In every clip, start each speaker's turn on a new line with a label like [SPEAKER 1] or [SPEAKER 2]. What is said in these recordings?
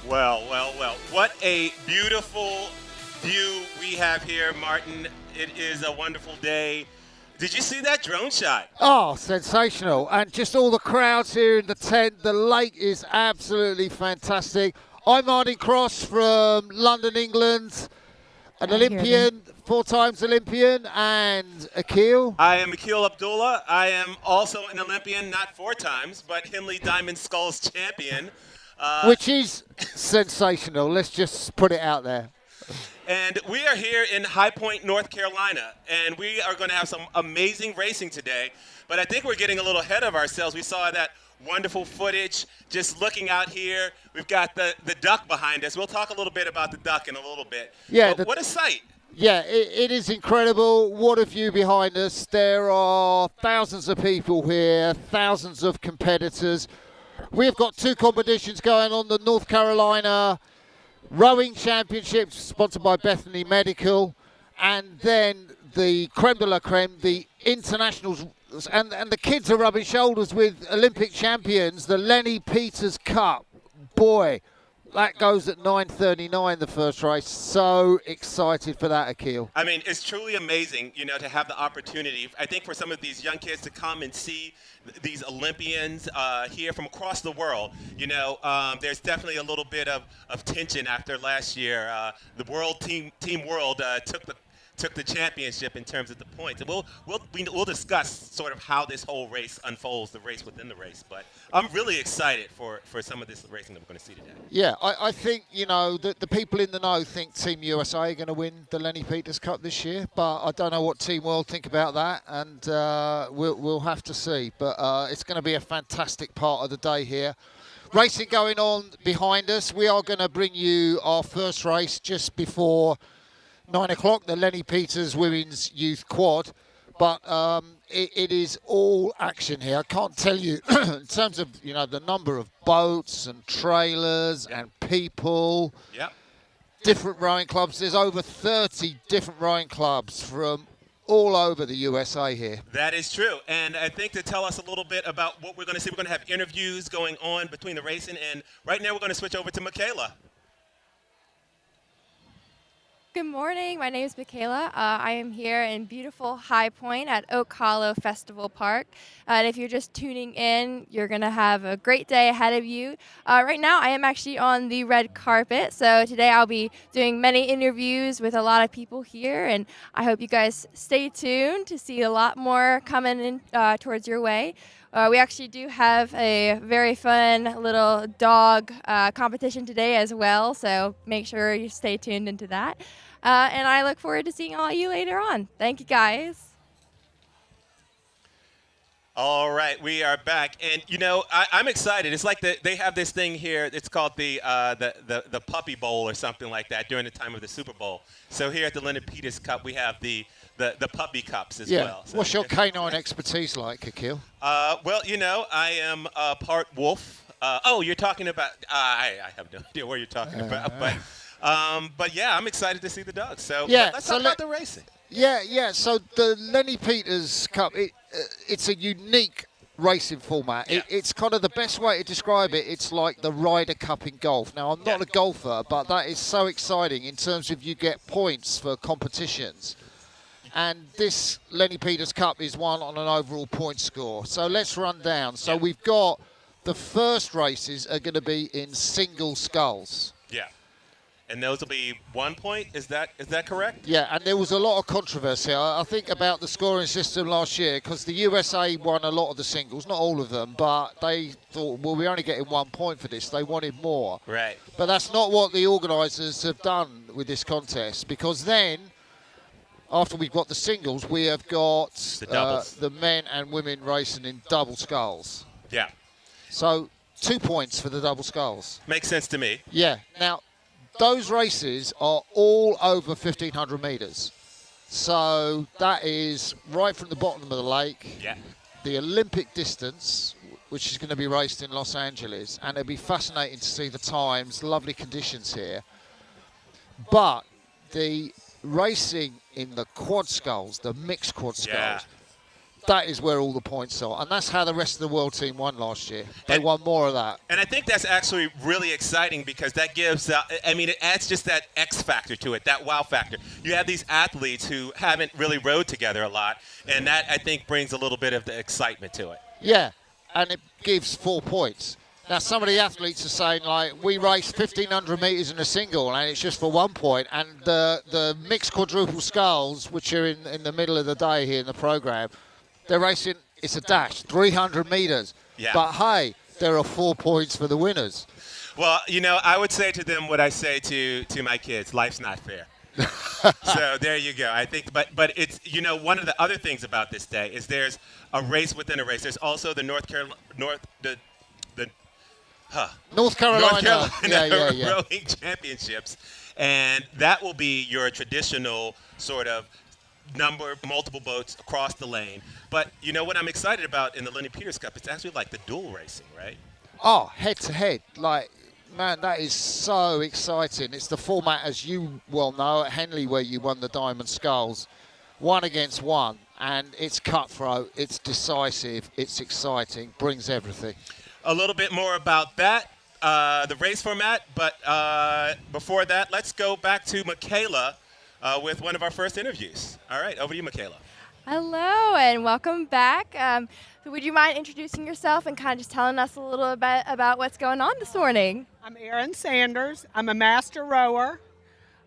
[SPEAKER 1] Well, well, well. What a beautiful view we have here, Martin. It is a wonderful day. Did you see that drone shot?
[SPEAKER 2] Oh, sensational. And just all the crowds here in the tent. The lake is absolutely fantastic. I'm Martin Cross from London, England. An Olympian, 4 times Olympian, and Akil.
[SPEAKER 1] I am Akil Abdullah. I am also an Olympian, not 4 times, but Henley Diamond Sculls champion.
[SPEAKER 2] Which is sensational. Let's just put it out there.
[SPEAKER 1] And we are here in High Point, North Carolina, and we are going to have some amazing racing today. But I think we're getting a little ahead of ourselves. We saw that wonderful footage just looking out here. We've got the duck behind us. We'll talk a little bit about the duck in a little bit.
[SPEAKER 2] Yeah.
[SPEAKER 1] What a sight.
[SPEAKER 2] Yeah, it is incredible. What a view behind us. There are thousands of people here, thousands of competitors. We've got 2 competitions going on. The North Carolina Rowing Championships, sponsored by Bethany Medical, and then the creme de la creme, the internationals, and the kids are rubbing shoulders with Olympic champions, the Lenny Peters Cup. Boy, that goes at 9:39, the first race. So excited for that, Akil.
[SPEAKER 1] I mean, it's truly amazing, to have the opportunity, I think, for some of these young kids to come and see these Olympians here from across the world. There's definitely a little bit of tension after last year. The world team world took the championship in terms of the points. And we'll discuss sort of how this whole race unfolds, the race within the race. But I'm really excited for some of this racing that we're going to see today.
[SPEAKER 2] Yeah, I think, the people in the know think Team USA are going to win the Lenny Peters Cup this year. But I don't know what Team World think about that. And we'll have to see. But it's going to be a fantastic part of the day here. Racing going on behind us. We are going to bring you our first race just before 9 o'clock, the Lenny Peters Women's Youth Quad, but it is all action here. I can't tell you in terms of the number of boats and trailers and people.
[SPEAKER 1] Yep.
[SPEAKER 2] Different rowing clubs. There's over 30 different rowing clubs from all over the USA here.
[SPEAKER 1] That is true, and I think to tell us a little bit about what we're going to see, we're going to have interviews going on between the racing, and right now we're going to switch over to Michaela.
[SPEAKER 3] Good morning. My name is Michaela. I am here in beautiful High Point at Oak Hollow Festival Park. And if you're just tuning in, you're going to have a great day ahead of you. Right now, I am actually on the red carpet. So today I'll be doing many interviews with a lot of people here. And I hope you guys stay tuned to see a lot more coming in towards your way. We actually do have a very fun little dog competition today as well. So make sure you stay tuned into that. And I look forward to seeing all of you later on. Thank you, guys.
[SPEAKER 1] All right, we are back, and I'm excited. It's like they have this thing here. It's called the Puppy Bowl or something like that during the time of the Super Bowl. So here at the Lenny Peters Cup, we have the Puppy Cups as well. So
[SPEAKER 2] what's your canine expertise like, Akil?
[SPEAKER 1] Well, I am part wolf. You're talking about. I have no idea what you're talking about, but yeah, I'm excited to see the dogs. So let's talk about the racing.
[SPEAKER 2] Yeah. So the Lenny Peters Cup, it's a unique racing format.
[SPEAKER 1] Yeah.
[SPEAKER 2] It's kind of the best way to describe it. It's like the Ryder Cup in golf. Now, I'm not a golfer, but that is so exciting in terms of you get points for competitions. And this Lenny Peters Cup is won on an overall point score. So let's run down. So we've got the first races are going to be in single sculls.
[SPEAKER 1] Yeah. And those will be 1 point. Is that correct?
[SPEAKER 2] Yeah, and there was a lot of controversy, I think, about the scoring system last year because the USA won a lot of the singles, not all of them, but they thought, well, we're only getting 1 point for this. They wanted more.
[SPEAKER 1] Right.
[SPEAKER 2] But that's not what the organisers have done with this contest because then, after we've got the singles, we have got the men and women racing in double sculls.
[SPEAKER 1] Yeah.
[SPEAKER 2] So 2 points for the double sculls.
[SPEAKER 1] Makes sense to me.
[SPEAKER 2] Yeah. Now, those races are all over 1,500 metres. So that is right from the bottom of the lake.
[SPEAKER 1] Yeah.
[SPEAKER 2] The Olympic distance, which is going to be raced in Los Angeles. And it'll be fascinating to see the times, lovely conditions here. But the racing in the quad sculls, the mixed quad sculls, that is where all the points are. And that's how the rest of the world team won last year. They
[SPEAKER 1] And-
[SPEAKER 2] won more of that.
[SPEAKER 1] And I think that's actually really exciting because that gives, it adds just that X factor to it, that wow factor. You have these athletes who haven't really rode together a lot, and that, I think, brings a little bit of the excitement to it.
[SPEAKER 2] Yeah, and it gives 4 points. Now, some of the athletes are saying, like, we race 1,500 metres in a single, and it's just for 1 point. And the mixed quadruple sculls, which are in the middle of the day here in the programme, they're racing, it's a dash, 300 metres.
[SPEAKER 1] Yeah.
[SPEAKER 2] But, hey, there are 4 points for the winners.
[SPEAKER 1] Well, I would say to them what I say to my kids: life's not fair. So there you go. I think, but it's one of the other things about this day is there's a race within a race. There's also the North Carolina
[SPEAKER 2] Yeah.
[SPEAKER 1] rowing championships, and that will be your traditional sort of multiple boats across the lane. But what I'm excited about in the Lenny Peters Cup, it's actually like the dual racing, right?
[SPEAKER 2] Oh, head to head. Like, man, that is so exciting. It's the format, as you well know, at Henley where you won the Diamond Sculls, 1 against 1. And it's cutthroat, it's decisive, it's exciting, brings everything.
[SPEAKER 1] A little bit more about that, the race format. But before that, let's go back to Michaela with one of our first interviews. All right, over to you, Michaela.
[SPEAKER 3] Hello and welcome back. So would you mind introducing yourself and kind of just telling us a little bit about what's going on this morning?
[SPEAKER 4] I'm Erin Sanders. I'm a master rower,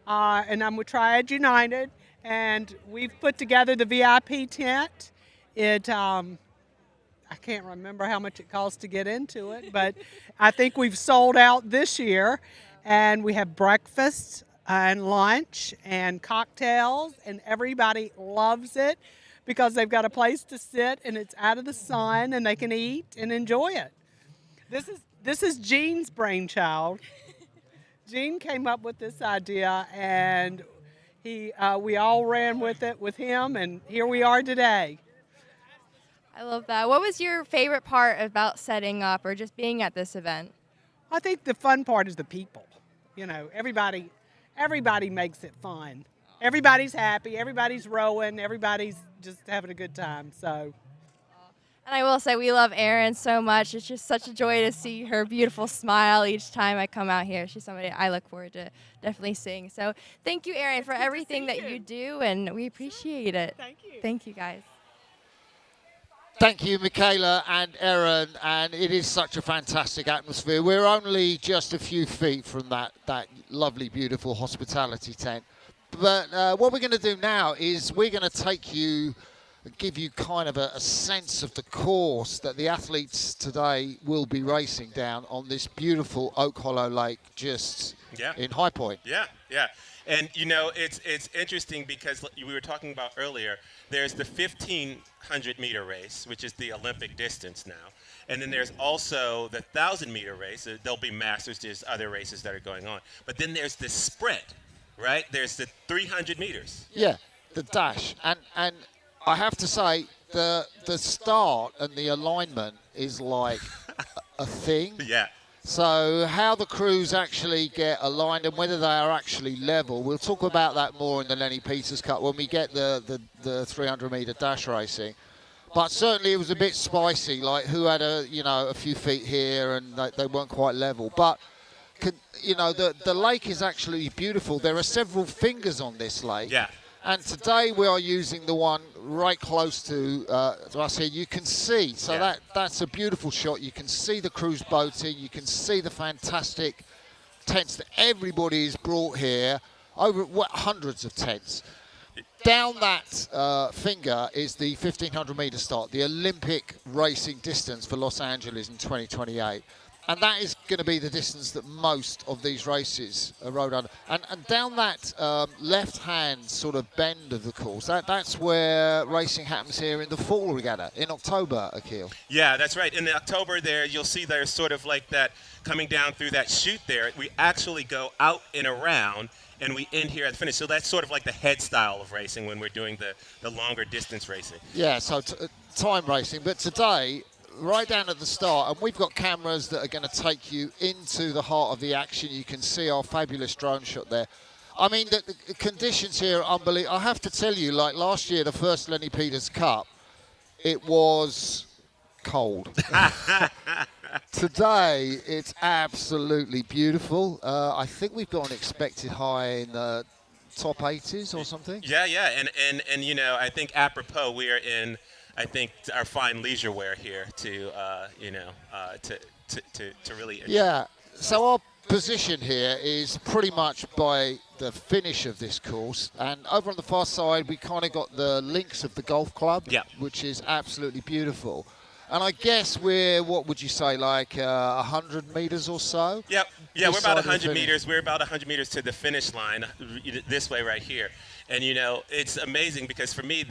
[SPEAKER 4] and I'm with Triad United. And we've put together the VIP tent. I can't remember how much it costs to get into it, but I think we've sold out this year. And we have breakfast and lunch and cocktails, and everybody loves it because they've got a place to sit and it's out of the sun and they can eat and enjoy it. This is Gene's brainchild. Gene came up with this idea, and we all ran with it with him, and here we are today.
[SPEAKER 3] I love that. What was your favorite part about setting up or just being at this event?
[SPEAKER 4] I think the fun part is the people. Everybody makes it fun. Everybody's happy, everybody's rowing, everybody's just having a good time. So.
[SPEAKER 3] And I will say we love Erin so much. It's just such a joy to see her beautiful smile each time I come out here. She's somebody I look forward to definitely seeing. So thank you, Erin, for everything that you do, and we appreciate it.
[SPEAKER 4] Thank you.
[SPEAKER 3] Thank you, guys.
[SPEAKER 2] Thank you, Michaela and Erin, and it is such a fantastic atmosphere. We're only just a few feet from that lovely, beautiful hospitality tent. But what we're going to do now is we're going to give you kind of a sense of the course that the athletes today will be racing down on this beautiful Oak Hollow Lake just in High Point.
[SPEAKER 1] Yeah. And, it's interesting because we were talking about earlier, there's the 1,500-meter race, which is the Olympic distance now. And then there's also the 1,000-meter race. There'll be masters. There's other races that are going on. But then there's the sprint, right? There's the 300 meters.
[SPEAKER 2] Yeah, the dash. And I have to say, the start and the alignment is like a thing.
[SPEAKER 1] Yeah.
[SPEAKER 2] So how the crews actually get aligned and whether they are actually level, we'll talk about that more in the Lenny Peters Cup when we get the 300-meter dash racing. But certainly it was a bit spicy, like who had a few feet here and they weren't quite level. But the lake is actually beautiful. There are several fingers on this lake.
[SPEAKER 1] Yeah.
[SPEAKER 2] And today we are using the one right close to us here. You can see, so that's a beautiful shot. You can see the cruise boating. You can see the fantastic tents that everybody has brought here. Over hundreds of tents. Down that finger is the 1,500 meter start, the Olympic racing distance for Los Angeles in 2028. And that is going to be the distance that most of these races are rowed under. And down that left-hand sort of bend of the course, that's where racing happens here in the fall regatta in October, Akil.
[SPEAKER 1] Yeah, that's right. In October there, you'll see there's sort of like that coming down through that chute there. We actually go out and around, and we end here at the finish. So that's sort of like the head style of racing when we're doing the longer distance racing.
[SPEAKER 2] Yeah, so time racing. But today, right down at the start, and we've got cameras that are going to take you into the heart of the action. You can see our fabulous drone shot there. I mean, the conditions here are unbelievable. I have to tell you, like last year, the first Lenny Peters Cup, it was cold. Today, it's absolutely beautiful. I think we've got an expected high in the top 80s or something.
[SPEAKER 1] Yeah, yeah, and you know, I think apropos we are in, I think our fine leisure wear here to you know to really
[SPEAKER 2] Yeah. So our position here is pretty much by the finish of this course, and over on the far side we kind of got the links of the golf club,
[SPEAKER 1] Yeah.
[SPEAKER 2] which is absolutely beautiful. And I guess we're, what would you say, like 100 meters or so?
[SPEAKER 1] Yep. Yeah,
[SPEAKER 2] This
[SPEAKER 1] we're about
[SPEAKER 2] side of the
[SPEAKER 1] 100
[SPEAKER 2] finish.
[SPEAKER 1] meters. We're about 100 meters to the finish line, this way right here. And, you know, it's amazing because for me,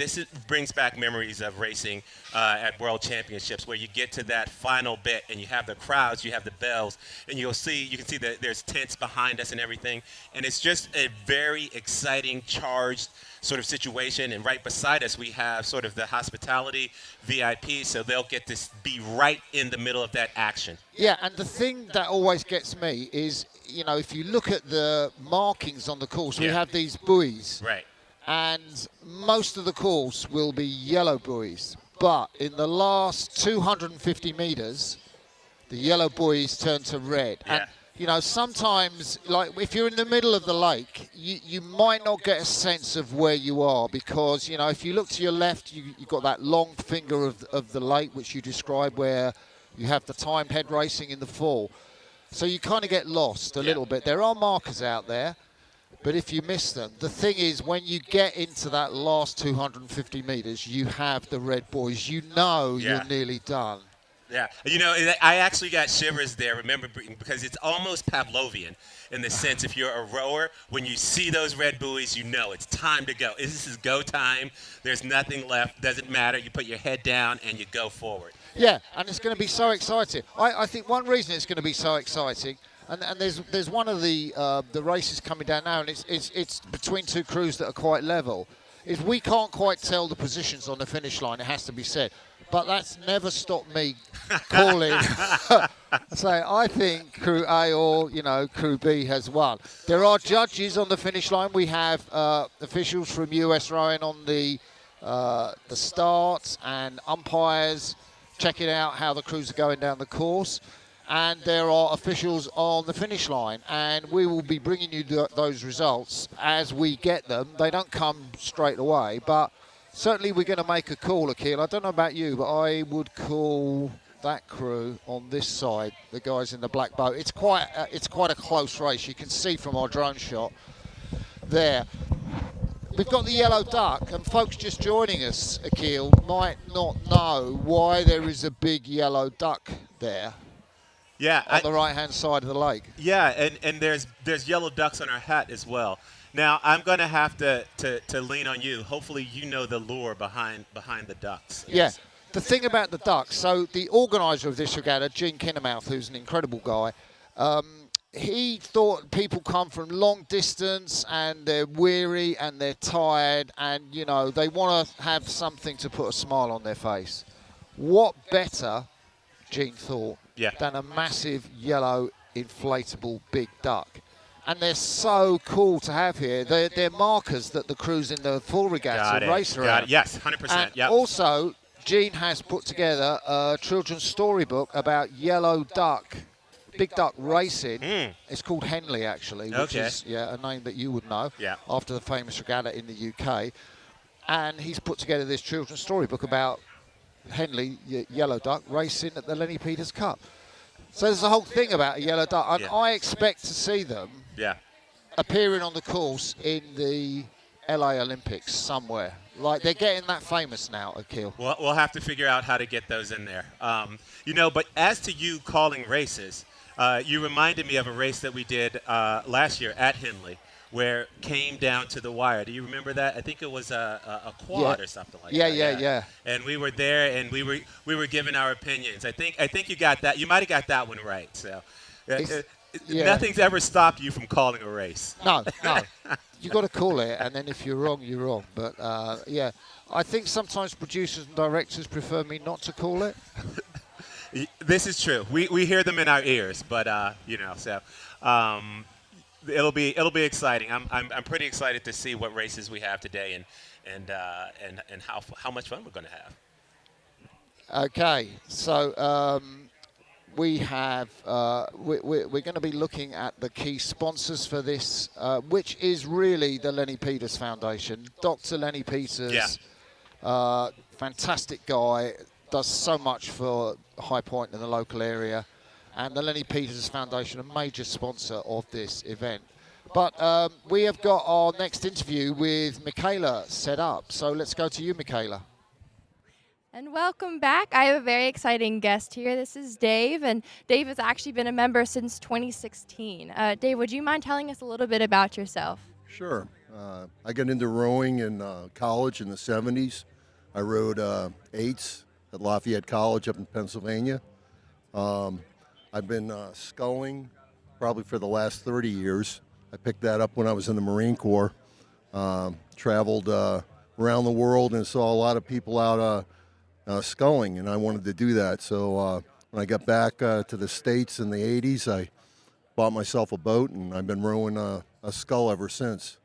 [SPEAKER 1] brings back memories of racing at World Championships where you get to that final bit and you have the crowds, you have the bells, and you can see that there's tents behind us and everything. And it's just a very exciting, charged sort of situation. And right beside us, we have sort of the hospitality VIP, so they'll get to be right in the middle of that action.
[SPEAKER 2] Yeah, and the thing that always gets me is, you know, if you look at the markings on the course, we
[SPEAKER 1] Yeah.
[SPEAKER 2] have these buoys.
[SPEAKER 1] Right.
[SPEAKER 2] And most of the course will be yellow buoys. But in the last 250 meters, the yellow buoys turn to red.
[SPEAKER 1] Yeah.
[SPEAKER 2] And, you know, sometimes, like if you're in the middle of the lake, you might not get a sense of where you are because, you know, if you look to your left, you've got that long finger of the lake, which you describe where you have the timed head racing in the fall. So you kind of get lost a little bit. There are markers out there. But if you miss them, the thing is, when you get into that last 250 meters, you have the red buoys. You know you're nearly done.
[SPEAKER 1] Yeah, you know, I actually got shivers there, remember, because it's almost Pavlovian in the sense if you're a rower, when you see those red buoys, you know it's time to go. This is go time. There's nothing left. Doesn't matter. You put your head down and you go forward.
[SPEAKER 2] Yeah, and it's going to be so exciting. I think one reason it's going to be so exciting, and there's one of the races coming down now, and it's between two crews that are quite level, is we can't quite tell the positions on the finish line, it has to be said. But that's never stopped me calling. Say, I think Crew A or, you know, Crew B has won. There are judges on the finish line. We have officials from US Rowing on the start and umpires checking out how the crews are going down the course. And there are officials on the finish line. And we will be bringing you those results as we get them. They don't come straight away, but certainly we're going to make a call, Akil. I don't know about you, but I would call that crew on this side, the guys in the black boat. It's quite a close race. You can see from our drone shot there. We've got the yellow duck, and folks just joining us, Akil, might not know why there is a big yellow duck there.
[SPEAKER 1] Yeah,
[SPEAKER 2] on the right-hand side of the lake.
[SPEAKER 1] Yeah, and there's yellow ducks on our hat as well. Now, I'm going to have to lean on you. Hopefully you know the lure behind the ducks.
[SPEAKER 2] Yeah. The thing about the ducks, so the organiser of this regatta, Gene Kinnemouth, who's an incredible guy, he thought people come from long distance and they're weary and they're tired and, you know, they want to have something to put a smile on their face. What better, Gene thought, than a massive yellow inflatable big duck? And they're so cool to have here. They're markers that the crews in the full regatta race around.
[SPEAKER 1] Got it. Yes, 100%.
[SPEAKER 2] And also, Gene has put together a children's storybook about yellow duck, big duck racing. It's called Henley, actually, which is a name that you would know after the famous regatta in the UK. And he's put together this children's storybook about Henley, yellow duck, racing at the Lenny Peters Cup. So there's a whole thing about a yellow duck, and I expect to see them appearing on the course in the LA Olympics somewhere. Like, they're getting that famous now, Akil.
[SPEAKER 1] We'll have to figure out how to get those in there. You know, but as to you calling races, you reminded me of a race that we did last year at Henley, where it came down to the wire. Do you remember that? I think it was a quad or something like that.
[SPEAKER 2] Yeah.
[SPEAKER 1] And we were there, and we were giving our opinions. I think you got that. You might have got that one right. So nothing's ever stopped you from calling a race.
[SPEAKER 2] No. You got to call it, and then if you're wrong, you're wrong. But I think sometimes producers and directors prefer me not to call it.
[SPEAKER 1] This is true. We hear them in our ears, but you know, so. It'll be exciting. I'm pretty excited to see what races we have today and how much fun we're going to have.
[SPEAKER 2] Okay, so we have we're going to be looking at the key sponsors for this, which is really the Lenny Peters Foundation. Dr. Lenny Peters, fantastic guy, does so much for High Point in the local area, and the Lenny Peters Foundation, a major sponsor of this event. But we have got our next interview with Michaela set up, so let's go to you, Michaela.
[SPEAKER 3] And welcome back. I have a very exciting guest here. This is Dave, and Dave has actually been a member since 2016. Dave, would you mind telling us a little bit about yourself?
[SPEAKER 5] Sure. I got into rowing in college in the 70s. I rowed eights at Lafayette College up in Pennsylvania. I've been sculling probably for the last 30 years. I picked that up when I was in the Marine Corps. Traveled around the world and saw a lot of people out sculling, and I wanted to do that. So when I got back to the States in the 80s, I bought myself a boat, and I've been rowing a scull ever since.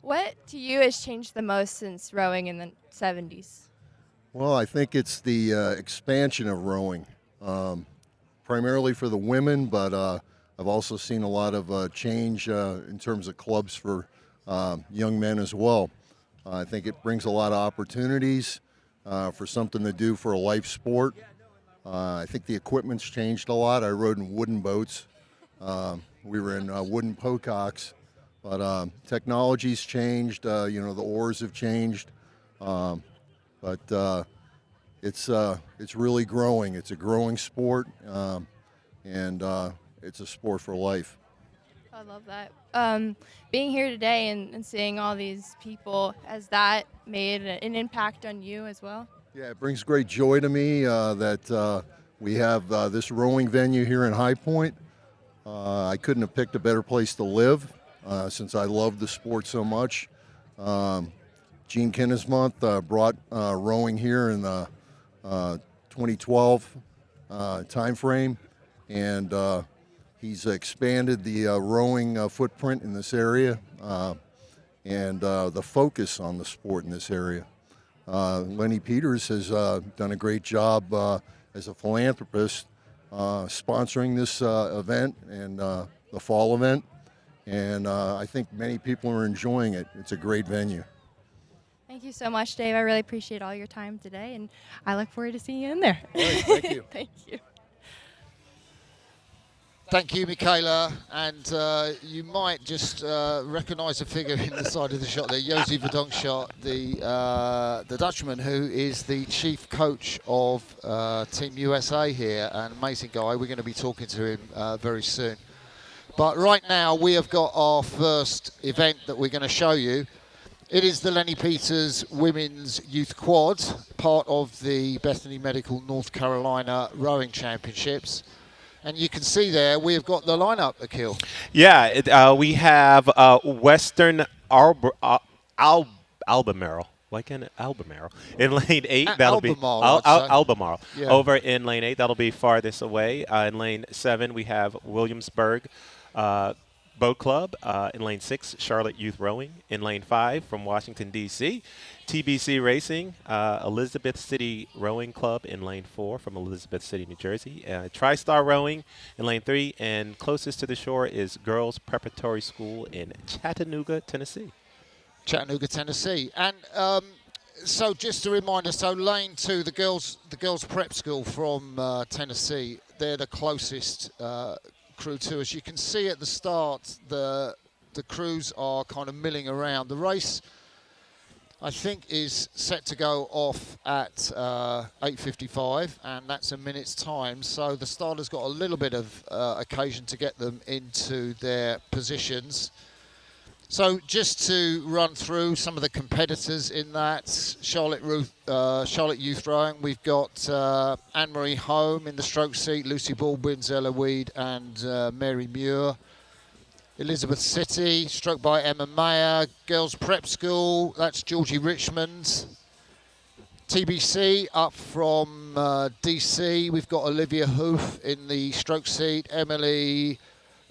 [SPEAKER 3] What to you has changed the most since rowing in the 70s?
[SPEAKER 5] Well, I think it's the expansion of rowing, primarily for the women, but I've also seen a lot of change in terms of clubs for young men as well. I think it brings a lot of opportunities for something to do for a life sport. I think the equipment's changed a lot. I rode in wooden boats. We were in wooden pococks, but technology's changed. The oars have changed, but it's really growing. It's a growing sport, and it's a sport for life.
[SPEAKER 3] I love that. Being here today and seeing all these people, has that made an impact on you as well?
[SPEAKER 5] Yeah, it brings great joy to me that we have this rowing venue here in High Point. I couldn't have picked a better place to live since I love the sport so much. Gene Kinnesmonth brought rowing here in the 2012 time frame, and he's expanded the rowing footprint in this area and the focus on the sport in this area. Lenny Peters has done a great job as a philanthropist sponsoring this event and the fall event, and I think many people are enjoying it. It's a great venue.
[SPEAKER 3] Thank you so much, Dave. I really appreciate all your time today, and I look forward to seeing you in there.
[SPEAKER 5] All right, thank you.
[SPEAKER 3] Thank you.
[SPEAKER 2] Thank you, Michaela. And you might just recognise a figure in the side of the shot there, Josie Verdonschot, the Dutchman, who is the chief coach of Team USA here. An amazing guy. We're going to be talking to him very soon. But right now, we have got our first event that we're going to show you. It is the Lenny Peters Women's Youth Quad, part of the Bethany Medical North Carolina Rowing Championships. And you can see there, we have got the lineup, Akil.
[SPEAKER 1] Yeah, we have Western Albemarle. Why can't Albemarle? In lane 8, that'll be Albemarle. Yeah. Over in lane 8, that'll be farthest away. In lane 7, we have Williamsburg Boat Club. In lane 6, Charlotte Youth Rowing. In lane 5, from Washington, D.C., TBC Racing, Elizabeth City Rowing Club in lane 4 from Elizabeth City, New Jersey. TriStar Rowing in lane 3, and closest to the shore is Girls Preparatory School in Chattanooga, Tennessee.
[SPEAKER 2] Chattanooga, Tennessee. And so just a reminder, so lane 2, the girls prep school from Tennessee, they're the closest crew to us. You can see at the start the crews are kind of milling around. The race, I think, is set to go off at 8:55, and that's a minute's time. So the starter's got a little bit of occasion to get them into their positions. So just to run through some of the competitors in that, Charlotte Youth Rowing, we've got Anne-Marie Home in the stroke seat, Lucy Baldwin, Zella Weed and Mary Muir. Elizabeth City, stroke by Emma Mayer. Girls Prep School, that's Georgie Richmond. TBC up from DC, we've got Olivia Hoof in the stroke seat, Emily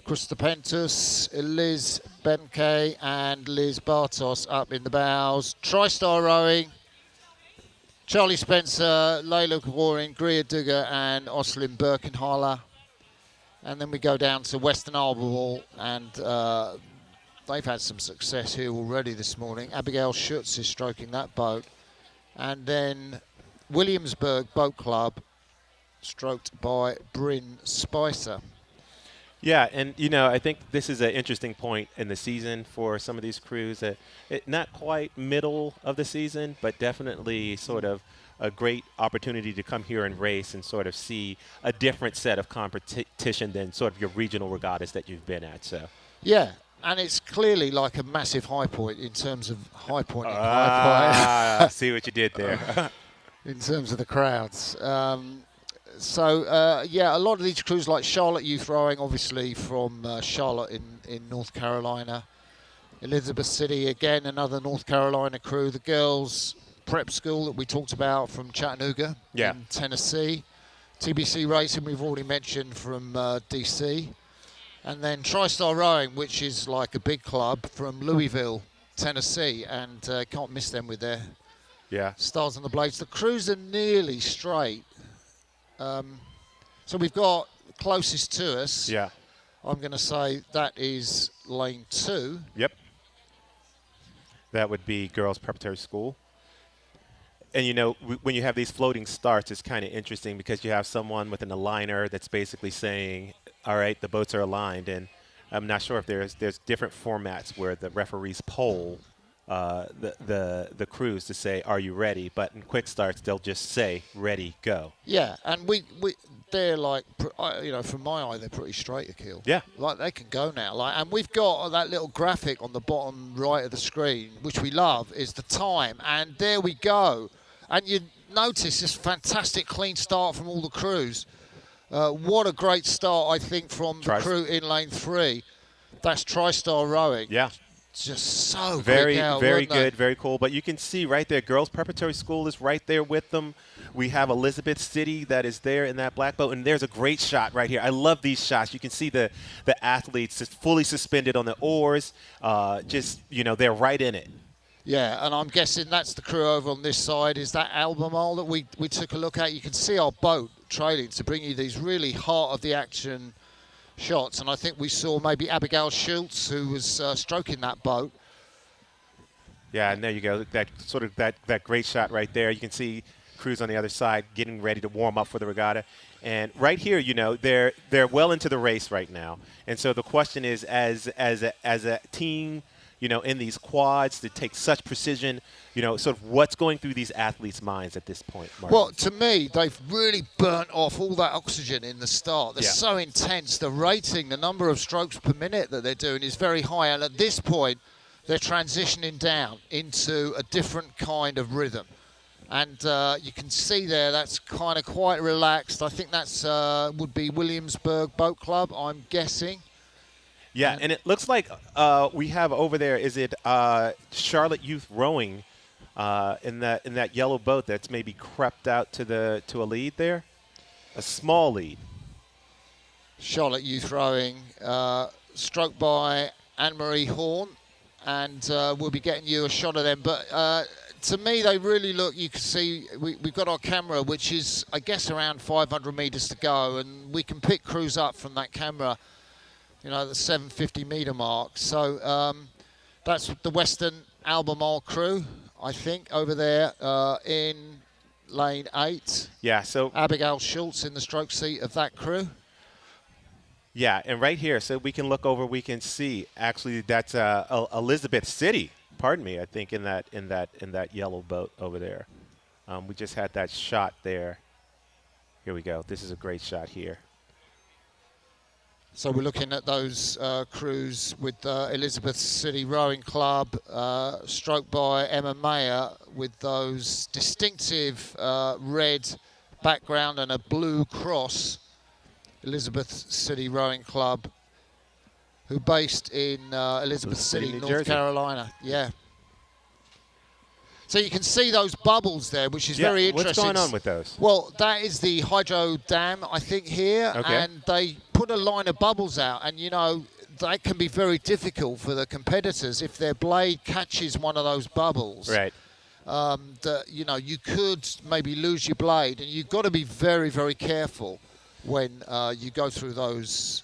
[SPEAKER 2] Christopentus, Liz Benke and Liz Bartos up in the bows. TriStar Rowing, Charlie Spencer, Layla Warren, Greer Duggar and Oslin Birkenhaler. And then we go down to Western Albemarle, and they've had some success here already this morning. Abigail Schutz is stroking that boat. And then Williamsburg Boat Club, stroked by Bryn Spicer.
[SPEAKER 1] Yeah, and I think this is an interesting point in the season for some of these crews. Not quite middle of the season, but definitely sort of a great opportunity to come here and race and sort of see a different set of competition than sort of your regional regattas that you've been at. So
[SPEAKER 2] yeah, and it's clearly like a massive high point in terms of high point.
[SPEAKER 1] See what you did there.
[SPEAKER 2] In terms of the crowds. Yeah, a lot of these crews like Charlotte Youth Rowing, obviously from Charlotte in North Carolina. Elizabeth City, again, another North Carolina crew. The girls prep school that we talked about from Chattanooga in Tennessee. TBC Racing, we've already mentioned, from DC. And then TriStar Rowing, which is like a big club from Louisville, Tennessee. And can't miss them with their stars on the blades. The crews are nearly straight. So we've got closest to us.
[SPEAKER 1] Yeah.
[SPEAKER 2] I'm going to say that is lane 2.
[SPEAKER 1] Yep. That would be girls preparatory school. And, when you have these floating starts, it's kind of interesting because you have someone with an aligner that's basically saying, all right, the boats are aligned. And I'm not sure if there's different formats where the referees poll the crews to say, are you ready? But in quick starts, they'll just say, ready, go.
[SPEAKER 2] Yeah, and they're like, from my eye, they're pretty straight, Akil.
[SPEAKER 1] Yeah.
[SPEAKER 2] Like, they can go now. And we've got that little graphic on the bottom right of the screen, which we love, is the time. And there we go. And you notice this fantastic clean start from all the crews. What a great start, I think, from the crew in lane 3. That's TriStar Rowing.
[SPEAKER 1] Yeah.
[SPEAKER 2] Just so
[SPEAKER 1] very,
[SPEAKER 2] quick out,
[SPEAKER 1] very good, very cool. But you can see right there, girls preparatory school is right there with them. We have Elizabeth City that is there in that black boat, and there's a great shot right here. I love these shots. You can see the athletes just fully suspended on the oars. They're right in it.
[SPEAKER 2] Yeah, and I'm guessing that's the crew over on this side. Is that Albemarle that we took a look at? You can see our boat trailing to bring you these really heart of the action shots, and I think we saw maybe Abigail Schultz, who was stroking that boat.
[SPEAKER 1] Yeah, and there you go. That great shot right there. You can see crews on the other side getting ready to warm up for the regatta. And right here, they're well into the race right now. And so the question is, as a team, in these quads that take such precision, sort of what's going through these athletes' minds at this point, Martin?
[SPEAKER 2] Well, to me, they've really burnt off all that oxygen in the start. They're so intense. The rating, the number of strokes per minute that they're doing is very high. And at this point, they're transitioning down into a different kind of rhythm. And you can see there, that's kind of quite relaxed. I think that's would be Williamsburg Boat Club, I'm guessing.
[SPEAKER 1] Yeah, and it looks like we have over there, is it Charlotte Youth Rowing in that yellow boat that's maybe crept out to a lead there? A small lead.
[SPEAKER 2] Charlotte Youth Rowing, stroked by Anne-Marie Horn, and we'll be getting you a shot of them. But to me, they really look, you can see, we've got our camera, which is, I guess, around 500 metres to go, and we can pick crews up from that camera, the 750 metre mark. So that's the Western Albemarle crew, I think, over there in lane 8.
[SPEAKER 1] Yeah, so
[SPEAKER 2] Abigail Schultz in the stroke seat of that crew.
[SPEAKER 1] Yeah, and right here, so we can look over, we can see, actually, that's Elizabeth City, pardon me, I think, in that yellow boat over there. We just had that shot there. Here we go. This is a great shot here.
[SPEAKER 2] So we're looking at those crews with Elizabeth City Rowing Club, stroked by Emma Mayer, with those distinctive red background and a blue cross. Elizabeth City Rowing Club, who based in Elizabeth City,
[SPEAKER 1] New
[SPEAKER 2] North
[SPEAKER 1] Jersey.
[SPEAKER 2] Carolina. Yeah. So you can see those bubbles there, which is very interesting.
[SPEAKER 1] What's going on with those?
[SPEAKER 2] Well, that is the hydro dam, I think, here.
[SPEAKER 1] Okay.
[SPEAKER 2] And they put a line of bubbles out. And, that can be very difficult for the competitors if their blade catches one of those bubbles.
[SPEAKER 1] Right.
[SPEAKER 2] that you could maybe lose your blade, and you've got to be very, very careful when you go through those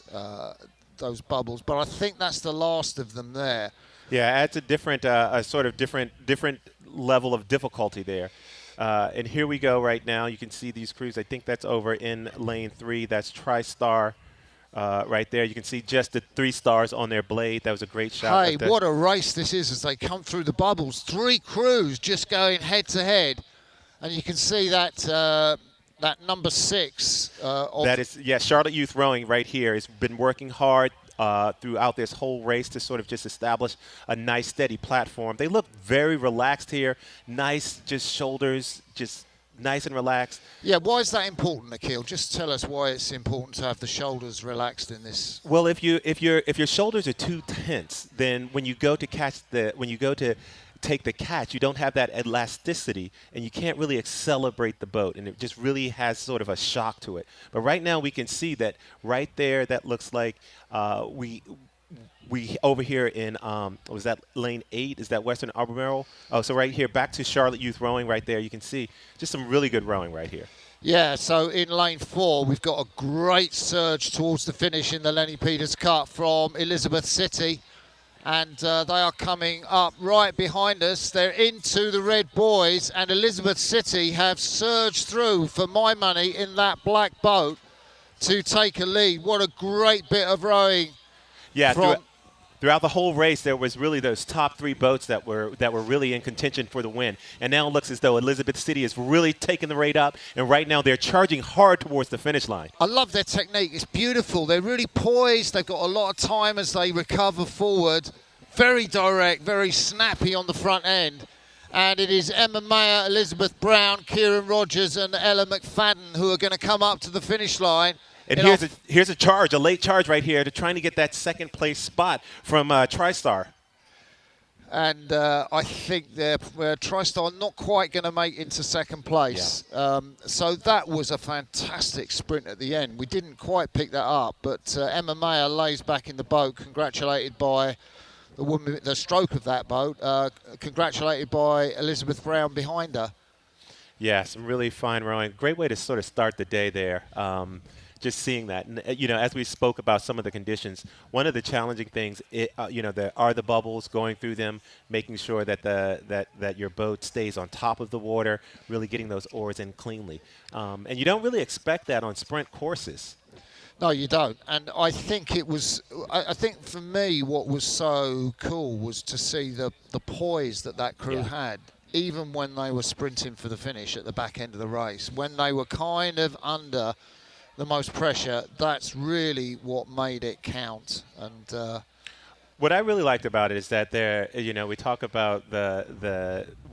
[SPEAKER 2] bubbles. But I think that's the last of them there.
[SPEAKER 1] Yeah, adds a different, a sort of different level of difficulty there. And here we go right now. You can see these crews. I think that's over in lane 3. That's TriStar right there. You can see just the 3 stars on their blade. That was a great shot.
[SPEAKER 2] Hey, what a race this is as they come through the bubbles. 3 crews just going head to head. And you can see that that number 6.
[SPEAKER 1] That is, yeah, Charlotte Youth Rowing right here has been working hard throughout this whole race to sort of just establish a nice steady platform. They look very relaxed here. Nice, just shoulders, just nice and relaxed.
[SPEAKER 2] Yeah, why is that important, Nikhil? Just tell us why it's important to have the shoulders relaxed in this.
[SPEAKER 1] Well, if your shoulders are too tense, then when you go to take the catch, you don't have that elasticity, and you can't really accelerate the boat, and it just really has sort of a shock to it. But right now we can see that right there, that looks like we over here in, was that lane 8? Is that Western Albemarle? Oh, so right here, back to Charlotte Youth Rowing right there. You can see just some really good rowing right here.
[SPEAKER 2] Yeah, so in lane 4, we've got a great surge towards the finish in the Lenny Peters Cup from Elizabeth City. And they are coming up right behind us. They're into the red buoys, and Elizabeth City have surged through, for my money, in that black boat to take a lead. What a great bit of rowing.
[SPEAKER 1] Yeah, throughout the whole race, there was really those top 3 boats that were really in contention for the win. And now it looks as though Elizabeth City is really taking the rate up, and right now they're charging hard towards the finish line.
[SPEAKER 2] I love their technique. It's beautiful. They're really poised. They've got a lot of time as they recover forward. Very direct, very snappy on the front end. And it is Emma Mayer, Elizabeth Brown, Kieran Rogers, and Ella McFadden who are going to come up to the finish line.
[SPEAKER 1] And here's a charge, a late charge right here to trying to get that second place spot from TriStar.
[SPEAKER 2] And I think TriStar not quite going to make into second place. Yeah. So that was a fantastic sprint at the end. We didn't quite pick that up, but Emma Mayer lays back in the boat, congratulated by the woman, the stroke of that boat, congratulated by Elizabeth Brown behind her.
[SPEAKER 1] Yeah, some really fine rowing. Great way to sort of start the day there. Just seeing that, and as we spoke about some of the conditions, one of the challenging things, there are the bubbles, going through them, making sure that that your boat stays on top of the water, really getting those oars in cleanly, and you don't really expect that on sprint courses.
[SPEAKER 2] No, you don't. And I think it was. I think for me, what was so cool was to see the poise that crew had, even when they were sprinting for the finish at the back end of the race, when they were kind of under the most pressure. That's really what made it count. And
[SPEAKER 1] what I really liked about it is that we talk about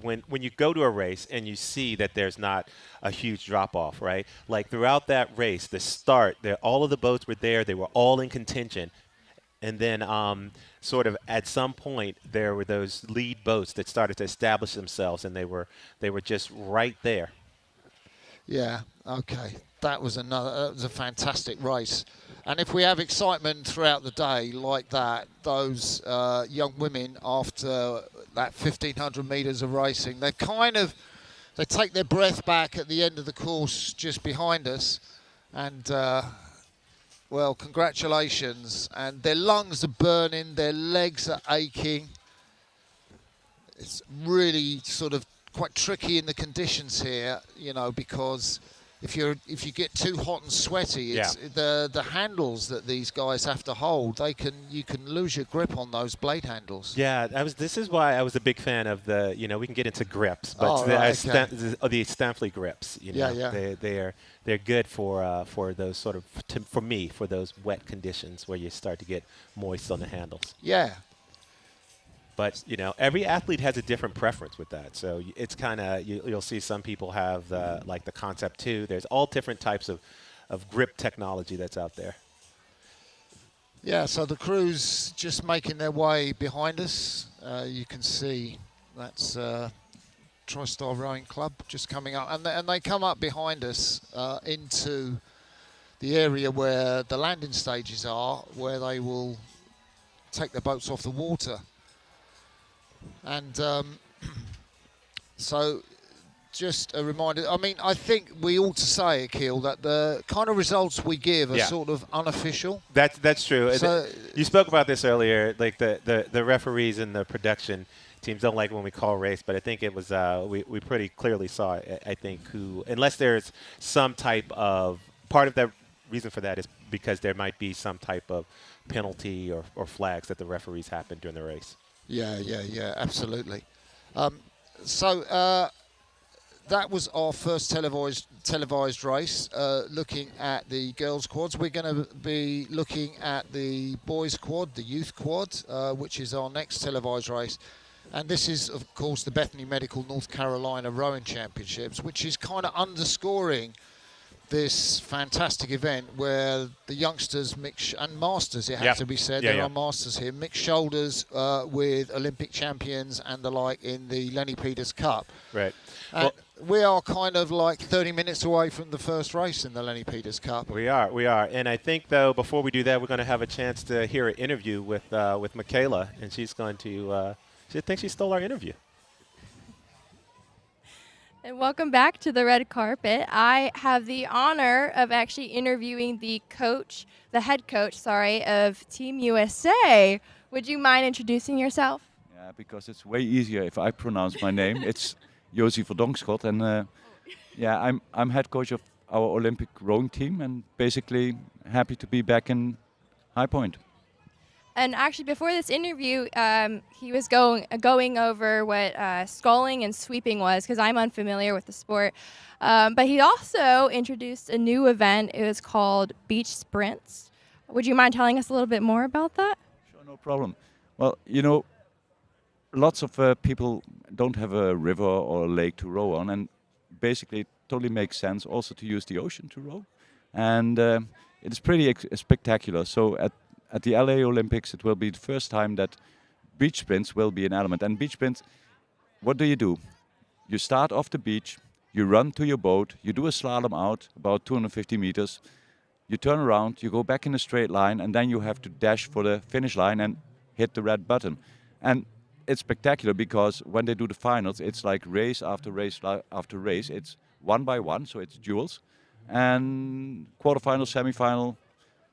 [SPEAKER 1] when you go to a race and you see that there's not a huge drop off, right? Like throughout that race, the start, all of the boats were there, they were all in contention, and then sort of at some point there were those lead boats that started to establish themselves, and they were just right there.
[SPEAKER 2] Yeah. Okay. That was a fantastic race. And if we have excitement throughout the day like that, those young women, after that 1,500 metres of racing, they take their breath back at the end of the course just behind us. And, well, congratulations. And their lungs are burning, their legs are aching. It's really sort of quite tricky in the conditions here, because if you get too hot and sweaty, it's the handles that these guys have to hold. You can lose your grip on those blade handles.
[SPEAKER 1] Yeah, this is why I was a big fan of the. We can get into grips, but the Stanley grips. They're good for those sort of for those wet conditions where you start to get moist on the handles.
[SPEAKER 2] Yeah.
[SPEAKER 1] But, every athlete has a different preference with that. So it's kind of, you'll see some people have the Concept 2. There's all different types of grip technology that's out there.
[SPEAKER 2] Yeah, so the crew's just making their way behind us. You can see that's TriStar Rowing Club just coming up. And they come up behind us into the area where the landing stages are, where they will take their boats off the water. And So just a reminder, I mean, I think we ought to say, Akil, that the kind of results we give are sort of unofficial.
[SPEAKER 1] That's true.
[SPEAKER 2] So,
[SPEAKER 1] You spoke about this earlier, like the referees and the production teams don't like when we call race, but I think it was we pretty clearly saw, I think, who, unless there's some type of, part of the reason for that is because there might be some type of penalty or flags that the referees happen during the race.
[SPEAKER 2] Yeah, absolutely. That was our first televised race, looking at the girls' quads. We're going to be looking at the boys' quad, the youth quad, which is our next televised race. And this is, of course, the Bethany Medical North Carolina Rowing Championships, which is kind of underscoring this fantastic event where the youngsters mix, and masters, it has to be said, there are masters here, mix shoulders with Olympic champions and the like in the Lenny Peters Cup.
[SPEAKER 1] Right.
[SPEAKER 2] And we are kind of like 30 minutes away from the first race in the Lenny Peters Cup.
[SPEAKER 1] We are. And I think, though, before we do that, we're going to have a chance to hear an interview with Michaela, and she's going to, she thinks she stole our interview.
[SPEAKER 3] And welcome back to the red carpet. I have the honor of actually interviewing the head coach, of Team USA. Would you mind introducing yourself?
[SPEAKER 6] Yeah, because it's way easier if I pronounce my name. It's Josie Verdonschot, and I'm head coach of our Olympic rowing team, and basically happy to be back in High Point.
[SPEAKER 3] And actually, before this interview, he was going over what sculling and sweeping was, because I'm unfamiliar with the sport. But he also introduced a new event. It was called beach sprints. Would you mind telling us a little bit more about that?
[SPEAKER 6] Sure, no problem. Well, lots of people don't have a river or a lake to row on, and basically it totally makes sense also to use the ocean to row. And it's pretty spectacular. So at the LA Olympics, it will be the first time that beach sprints will be an element. And beach sprints, what do? You start off the beach, you run to your boat, you do a slalom out about 250 meters, you turn around, you go back in a straight line, and then you have to dash for the finish line and hit the red button. And it's spectacular because when they do the finals, it's like race after race after race. It's one by one, so it's duels. And quarterfinal, semifinal,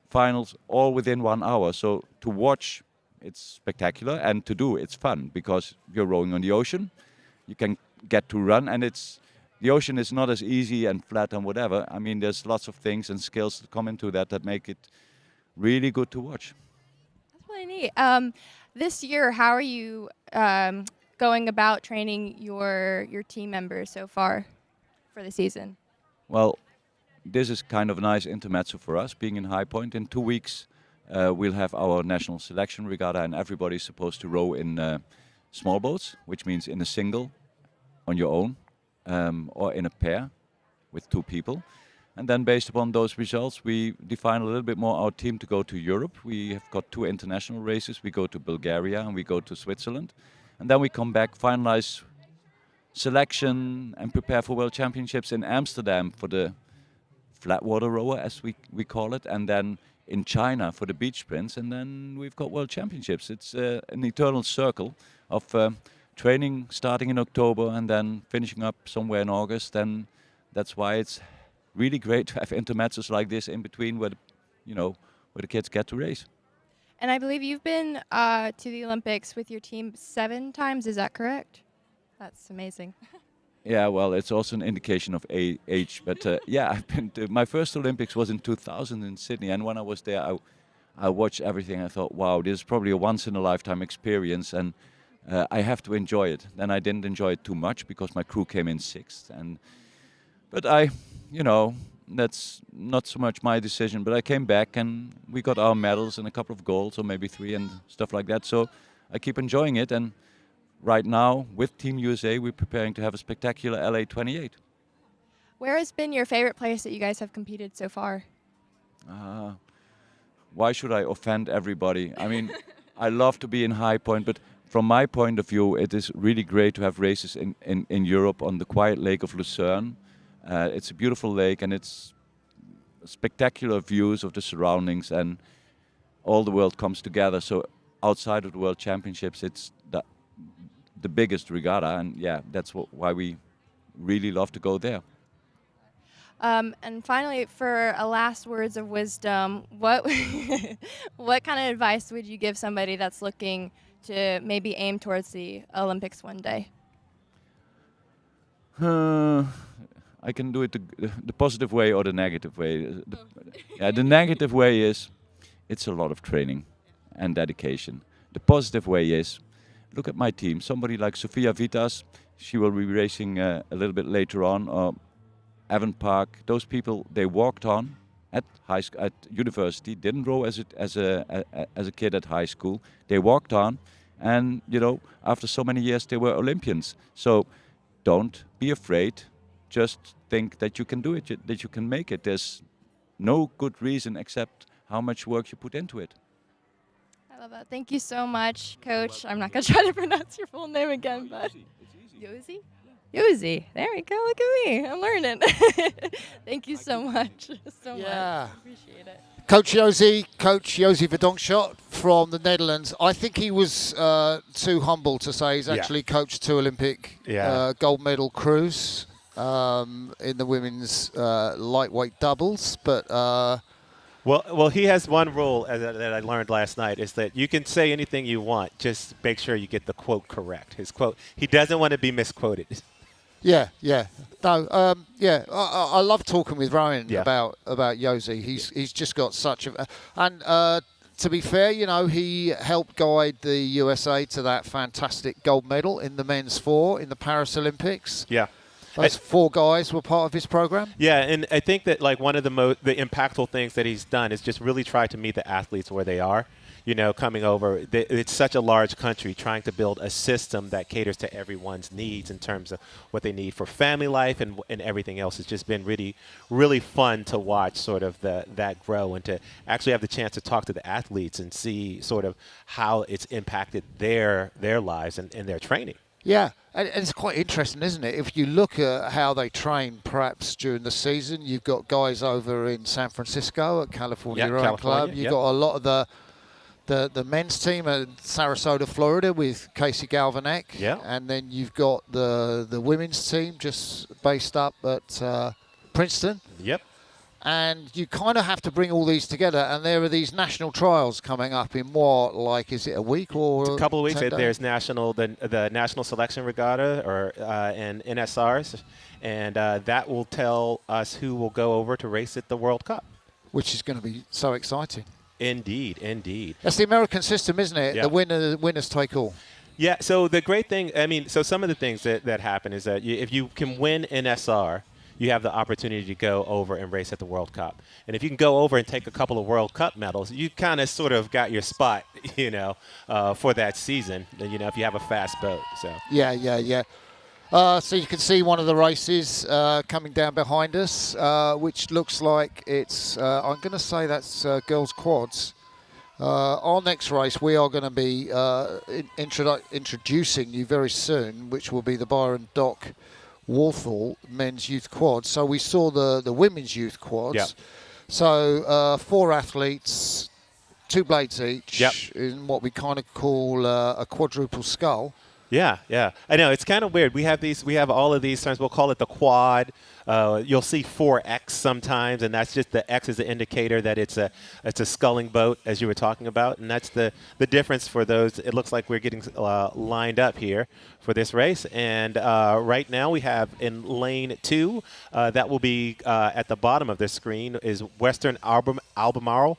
[SPEAKER 6] finals, all within 1 hour. So to watch, it's spectacular, and to do, it's fun because you're rowing on the ocean. You can get to run, and the ocean is not as easy and flat and whatever. I mean, there's lots of things and skills that come into that make it really good to watch.
[SPEAKER 3] That's really neat. This year, how are you going about training your team members so far for the season?
[SPEAKER 6] Well, this is kind of a nice intermezzo for us, being in High Point. In 2 weeks, we'll have our national selection regatta, and everybody's supposed to row in small boats, which means in a single, on your own, or in a pair with 2 people. And then based upon those results, we define a little bit more our team to go to Europe. We have got 2 international races. We go to Bulgaria and we go to Switzerland. And then we come back, finalize selection and prepare for World Championships in Amsterdam for the flatwater rower, as we call it, and then in China for the beach sprints, and then we've got World Championships. It's an eternal circle of training starting in October and then finishing up somewhere in August, and that's why it's really great to have intermezzos like this in between where the kids get to race.
[SPEAKER 3] And I believe you've been to the Olympics with your team 7 times, is that correct? That's amazing.
[SPEAKER 6] Yeah, well, it's also an indication of age. But I've been to, my first Olympics was in 2000 in Sydney, and when I was there, I watched everything. I thought, wow, this is probably a once-in-a-lifetime experience, and I have to enjoy it. Then I didn't enjoy it too much because my crew came in 6th. But that's not so much my decision. But I came back, and we got our medals and a couple of golds, or maybe 3 and stuff like that. So I keep enjoying it, and right now, with Team USA, we're preparing to have a spectacular LA 28.
[SPEAKER 3] Where has been your favorite place that you guys have competed so far?
[SPEAKER 6] Why should I offend everybody? I mean, I love to be in High Point, but from my point of view, it is really great to have races in Europe on the quiet lake of Lucerne. It's a beautiful lake, and it's spectacular views of the surroundings, and all the world comes together. So outside of the World Championships, it's the biggest regatta, and yeah, that's why we really love to go there.
[SPEAKER 3] And finally, for a last words of wisdom, what what kind of advice would you give somebody that's looking to maybe aim towards the Olympics one day?
[SPEAKER 6] I can do it the positive way or the negative way. The negative way is it's a lot of training and dedication. The positive way is, look at my team. Somebody like Sofia Vitas, she will be racing a little bit later on. Or Evan Park, those people, they walked on at university, didn't row as a kid at high school. They walked on, and after so many years, they were Olympians. So don't be afraid. Just think that you can do it, that you can make it. There's no good reason except how much work you put into it.
[SPEAKER 3] I love that. Thank you so much, Coach. I'm not going to try to pronounce your full name again, but Yosi? Yosi. There we go. Look at me. I'm learning. Thank you so much. So much. Appreciate it.
[SPEAKER 2] Coach Josi Verdonschot from the Netherlands. I think he was too humble to say he's actually coached 2 Olympic gold medal crews in the women's lightweight doubles. But
[SPEAKER 1] well, he has one rule that I learned last night is that you can say anything you want, just make sure you get the quote correct. His quote, he doesn't want to be misquoted.
[SPEAKER 2] Yeah. No, I love talking with Rowan about Josi. He's just got such a... And to be fair, he helped guide the USA to that fantastic gold medal in the men's 4 in the Paris Olympics.
[SPEAKER 1] Yeah.
[SPEAKER 2] Those 4 guys were part of his program.
[SPEAKER 1] Yeah, and I think that like one of the impactful things that he's done is just really try to meet the athletes where they are. Coming over, it's such a large country, trying to build a system that caters to everyone's needs in terms of what they need for family life and everything else. It's just been really, really fun to watch sort of that grow and to actually have the chance to talk to the athletes and see sort of how it's impacted their lives and their training.
[SPEAKER 2] Yeah, and it's quite interesting, isn't it? If you look at how they train perhaps during the season, you've got guys over in San Francisco at California Rowing Club. You've got a lot of the men's team at Sarasota, Florida with Casey Galvanek.
[SPEAKER 1] Yeah.
[SPEAKER 2] And then you've got the women's team just based up at Princeton.
[SPEAKER 1] Yep.
[SPEAKER 2] And you kind of have to bring all these together. And there are these national trials coming up in is it a week or
[SPEAKER 1] a couple of weeks?
[SPEAKER 2] 10 days?
[SPEAKER 1] There's the National Selection Regatta and NSRs. And that will tell us who will go over to race at the World Cup.
[SPEAKER 2] Which is going to be so exciting.
[SPEAKER 1] Indeed.
[SPEAKER 2] That's the American system, isn't it?
[SPEAKER 1] Yeah.
[SPEAKER 2] The winners take all.
[SPEAKER 1] Yeah, so the great thing, so some of the things that happen is that if you can win an SR, you have the opportunity to go over and race at the World Cup. And if you can go over and take a couple of World Cup medals, you kind of sort of got your spot, for that season, if you have a fast boat. So
[SPEAKER 2] Yeah. So you can see one of the races coming down behind us, which looks like it's, I'm going to say that's girls quads. Our next race, we are going to be introducing you very soon, which will be the Byron Dock Walthall men's youth quads. So we saw the women's youth quads.
[SPEAKER 1] Yeah.
[SPEAKER 2] So 4 athletes, 2 blades each, in what we kind of call a quadruple scull.
[SPEAKER 1] Yeah. I know, it's kind of weird. We have all of these terms. We'll call it the quad. You'll see 4X sometimes, and that's just the X is the indicator that it's a sculling boat, as you were talking about, and that's the difference for those. It looks like we're getting lined up here for this race, and right now we have in lane 2, that will be at the bottom of this screen, is Western Albemarle,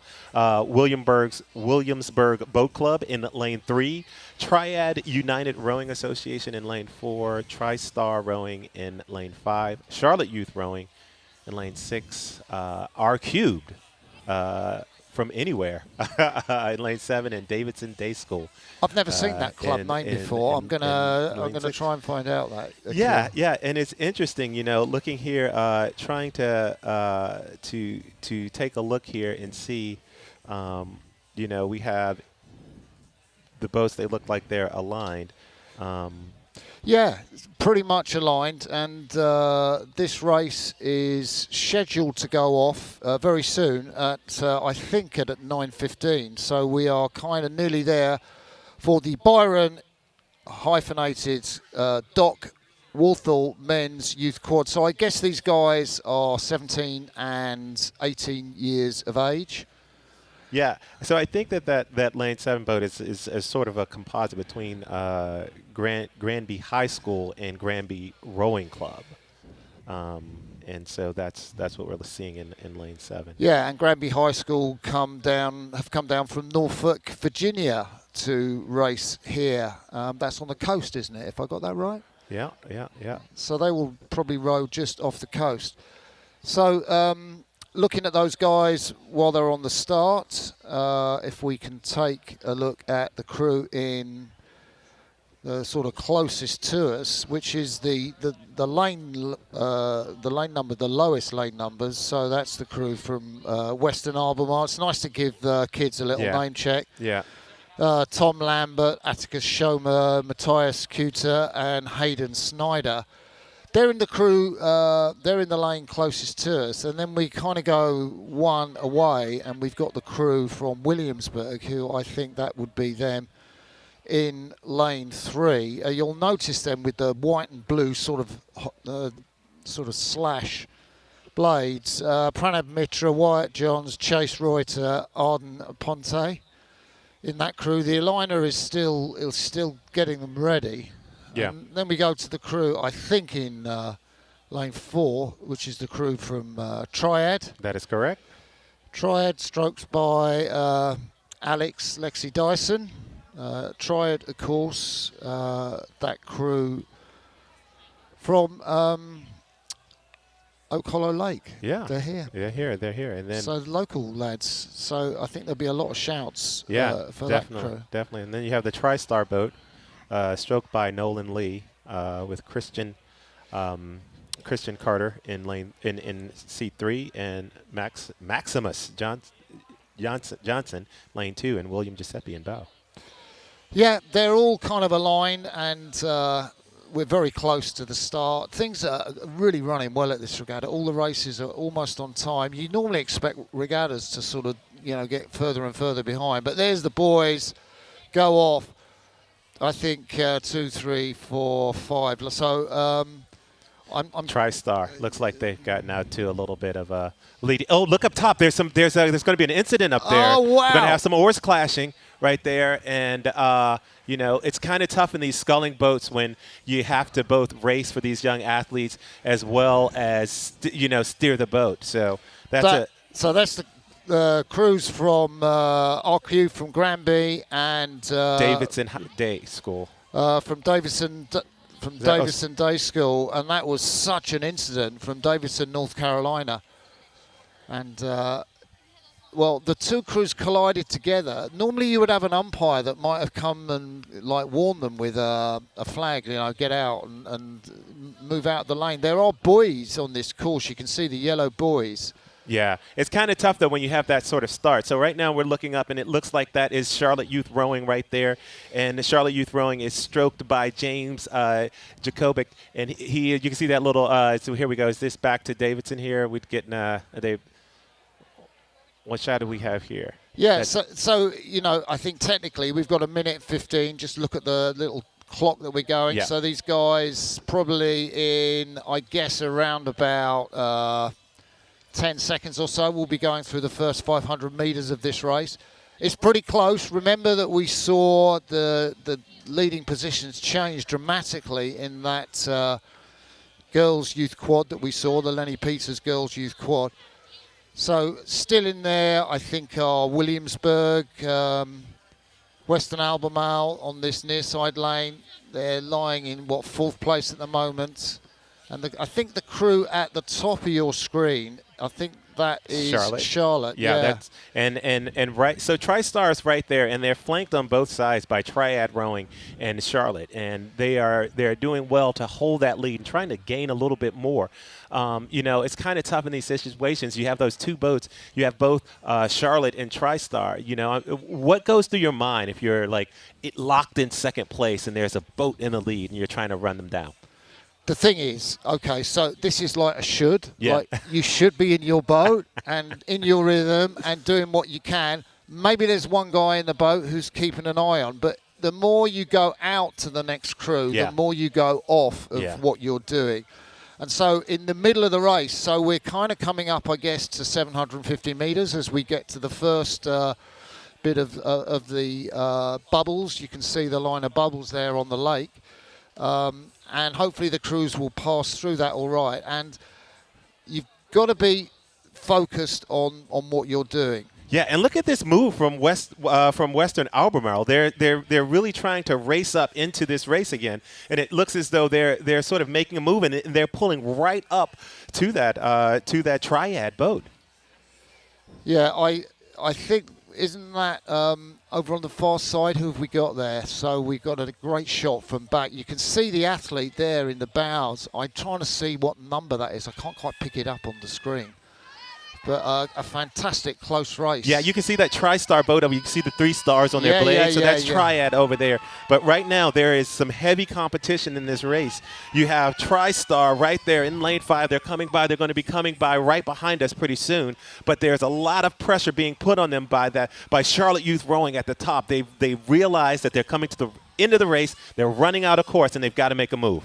[SPEAKER 1] Williamsburg Boat Club in lane 3, Triad United Rowing Association in lane 4, TriStar Rowing in lane 5, Charlotte Youth Rowing in lane 6, R Cubed from Anywhere in lane 7, and Davidson Day School.
[SPEAKER 2] I've never seen that club name before. I'm gonna try and find out that.
[SPEAKER 1] Yeah, and it's interesting, looking here, trying to take a look here and see, we have the boats. They look like they're aligned.
[SPEAKER 2] Yeah, pretty much aligned, and this race is scheduled to go off very soon at, I think, at 9:15. So we are kind of nearly there for the Byron hyphenated Doc Walthall men's youth quad. So I guess these guys are 17 and 18 years of age.
[SPEAKER 1] Yeah, so I think that Lane 7 boat is sort of a composite between Granby High School and Granby Rowing Club. And so that's what we're seeing in Lane 7.
[SPEAKER 2] Yeah, and Granby High School have come down from Norfolk, Virginia to race here. That's on the coast, isn't it, if I got that right?
[SPEAKER 1] Yeah.
[SPEAKER 2] So they will probably row just off the coast. So looking at those guys while they're on the start, if we can take a look at the crew in the sort of closest to us, which is the lane number, the lowest lane numbers. So that's the crew from Western Albemarle. It's nice to give kids a little name check.
[SPEAKER 1] Yeah.
[SPEAKER 2] Tom Lambert, Atticus Schomer, Matthias Kuter, and Hayden Snyder. They're in the crew, they're in the lane closest to us, and then we kind of go one away, and we've got the crew from Williamsburg, who I think that would be them in lane 3. You'll notice them with the white and blue sort of slash blades. Pranab Mitra, Wyatt Johns, Chase Reuter, Arden Ponte. In that crew, the aligner is still getting them ready.
[SPEAKER 1] Yeah.
[SPEAKER 2] Then we go to the crew, I think, in lane 4, which is the crew from Triad.
[SPEAKER 1] That is correct.
[SPEAKER 2] Triad, stroked by Alex Lexi Dyson. Triad, of course, that crew from Oak Hollow Lake.
[SPEAKER 1] Yeah.
[SPEAKER 2] They're here.
[SPEAKER 1] They're here. And then
[SPEAKER 2] So the local lads. So I think there'll be a lot of shouts for that crew.
[SPEAKER 1] Definitely. And then you have the TriStar boat, stroked by Nolan Lee, with Christian Carter in C3, and Maximus Johnson lane 2, and William Giuseppe in bow.
[SPEAKER 2] Yeah, they're all kind of aligned, and we're very close to the start. Things are really running well at this regatta. All the races are almost on time. You normally expect regattas to sort of, get further and further behind. But there's the boys go off, I think, 2, 3, 4, 5. So I'm
[SPEAKER 1] TriStar looks like they've gotten out to a little bit of a lead. Oh, look up top. There's going to be an incident up there.
[SPEAKER 2] Oh, wow.
[SPEAKER 1] We're going to have some oars clashing right there, and it's kind of tough in these sculling boats when you have to both race for these young athletes as well as steer the boat. So that's
[SPEAKER 2] the crews from RQ from Granby and
[SPEAKER 1] Davidson Day School.
[SPEAKER 2] From Davidson Day School, and that was such an incident from Davidson, North Carolina. And the two crews collided together. Normally you would have an umpire that might have come and warn them with a flag, get out and move out the lane. There are buoys on this course. You can see the yellow buoys.
[SPEAKER 1] Yeah, it's kind of tough, though, when you have that sort of start. So right now we're looking up, and it looks like that is Charlotte Youth Rowing right there. And the Charlotte Youth Rowing is stroked by James Jacobic. And you can see that little so here we go. Is this back to Davidson here? We're getting what shot do we have here?
[SPEAKER 2] Yeah, so I think technically we've got 1:15. Just look at the little clock that we're going.
[SPEAKER 1] Yeah.
[SPEAKER 2] So these guys probably in, I guess, around about 10 seconds or so will be going through the first 500 meters of this race. It's pretty close. Remember that we saw the leading positions change dramatically in that girls' youth quad that we saw, the Lenny Peters girls' youth quad. So still in there, I think, are Williamsburg, Western Albemarle on this near side lane. They're lying in, 4th place at the moment. And I think the crew at the top of your screen, I think that is Charlotte.
[SPEAKER 1] Yeah. That's and right. So TriStar is right there, and they're flanked on both sides by Triad Rowing and Charlotte, and they're doing well to hold that lead and trying to gain a little bit more. It's kind of tough in these situations. You have those two boats. You have both Charlotte and TriStar. What goes through your mind if you're locked in second place and there's a boat in the lead and you're trying to run them down?
[SPEAKER 2] The thing is, okay, so this is like a should.
[SPEAKER 1] Yeah.
[SPEAKER 2] Like you should be in your boat and in your rhythm and doing what you can. Maybe there's one guy in the boat who's keeping an eye on, but the more you go out to the next crew,
[SPEAKER 1] Yeah.
[SPEAKER 2] the more you go off of
[SPEAKER 1] Yeah.
[SPEAKER 2] what you're doing. And so in the middle of the race, so we're kind of coming up, I guess, to 750 meters as we get to the first bit of the bubbles. You can see the line of bubbles there on the lake. And hopefully the crews will pass through that all right. And you've got to be focused on what you're doing.
[SPEAKER 1] Yeah, and look at this move from Western Albemarle. They're really trying to race up into this race again, and it looks as though they're sort of making a move, and they're pulling right up to that triad boat.
[SPEAKER 2] Yeah, I think, isn't that over on the far side? Who have we got there? So we got a great shot from back. You can see the athlete there in the bows. I'm trying to see what number that is. I can't quite pick it up on the screen. But a fantastic close race.
[SPEAKER 1] Yeah, you can see that TriStar boat over. You can see the 3 stars on their blades. So that's Triad over there. But right now, there is some heavy competition in this race. You have TriStar right there in lane 5. They're coming by. They're going to be coming by right behind us pretty soon. But there's a lot of pressure being put on them by Charlotte Youth Rowing at the top. They realize that they're coming to the end of the race. They're running out of course, and they've got to make a move.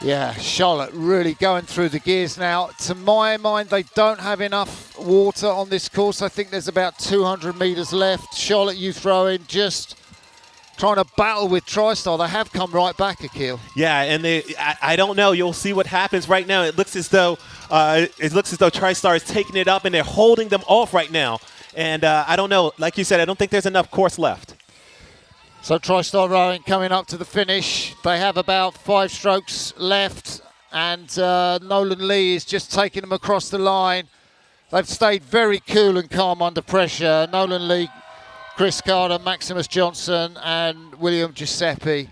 [SPEAKER 2] Yeah, Charlotte really going through the gears now. To my mind, they don't have enough water on this course. I think there's about 200 metres left. Charlotte Youth Rowing just trying to battle with TriStar. They have come right back, Akil.
[SPEAKER 1] Yeah, and I don't know. You'll see what happens right now. It looks as though TriStar is taking it up, and they're holding them off right now. And I don't know. Like you said, I don't think there's enough course left.
[SPEAKER 2] So TriStar Rowing coming up to the finish. They have about 5 strokes left, and Nolan Lee is just taking them across the line. They've stayed very cool and calm under pressure. Nolan Lee, Chris Carter, Maximus Johnson, and William Giuseppe.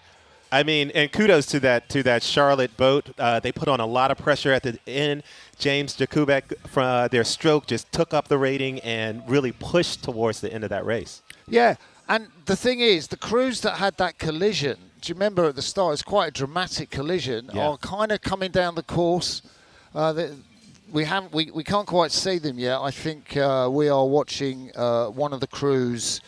[SPEAKER 1] I mean, and kudos to that Charlotte boat. They put on a lot of pressure at the end. James Jakubek, from their stroke, just took up the rating and really pushed towards the end of that race.
[SPEAKER 2] Yeah. And the thing is, the crews that had that collision, do you remember at the start, it's quite a dramatic collision, are kind of coming down the course. We can't quite see them yet. I think we are watching one of the crews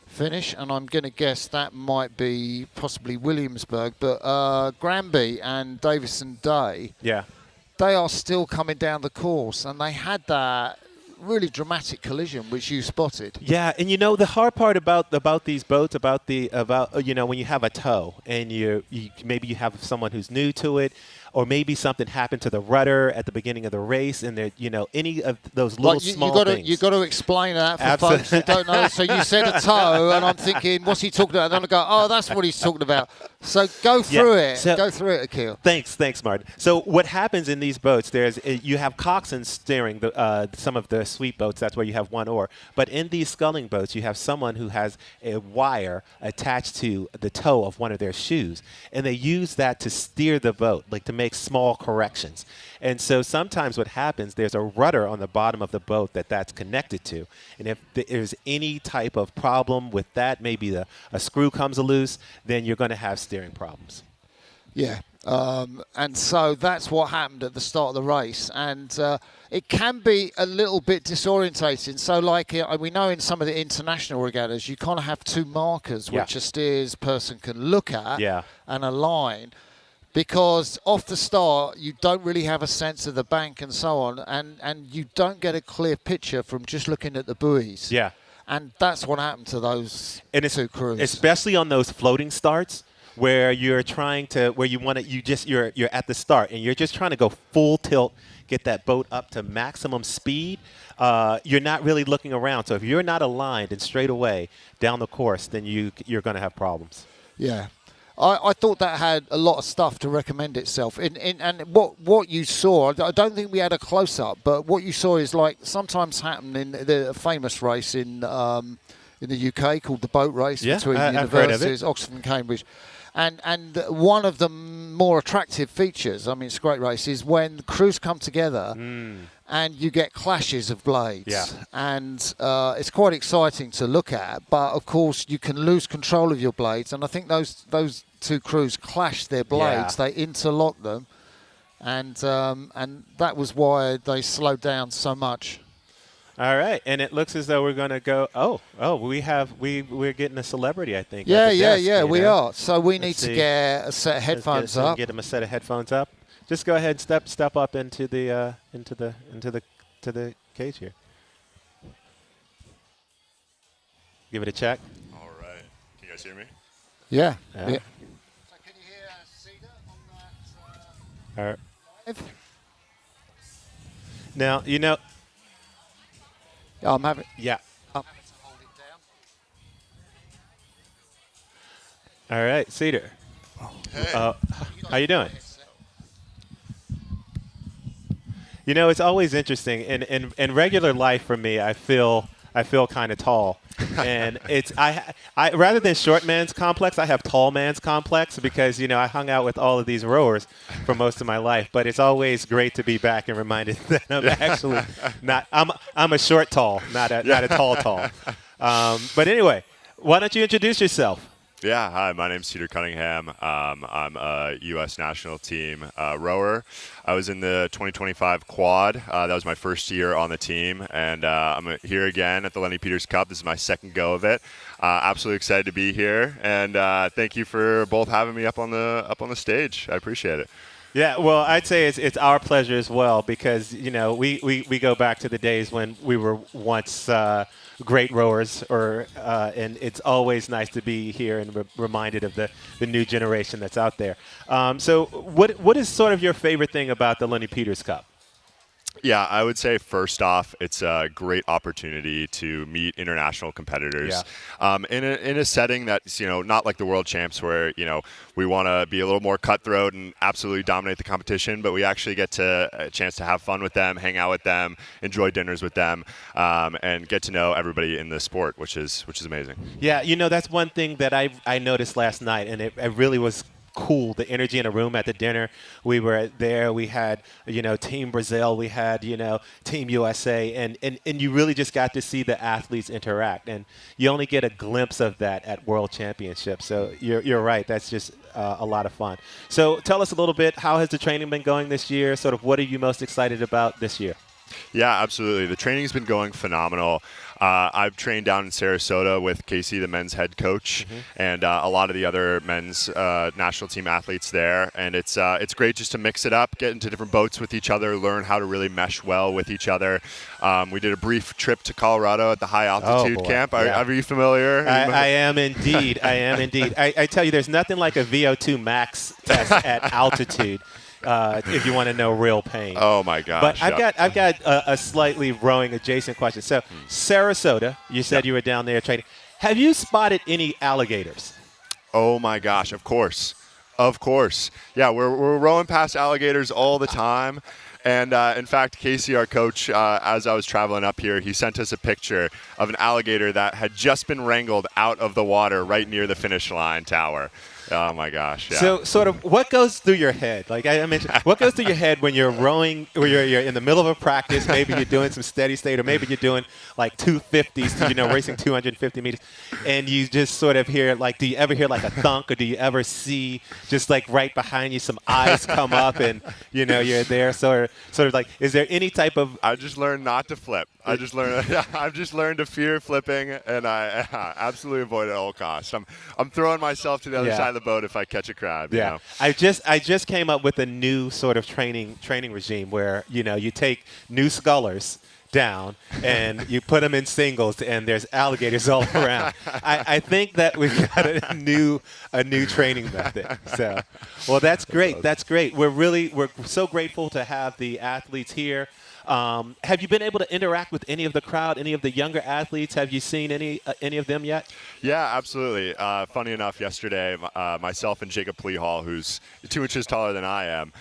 [SPEAKER 2] finish, and I'm going to guess that might be possibly Williamsburg. But Granby and Davison Day, they are still coming down the course, and they had that really dramatic collision which you spotted.
[SPEAKER 1] Yeah, and the hard part about these boats, about when you have a tow and maybe you have someone who's new to it, or maybe something happened to the rudder at the beginning of the race, and any of those little small things.
[SPEAKER 2] You've got to explain that for folks who don't know. So you said a tow, and I'm thinking, what's he talking about? And then I go, oh, that's what he's talking about. So go through it. Go through it, Akil.
[SPEAKER 1] Thanks, Martin. So what happens in these boats, you have coxswains steering some of the sweep boats. That's where you have one oar. But in these sculling boats, you have someone who has a wire attached to the toe of one of their shoes, and they use that to steer the boat, like to make small corrections. And so sometimes what happens, there's a rudder on the bottom of the boat that's connected to. And if there's any type of problem with that, maybe a screw comes loose, then you're going to have steering problems.
[SPEAKER 2] Yeah. And so that's what happened at the start of the race. And it can be a little bit disorientating. So like we know in some of the international regattas, you kind of have 2 markers which a steers person can look at and align. Because off the start, you don't really have a sense of the bank and so on, and you don't get a clear picture from just looking at the buoys.
[SPEAKER 1] Yeah.
[SPEAKER 2] And that's what happened to those 2 crews.
[SPEAKER 1] Especially on those floating starts where you're trying to, you're at the start and you're just trying to go full tilt, get that boat up to maximum speed. You're not really looking around. So if you're not aligned and straight away down the course, then you're going to have problems.
[SPEAKER 2] Yeah. I thought that had a lot of stuff to recommend itself. And what you saw, I don't think we had a close-up, but what you saw is like sometimes happen in the famous race in the UK called the boat race between universities, Oxford and Cambridge. And one of the more attractive features, I mean, it's a great race, is when crews come together and you get clashes of blades.
[SPEAKER 1] Yeah.
[SPEAKER 2] And it's quite exciting to look at, but of course you can lose control of your blades. And I think those 2 crews clashed their blades. They interlocked them, and that was why they slowed down so much.
[SPEAKER 1] All right, and it looks as though we're going to go. We're getting a celebrity, I think.
[SPEAKER 2] Yeah,
[SPEAKER 1] at the
[SPEAKER 2] yeah,
[SPEAKER 1] desk,
[SPEAKER 2] yeah,
[SPEAKER 1] you
[SPEAKER 2] we
[SPEAKER 1] know?
[SPEAKER 2] are. So we need
[SPEAKER 1] Let's
[SPEAKER 2] to
[SPEAKER 1] see.
[SPEAKER 2] get a set of headphones up.
[SPEAKER 1] Get him a set of headphones up. Just go ahead and step up into the to the cage here. Give it a check.
[SPEAKER 7] All right. Can you guys hear me?
[SPEAKER 2] Yeah.
[SPEAKER 1] Yeah.
[SPEAKER 2] yeah.
[SPEAKER 8] So can you hear Cedar on that
[SPEAKER 1] All right.
[SPEAKER 2] Live?
[SPEAKER 1] Now you know.
[SPEAKER 2] Yeah, I'm having.
[SPEAKER 1] Yeah.
[SPEAKER 2] Up.
[SPEAKER 8] to hold it down?
[SPEAKER 1] All right, Cedar.
[SPEAKER 7] Hey.
[SPEAKER 1] How you doing? You know, it's always interesting. In regular life for me, I feel kind of tall, and it's I rather than short man's complex, I have tall man's complex because I hung out with all of these rowers for most of my life. But it's always great to be back and reminded that I'm actually not. I'm a short tall, not a tall. But anyway, why don't you introduce yourself?
[SPEAKER 7] Yeah, hi, my name's Cedar Cunningham. I'm a U.S. national team rower. I was in the 2025 quad. That was my first year on the team, and I'm here again at the Lenny Peters Cup. This is my second go of it. Absolutely excited to be here, and thank you for both having me up on the stage. I appreciate it.
[SPEAKER 1] Yeah, well, I'd say it's our pleasure as well because we go back to the days when we were once great rowers, and it's always nice to be here and reminded of the new generation that's out there. So, what is sort of your favorite thing about the Lenny Peters Cup?
[SPEAKER 7] Yeah, I would say first off, it's a great opportunity to meet international competitors in a setting that's not like the World Champs where we want to be a little more cutthroat and absolutely dominate the competition, but we actually get a chance to have fun with them, hang out with them, enjoy dinners with them, and get to know everybody in the sport, which is amazing.
[SPEAKER 1] Yeah, that's one thing that I noticed last night, and it really was cool, the energy in the room at the dinner. We were there, we had Team Brazil, we had Team USA, and you really just got to see the athletes interact, and you only get a glimpse of that at World Championships. So you're right, that's just a lot of fun. So tell us a little bit, how has the training been going this year? Sort of what are you most excited about this year?
[SPEAKER 7] Yeah, absolutely. The training's been going phenomenal. I've trained down in Sarasota with Casey, the men's head coach, and a lot of the other men's national team athletes there. And it's great just to mix it up, get into different boats with each other, learn how to really mesh well with each other. We did a brief trip to Colorado at the high altitude camp. Are you familiar?
[SPEAKER 1] I am indeed. I tell you, there's nothing like a VO2 max test at altitude. If you want to know real pain.
[SPEAKER 7] Oh my gosh!
[SPEAKER 1] But I've got a slightly rowing adjacent question. So Sarasota, you said you were down there training. Have you spotted any alligators?
[SPEAKER 7] Oh my gosh! Of course. Yeah, we're rowing past alligators all the time. And in fact, Casey, our coach, as I was traveling up here, he sent us a picture of an alligator that had just been wrangled out of the water right near the finish line tower. Oh my gosh! Yeah.
[SPEAKER 1] So, sort of, what goes through your head? Like I mentioned, what goes through your head when you're rowing, or you're in the middle of a practice? Maybe you're doing some steady state, or maybe you're doing like 250s, racing 250 meters, and you just sort of hear like, do you ever hear like a thunk, or do you ever see just like right behind you some eyes come up, and you're there, sort of like, is there any type of?
[SPEAKER 7] I just learned not to flip. I've just learned to fear flipping, and I absolutely avoid it at all costs. I'm throwing myself to the other side of the boat if I catch a crab.
[SPEAKER 1] Yeah, I just came up with a new sort of training regime where you take new scullers down and you put them in singles, and there's alligators all around. I think that we've got a new training method. So, well, that's great. That's great. We're so grateful to have the athletes here. Have you been able to interact with any of the crowd, any of the younger athletes? Have you seen any of them yet?
[SPEAKER 7] Yeah, absolutely. Funny enough, yesterday, myself and Jacob Pleahall, who's 2 inches taller than I am,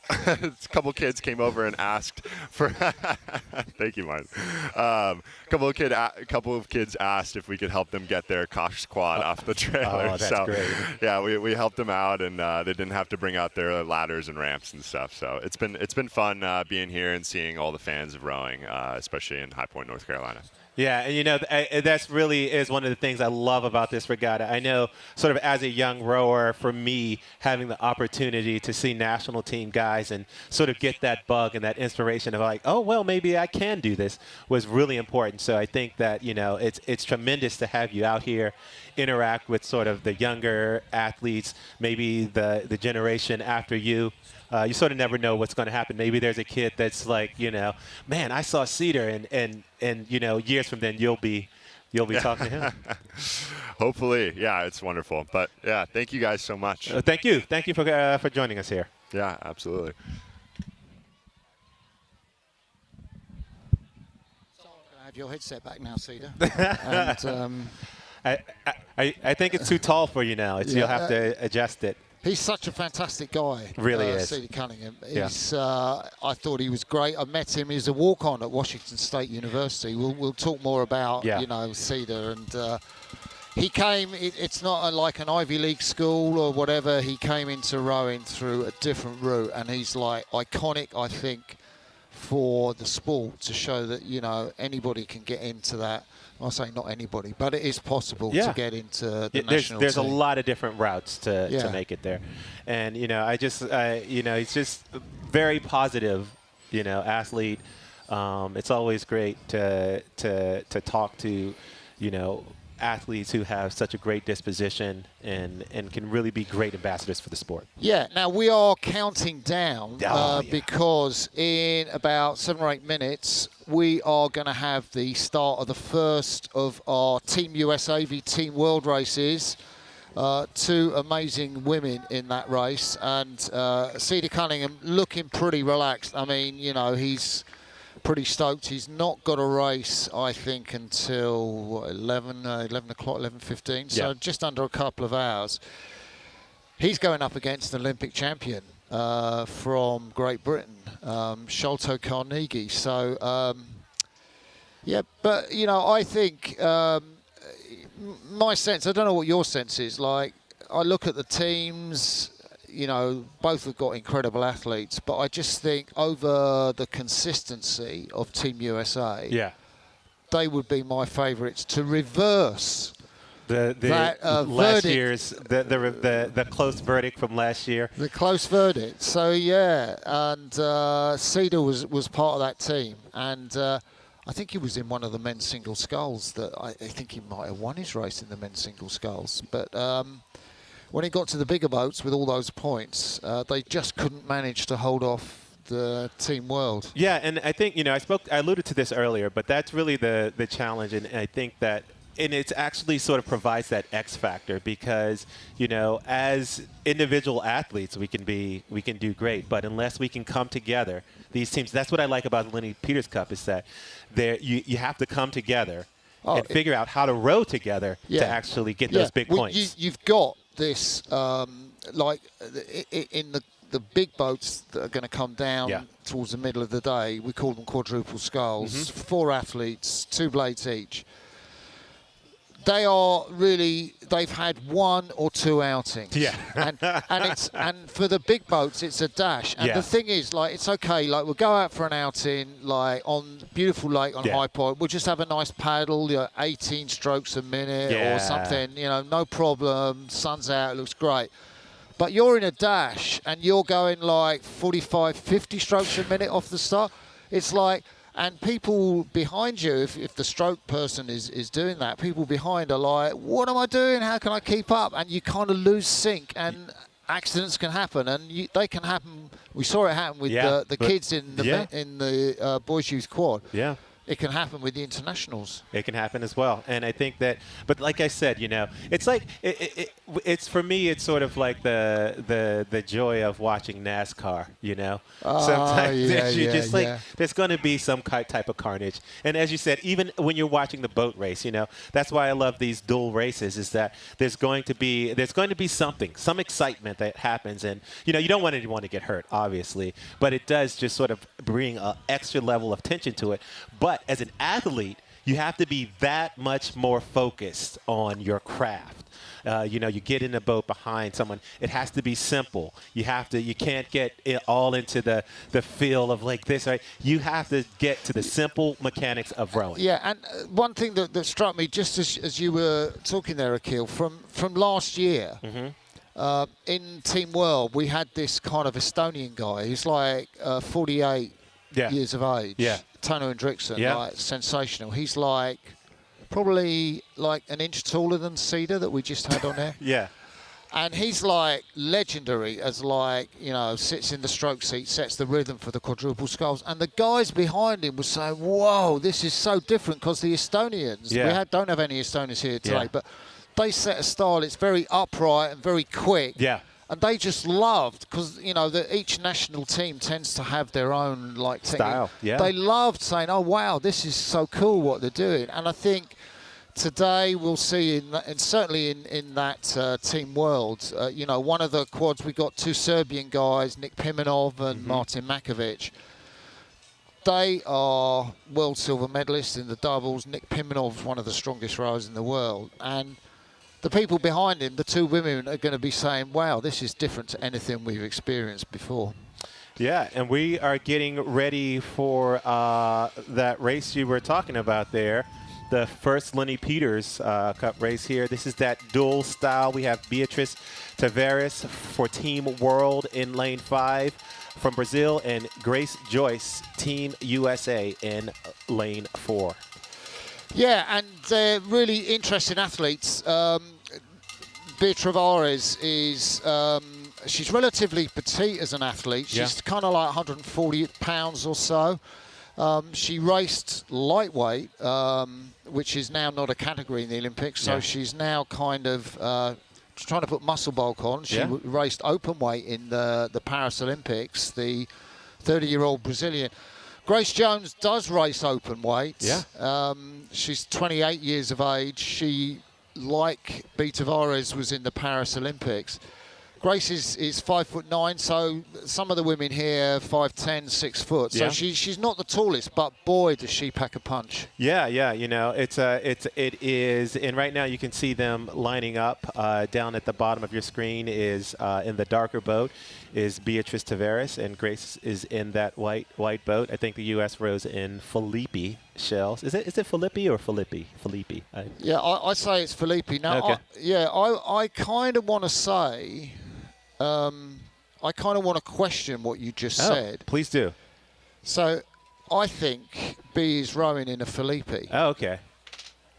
[SPEAKER 7] a couple kids came over and asked for. Thank you, Martin. A couple of kids asked if we could help them get their Cox quad off the trailer.
[SPEAKER 1] Oh, that's great.
[SPEAKER 7] Yeah, we helped them out, and they didn't have to bring out their ladders and ramps and stuff. So it's been fun being here and seeing all the fans of rowing, especially in High Point, North Carolina.
[SPEAKER 1] Yeah, and that's really is one of the things I love about this regatta. I know sort of as a young rower, for me, having the opportunity to see national team guys and sort of get that bug and that inspiration of like, oh, well, maybe I can do this was really important. So I think that, it's tremendous to have you out here interact with sort of the younger athletes, maybe the generation after you. You sort of never know what's going to happen. Maybe there's a kid that's like, man, I saw Cedar, and years from then you'll be talking to him.
[SPEAKER 7] Hopefully, yeah, it's wonderful. But yeah, thank you guys so much.
[SPEAKER 1] Thank you for joining us here.
[SPEAKER 7] Yeah, absolutely.
[SPEAKER 2] Have your headset back now, Cedar. And,
[SPEAKER 1] I think it's too tall for you now. You'll have to adjust it.
[SPEAKER 2] he's such a fantastic guy.
[SPEAKER 1] Really is.
[SPEAKER 2] Cedar Cunningham. He's, I thought he was great. I met him. He was a walk-on at Washington State University. We'll talk more about Cedar, and he came. It's not like an Ivy League school or whatever. He came into rowing through a different route, and he's like iconic, I think, for the sport to show that anybody can get into that. I'll say not anybody, but it is possible to get into the national
[SPEAKER 1] There's
[SPEAKER 2] team.
[SPEAKER 1] a lot of different routes to make it there, and he's just very positive, athlete. It's always great to talk to, athletes who have such a great disposition and can really be great ambassadors for the sport.
[SPEAKER 2] Yeah, now we are counting down because in about 7 or 8 minutes we are going to have the start of the first of our Team USA v Team World races. 2 amazing women in that race, and Cedar Cunningham looking pretty relaxed. I mean, he's pretty stoked. He's not got a race, I think, until 11 o'clock, 11:15, so just under a couple of hours. He's going up against an Olympic champion from Great Britain, Sholto Carnegie. So, but, I think my sense, I don't know what your sense is, like, I look at the teams, both have got incredible athletes, but I just think over the consistency of Team USA, they would be my favourites to reverse that
[SPEAKER 1] last
[SPEAKER 2] verdict.
[SPEAKER 1] year's the close verdict from last year.
[SPEAKER 2] The close verdict. So and Cedar was part of that team, and I think he was in one of the men's single sculls. That I think he might have won his race in the men's single sculls, but. When he got to the bigger boats with all those points, they just couldn't manage to hold off the Team World. Yeah,
[SPEAKER 1] and I think, I alluded to this earlier, but that's really the challenge, and I think that, and it actually sort of provides that X factor because, as individual athletes, we can do great, but unless we can come together, these teams, that's what I like about the Lenny Peters Cup is that you have to come together and figure out how to row together to actually get those big points.
[SPEAKER 2] You've got this, like in the big boats that are going to come down towards the middle of the day, we call them quadruple sculls, 4 athletes, 2 blades each. They've had 1 or 2 outings. And for the big boats, it's a dash. And the thing is, like, it's okay. Like, we'll go out for an outing, like, on beautiful lake on High Point. We'll just have a nice paddle, 18 strokes a minute or something, no problem. Sun's out, it looks great. But you're in a dash and you're going like 45, 50 strokes a minute off the start. It's like, and people behind you, if the stroke person is doing that, people behind are like, what am I doing? How can I keep up? And you kind of lose sync, and accidents can happen, and they can happen. We saw it happen with the kids in the boys' youth quad. Yeah. It can happen with the internationals.
[SPEAKER 1] It can happen as well, and I think that. But like I said, it's like it's for me. It's sort of like the joy of watching NASCAR. Sometimes there's going to be some type of carnage, and as you said, even when you're watching the boat race, that's why I love these dual races. Is that there's going to be some excitement that happens, and you don't want anyone to get hurt, obviously, but it does just sort of bring an extra level of tension to it. But as an athlete, you have to be that much more focused on your craft. You know, you get in the boat behind someone. It has to be simple. You can't get it all into the feel of like this, right? You have to get to the simple mechanics of rowing.
[SPEAKER 2] Yeah, and one thing that struck me just as you were talking there, Akil, from last year, in Team World, we had this kind of Estonian guy. He's like 48 years of age.
[SPEAKER 1] Yeah.
[SPEAKER 2] Tano Hendrickson,
[SPEAKER 1] Yeah.
[SPEAKER 2] like sensational. He's like probably like an inch taller than Cedar that we just had on there.
[SPEAKER 1] Yeah.
[SPEAKER 2] And he's like legendary as like, you know, sits in the stroke seat, sets the rhythm for the quadruple sculls. And the guys behind him were saying, whoa, this is so different because the Estonians, don't have any Estonians here today, but they set a style, it's very upright and very quick.
[SPEAKER 1] Yeah.
[SPEAKER 2] And they just loved, because, you know, each national team tends to have their own, like,
[SPEAKER 1] style. Yeah.
[SPEAKER 2] They loved saying, oh, wow, this is so cool what they're doing. And I think today we'll see, and certainly in that Team World, you know, one of the quads, we got 2 Serbian guys, Nick Pimenov and Martin Makovic. They are world silver medalists in the doubles. Nick Pimenov's one of the strongest rowers in the world. And the people behind him, the 2 women, are going to be saying, wow, this is different to anything we've experienced before.
[SPEAKER 1] Yeah, and we are getting ready for that race you were talking about there, the first Lenny Peters Cup race here. This is that dual style. We have Beatriz Tavares for Team World in lane 5 from Brazil, and Grace Joyce, Team USA, in lane 4.
[SPEAKER 2] Yeah, and they're really interesting athletes. Beatriz Tavares is, she's relatively petite as an athlete. She's kind of like 140 pounds or so. She raced lightweight, which is now not a category in the Olympics, so she's now kind of trying to put muscle bulk on. She raced open weight in the Paris Olympics, the 30-year-old Brazilian. Grace Jones does race open weight. Yeah. She's 28 years of age. She, like B. Tavares, was in the Paris Olympics. Grace is 5'9", so some of the women here 5'10", 6 foot. So she's not the tallest, but boy, does she pack a punch.
[SPEAKER 1] Yeah, you know, it is, and right now you can see them lining up. Down at the bottom of your screen is in the darker boat is Beatriz Tavares, and Grace is in that white boat. I think the U.S. rows in Felipe shells. Is it Felipe or Felipe? Felipe.
[SPEAKER 2] Yeah, I say it's Felipe. Now,
[SPEAKER 1] okay.
[SPEAKER 2] I kind of want to say, I kind of want to question what you just said.
[SPEAKER 1] Please do.
[SPEAKER 2] So, I think B is rowing in a Felipe.
[SPEAKER 1] Oh, okay.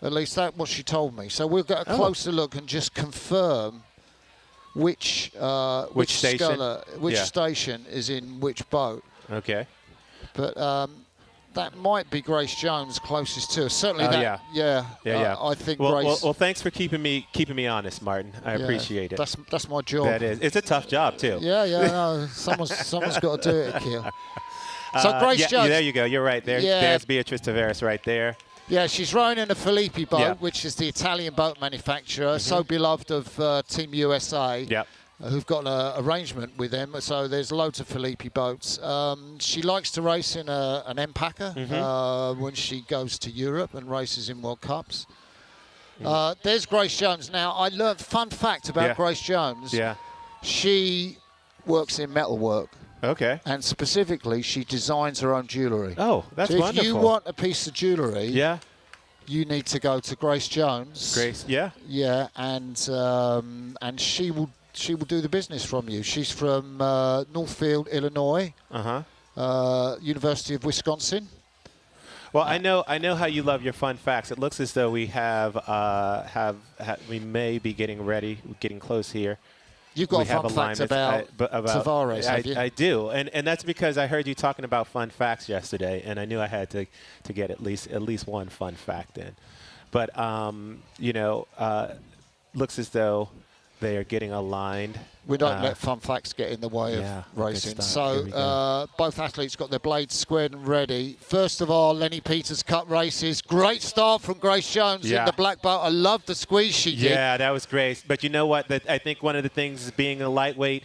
[SPEAKER 2] At least that's what she told me. So we'll get a closer look and just confirm which station is in which boat.
[SPEAKER 1] Okay.
[SPEAKER 2] But that might be Grace Jones closest to us. Certainly that. Yeah. I think Grace.
[SPEAKER 1] Well, thanks for keeping me honest, Martin. I appreciate it.
[SPEAKER 2] That's my job.
[SPEAKER 1] That is. It's a tough job too.
[SPEAKER 2] Yeah. No, someone's got to do it, Akil. So Grace Jones.
[SPEAKER 1] There you go. You're right there. There's Beatriz Tavares right there.
[SPEAKER 2] Yeah, she's rowing in a Felipe boat, which is the Italian boat manufacturer, so beloved of Team USA.
[SPEAKER 1] Yep.
[SPEAKER 2] Who've got an arrangement with them, so there's loads of Felipe boats. She likes to race in an Empacher when she goes to Europe and races in World Cups. There's Grace Jones. Now, I learned fun fact about Grace Jones.
[SPEAKER 1] Yeah.
[SPEAKER 2] She works in metalwork.
[SPEAKER 1] Okay.
[SPEAKER 2] And specifically, she designs her own jewellery.
[SPEAKER 1] Oh, that's
[SPEAKER 2] so
[SPEAKER 1] wonderful.
[SPEAKER 2] If you want a piece of jewellery, you need to go to Grace Jones. Yeah, and she will do the business from you. She's from Northfield, Illinois. University of Wisconsin.
[SPEAKER 1] Well, I know how you love your fun facts. It looks as though we we may be getting close here.
[SPEAKER 2] You've got a fun fact about Tavares, have you?
[SPEAKER 1] I do, and that's because I heard you talking about fun facts yesterday, and I knew I had to get at least one fun fact in. But you know, looks as though they are getting aligned
[SPEAKER 2] We don't let fun facts get in the way of racing. So both athletes got their blades squared and ready. First of all, Lenny Peters Cup races. Great start from Grace Jones in the black belt. I love the squeeze she did.
[SPEAKER 1] Yeah, that was great. But you know what? I think one of the things is being a lightweight,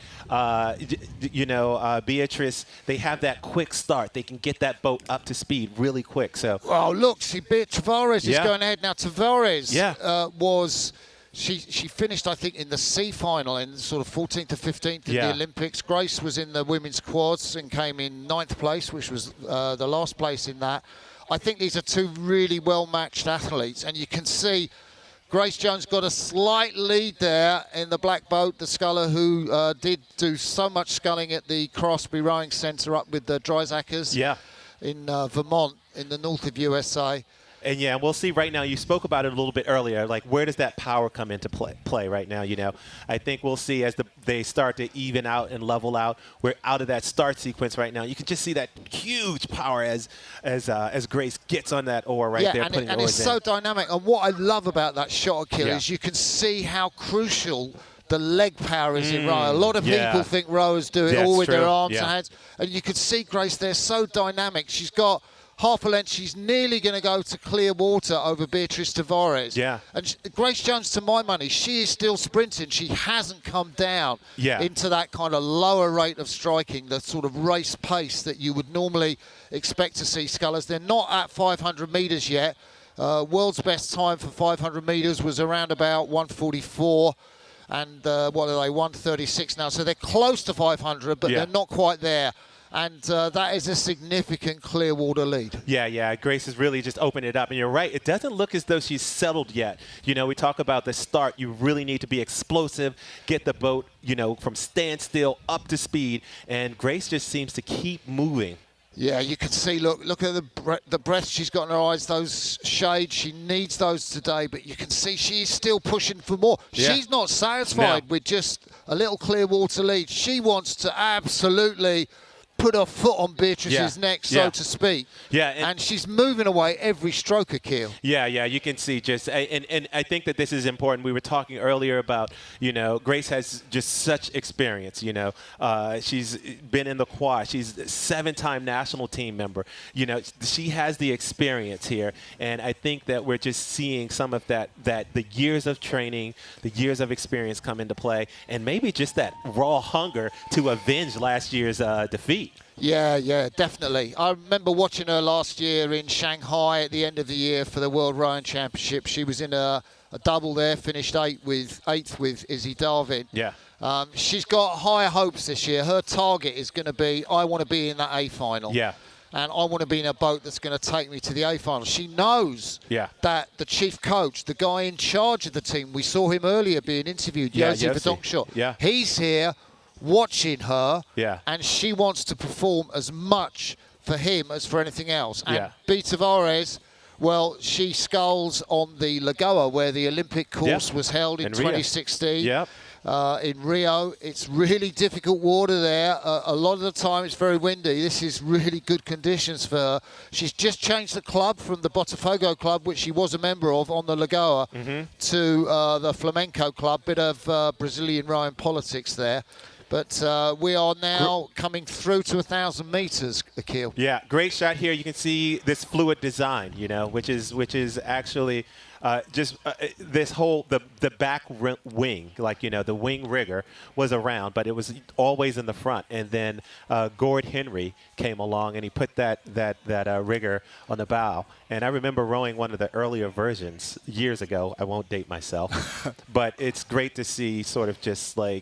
[SPEAKER 1] Beatrice, they have that quick start. They can get that boat up to speed really quick. So.
[SPEAKER 2] Oh, look, see, Tavares is going ahead now. Tavares was... She finished, I think, in the C final in sort of 14th to 15th in the Olympics. Grace was in the women's quads and came in 9th place, which was the last place in that. I think these are two really well-matched athletes, and you can see Grace Jones got a slight lead there in the black boat, the sculler who did do so much sculling at the Crosby Rowing Centre up with the Drysackers in Vermont in the north of USA.
[SPEAKER 1] And yeah, we'll see right now. You spoke about it a little bit earlier. Like, where does that power come into play right now? You know, I think we'll see as they start to even out and level out. We're out of that start sequence right now. You can just see that huge power as Grace gets on that oar right there.
[SPEAKER 2] And it's so dynamic. And what I love about that shot, Akil, is you can see how crucial the leg power is in row. A lot of people think rowers do it all with their arms and hands. And you can see Grace there, so dynamic. She's got half a length. She's nearly going to go to clear water over Beatrice Tavares.
[SPEAKER 1] Yeah.
[SPEAKER 2] And Grace Jones, to my money, she is still sprinting. She hasn't come down into that kind of lower rate of striking, the sort of race pace that you would normally expect to see scullers. They're not at 500 metres yet. World's best time for 500 metres was around about 1:44. And what are they, 1:36 now. So they're close to 500, but they're not quite there. And that is a significant clear water lead.
[SPEAKER 1] Yeah. Grace has really just opened it up. And you're right. It doesn't look as though she's settled yet. You know, we talk about the start. You really need to be explosive, get the boat, from standstill up to speed. And Grace just seems to keep moving.
[SPEAKER 2] Yeah, you can see, look at the breath she's got in her eyes, those shades. She needs those today, but you can see she's still pushing for more. Yeah. She's not satisfied with just a little clear water lead. She wants to absolutely put her foot on Beatrice's neck, so to speak.
[SPEAKER 1] Yeah,
[SPEAKER 2] and she's moving away every stroke, Akil.
[SPEAKER 1] Yeah, you can see just, and I think that this is important. We were talking earlier about, Grace has just such experience, she's been in the quad. She's a 7-time national team member. She has the experience here, and I think that we're just seeing some of that the years of training, the years of experience come into play, and maybe just that raw hunger to avenge last year's defeat.
[SPEAKER 2] Yeah, definitely. I remember watching her last year in Shanghai at the end of the year for the World Rowing Championship. She was in a double there, finished eighth with Izzy Darwin.
[SPEAKER 1] Yeah.
[SPEAKER 2] She's got higher hopes this year. Her target is going to be, I want to be in that A final.
[SPEAKER 1] Yeah.
[SPEAKER 2] And I want to be in a boat that's going to take me to the A final. She knows that the chief coach, the guy in charge of the team, we saw him earlier being interviewed, Josie Verdonschot. He's here watching her, and she wants to perform as much for him as for anything else. And B. Tavares, well, she sculls on the Lagoa where the Olympic course was held in 2016. In Rio. It's really difficult water there. A lot of the time it's very windy. This is really good conditions for her. She's just changed the club from the Botafogo club, which she was a member of on the Lagoa, to the Flamenco club. Bit of Brazilian rowing politics there. But we are now coming through to 1,000 meters, Akil.
[SPEAKER 1] Yeah, great shot here. You can see this fluid design, which is actually just this whole the back wing, the wing rigger was around, but it was always in the front. And then Gord Henry came along and he put that rigger on the bow. And I remember rowing one of the earlier versions years ago. I won't date myself, but it's great to see sort of just the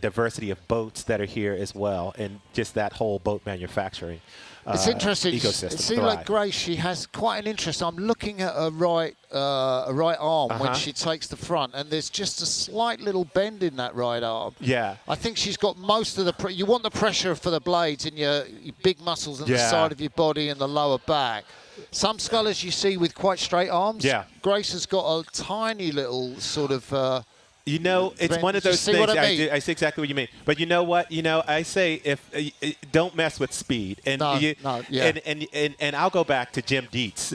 [SPEAKER 1] diversity of boats that are here as well, and just that whole boat manufacturing.
[SPEAKER 2] It's interesting.
[SPEAKER 1] Ecosystem
[SPEAKER 2] It seems like Grace, she has quite an interest. I'm looking at her right arm when she takes the front, and there's just a slight little bend in that right arm.
[SPEAKER 1] Yeah.
[SPEAKER 2] I think she's got most of the you want the pressure for the blades in your big muscles on the side of your body and the lower back. Some scullers you see with quite straight arms.
[SPEAKER 1] Yeah.
[SPEAKER 2] Grace has got a tiny little sort of
[SPEAKER 1] You know, it's
[SPEAKER 2] Ben,
[SPEAKER 1] one of
[SPEAKER 2] you
[SPEAKER 1] those
[SPEAKER 2] see
[SPEAKER 1] things.
[SPEAKER 2] what I mean?
[SPEAKER 1] I see exactly what you mean. But you know what? You know, I say don't mess with speed. And
[SPEAKER 2] No, yeah.
[SPEAKER 1] And I'll go back to Jim Dietz,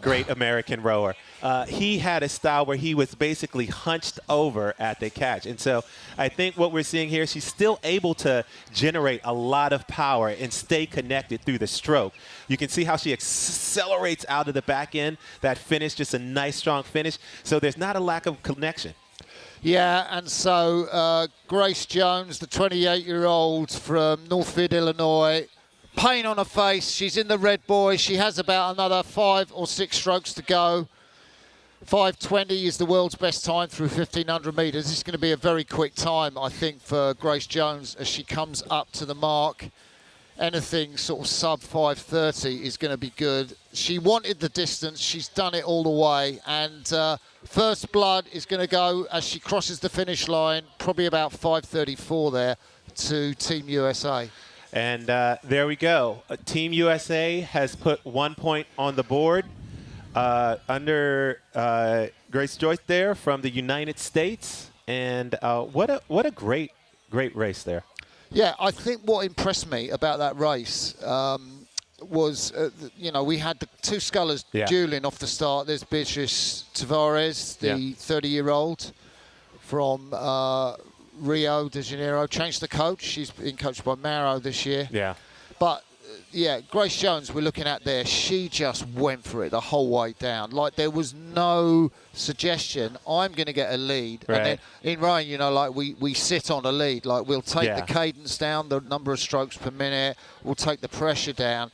[SPEAKER 1] great American rower. He had a style where he was basically hunched over at the catch. And so I think what we're seeing here, she's still able to generate a lot of power and stay connected through the stroke. You can see how she accelerates out of the back end. That finish, just a nice, strong finish. So there's not a lack of connection.
[SPEAKER 2] Yeah, and so Grace Jones, the 28-year-old from Northfield, Illinois, pain on her face. She's in the red boy. She has about another 5 or 6 strokes to go. 5:20 is the world's best time through 1,500 metres. This is going to be a very quick time, I think, for Grace Jones as she comes up to the mark. Anything sort of sub 5:30 is going to be good. She wanted the distance. She's done it all the way. And first blood is going to go as she crosses the finish line, probably about 5:34 there, to Team USA.
[SPEAKER 1] And there we go. Team USA has put 1 point on the board under Grace Joyce there from the United States. And what a great race there.
[SPEAKER 2] Yeah, I think what impressed me about that race was, you know, we had the 2 scullers dueling off the start. There's Beatrice Tavares, the 30-year-old from Rio de Janeiro. Changed the coach. She's been coached by Mauro this year.
[SPEAKER 1] Yeah.
[SPEAKER 2] But, yeah, Grace Jones we're looking at there, she just went for it the whole way down. Like, there was no suggestion, I'm going to get a lead.
[SPEAKER 1] Right.
[SPEAKER 2] And then in rowing, you know, like we sit on a lead. Like, we'll take the cadence down, the number of strokes per minute. We'll take the pressure down.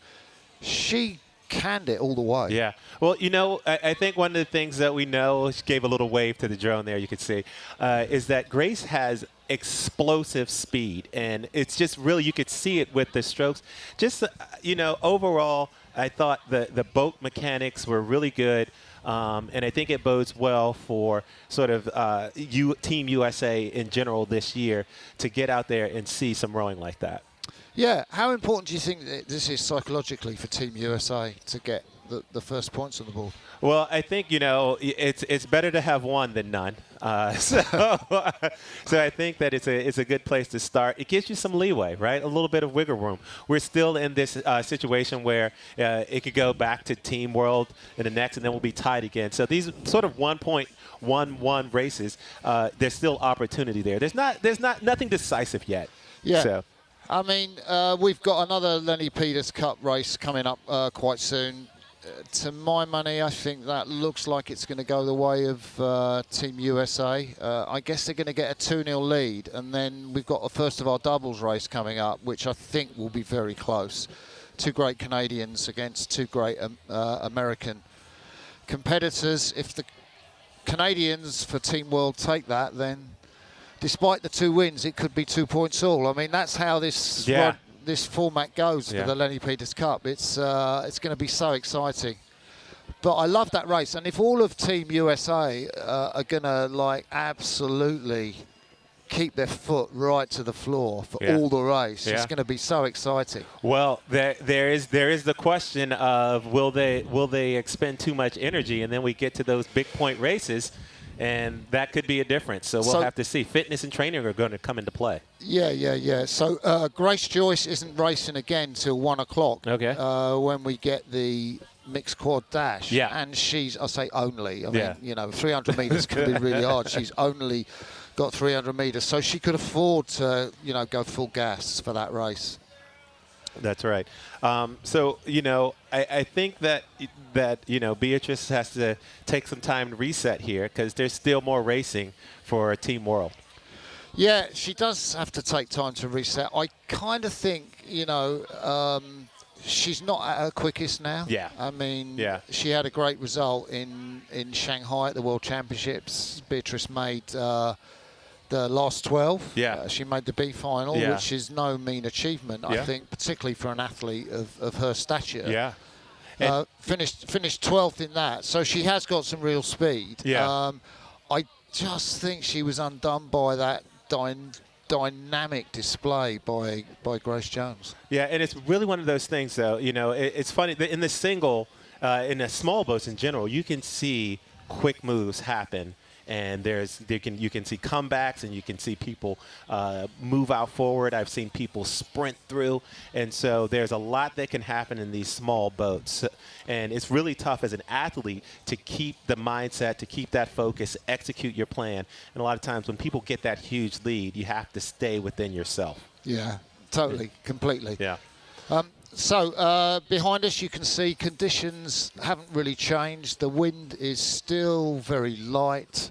[SPEAKER 2] She canned it all the way.
[SPEAKER 1] Yeah. Well, you know, I think one of the things that we know, she gave a little wave to the drone there, you could see, is that Grace has explosive speed. And it's just really, you could see it with the strokes. Just, you know, overall, I thought the boat mechanics were really good. And I think it bodes well for sort of Team USA in general this year to get out there and see some rowing like that.
[SPEAKER 2] Yeah, how important do you think that this is psychologically for Team USA to get the first points on the board?
[SPEAKER 1] Well, I think, you know, it's better to have one than none. So I think that it's a good place to start. It gives you some leeway, right? A little bit of wiggle room. We're still in this situation where it could go back to Team World in the next, and then we'll be tied again. So these sort of 1.11 races, there's still opportunity there. There's nothing decisive yet.
[SPEAKER 2] Yeah.
[SPEAKER 1] So.
[SPEAKER 2] I mean, we've got another Lenny Peters Cup race coming up quite soon. To my money, I think that looks like it's going to go the way of Team USA. I guess they're going to get a 2-0 lead, and then we've got a first of our doubles race coming up, which I think will be very close. 2 great Canadians against 2 great American competitors. If the Canadians for Team World take that, then despite the 2 wins, it could be 2 points all. I mean, that's how this this format goes for the Lenny Peters Cup. It's going to be so exciting. But I love that race. And if all of Team USA are going to, like, absolutely keep their foot right to the floor for all the race, it's going to be so exciting.
[SPEAKER 1] Well, there is the question of will they expend too much energy, and then we get to those big point races, and that could be a difference. So we'll have to see. Fitness and training are going to come into play.
[SPEAKER 2] Yeah. So Grace Joyce isn't racing again till 1 o'clock.
[SPEAKER 1] Okay.
[SPEAKER 2] When we get the mixed quad dash.
[SPEAKER 1] Yeah.
[SPEAKER 2] And she's, I say only. I mean, you know, 300 metres can be really hard. She's only got 300 metres, so she could afford to, you know, go full gas for that race.
[SPEAKER 1] That's right. So, you know, I think that, you know, Beatrice has to take some time to reset here because there's still more racing for Team World.
[SPEAKER 2] Yeah, she does have to take time to reset. I kind of think, you know, she's not at her quickest now.
[SPEAKER 1] Yeah.
[SPEAKER 2] I mean, she had a great result in Shanghai at the World Championships. Beatrice made the last 12.
[SPEAKER 1] Yeah.
[SPEAKER 2] She made the B final, which is no mean achievement, I think, particularly for an athlete of her stature.
[SPEAKER 1] Yeah.
[SPEAKER 2] Finished 12th in that. So she has got some real speed.
[SPEAKER 1] Yeah.
[SPEAKER 2] I just think she was undone by that dynamic display by Grace Jones.
[SPEAKER 1] Yeah, and it's really one of those things, though. You know, it's funny that in the single, in the small boats in general, you can see quick moves happen and you can see comebacks, and you can see people move out forward. I've seen people sprint through, and so there's a lot that can happen in these small boats, and it's really tough as an athlete to keep the mindset, to keep that focus, execute your plan. And a lot of times when people get that huge lead, you have to stay within yourself.
[SPEAKER 2] Yeah, totally, completely.
[SPEAKER 1] Yeah.
[SPEAKER 2] So behind us you can see conditions haven't really changed. The wind is still very light.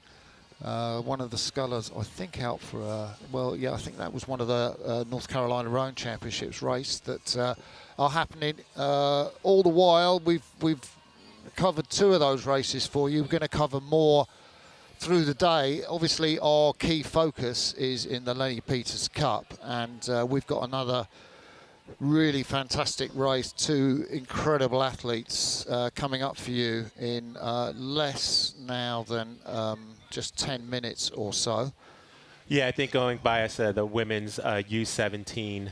[SPEAKER 2] One of the scullers, I think, out for I think that was one of the North Carolina Rowing Championships race that are happening. All the while we've covered 2 of those races for you. We're going to cover more through the day. Obviously our key focus is in the Lenny Peters Cup, and we've got another really fantastic race, 2 incredible athletes coming up for you in less now than just 10 minutes or so.
[SPEAKER 1] Yeah, I think going by us, the women's U17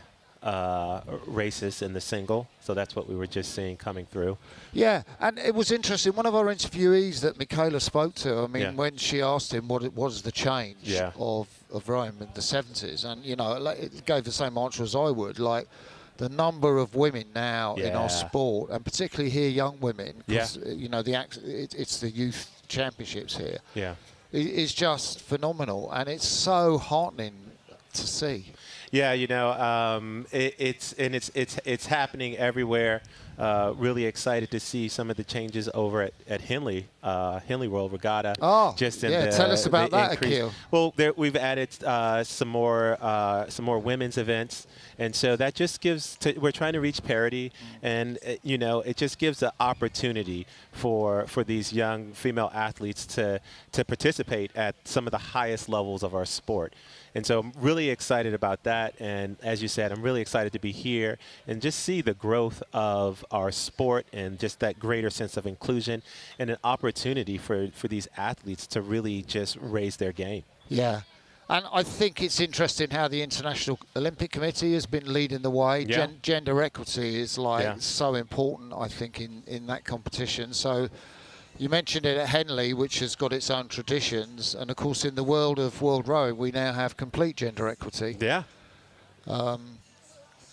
[SPEAKER 1] races in the single. So that's what we were just seeing coming through.
[SPEAKER 2] Yeah, and it was interesting. One of our interviewees that Michaela spoke to, I mean, when she asked him what it was the change of rowing in the 70s, and, you know, it gave the same answer as I would, like the number of women now in our sport, and particularly here young women, because, you know, it's the youth championships here.
[SPEAKER 1] Yeah.
[SPEAKER 2] It's just phenomenal, and it's so heartening to see.
[SPEAKER 1] Yeah, you know, it's happening everywhere. Really excited to see some of the changes over at Henley World Regatta.
[SPEAKER 2] Oh,
[SPEAKER 1] just in
[SPEAKER 2] tell us about that,
[SPEAKER 1] increase.
[SPEAKER 2] Akil.
[SPEAKER 1] Well, we've added some more women's events, and so that just gives. We're trying to reach parity, and you know, it just gives an opportunity for these young female athletes to participate at some of the highest levels of our sport. And so I'm really excited about that. And as you said, I'm really excited to be here and just see the growth of our sport and just that greater sense of inclusion and an opportunity for these athletes to really just raise their game.
[SPEAKER 2] Yeah. And I think it's interesting how the International Olympic Committee has been leading the way.
[SPEAKER 1] Yeah.
[SPEAKER 2] Gender equity is so important, I think, in that competition. So you mentioned it at Henley, which has got its own traditions. And, of course, in the world of world rowing, we now have complete gender equity.
[SPEAKER 1] Yeah.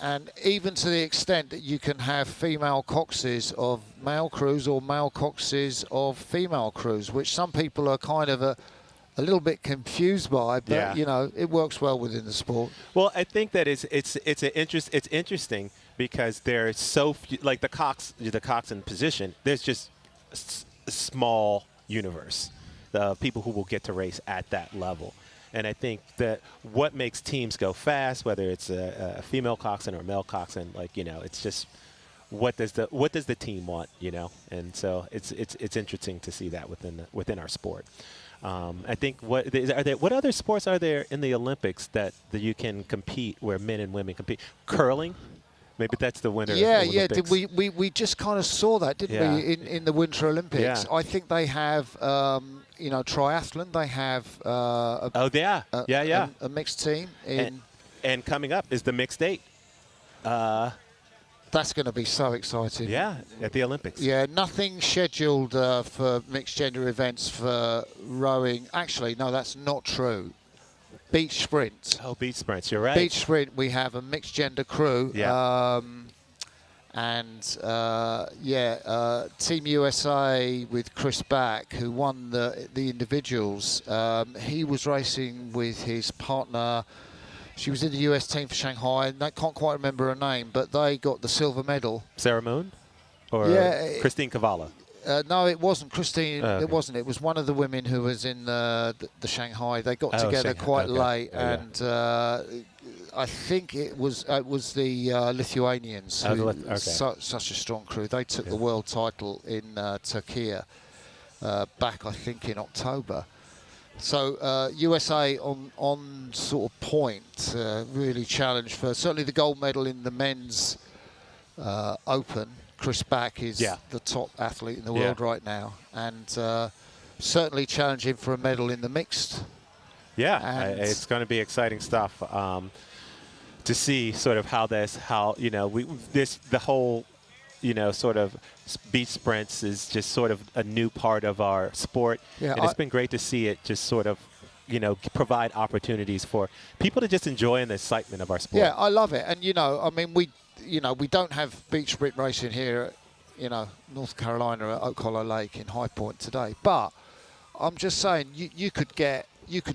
[SPEAKER 2] And even to the extent that you can have female coxes of male crews or male coxes of female crews, which some people are kind of a little bit confused by, but, you know, it works well within the sport.
[SPEAKER 1] Well, I think that it's interesting because there's so few, like the coxswain position, there's just a small universe, the people who will get to race at that level. And I think that what makes teams go fast, whether it's a female coxswain or a male coxswain, like, you know, it's just what does the team want, you know? And so it's interesting to see that within our sport. I think what other sports are there in the Olympics that you can compete where men and women compete? Curling? Maybe that's the winner.
[SPEAKER 2] Yeah,
[SPEAKER 1] of the Olympics.
[SPEAKER 2] we just kind of saw that, didn't we, in the Winter Olympics?
[SPEAKER 1] Yeah.
[SPEAKER 2] I think they have, you know, triathlon. They have a mixed team.
[SPEAKER 1] And coming up is the mixed eight.
[SPEAKER 2] That's going to be so exciting.
[SPEAKER 1] Yeah, at the Olympics.
[SPEAKER 2] Yeah, nothing scheduled for mixed gender events for rowing. Actually, no, that's not true. Beach sprint.
[SPEAKER 1] Oh, beach sprints, you're right.
[SPEAKER 2] Beach sprint, we have a mixed gender crew.
[SPEAKER 1] Yeah.
[SPEAKER 2] Team USA with Chris Back, who won the individuals. He was racing with his partner. She was in the US team for Shanghai. I can't quite remember her name, but they got the silver medal.
[SPEAKER 1] Sarah Moon? Or Christine Cavallo?
[SPEAKER 2] No, it wasn't Christine.
[SPEAKER 1] Okay.
[SPEAKER 2] It wasn't. It was one of the women who was in the Shanghai. They got together quite late, and I think it was the Lithuanians. Such a strong crew. They took the world title in Turkey back, I think, in October. So USA on sort of point, really challenged for certainly the gold medal in the men's Open. Chris Back is the top athlete in the world right now, and certainly challenging for a medal in the mixed.
[SPEAKER 1] Yeah, it's going to be exciting stuff to see sort of how the whole sort of beach sprints is just sort of a new part of our sport.
[SPEAKER 2] Yeah,
[SPEAKER 1] and it's been great to see it just sort of, provide opportunities for people to just enjoy the excitement of our sport.
[SPEAKER 2] Yeah, I love it. And, I mean, we don't have beach sprint racing here at, North Carolina at Oak Hollow Lake in High Point today. But I'm just saying, you could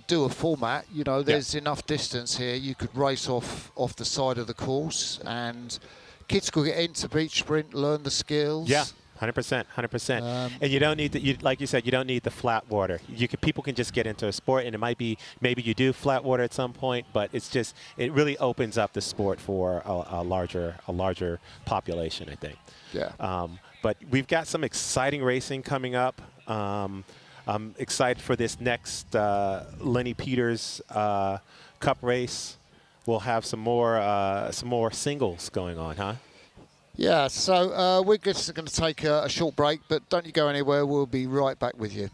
[SPEAKER 2] do a format. There's enough distance here. You could race off the side of the course, and kids could get into beach sprint, learn the skills.
[SPEAKER 1] Yeah, 100%. And you don't need like you said, you don't need the flat water. People can just get into a sport, and it might be maybe you do flat water at some point, but it really opens up the sport for a larger population, I think.
[SPEAKER 2] Yeah.
[SPEAKER 1] But we've got some exciting racing coming up. I'm excited for this next Lenny Peters Cup race. We'll have some more singles going on, huh?
[SPEAKER 2] Yeah, so we're just going to take a short break, but don't you go anywhere. We'll be right back with you.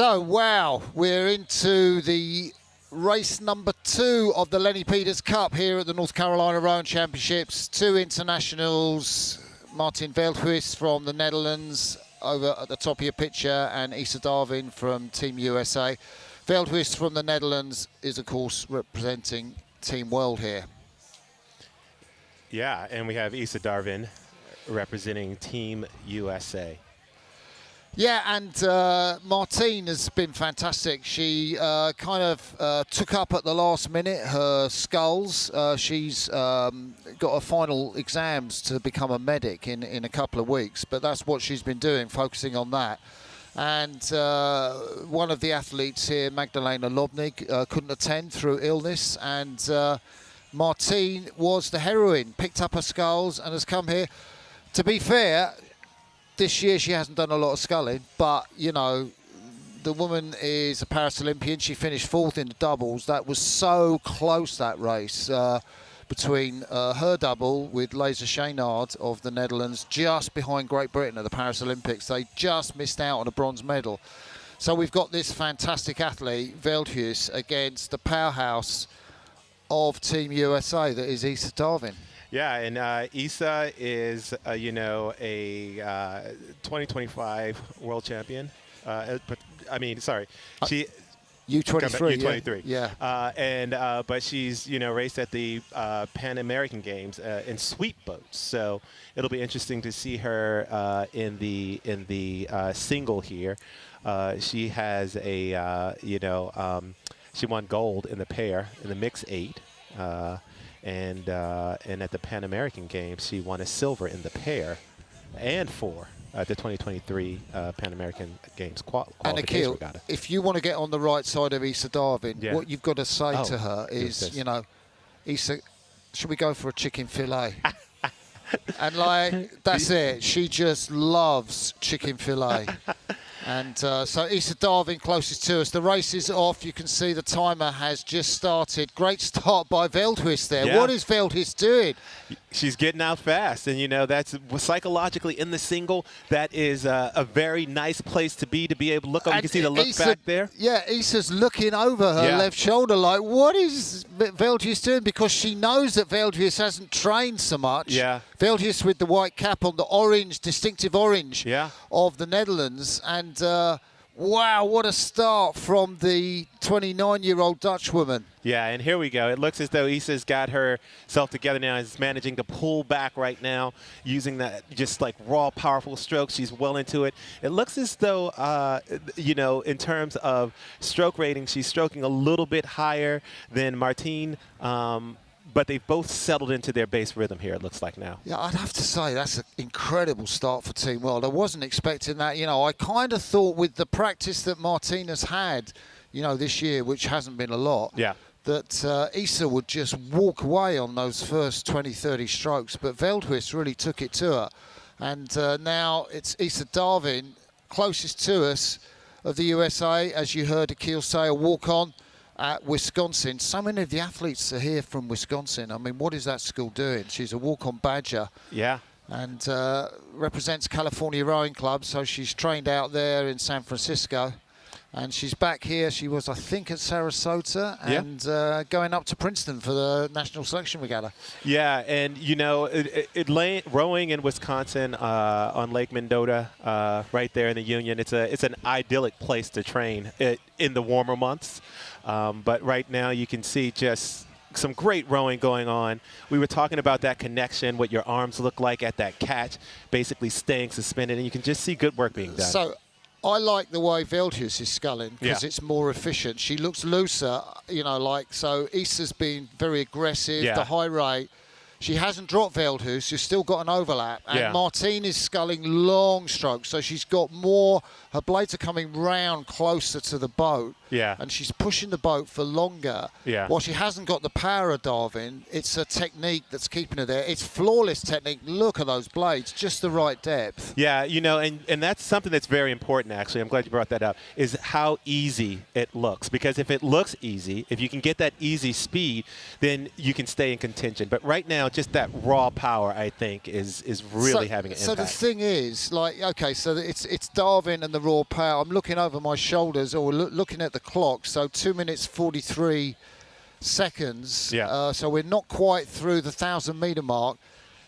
[SPEAKER 2] So, wow, we're into the race number 2 of the Lenny Peters Cup here at the North Carolina Rowing Championships. 2 internationals, Martin Veldhuis from the Netherlands over at the top of your picture, and Issa Darwin from Team USA. Veldhuis from the Netherlands is, of course, representing Team World here.
[SPEAKER 1] Yeah, and we have Issa Darwin representing Team USA.
[SPEAKER 2] Yeah, and Martine has been fantastic. She kind of took up at the last minute her sculls. She's got her final exams to become a medic in a couple of weeks, but that's what she's been doing, focusing on that. And one of the athletes here, Magdalena Lobnig, couldn't attend through illness, and Martine was the heroine, picked up her sculls and has come here. To be fair, this year she hasn't done a lot of sculling, but, you know, the woman is a Paris Olympian. She finished 4th in the doubles. That was so close, that race, between her double with Leza Chaynard of the Netherlands, just behind Great Britain at the Paris Olympics. They just missed out on a bronze medal. So we've got this fantastic athlete, Veldhuis, against the powerhouse of Team USA, that is Issa Darwin.
[SPEAKER 1] Yeah, and Issa is, you know, a 2025 world champion. She
[SPEAKER 2] U23.
[SPEAKER 1] U23.
[SPEAKER 2] Yeah.
[SPEAKER 1] But she's, you know, raced at the Pan American Games in sweep boats. So it'll be interesting to see her in the single here. She has a, she won gold in the pair in the mixed 8. And at the Pan American Games, she won a silver in the pair and 4 at the 2023 Pan American Games
[SPEAKER 2] And Akil, if you want to get on the right side of Issa Darwin, what you've got to say to her is, you know, Issa, should we go for a chicken fillet? And like, that's it. She just loves chicken fillet. And so Issa Darwin closest to us. The race is off. You can see the timer has just started. Great start by Veldhuis there.
[SPEAKER 1] Yeah.
[SPEAKER 2] What is Veldhuis doing?
[SPEAKER 1] She's getting out fast, and you know that's psychologically in the single. That is a very nice place to be able to look up. You can see the look back there.
[SPEAKER 2] Yeah, Issa's looking over her left shoulder like, what is Veldhuis doing? Because she knows that Veldhuis hasn't trained so much.
[SPEAKER 1] Yeah.
[SPEAKER 2] Veldhuis with the white cap on, the orange, distinctive orange of the Netherlands. And wow, what a start from the 29-year-old Dutch woman.
[SPEAKER 1] Yeah, and here we go. It looks as though Issa's got herself together now. Is managing to pull back right now, using that just like raw, powerful stroke. She's well into it. It looks as though, you know, in terms of stroke rating, she's stroking a little bit higher than Martine. But they've both settled into their base rhythm here, it looks like now.
[SPEAKER 2] Yeah, I'd have to say that's an incredible start for Team World. I wasn't expecting that. You know, I kind of thought with the practice that Martina's had, you know, this year, which hasn't been a lot, that Issa would just walk away on those first 20, 30 strokes. But Veldhuis really took it to her. And now it's Issa Darwin, closest to us of the USA, as you heard Akil say, a walk-on at Wisconsin. So many of the athletes are here from Wisconsin. I mean, what is that school doing? She's a walk-on Badger.
[SPEAKER 1] Yeah.
[SPEAKER 2] And represents California Rowing Club, so she's trained out there in San Francisco. And she's back here. She was, I think, at Sarasota and going up to Princeton for the national selection regatta.
[SPEAKER 1] Yeah, and, you know, rowing in Wisconsin on Lake Mendota, right there in the Union, it's an idyllic place to train in the warmer months. But right now you can see just some great rowing going on. We were talking about that connection, what your arms look like at that catch, basically staying suspended, and you can just see good work being done.
[SPEAKER 2] So I like the way Veldhuis is sculling because it's more efficient. She looks looser, you know, like, so Issa's been very aggressive, the high rate. She hasn't dropped Veldhuis, she's still got an overlap. And Martine is sculling long strokes, so she's got more, her blades are coming round closer to the boat.
[SPEAKER 1] Yeah.
[SPEAKER 2] and she's pushing the boat for longer.
[SPEAKER 1] Yeah.
[SPEAKER 2] While she hasn't got the power of Darwin, it's a technique that's keeping her there. It's flawless technique. Look at those blades, just the right depth.
[SPEAKER 1] Yeah, and that's something that's very important, actually. I'm glad you brought that up, is how easy it looks. Because if it looks easy, if you can get that easy speed, then you can stay in contention. But right now, just that raw power, I think, is really having an
[SPEAKER 2] so
[SPEAKER 1] impact.
[SPEAKER 2] the thing is, like, okay, so it's Darwin and the raw power. I'm looking over my shoulders, or looking at the clock. So 2 minutes 43 seconds.
[SPEAKER 1] Yeah.
[SPEAKER 2] So we're not quite through the 1,000-meter mark.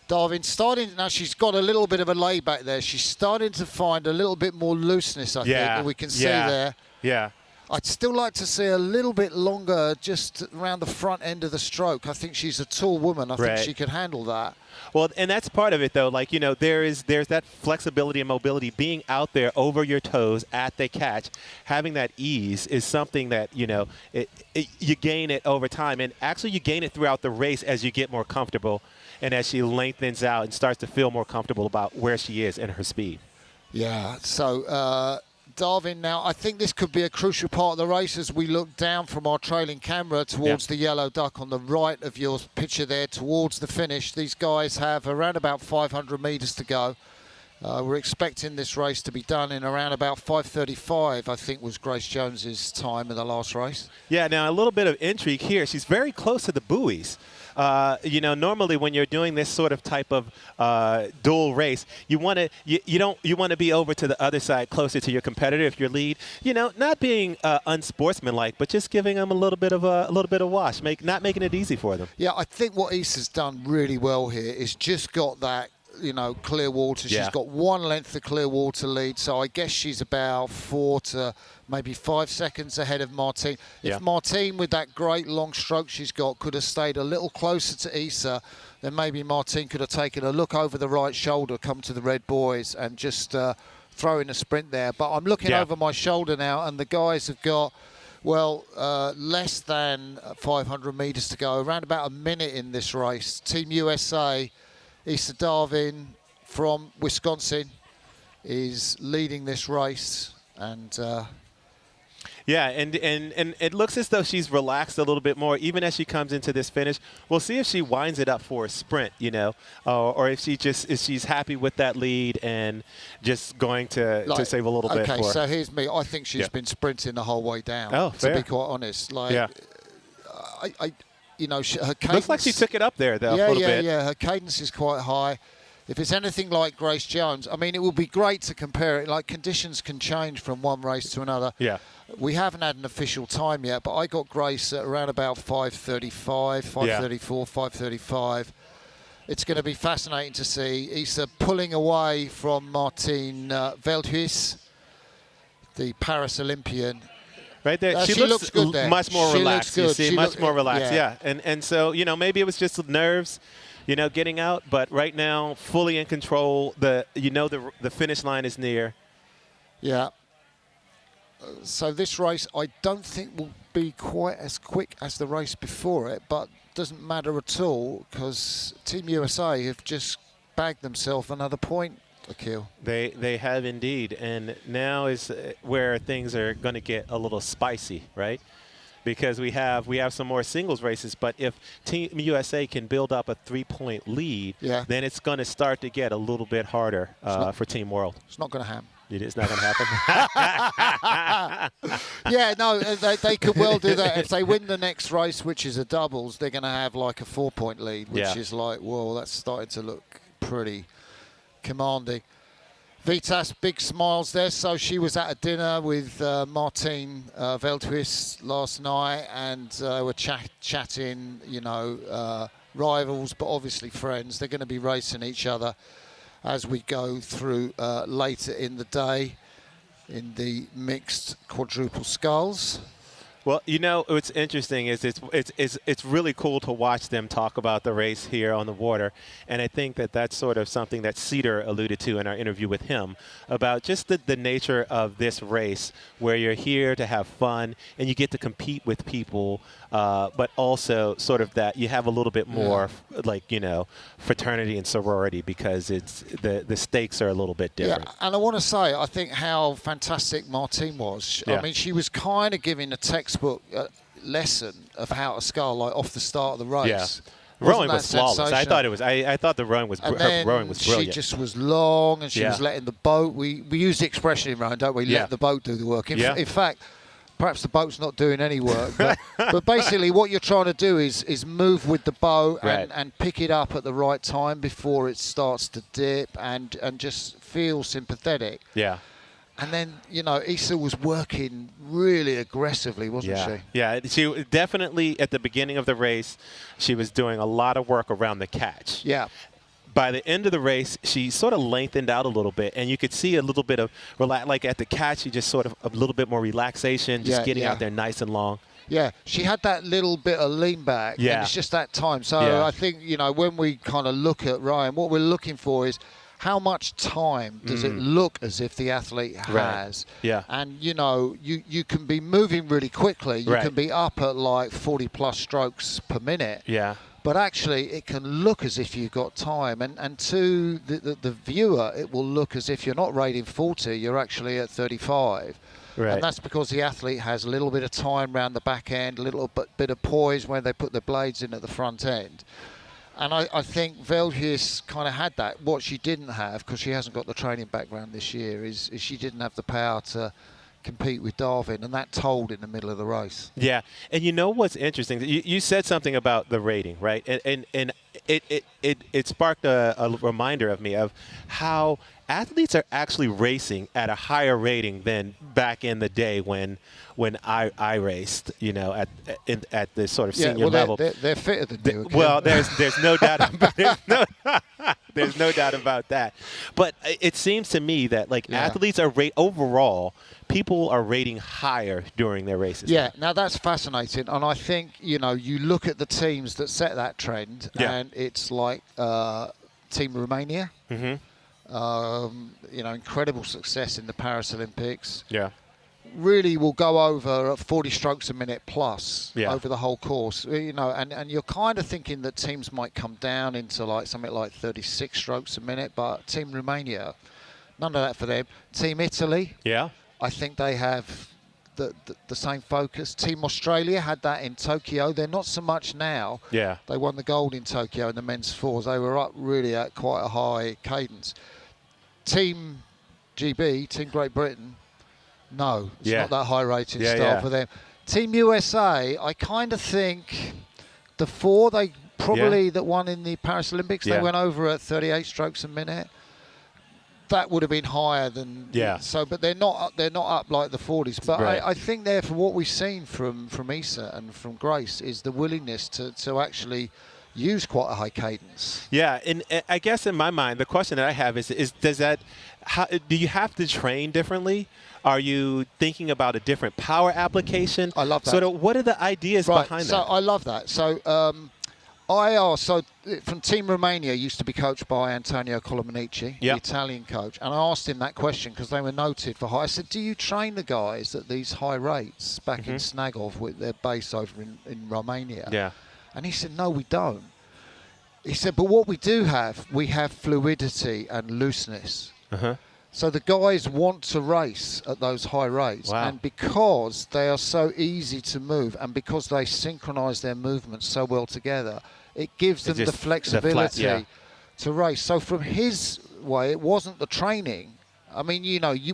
[SPEAKER 2] Darwin starting now. She's got a little bit of a layback there. She's starting to find a little bit more looseness. I think that we can see there.
[SPEAKER 1] Yeah.
[SPEAKER 2] I'd still like to see a little bit longer, just around the front end of the stroke. I think she's a tall woman. I think she could handle that.
[SPEAKER 1] Well, and that's part of it, though. Like, there's that flexibility and mobility. Being out there over your toes at the catch, having that ease is something that, you gain it over time. And actually, you gain it throughout the race as you get more comfortable and as she lengthens out and starts to feel more comfortable about where she is and her speed.
[SPEAKER 2] Yeah, so Darwin now, I think this could be a crucial part of the race as we look down from our trailing camera towards the yellow duck on the right of your picture there, towards the finish. These guys have around about 500 metres to go. We're expecting this race to be done in around about 5:35, I think was Grace Jones's time in the last race.
[SPEAKER 1] Yeah, now a little bit of intrigue here. She's very close to the buoys. Normally when you're doing this sort of type of dual race, you want to be over to the other side, closer to your competitor if you're lead. Not being unsportsmanlike, but just giving them a little bit of wash, not making it easy for them.
[SPEAKER 2] Yeah, I think what Issa's done really well here is just got that, clear water. She's got one length of clear water lead, so I guess she's about 4 to maybe 5 seconds ahead of Martine. If Martine, with that great long stroke she's got, could have stayed a little closer to Issa, then maybe Martine could have taken a look over the right shoulder, come to the red buoys, and just throw in a sprint there. But I'm looking over my shoulder now, and the guys have got, less than 500 metres to go, around about a minute in this race. Team USA, Issa Darwin from Wisconsin is leading this race, and
[SPEAKER 1] and it looks as though she's relaxed a little bit more, even as she comes into this finish. We'll see if she winds it up for a sprint, or if she's happy with that lead and just going to save a little bit for her.
[SPEAKER 2] Okay, so here's me. I think she's been sprinting the whole way down.
[SPEAKER 1] Oh, fair.
[SPEAKER 2] To be quite honest, her cadence.
[SPEAKER 1] Looks like she took it up there, though, a little bit.
[SPEAKER 2] Yeah, her cadence is quite high. If it's anything like Grace Jones, I mean, it would be great to compare it. Like, conditions can change from one race to another.
[SPEAKER 1] Yeah.
[SPEAKER 2] We haven't had an official time yet, but I got Grace at around about 5:35, 5:34, 5:35. It's going to be fascinating to see Issa pulling away from Martine Veldhuis, the Paris Olympian.
[SPEAKER 1] Right there,
[SPEAKER 2] she looks good there.
[SPEAKER 1] Much more relaxed. You see, much more relaxed.
[SPEAKER 2] Yeah.
[SPEAKER 1] And so maybe it was just nerves, getting out. But right now, fully in control. The finish line is near.
[SPEAKER 2] Yeah. So this race, I don't think will be quite as quick as the race before it, but doesn't matter at all because Team USA have just bagged themselves another point. Akil.
[SPEAKER 1] They have indeed, and now is where things are going to get a little spicy, right? Because we have some more singles races, but if Team USA can build up a 3-point lead, then it's going to start to get a little bit harder for Team World.
[SPEAKER 2] It's not going to happen.
[SPEAKER 1] It's not going to happen.
[SPEAKER 2] Yeah, no, they could well do that. If they win the next race, which is a doubles, they're going to have like a 4-point lead, which is like, whoa, that's starting to look pretty commanding. Vitas, big smiles there. So she was at a dinner with Martine Veldhuis last night, and were chatting, rivals, but obviously friends. They're going to be racing each other as we go through later in the day in the mixed quadruple sculls.
[SPEAKER 1] Well, what's interesting is it's really cool to watch them talk about the race here on the water, and I think that that's sort of something that Cedar alluded to in our interview with him about just the nature of this race, where you're here to have fun and you get to compete with people, but also sort of that you have a little bit more fraternity and sorority because it's the stakes are a little bit different.
[SPEAKER 2] Yeah, and I want to say I think how fantastic Martine was.
[SPEAKER 1] Yeah.
[SPEAKER 2] I mean, she was kind of giving a textbook lesson of how to scull off the start of the race.
[SPEAKER 1] Yeah.
[SPEAKER 2] Wasn't
[SPEAKER 1] Rowing
[SPEAKER 2] that
[SPEAKER 1] was flawless.
[SPEAKER 2] sensational?
[SPEAKER 1] I thought the rowing was
[SPEAKER 2] And
[SPEAKER 1] her
[SPEAKER 2] then
[SPEAKER 1] rowing was brilliant.
[SPEAKER 2] she just was long, and she
[SPEAKER 1] Yeah.
[SPEAKER 2] was letting the boat. We use the expression in rowing, don't we?
[SPEAKER 1] Yeah.
[SPEAKER 2] Let the boat do the work.
[SPEAKER 1] Yeah.
[SPEAKER 2] In fact, perhaps the boat's not doing any work. But basically, what you're trying to do is move with the boat
[SPEAKER 1] Right.
[SPEAKER 2] and pick it up at the right time before it starts to dip, and just feel sympathetic.
[SPEAKER 1] Yeah.
[SPEAKER 2] And then, Issa was working really aggressively, wasn't
[SPEAKER 1] Yeah.
[SPEAKER 2] she?
[SPEAKER 1] Yeah. She definitely at the beginning of the race, she was doing a lot of work around the catch.
[SPEAKER 2] Yeah.
[SPEAKER 1] By the end of the race, she sort of lengthened out a little bit, and you could see a little bit of like at the catch, she just sort of a little bit more relaxation, just getting out there nice and long.
[SPEAKER 2] Yeah, she had that little bit of lean back.
[SPEAKER 1] Yeah.
[SPEAKER 2] And it's just that time. So
[SPEAKER 1] Yeah.
[SPEAKER 2] I think, when we kind of look at Ryan, what we're looking for is how much time does it look as if the athlete has?
[SPEAKER 1] Yeah.
[SPEAKER 2] And, you can be moving really quickly. You
[SPEAKER 1] Right.
[SPEAKER 2] can be up at like 40 plus strokes per minute.
[SPEAKER 1] Yeah.
[SPEAKER 2] But actually, it can look as if you've got time. And to the viewer, it will look as if you're not rating 40, you're actually at 35.
[SPEAKER 1] Right.
[SPEAKER 2] And that's because the athlete has a little bit of time around the back end, a little bit of poise when they put the blades in at the front end. And I think Veldhuis kind of had that. What she didn't have, because she hasn't got the training background this year, is she didn't have the power to compete with Darwin, and that told in the middle of the race.
[SPEAKER 1] Yeah, and what's interesting? You said something about the rating, right? And it sparked a reminder of me of how athletes are actually racing at a higher rating than back in the day when I raced, at the sort of senior level.
[SPEAKER 2] They're fitter than you. Okay?
[SPEAKER 1] Well, there's no doubt about there's no doubt about that. But it seems to me that athletes are overall, people are rating higher during their races.
[SPEAKER 2] Yeah, now that's fascinating, and I think you look at the teams that set that trend, and it's like Team Romania.
[SPEAKER 1] Mm-hmm.
[SPEAKER 2] Incredible success in the Paris Olympics.
[SPEAKER 1] Yeah.
[SPEAKER 2] Really will go over at 40 strokes a minute plus
[SPEAKER 1] Yeah.
[SPEAKER 2] over the whole course. And you're kind of thinking that teams might come down into something like 36 strokes a minute, but Team Romania, none of that for them. Team Italy,
[SPEAKER 1] Yeah.
[SPEAKER 2] I think they have the same focus. Team Australia had that in Tokyo. They're not so much now.
[SPEAKER 1] Yeah.
[SPEAKER 2] They won the gold in Tokyo in the men's fours. They were up really at quite a high cadence. Team GB, Team Great Britain, no, it's not that high rating style for them. Team USA, I kind of think the four they probably that won in the Paris Olympics, they went over at 38 strokes a minute. That would have been higher than so, but they're not up like the 40s. But I think therefore what we've seen from Issa and from Grace is the willingness to actually use quite a high cadence.
[SPEAKER 1] Yeah, and I guess in my mind, the question that I have is do you have to train differently? Are you thinking about a different power application?
[SPEAKER 2] I love that.
[SPEAKER 1] So what are the ideas behind that?
[SPEAKER 2] I love that. So from Team Romania used to be coached by Antonio Colomanici, the Italian coach, and I asked him that question because they were noted for high. I said, do you train the guys at these high rates back in Snagov with their base over in Romania?
[SPEAKER 1] Yeah.
[SPEAKER 2] And he said, no, we don't. He said, but what we do have, we have fluidity and looseness.
[SPEAKER 1] Uh-huh.
[SPEAKER 2] So the guys want to race at those high rates.
[SPEAKER 1] Wow.
[SPEAKER 2] And because they are so easy to move and because they synchronize their movements so well together, it gives them the flexibility to race. So from his way, it wasn't the training. I mean,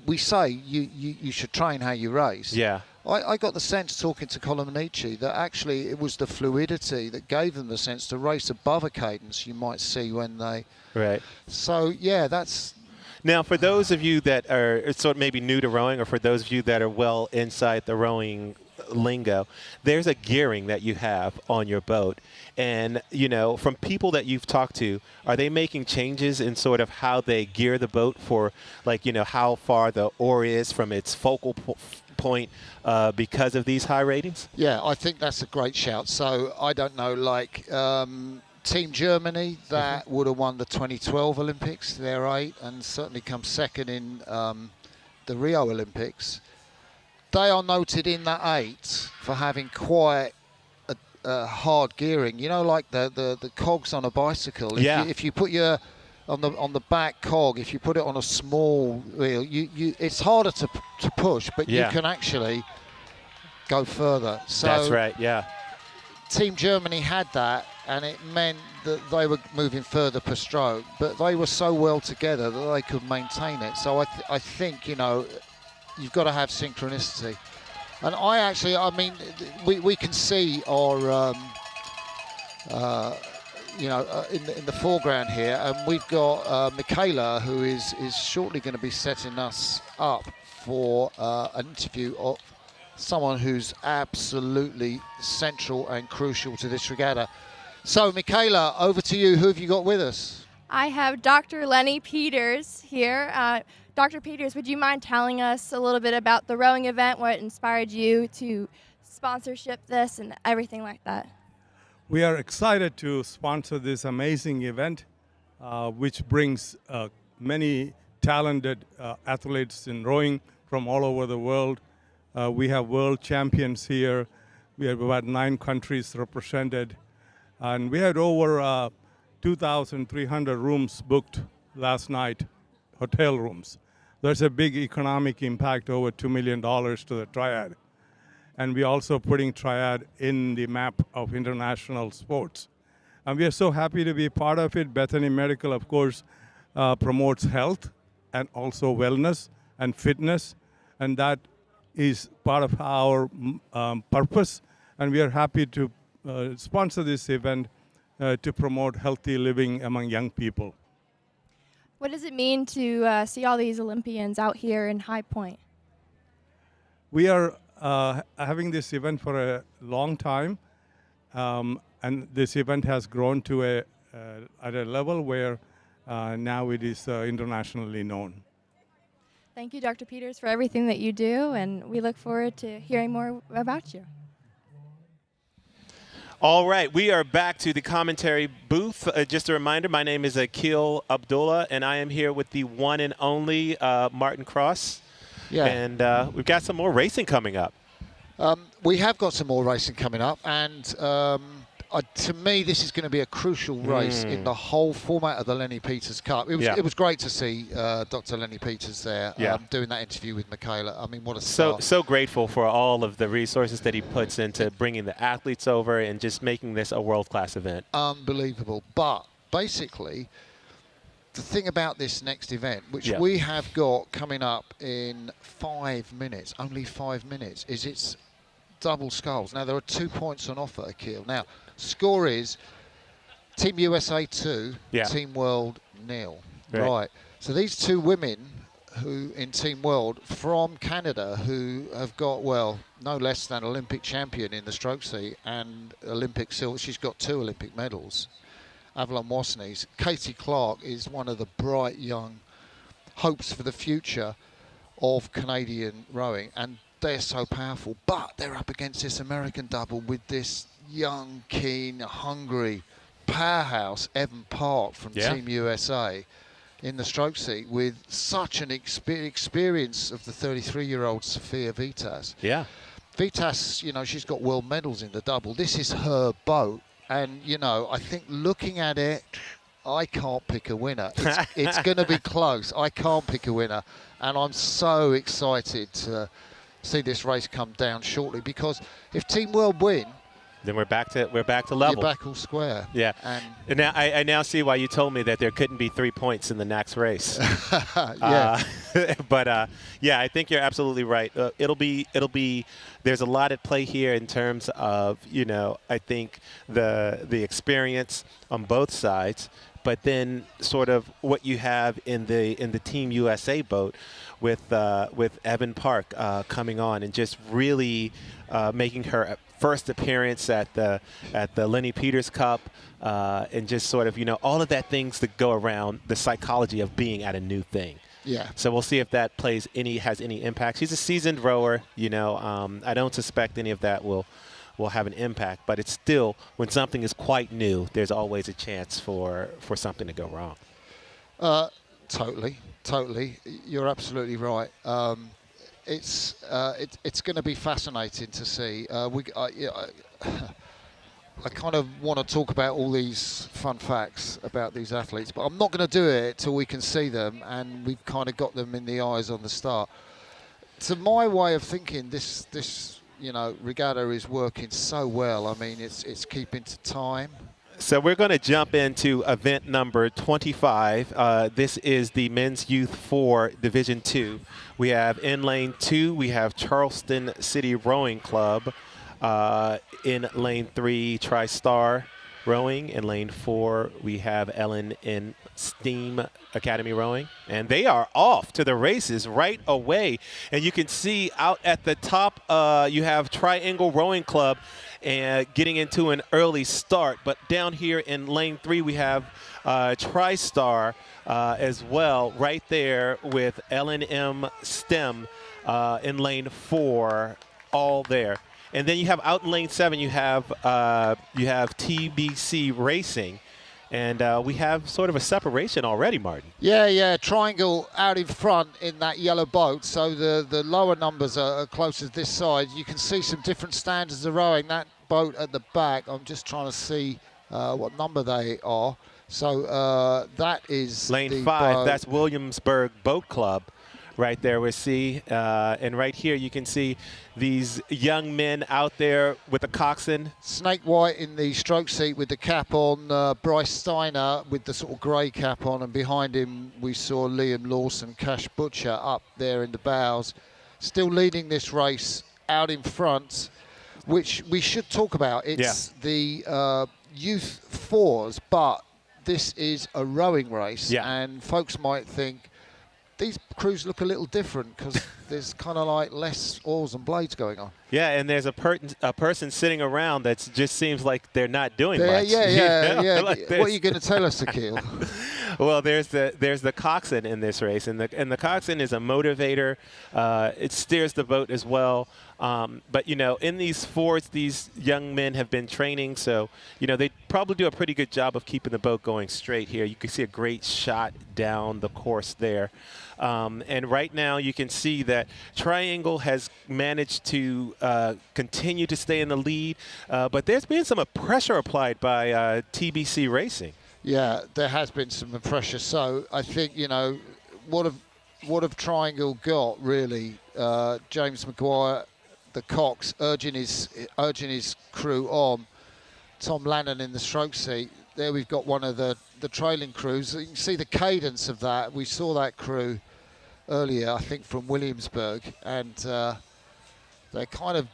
[SPEAKER 2] we say you should train how you race.
[SPEAKER 1] Yeah.
[SPEAKER 2] I got the sense talking to Colomanici that actually it was the fluidity that gave them the sense to race above a cadence you might see when they...
[SPEAKER 1] Right.
[SPEAKER 2] So, that's...
[SPEAKER 1] Now, for those of you that are sort of maybe new to rowing, or for those of you that are well inside the rowing lingo, there's a gearing that you have on your boat. And, from people that you've talked to, are they making changes in sort of how they gear the boat for, how far the oar is from its focal Point because of these high ratings?
[SPEAKER 2] Yeah, I think that's a great shout. So I don't know, like Team Germany that would have won the 2012 Olympics, they're 8, and certainly come second in the Rio Olympics. They are noted in that 8 for having quite hard gearing. You know, like the cogs on a bicycle. If you put your on the back cog, if you put it on a small wheel, it's harder to push, but you can actually go further. So
[SPEAKER 1] that's right. Yeah.
[SPEAKER 2] Team Germany had that, and it meant that they were moving further per stroke, but they were so well together that they could maintain it. So I think, you know, you've got to have synchronicity. And I mean, we can see our, in the foreground here, and we've got Michaela, who is shortly going to be setting us up for an interview of someone who's absolutely central and crucial to this regatta. So, Michaela, over to you. Who have you got with us?
[SPEAKER 3] I have Dr. Lenny Peters here. Dr. Peters, would you mind telling us a little bit about the rowing event, what inspired you to sponsorship this and everything like that?
[SPEAKER 9] We are excited to sponsor this amazing event, which brings many talented athletes in rowing from all over the world. We have world champions here. We have about 9 countries represented. And we had over 2,300 rooms booked last night, hotel rooms. There's a big economic impact, over $2 million to the triad. And we're also putting triad in the map of international sports. And we are so happy to be part of it. Bethany Medical, of course, promotes health and also wellness and fitness. And that is part of our purpose. And we are happy to sponsor this event to promote healthy living among young people.
[SPEAKER 3] What does it mean to see all these Olympians out here in High Point?
[SPEAKER 9] We are having this event for a long time, and this event has grown to at a level where now it is internationally known.
[SPEAKER 3] Thank you, Dr. Peters, for everything that you do, and we look forward to hearing more about you.
[SPEAKER 1] All right, we are back to the commentary booth. Just a reminder, my name is Akil Abdullah, and I am here with the one and only Martin Cross.
[SPEAKER 2] Yeah.
[SPEAKER 1] And we've got some more racing coming up.
[SPEAKER 2] We have got some more racing coming up, and to me, this is going to be a crucial race in the whole format of the Lenny Peters Cup. It was great to see Dr. Lenny Peters there doing that interview with Michaela. I mean, what a start.
[SPEAKER 1] So grateful for all of the resources that he puts into bringing the athletes over and just making this a world-class event.
[SPEAKER 2] Unbelievable. But basically, the thing about this next event, which we have got coming up in 5 minutes, only 5 minutes, is it's double sculls. Now, there are 2 points on offer, Akil. Now, score is Team USA 2, Team World 0. Right. So these 2 women who in Team World from Canada who have got, well, no less than Olympic champion in the stroke seat and Olympic silver. She's got 2 Olympic medals. Avalon Wasney's. Katie Clark is one of the bright young hopes for the future of Canadian rowing, and they're so powerful, but they're up against this American double with this young, keen, hungry powerhouse, Evan Park from Team USA in the stroke seat with such an experience of the 33-year-old Sofia Vitas.
[SPEAKER 1] Yeah.
[SPEAKER 2] Vitas, you know, she's got world medals in the double. This is her boat. And, you know, I think looking at it, I can't pick a winner. It's going to be close. I can't pick a winner. And I'm so excited to see this race come down shortly, because if Team World win,
[SPEAKER 1] then we're back to level.
[SPEAKER 2] You're back all square.
[SPEAKER 1] Yeah. And now I now see why you told me that there couldn't be 3 points in the next race. But yeah, I think you're absolutely right. It'll be. There's a lot at play here in terms of, you know, I think the experience on both sides, but then sort of what you have in the Team USA boat with Evan Park coming on and just really making her first appearance at the Lenny Peters Cup, and just sort of, you know, all of that things that go around the psychology of being at a new thing.
[SPEAKER 2] Yeah.
[SPEAKER 1] So we'll see if that has any impact. He's a seasoned rower. I don't suspect any of that will have an impact. But it's still, when something is quite new, there's always a chance for something to go wrong.
[SPEAKER 2] Totally. You're absolutely right. It's going to be fascinating to see. I kind of want to talk about all these fun facts about these athletes, but I'm not going to do it till we can see them and we've kind of got them in the eyes on the start. To my way of thinking, this regatta is working so well. I mean, it's keeping to time.
[SPEAKER 1] So we're going to jump into event number 25. This is the Men's Youth 4 Division 2. We have in lane 2, we have Charleston City Rowing Club. In lane 3, TriStar Rowing. In lane 4, we have Ellen in Steam Academy Rowing. And they are off to the races right away. And you can see out at the top, you have Triangle Rowing Club and getting into an early start. But down here in lane 3, we have TriStar as well, right there with Ellen M STEM in lane 4, all there. And then you have out in lane 7, you have TBC Racing. And we have sort of a separation already, Martin.
[SPEAKER 2] Yeah. Triangle out in front in that yellow boat. So the lower numbers are closer to this side. You can see some different standards of rowing. That boat at the back, I'm just trying to see what number they are. So that is
[SPEAKER 1] lane 5. That's Williamsburg Boat Club. Right there we see, and right here you can see these young men out there with the coxswain.
[SPEAKER 2] Snake White in the stroke seat with the cap on, Bryce Steiner with the sort of grey cap on, and behind him we saw Liam Lawson, Cash Butcher up there in the bows. Still leading this race out in front, which we should talk about. It's the youth 4s, but this is a rowing race, and folks might think, these crews look a little different because there's kind of like less oars and blades going on.
[SPEAKER 1] Yeah, and there's a person sitting around that just seems like they're not doing much.
[SPEAKER 2] Yeah.
[SPEAKER 1] Like
[SPEAKER 2] what are you going to tell us, Akil?
[SPEAKER 1] Well, there's the coxswain in this race, and the coxswain is a motivator. It steers the boat as well. But in these forts, these young men have been training, so they probably do a pretty good job of keeping the boat going straight here. You can see a great shot down the course there. And right now you can see that Triangle has managed to continue to stay in the lead, but there's been some pressure applied by TBC Racing.
[SPEAKER 2] Yeah, there has been some pressure. So I think, what have Triangle got really? James Maguire, the Cox, urging his crew on. Tom Lannon in the stroke seat. There we've got one of the trailing crews. You can see the cadence of that. We saw that crew earlier, I think, from Williamsburg, and they're kind of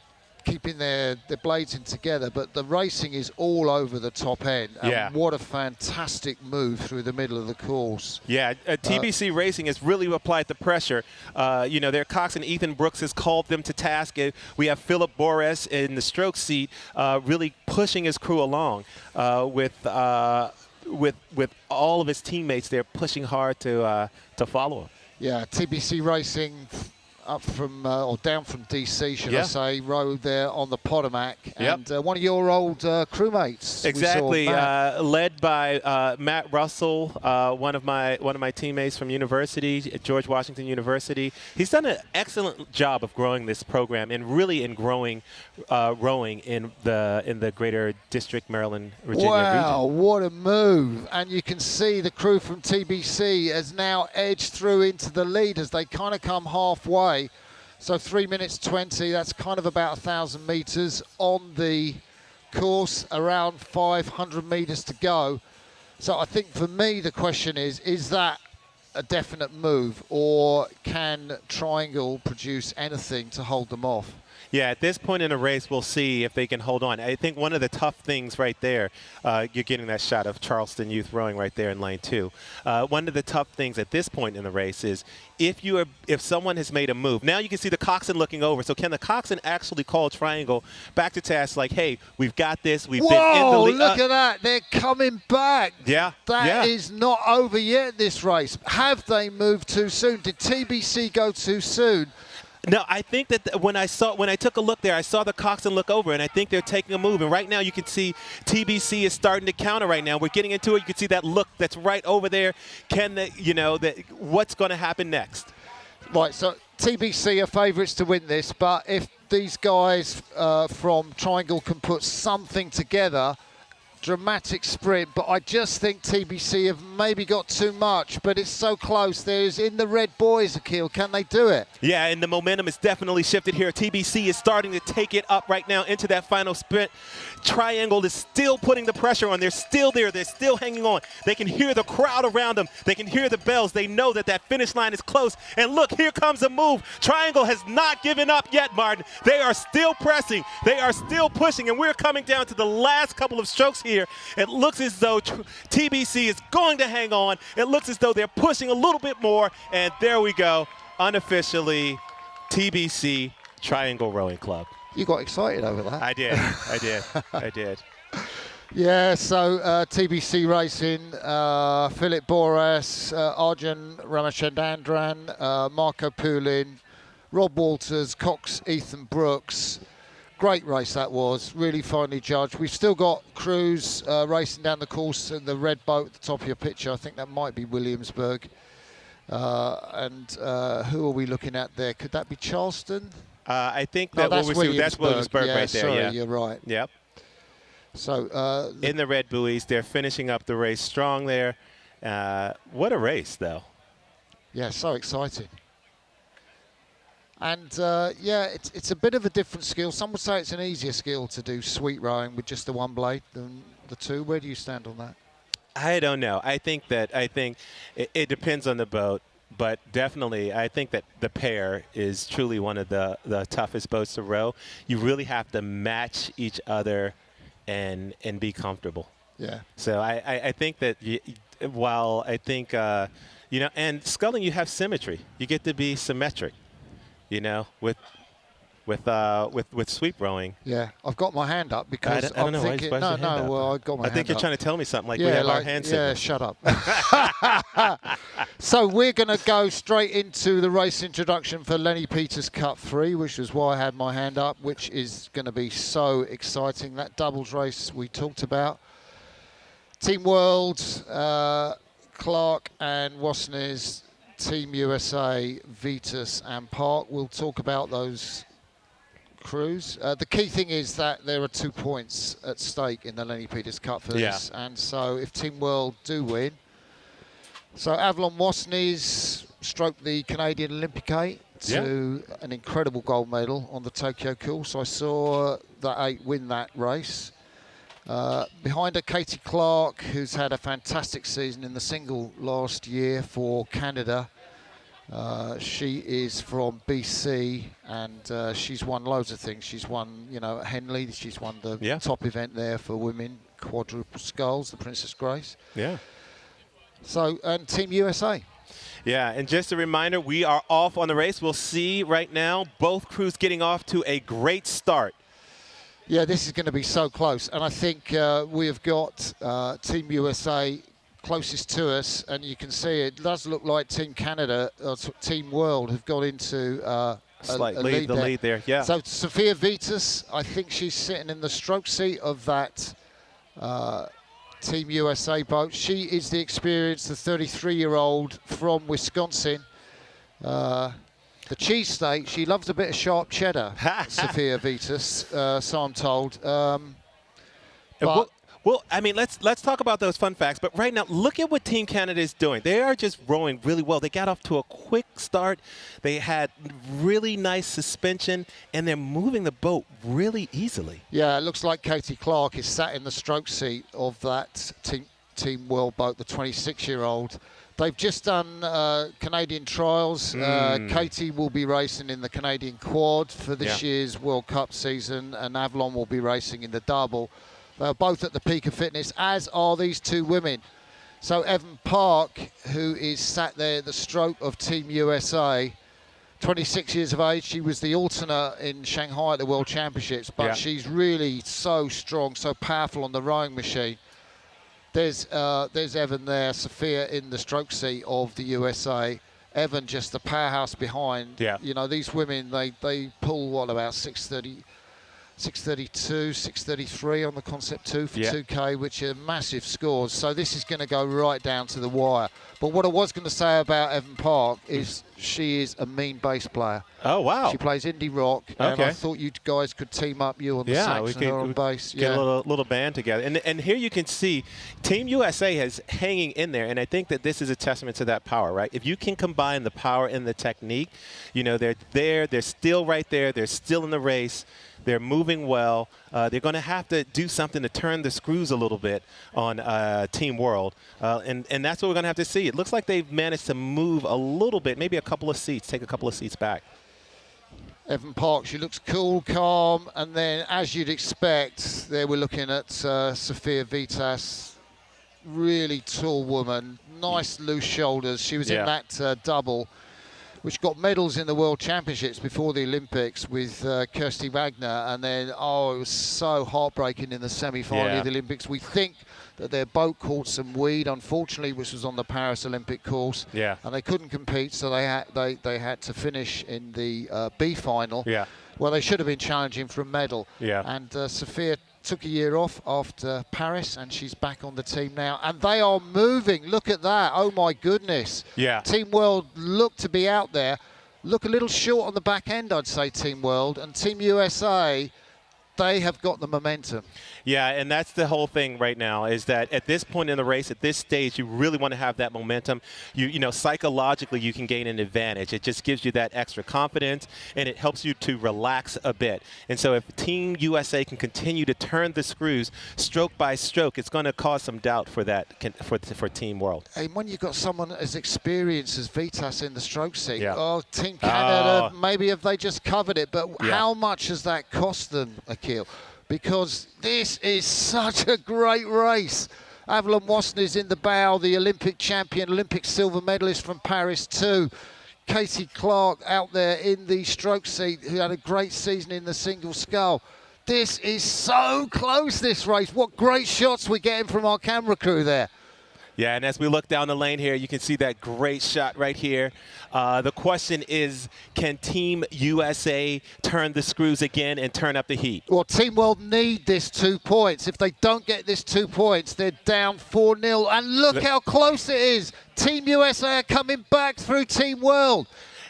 [SPEAKER 2] keeping their blades in together, but the racing is all over the top end. And what a fantastic move through the middle of the course.
[SPEAKER 1] Yeah, TBC Racing has really applied the pressure. Their coxswain Ethan Brooks has called them to task. We have Philip Boris in the stroke seat really pushing his crew along with all of his teammates there pushing hard to follow him.
[SPEAKER 2] Yeah, TBC Racing up from or down from DC, should I say, rowed there on the Potomac, and one of your old crewmates.
[SPEAKER 1] Exactly, led by Matt Russell, one of my teammates from university, at George Washington University. He's done an excellent job of growing this program and really in growing rowing in the greater District Maryland Virginia region.
[SPEAKER 2] Wow, what a move! And you can see the crew from TBC has now edged through into the lead as they kind of come halfway. So 3 minutes 20, that's kind of about 1,000 meters on the course, around 500 meters to go. So I think for me the question is that a definite move, or can Triangle produce anything to hold them off?
[SPEAKER 1] Yeah, at this point in the race, we'll see if they can hold on. I think one of the tough things right there, you're getting that shot of Charleston Youth rowing right there in lane 2. One of the tough things at this point in the race is if someone has made a move. Now you can see the coxswain looking over. So can the coxswain actually call triangle back to task like, hey, we've got this. We've been in the lead.
[SPEAKER 2] Look at that. They're coming back.
[SPEAKER 1] Yeah.
[SPEAKER 2] That is not over yet, this race. Have they moved too soon? Did TBC go too soon?
[SPEAKER 1] No, I think that when I took a look there, I saw the coxswain look over, and I think they're taking a move. And right now, you can see TBC is starting to counter. Right now, we're getting into it. You can see that look that's right over there. What's going to happen next?
[SPEAKER 2] Right. So TBC are favourites to win this, but if these guys from Triangle can put something together. Dramatic sprint, but I just think TBC have maybe got too much, but it's so close. There's in the red boys, Akil. Can they do it?
[SPEAKER 1] Yeah, and the momentum is definitely shifted here. TBC is starting to take it up right now into that final sprint. Triangle is still putting the pressure on. They're still there. They're still hanging on. They can hear the crowd around them. They can hear the bells. They know that finish line is close. And look, here comes a move. Triangle has not given up yet, Martin. They are still pressing. They are still pushing, and we're coming down to the last couple of strokes here. It looks as though TBC is going to hang on. It looks as though they're pushing a little bit more, and there we go. Unofficially, TBC Triangle Rowing Club.
[SPEAKER 2] You got excited over that.
[SPEAKER 1] I did.
[SPEAKER 2] Yeah, so TBC Racing, Philip Boras, Arjun Ramachandran, Marco Poulin, Rob Walters, Cox, Ethan Brooks. Great race that was, really finely judged. We've still got crews racing down the course in the red boat at the top of your picture. I think that might be Williamsburg. And who are we looking at there? Could that be Charleston?
[SPEAKER 1] I think
[SPEAKER 2] no,
[SPEAKER 1] that's Williamsburg right there.
[SPEAKER 2] Sorry,
[SPEAKER 1] yeah,
[SPEAKER 2] you're right.
[SPEAKER 1] Yep.
[SPEAKER 2] So
[SPEAKER 1] in the red buoys, they're finishing up the race strong there. What a race, though.
[SPEAKER 2] Yeah, so exciting. And it's a bit of a different skill. Some would say it's an easier skill to do sweet rowing with just the one blade than the two. Where do you stand on that?
[SPEAKER 1] I don't know. I think it depends on the boat, but definitely I think that the pair is truly one of the toughest boats to row. You really have to match each other and be comfortable.
[SPEAKER 2] Yeah.
[SPEAKER 1] So I think that while I think and sculling, you have symmetry. You get to be symmetric. With sweep rowing.
[SPEAKER 2] Yeah, I've got my hand up because
[SPEAKER 1] I don't know why you supposed to hand up.
[SPEAKER 2] Well, I got my hand up.
[SPEAKER 1] I think you're trying to tell me something like we have our hands
[SPEAKER 2] Yeah, shut up. So we're going to go straight into the race introduction for Lenny Peters Cup 3, which is why I had my hand up, which is going to be so exciting. That doubles race we talked about. Team World, Clark and Wasney's, Team USA, Vitus and Park. We'll talk about those crews. The key thing is that there are 2 points at stake in the Lenny Peters Cup for this. And so if Team World do win, so Avalon Wasney's stroked the Canadian Olympique to an incredible gold medal on the Tokyo course. I saw that 8 win that race. Behind her, Katie Clark, who's had a fantastic season in the single last year for Canada. She is from BC, and she's won loads of things. She's won, at Henley. She's won the top event there for women, quadruple sculls, the Princess Grace.
[SPEAKER 1] Yeah.
[SPEAKER 2] So, and Team USA.
[SPEAKER 1] Yeah, and just a reminder, we are off on the race. We'll see right now both crews getting off to a great start.
[SPEAKER 2] Yeah, this is going to be so close. And I think we have got Team USA closest to us. And you can see it does look like Team Canada, Team World have got into a
[SPEAKER 1] lead there. Yeah.
[SPEAKER 2] So Sophia Vitus, I think she's sitting in the stroke seat of that Team USA boat. She is the experienced, the 33-year-old from Wisconsin. The cheese steak, she loves a bit of sharp cheddar, Sophia Vitus, so I'm told.
[SPEAKER 1] Well, I mean, let's talk about those fun facts. But right now, look at what Team Canada is doing. They are just rowing really well. They got off to a quick start. They had really nice suspension, and they're moving the boat really easily.
[SPEAKER 2] Yeah, it looks like Katie Clark is sat in the stroke seat of that Team World boat, the 26-year-old. They've just done Canadian trials. Katie will be racing in the Canadian quad for this year's World Cup season, and Avalon will be racing in the double. They're both at the peak of fitness, as are these two women. So Evan Park, who is sat there at the stroke of Team USA, 26 years of age. She was the alternate in Shanghai at the World Championships, but she's really so strong, so powerful on the rowing machine. There's Evan there, Sophia in the stroke seat of the USA. Evan just the powerhouse behind.
[SPEAKER 10] Yeah.
[SPEAKER 2] You know, these women, they pull, what, about 630, 632, 633 on the Concept 2 for 2K, which are massive scores. So this is going to go right down to the wire. But what I was going to say about Evan Park is she is a mean bass player.
[SPEAKER 10] Oh, wow.
[SPEAKER 2] She plays indie rock, and I thought you guys could team up, you on the sax and her on bass.
[SPEAKER 10] Get a little band together. And here you can see Team USA is hanging in there, and I think that this is a testament to that power, right? If you can combine the power and the technique, you know, they're there, they're still right there, they're still in the race. They're moving well. They're going to have to do something to turn the screws a little bit on Team World. And that's what we're going to have to see. It looks like they've managed to move a little bit, maybe a couple of seats, take a couple of seats back.
[SPEAKER 2] Evan Park, she looks cool, calm, and then, as you'd expect, there we're looking at Sophia Vitas, really tall woman, nice loose shoulders. She was in that double, which got medals in the World Championships before the Olympics with Kirsty Wagner, and then, it was so heartbreaking in the semi-final of the Olympics. We think that their boat caught some weed, unfortunately, which was on the Paris Olympic course, and they couldn't compete, so they had to finish in the B final. Well, they should have been challenging for a medal. And Sophia took a year off after Paris, and she's back on the team now, and they are moving. Look at that. Oh my goodness. Team World look to be out there. Look a little short on the back end, I'd say, Team World, and Team USA, they have got the momentum.
[SPEAKER 10] Yeah, and that's the whole thing right now, is that at this point in the race, at this stage, you really want to have that momentum. You know, psychologically, you can gain an advantage. It just gives you that extra confidence, and it helps you to relax a bit. And so if Team USA can continue to turn the screws stroke by stroke, it's going to cause some doubt for that for Team World.
[SPEAKER 2] And when you've got someone as experienced as Vitas in the stroke seat, Team Canada, maybe have they just covered it, but how much has that cost them, Akil? Because this is such a great race. Avalon Wasser's in the bow, the Olympic champion, Olympic silver medalist from Paris too. Katie Clark out there in the stroke seat, who had a great season in the single scull. This is so close, this race. What great shots we're getting from our camera crew there.
[SPEAKER 10] Yeah, and as we look down the lane here, you can see that great shot right here. The question is, can Team USA turn the screws again and turn up the heat?
[SPEAKER 2] Well, Team World need this 2 points. If they don't get this 2 points, they're down 4-0. And look how close it is. Team USA are coming back through Team World.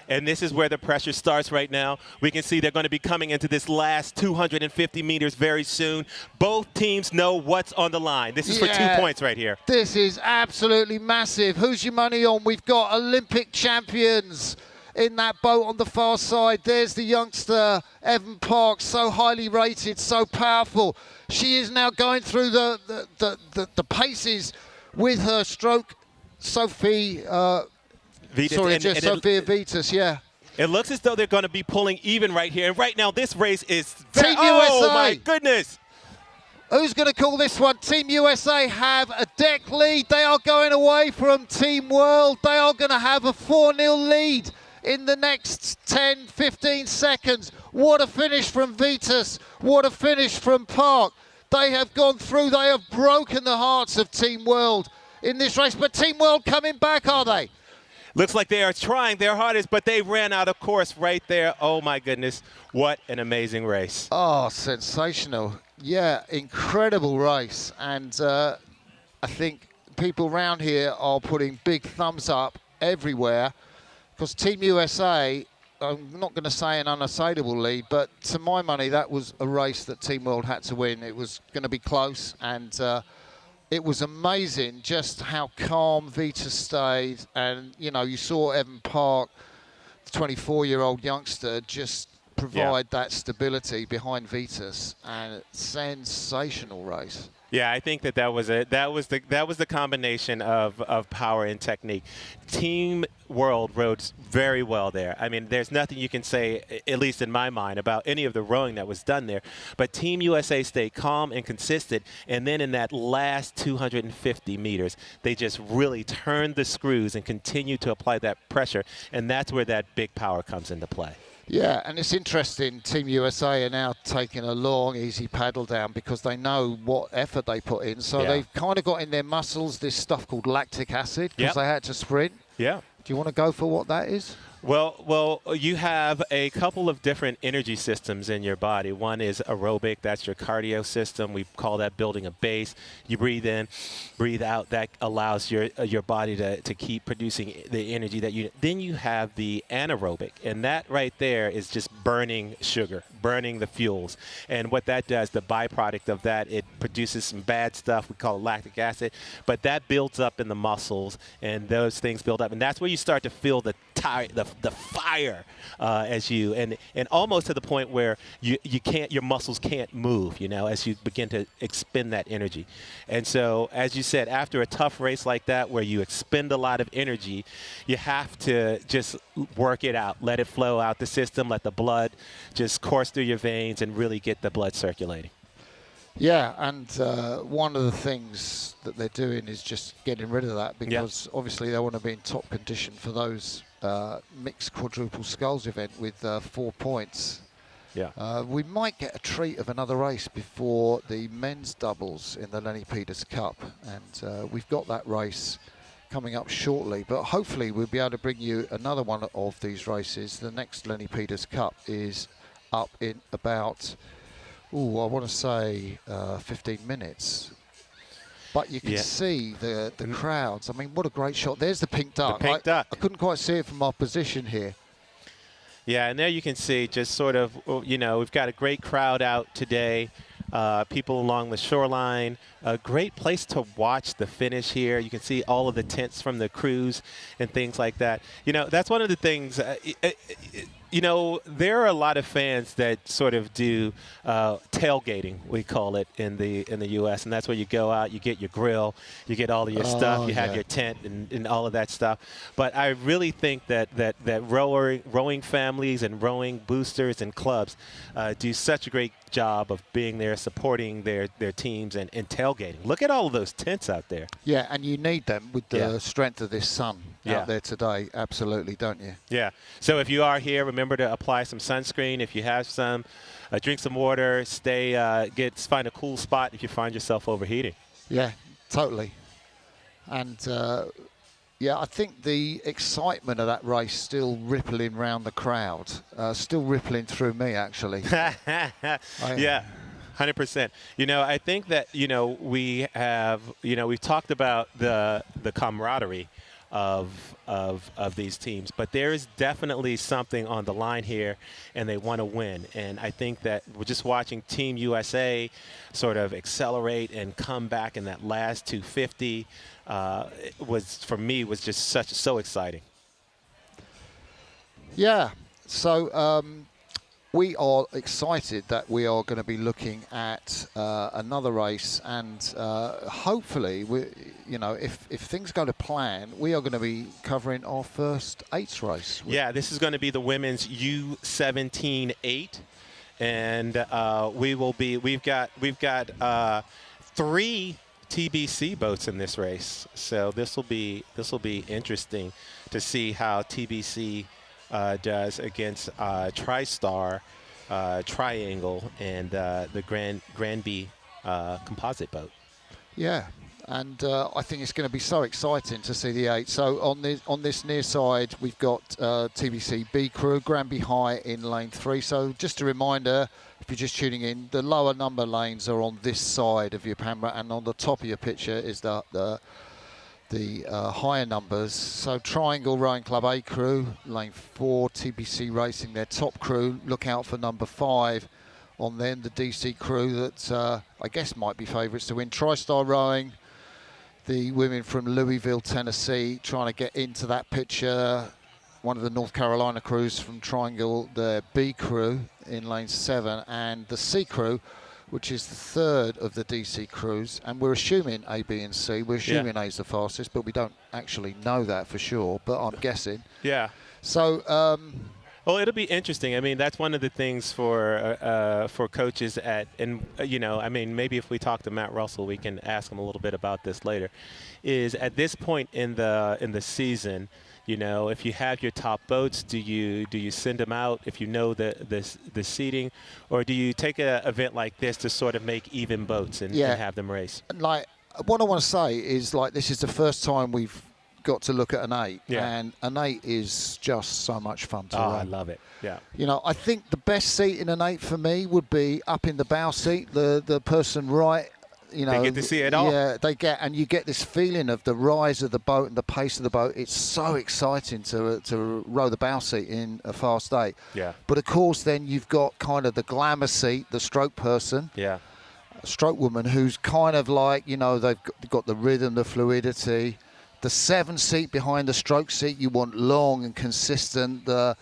[SPEAKER 10] And this is where the pressure starts right now. We can see they're going to be coming into this last 250 meters very soon. Both teams know what's on the line. This is for 2 points right here.
[SPEAKER 2] This is absolutely massive. Who's your money on? We've got Olympic champions in that boat on the far side. There's the youngster, Evan Park, so highly rated, so powerful. She is now going through the paces with her stroke. Sophia Vitas,
[SPEAKER 10] It looks as though they're going to be pulling even right here. And right now, this race is...
[SPEAKER 2] Team USA!
[SPEAKER 10] Oh, my goodness!
[SPEAKER 2] Who's going to call this one? Team USA have a deck lead. They are going away from Team World. They are going to have a 4-0 lead in the next 10, 15 seconds. What a finish from Vitas. What a finish from Park. They have gone through. They have broken the hearts of Team World in this race. But Team World coming back, are they?
[SPEAKER 10] Looks like they are trying their hardest, but they ran out of course right there. Oh, my goodness. What an amazing race.
[SPEAKER 2] Oh, sensational. Yeah, incredible race. And I think people around here are putting big thumbs up everywhere, because Team USA, I'm not going to say an unassailable lead, but to my money, that was a race that Team World had to win. It was going to be close, and it was amazing just how calm Vita stayed. And, you know, you saw Evan Park, the 24-year-old youngster, just provide that stability behind Vitus, and sensational race.
[SPEAKER 10] Yeah, I think that was the combination of power and technique. Team World rode very well there. I mean, there's nothing you can say, at least in my mind, about any of the rowing that was done there. But Team USA stayed calm and consistent, and then in that last 250 meters, they just really turned the screws and continued to apply that pressure, and that's where that big power comes into play.
[SPEAKER 2] Yeah, and it's interesting, Team USA are now taking a long, easy paddle down because they know what effort they put in. So they've kind of got in their muscles this stuff called lactic acid because they had to sprint.
[SPEAKER 10] Yeah.
[SPEAKER 2] Do you want to go for what that is?
[SPEAKER 10] Well, you have a couple of different energy systems in your body. One is aerobic, that's your cardio system. We call that building a base. You breathe in, breathe out. That allows your body to keep producing the energy that you. Then you have the anaerobic, and that right there is just burning sugar, burning the fuels. And what that does, the byproduct of that, it produces some bad stuff. We call it lactic acid, but that builds up in the muscles, and those things build up, and that's where you start to feel the fire as you and almost to the point where your muscles can't move, as you begin to expend that energy. And so, as you said, after a tough race like that where you expend a lot of energy, you have to just work it out, let it flow out the system, let the blood just course through your veins and really get the blood circulating.
[SPEAKER 2] Yeah, and one of the things that they're doing is just getting rid of that because obviously they want to be in top condition for those mixed quadruple sculls event with 4 points.
[SPEAKER 10] Yeah.
[SPEAKER 2] We might get a treat of another race before the men's doubles in the Lenny Peters Cup, and we've got that race coming up shortly, but hopefully we'll be able to bring you another one of these races. The next Lenny Peters Cup is up in about I want to say 15 minutes. But you can see the crowds. I mean, what a great shot. There's the pink duck.
[SPEAKER 10] The pink duck.
[SPEAKER 2] I couldn't quite see it from our position here.
[SPEAKER 10] Yeah, and there you can see just sort of, we've got a great crowd out today. People along the shoreline. A great place to watch the finish here. You can see all of the tents from the crews and things like that. That's one of the things. There are a lot of fans that sort of do tailgating, we call it in the U.S., and that's where you go out, you get your grill, you get all of your stuff, you have your tent and all of that stuff. But I really think that rowing families and rowing boosters and clubs do such a great job of being there, supporting their teams and tailgating. Look at all of those tents out there.
[SPEAKER 2] Yeah, and you need them with the strength of this sun out there today. Absolutely, don't you?
[SPEAKER 10] Yeah. So if you are here, remember to apply some sunscreen. If you have some, drink some water. Find a cool spot if you find yourself overheating.
[SPEAKER 2] Yeah, totally. And I think the excitement of that race still rippling around the crowd, still rippling through me actually.
[SPEAKER 10] Yeah. 100%. I think that, we have, we've talked about the camaraderie of these teams, but there is definitely something on the line here, and they want to win. And I think that we're just watching Team USA sort of accelerate and come back in that last 250 was just so exciting. Yeah.
[SPEAKER 2] So we are excited that we are going to be looking at another race, and hopefully, if things go to plan, we are going to be covering our first eights race.
[SPEAKER 10] Yeah, this is going to be the women's U17 8, and we've got 3 TBC boats in this race, so this will be interesting to see how TBC does against TriStar, Triangle, and the Granby composite boat.
[SPEAKER 2] Yeah, and I think it's going to be so exciting to see the 8. So on this near side, we've got TBC B crew, Granby High in lane 3. So just a reminder, if you're just tuning in, the lower number lanes are on this side of your camera, and on the top of your picture is the higher numbers. So Triangle Rowing Club A crew, lane 4, TBC Racing, their top crew. Look out for number 5 on them, the DC crew that I guess might be favourites to win. TriStar Rowing, the women from Louisville, Tennessee, trying to get into that picture. one of the North Carolina crews from Triangle, the B crew in lane 7, and the C crew, which is the third of the DC crews, and we're assuming A, B, and C. We're assuming A is the fastest, but we don't actually know that for sure, but I'm guessing.
[SPEAKER 10] Yeah.
[SPEAKER 2] So,
[SPEAKER 10] well, it'll be interesting. I mean, that's one of the things for coaches maybe if we talk to Matt Russell, we can ask him a little bit about this later, is at this point in the season, if you have your top boats, do you send them out if you know the seating, or do you take an event like this to sort of make even boats and have them race?
[SPEAKER 2] Like, what I want to say is, like, this is the first time we've got to look at an 8, and an 8 is just so much fun to run.
[SPEAKER 10] I love it. Yeah.
[SPEAKER 2] I think the best seat in an 8 for me would be up in the bow seat, the person right. They
[SPEAKER 10] get to see it all.
[SPEAKER 2] Yeah, and you get this feeling of the rise of the boat and the pace of the boat. It's so exciting to row the bow seat in a fast 8.
[SPEAKER 10] Yeah.
[SPEAKER 2] But of course, then you've got kind of the glamour seat, the stroke person.
[SPEAKER 10] Yeah.
[SPEAKER 2] Stroke woman who's kind of like, they've got the rhythm, the fluidity. The 7 seat behind the stroke seat, you want long and consistent. The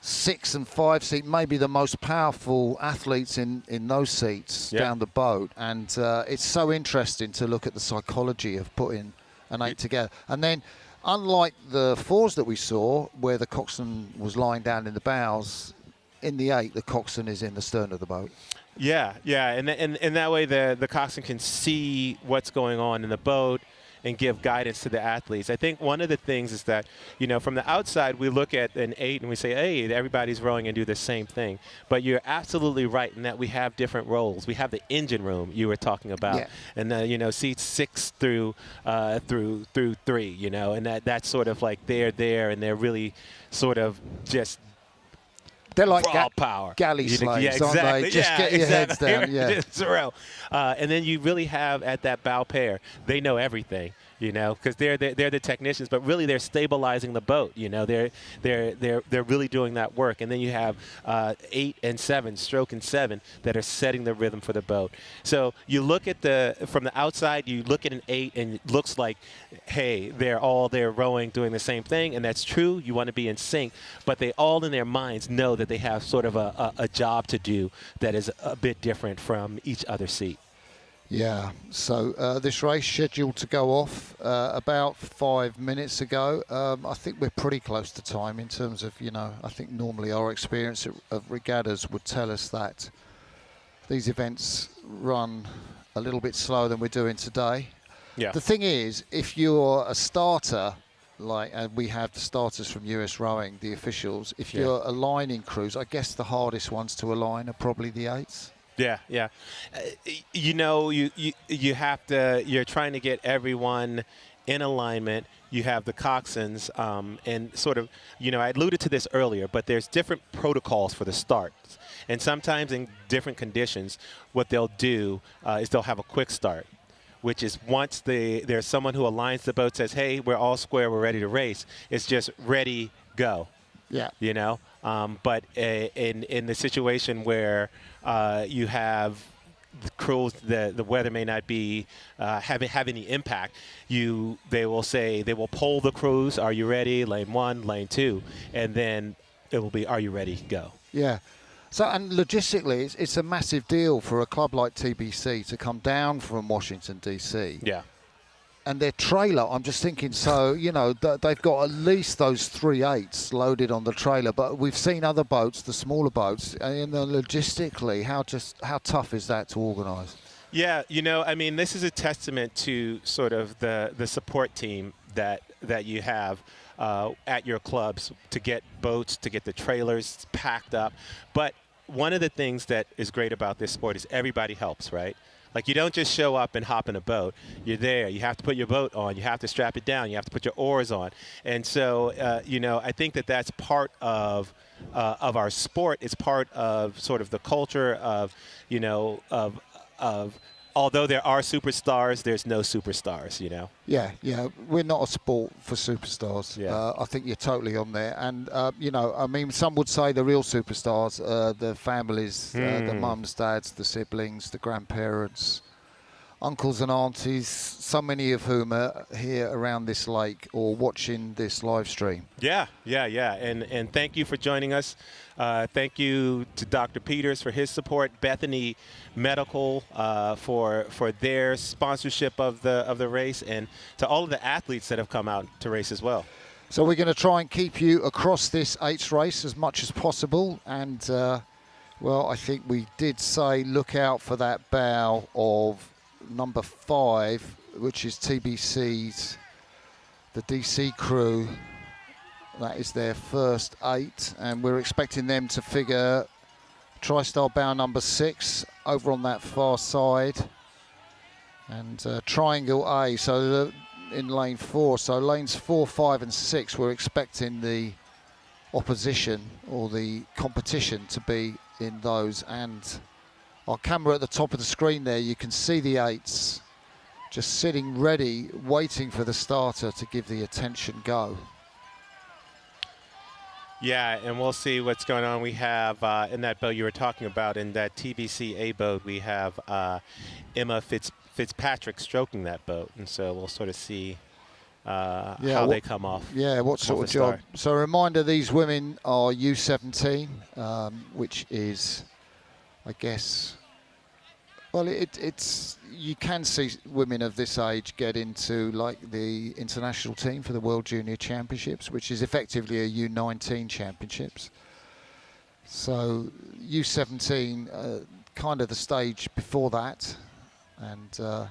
[SPEAKER 2] 6 and 5 seat, maybe the most powerful athletes in those seats down the boat. And it's so interesting to look at the psychology of putting an 8 together. And then, unlike the 4s that we saw, where the coxswain was lying down in the bows, in the 8, the coxswain is in the stern of the boat.
[SPEAKER 10] Yeah, and that way the coxswain can see what's going on in the boat and give guidance to the athletes. I think one of the things is that, from the outside, we look at an 8 and we say, hey, everybody's rowing and do the same thing. But you're absolutely right in that we have different roles. We have the engine room you were talking about, and seats 6 through 3, and that's sort of like they're there and they're really sort of just
[SPEAKER 2] they're like
[SPEAKER 10] power.
[SPEAKER 2] Galley slaves,
[SPEAKER 10] exactly.
[SPEAKER 2] aren't they? Just get your heads down.
[SPEAKER 10] Just row. And then you really have at that bow pair, they know everything, because they're the technicians, but really they're stabilizing the boat. They're really doing that work. And then you have 8 and 7, stroke and 7, that are setting the rhythm for the boat. So you look at from the outside, you look at an 8 and it looks like, hey, they're all there rowing, doing the same thing, and that's true. You want to be in sync, but they all in their minds know that they have sort of a job to do that is a bit different from each other seat.
[SPEAKER 2] Yeah, so this race scheduled to go off about 5 minutes ago. I think we're pretty close to time in terms of, I think normally our experience of regattas would tell us that these events run a little bit slower than we're doing today.
[SPEAKER 10] Yeah.
[SPEAKER 2] The thing is, if you're a starter, and we have the starters from US Rowing, the officials, if you're aligning crews, I guess the hardest ones to align are probably the 8s.
[SPEAKER 10] Yeah. You have to. You're trying to get everyone in alignment. You have the coxswains, and sort of. I alluded to this earlier, but there's different protocols for the starts, and sometimes in different conditions, what they'll do is they'll have a quick start, which is once there's someone who aligns the boat, says, "Hey, we're all square, we're ready to race." It's just ready, go.
[SPEAKER 2] Yeah.
[SPEAKER 10] But in the situation where you have the crews, the weather may not be have any impact. They will poll the crews. Are you ready? Lane 1, lane 2, and then it will be, are you ready? Go.
[SPEAKER 2] Yeah. So, and logistically, it's a massive deal for a club like TBC to come down from Washington DC.
[SPEAKER 10] Yeah.
[SPEAKER 2] And their trailer, I'm just thinking, so, they've got at least those 3 8s loaded on the trailer. But we've seen other boats, the smaller boats, and logistically, how tough is that to organise?
[SPEAKER 10] Yeah, this is a testament to sort of the support team that you have at your clubs to get boats, to get the trailers packed up. But one of the things that is great about this sport is everybody helps, right? Like, you don't just show up and hop in a boat. You're there. You have to put your boat on. You have to strap it down. You have to put your oars on. And so, I think that's part of our sport. It's part of sort of the culture of, although there are superstars, there's no superstars,
[SPEAKER 2] Yeah, we're not a sport for superstars.
[SPEAKER 10] Yeah.
[SPEAKER 2] I think you're totally on there. And, some would say the real superstars, the families, the mums, dads, the siblings, the grandparents. uncles and aunties, so many of whom are here around this lake or watching this live stream.
[SPEAKER 10] Yeah. And thank you for joining us. Thank you to Dr. Peters for his support, Bethany Medical for their sponsorship of the race, and to all of the athletes that have come out to race as well.
[SPEAKER 2] So we're going to try and keep you across this 8th race as much as possible. And, well, I think we did say look out for that bow of number 5, which is TBC's, the DC crew. That is their first 8. And we're expecting them to figure TriStar bow number 6 over on that far side. And triangle A. So in lane 4, so lanes 4, 5 and 6, we're expecting the opposition or the competition to be in those. And our camera at the top of the screen there, you can see the 8s just sitting ready, waiting for the starter to give the attention go.
[SPEAKER 10] Yeah, and we'll see what's going on. We have, in that boat you were talking about, in that TBC A boat, we have Emma Fitzpatrick stroking that boat, and so we'll sort of see how they come off.
[SPEAKER 2] Yeah, what sort of job. So a reminder, these women are U17, which is, I guess, well, it's you can see women of this age get into like the international team for the World Junior Championships, which is effectively a U19 Championships. So U17, kind of the stage before that. And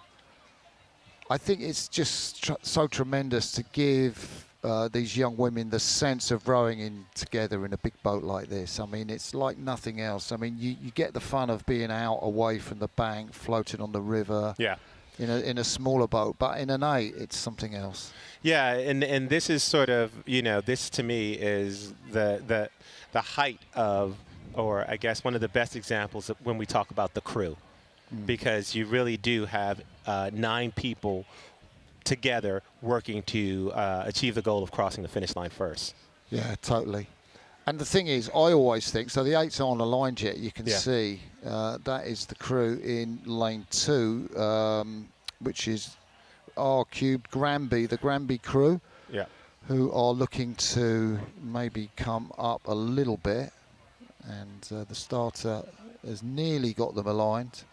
[SPEAKER 2] I think it's just so tremendous to give these young women the sense of rowing in together in a big boat like this. I mean, it's like nothing else. I mean, you get the fun of being out away from the bank, floating on the river.
[SPEAKER 10] Yeah.
[SPEAKER 2] In a smaller boat, but in an 8, it's something else.
[SPEAKER 10] Yeah, and this is sort of, this to me is the height of, or I guess one of the best examples of when we talk about the crew. Because you really do have 9 people together working to achieve the goal of crossing the finish line first.
[SPEAKER 2] Yeah, totally. And the thing is, I always think, so the 8's on aligned yet, you can see that is the crew in lane 2, which is R-Cubed Granby, the Granby crew, who are looking to maybe come up a little bit. And the starter has nearly got them aligned.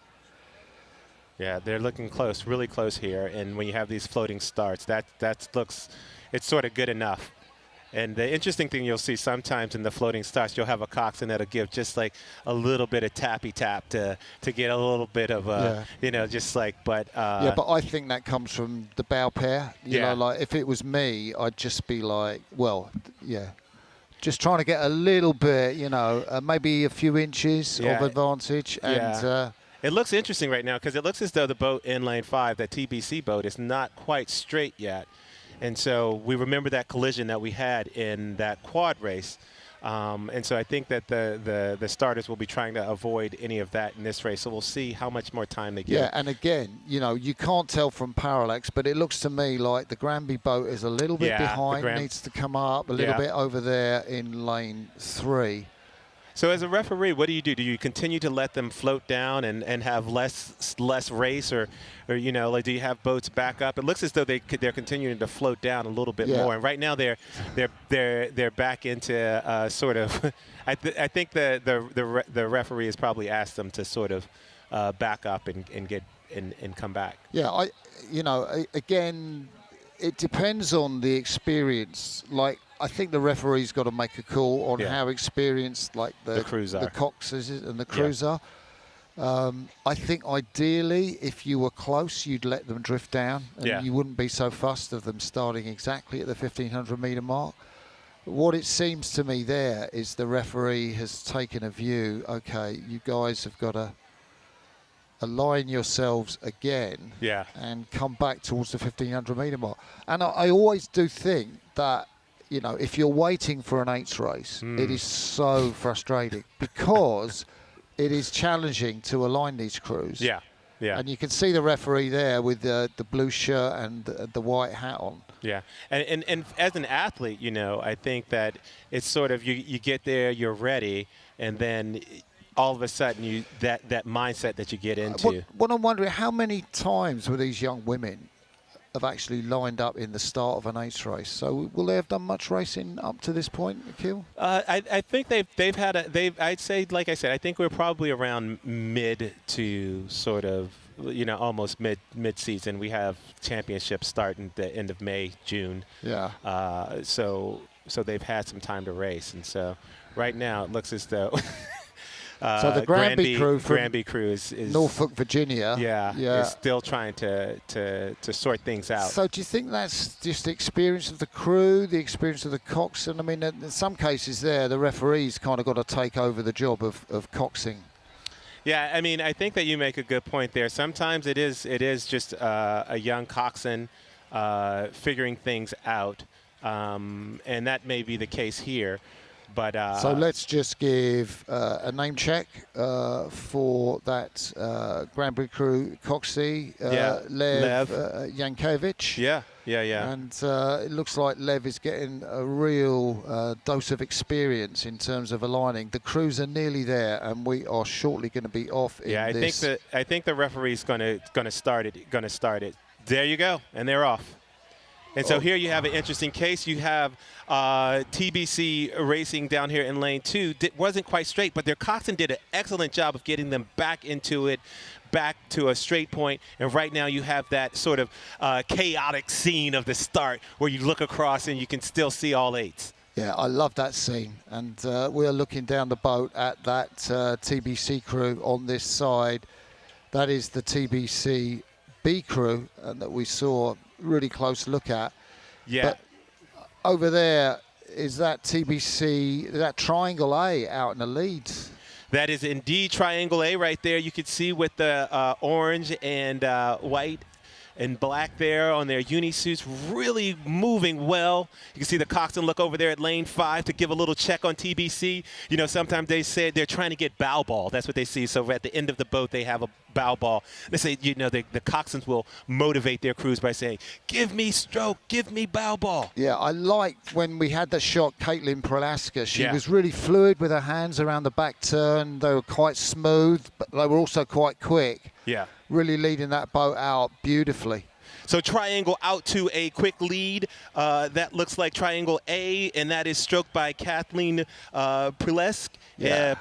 [SPEAKER 10] Yeah, they're looking close, really close here. And when you have these floating starts, that looks, it's sort of good enough. And the interesting thing you'll see sometimes in the floating starts, you'll have a coxswain that'll give just like a little bit of tappy tap to get a little bit of just like, but.
[SPEAKER 2] Yeah, but I think that comes from the bow pair. You know, like if it was me, I'd just be like, well, just trying to get a little bit, maybe a few inches of advantage. And
[SPEAKER 10] it looks interesting right now because it looks as though the boat in lane 5, that TBC boat, is not quite straight yet. And so we remember that collision that we had in that quad race. And so I think that the starters will be trying to avoid any of that in this race. So we'll see how much more time they get.
[SPEAKER 2] Yeah, and again, you can't tell from parallax, but it looks to me like the Granby boat is a little bit behind, needs to come up a little bit over there in lane 3.
[SPEAKER 10] So as a referee, what do? Do you continue to let them float down and have less race, or like do you have boats back up? It looks as though they're continuing to float down a little bit more. And right now they're back into sort of. I think the referee has probably asked them to sort of back up and get and come back.
[SPEAKER 2] Yeah, again, it depends on the experience. Like, I think the referee's got to make a call on how experienced, like the coxes and the crews are. I think ideally, if you were close, you'd let them drift down, and you wouldn't be so fussed of them starting exactly at the 1,500 metre mark. What it seems to me there is the referee has taken a view. Okay, you guys have got to align yourselves again and come back towards the 1,500 metre mark. And I always do think that, if you're waiting for an 8's race, it is so frustrating because it is challenging to align these crews.
[SPEAKER 10] Yeah.
[SPEAKER 2] And you can see the referee there with the blue shirt and the white hat on.
[SPEAKER 10] Yeah, and as an athlete, I think that it's sort of you get there, you're ready, and then all of a sudden that mindset that you get into.
[SPEAKER 2] What I'm wondering, how many times were these young women have actually lined up in the start of an eights race? So will they have done much racing up to this point, Akil?
[SPEAKER 10] I think they've had I'd say, like I said, I think we're probably around mid to sort of, almost mid-season. We have championships starting the end of May, June.
[SPEAKER 2] Yeah.
[SPEAKER 10] So they've had some time to race, and so right now it looks as though
[SPEAKER 2] so the Granby
[SPEAKER 10] crew is
[SPEAKER 2] Norfolk, Virginia.
[SPEAKER 10] Yeah. Is still trying to sort things out.
[SPEAKER 2] So do you think that's just the experience of the crew, the experience of the coxswain? I mean, in some cases there, the referees kind of got to take over the job of coxing.
[SPEAKER 10] Yeah, I mean, I think that you make a good point there. Sometimes it is just a young coxswain figuring things out, and that may be the case here. But
[SPEAKER 2] so let's just give a name check for that Granby crew coxie, Lev Yankovic.
[SPEAKER 10] Yeah.
[SPEAKER 2] And it looks like Lev is getting a real dose of experience in terms of aligning. The crews are nearly there, and we are shortly going to be off.
[SPEAKER 10] I think the referee's going to start it. There you go, and they're off. And so here you have an interesting case. You have TBC racing down here in lane 2. Wasn't quite straight, but their coxswain did an excellent job of getting them back into it, back to a straight point. And right now you have that sort of chaotic scene of the start where you look across and you can still see all eights.
[SPEAKER 2] Yeah, I love that scene. And we are looking down the boat at that TBC crew on this side. That is the TBC B crew that we saw really close look at.
[SPEAKER 10] Yeah.
[SPEAKER 2] But over there is that TBC, that Triangle A out in the lead.
[SPEAKER 10] That is indeed Triangle A right there. You can see with the orange and white and black there on their unisuits, really moving well. You can see the coxswain look over there at lane 5 to give a little check on TBC. Sometimes they say they're trying to get bow ball. That's what they see. So at the end of the boat, they have a bow ball. They say, the coxswains will motivate their crews by saying, give me stroke, give me bow ball.
[SPEAKER 2] Yeah, I liked when we had the shot, Caitlin Pralaska. She was really fluid with her hands around the back turn. They were quite smooth, but they were also quite quick.
[SPEAKER 10] Yeah.
[SPEAKER 2] Really leading that boat out beautifully.
[SPEAKER 10] So Triangle out to a quick lead. That looks like Triangle A, and that is stroked by Kathleen Prilesk.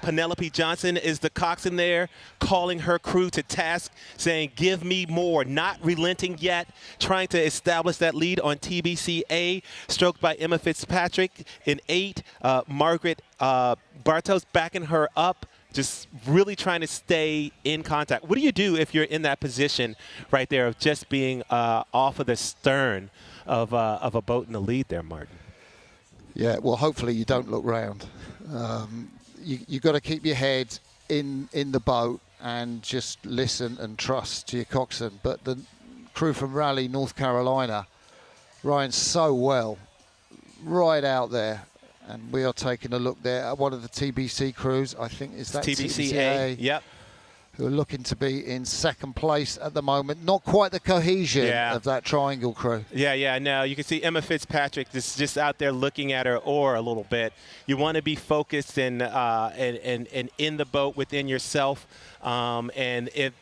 [SPEAKER 10] Penelope Johnson is the coxswain there, calling her crew to task, saying, give me more, not relenting yet, trying to establish that lead on TBC A, stroked by Emma Fitzpatrick in 8. Margaret Bartos backing her up, just really trying to stay in contact. What do you do if you're in that position right there of just being off of the stern of a boat in the lead there, Martin?
[SPEAKER 2] Yeah, well, hopefully you don't look round. You've got to keep your head in the boat and just listen and trust to your coxswain. But the crew from Raleigh, North Carolina, rowing so well right out there. And we are taking a look there at one of the TBC crews. I think is that
[SPEAKER 10] TBC A. Yep.
[SPEAKER 2] Who are looking to be in second place at the moment. Not quite the cohesion of that Triangle crew.
[SPEAKER 10] Yeah. No, you can see Emma Fitzpatrick just out there looking at her oar a little bit. You want to be focused and in the boat within yourself. And if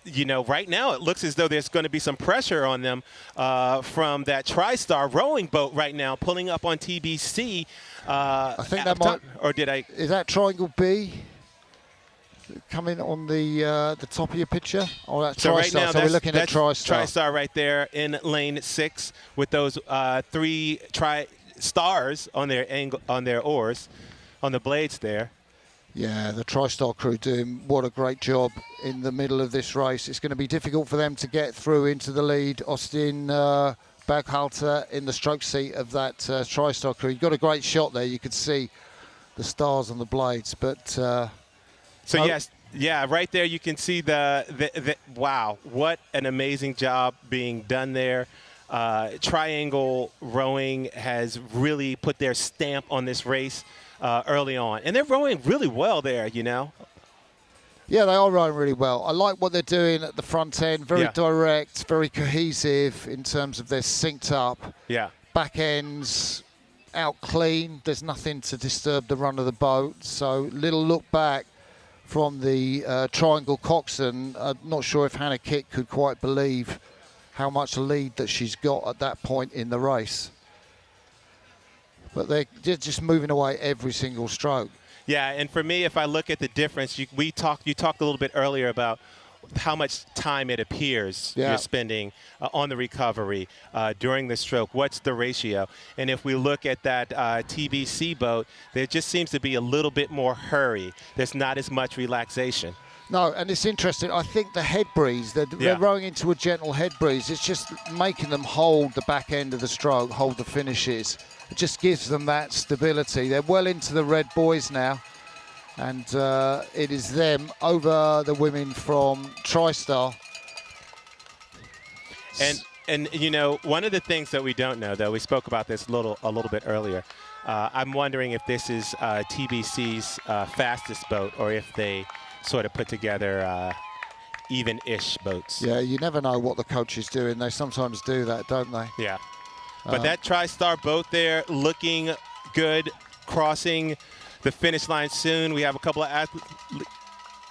[SPEAKER 10] right now it looks as though there's going to be some pressure on them from that TriStar rowing boat right now, pulling up on TBC.
[SPEAKER 2] I think that might.
[SPEAKER 10] Or did I?
[SPEAKER 2] Is that Triangle B coming on the top of your picture? Oh, that's
[SPEAKER 10] so
[SPEAKER 2] TriStar.
[SPEAKER 10] Right now,
[SPEAKER 2] so we're looking at TriStar.
[SPEAKER 10] TriStar right there in lane 6 with those 3 TriStars on their oars, on the blades there.
[SPEAKER 2] Yeah, the TriStar crew doing what a great job in the middle of this race. It's going to be difficult for them to get through into the lead. Austin Baghalter in the stroke seat of that TriStar crew. You've got a great shot there. You could see the stars on the blades, but
[SPEAKER 10] yes, right there you can see the wow, what an amazing job being done there. Triangle Rowing has really put their stamp on this race early on, and they're rowing really well there.
[SPEAKER 2] Yeah, they are rowing really well. I like what they're doing at the front end. Very direct, very cohesive in terms of they're synced up.
[SPEAKER 10] Yeah.
[SPEAKER 2] Back ends out clean. There's nothing to disturb the run of the boat. So little look back from the triangle coxswain. I'm not sure if Hannah Kick could quite believe how much lead that she's got at that point in the race. But they're just moving away every single stroke.
[SPEAKER 10] Yeah, and for me, if I look at the difference, you talked a little bit earlier about how much time it appears you're spending on the recovery during the stroke. What's the ratio? And if we look at that TBC boat, there just seems to be a little bit more hurry. There's not as much relaxation.
[SPEAKER 2] No, and it's interesting. I think the head breeze, they're rowing into a gentle head breeze. It's just making them hold the back end of the stroke, hold the finishes. It just gives them that stability. They're well into the red buoys now. And it is them over the women from TriStar.
[SPEAKER 10] And you know, one of the things that we don't know, though, we spoke about this a little bit earlier. I'm wondering if this is TBC's fastest boat, or if they sort of put together even-ish boats.
[SPEAKER 2] Yeah, you never know what the coach is doing. They sometimes do that, don't they?
[SPEAKER 10] Yeah. But that TriStar boat there looking good, crossing the finish line soon. We have a couple of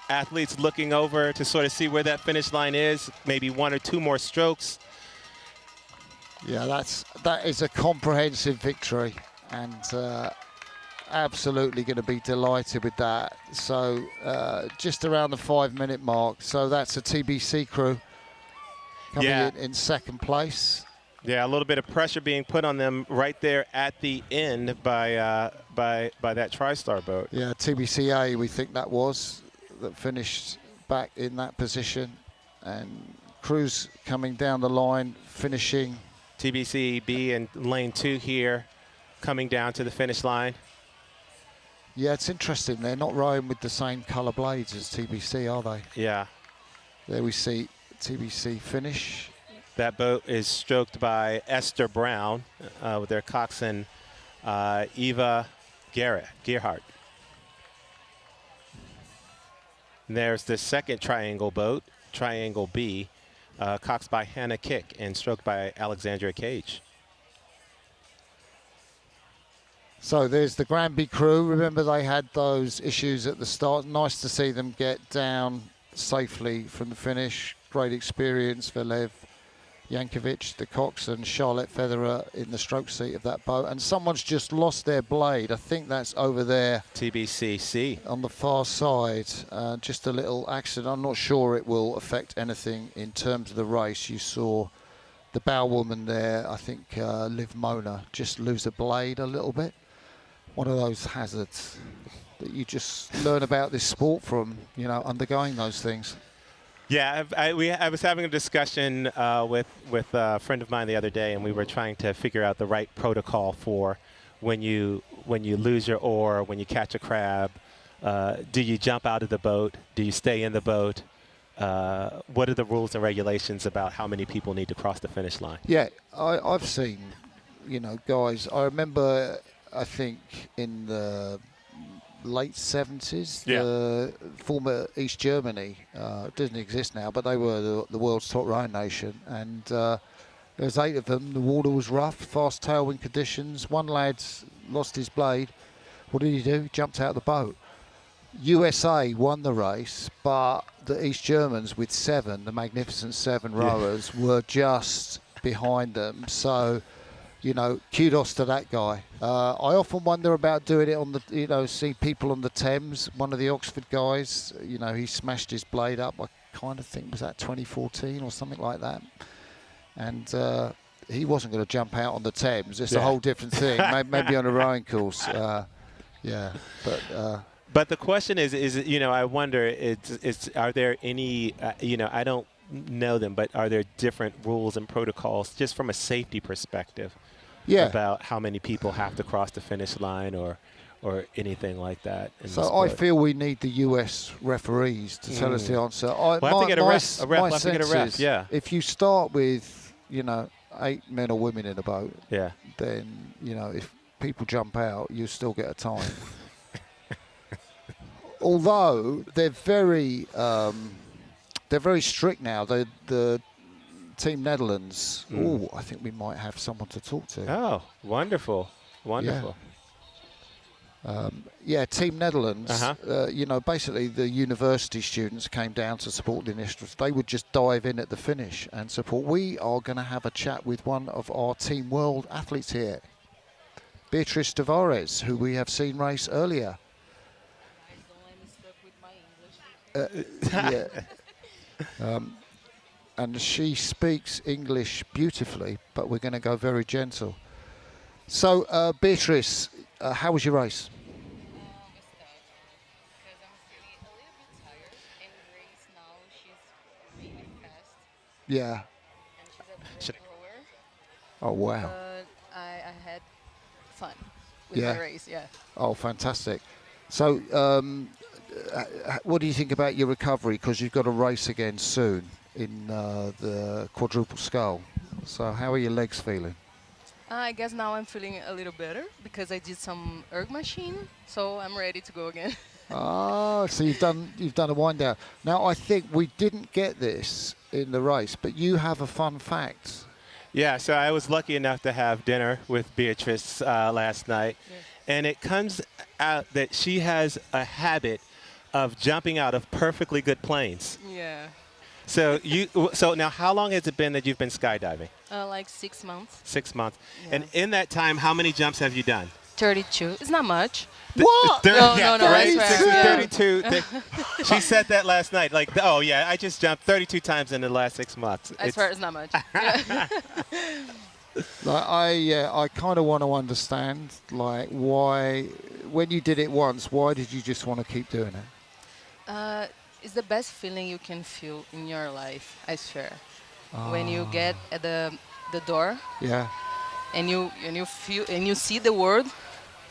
[SPEAKER 10] athletes looking over to sort of see where that finish line is. Maybe 1 or 2 more strokes.
[SPEAKER 2] Yeah, that is a comprehensive victory, and absolutely going to be delighted with that. So just around the 5-minute mark. So that's a TBC crew coming in second place.
[SPEAKER 10] Yeah, a little bit of pressure being put on them right there at the end by that TriStar boat.
[SPEAKER 2] Yeah, TBCA we think that was, that finished back in that position. And crews coming down the line, finishing.
[SPEAKER 10] TBC B in lane 2 here, coming down to the finish line.
[SPEAKER 2] Yeah, it's interesting. They're not rowing with the same colour blades as TBC, are they?
[SPEAKER 10] Yeah.
[SPEAKER 2] There we see TBC finish.
[SPEAKER 10] That boat is stroked by Esther Brown with their coxswain Eva Gerhardt. And there's the second triangle boat, Triangle B, coxed by Hannah Kick and stroked by Alexandria Cage.
[SPEAKER 2] So there's the Granby crew. Remember they had those issues at the start. Nice to see them get down safely from the finish. Great experience for Lev Yankovic, the coxswain, Charlotte Federer in the stroke seat of that boat. And someone's just lost their blade. I think that's over there.
[SPEAKER 10] TBCC.
[SPEAKER 2] On the far side. Just a little accident. I'm not sure it will affect anything in terms of the race. You saw the bow woman there, I think Liv Mona, just lose a blade a little bit. One of those hazards that you just learn about this sport from, you know, undergoing those things.
[SPEAKER 10] Yeah, I was having a discussion with a friend of mine the other day, and we were trying to figure out the right protocol for when you lose your oar, when you catch a crab. Do you jump out of the boat? Do you stay in the boat? What are the rules and regulations about how many people need to cross the finish line?
[SPEAKER 2] Yeah, I've seen, you know, guys. I remember, I think in the late 70s, the former East Germany, doesn't exist now, but they were the world's top rowing nation, and there was 8 of them. The water was rough, fast tailwind conditions. One lad lost his blade. What did he do? He jumped out of the boat. USA won the race, but the East Germans with 7, the Magnificent 7 rowers, were just behind them. So, you know, kudos to that guy. I often wonder about doing it on the, you know, see people on the Thames. One of the Oxford guys, you know, he smashed his blade up. I kind of think, was that 2014 or something like that? And he wasn't going to jump out on the Thames. It's a whole different thing. Maybe on a rowing course.
[SPEAKER 10] But the question is, you know, I wonder, are there any, you know, I don't know them, but are there different rules and protocols just from a safety perspective about how many people have to cross the finish line or anything like that?
[SPEAKER 2] So I feel we need the US referees to tell us the answer.
[SPEAKER 10] We'll have to get a ref. We'll have to get a ref, yeah.
[SPEAKER 2] If you start with, you know, 8 men or women in a boat, then, you know, if people jump out, you still get a time. Although they're very strict now. The Team Netherlands. Oh, I think we might have someone to talk to.
[SPEAKER 10] Oh, wonderful, wonderful.
[SPEAKER 2] Yeah, Team Netherlands,
[SPEAKER 10] Uh-huh.
[SPEAKER 2] you know, basically the university students came down to support the initiatives. They would just dive in at the finish and support. We are going to have a chat with one of our Team World athletes here, Beatrice Tavares, who we have seen race earlier. Yeah. And she speaks English beautifully, but we're going to go very gentle. So, Beatrice, how was your race? Yeah. Oh, wow.
[SPEAKER 11] I had fun with
[SPEAKER 2] Yeah.
[SPEAKER 11] my race, yeah.
[SPEAKER 2] Oh, fantastic. So, what do you think about your recovery? Because you've got a race again soon in the quadruple scull. So, how are your legs feeling?
[SPEAKER 11] I guess now I'm feeling a little better because I did some erg machine, so I'm ready to go again.
[SPEAKER 2] Ah, so you've done a wind down. Now, I think we didn't get this in the race, but you have a fun fact.
[SPEAKER 10] Yeah, so I was lucky enough to have dinner with Beatrice last night, and it comes out that she has a habit of jumping out of perfectly good planes.
[SPEAKER 11] Yeah.
[SPEAKER 10] So now, how long has it been that you've been skydiving?
[SPEAKER 11] Like 6 months.
[SPEAKER 10] 6 months.
[SPEAKER 11] Yeah.
[SPEAKER 10] And in that time, how many jumps have you done?
[SPEAKER 11] 32. It's not much.
[SPEAKER 2] What?
[SPEAKER 11] No,
[SPEAKER 10] right?
[SPEAKER 11] I swear.
[SPEAKER 10] 32. She said that last night. Like, oh yeah, I just jumped 32 times in the last 6 months.
[SPEAKER 11] I swear it's not much. Yeah.
[SPEAKER 2] Like, I kind of want to understand, like, why, when you did it once, why did you just want to keep doing it?
[SPEAKER 11] It's the best feeling you can feel in your life, I swear. When you get at the door
[SPEAKER 2] Yeah.
[SPEAKER 11] and you feel and you see the world,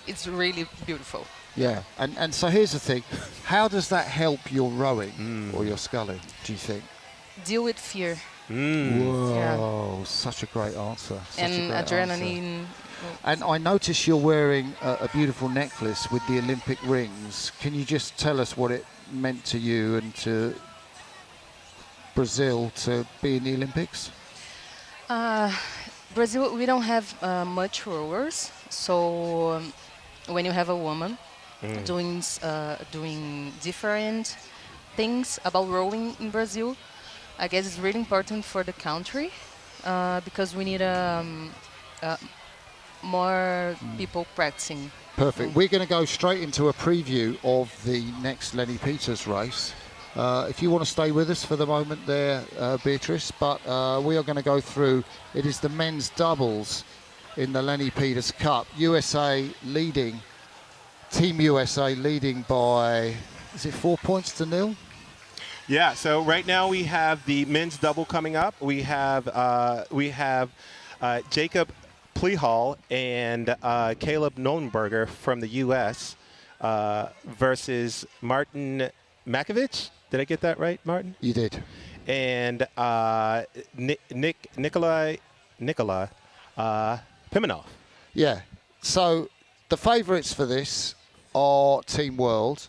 [SPEAKER 11] it's really beautiful.
[SPEAKER 2] Yeah, and so here's the thing. How does that help your rowing or your sculling, do you think?
[SPEAKER 11] Deal with fear
[SPEAKER 2] Whoa, such a great answer. Such
[SPEAKER 11] and
[SPEAKER 2] a great
[SPEAKER 11] adrenaline.
[SPEAKER 2] answer. And I notice you're wearing a beautiful necklace with the Olympic rings. Can you just tell us what it meant to you and to Brazil to be in the Olympics?
[SPEAKER 11] Brazil, we don't have much rowers, so when you have a woman doing different things about rowing in Brazil, I guess it's really important for the country because we need more people practicing.
[SPEAKER 2] Perfect. We're going to go straight into a preview of the next Lenny Peters race. If you want to stay with us for the moment there, Beatrice, but we are going to go through, it is the men's doubles in the Lenny Peters Cup. USA leading, Team USA leading by, is it 4 points to 0?
[SPEAKER 10] Yeah. So right now we have the men's double coming up. We have Jacob Plehal and Caleb Nollenberger from the U.S. Versus Martin Makovich. Did I get that right, Martin?
[SPEAKER 2] You did.
[SPEAKER 10] And Nikolai Pimenov.
[SPEAKER 2] Yeah. So the favourites for this are Team World,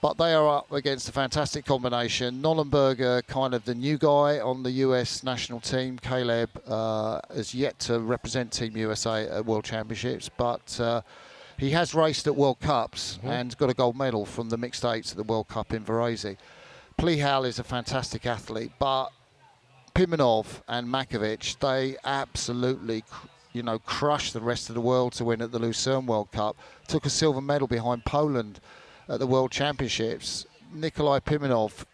[SPEAKER 2] but they are up against a fantastic combination. Nollenberger, kind of the new guy on the US national team. Caleb has yet to represent Team USA at World Championships, but he has raced at World Cups and got a gold medal from the mixed eights at the World Cup in Varese. Plehal is a fantastic athlete, but Pimenov and Makovich, they absolutely, crushed the rest of the world to win at the Lucerne World Cup. Took a silver medal behind Poland at the World Championships. Nikolai Pimenov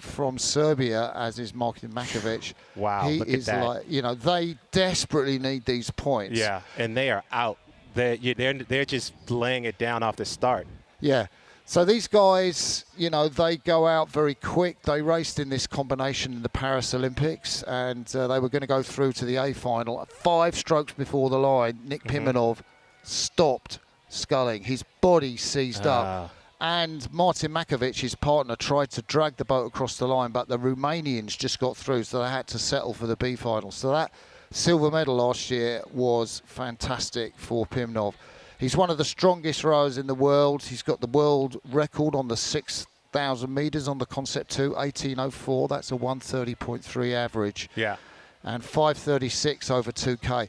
[SPEAKER 2] from Serbia, as is Martin Makovich.
[SPEAKER 10] Wow,
[SPEAKER 2] he
[SPEAKER 10] look
[SPEAKER 2] is
[SPEAKER 10] at that.
[SPEAKER 2] like, they desperately need these points.
[SPEAKER 10] Yeah, and they are out. They're just laying it down off the start.
[SPEAKER 2] Yeah. So these guys, they go out very quick. They raced in this combination in the Paris Olympics, and they were going to go through to the A final. 5 strokes before the line, Nick Pimenov stopped sculling. His body seized up. And Martin Makovich, his partner, tried to drag the boat across the line, but the Romanians just got through, so they had to settle for the B final. So that silver medal last year was fantastic for Pimenov. He's one of the strongest rowers in the world. He's got the world record on the 6,000 metres on the Concept 2, 18:04. That's a 130.3 average.
[SPEAKER 10] Yeah.
[SPEAKER 2] And 5:36 over 2K.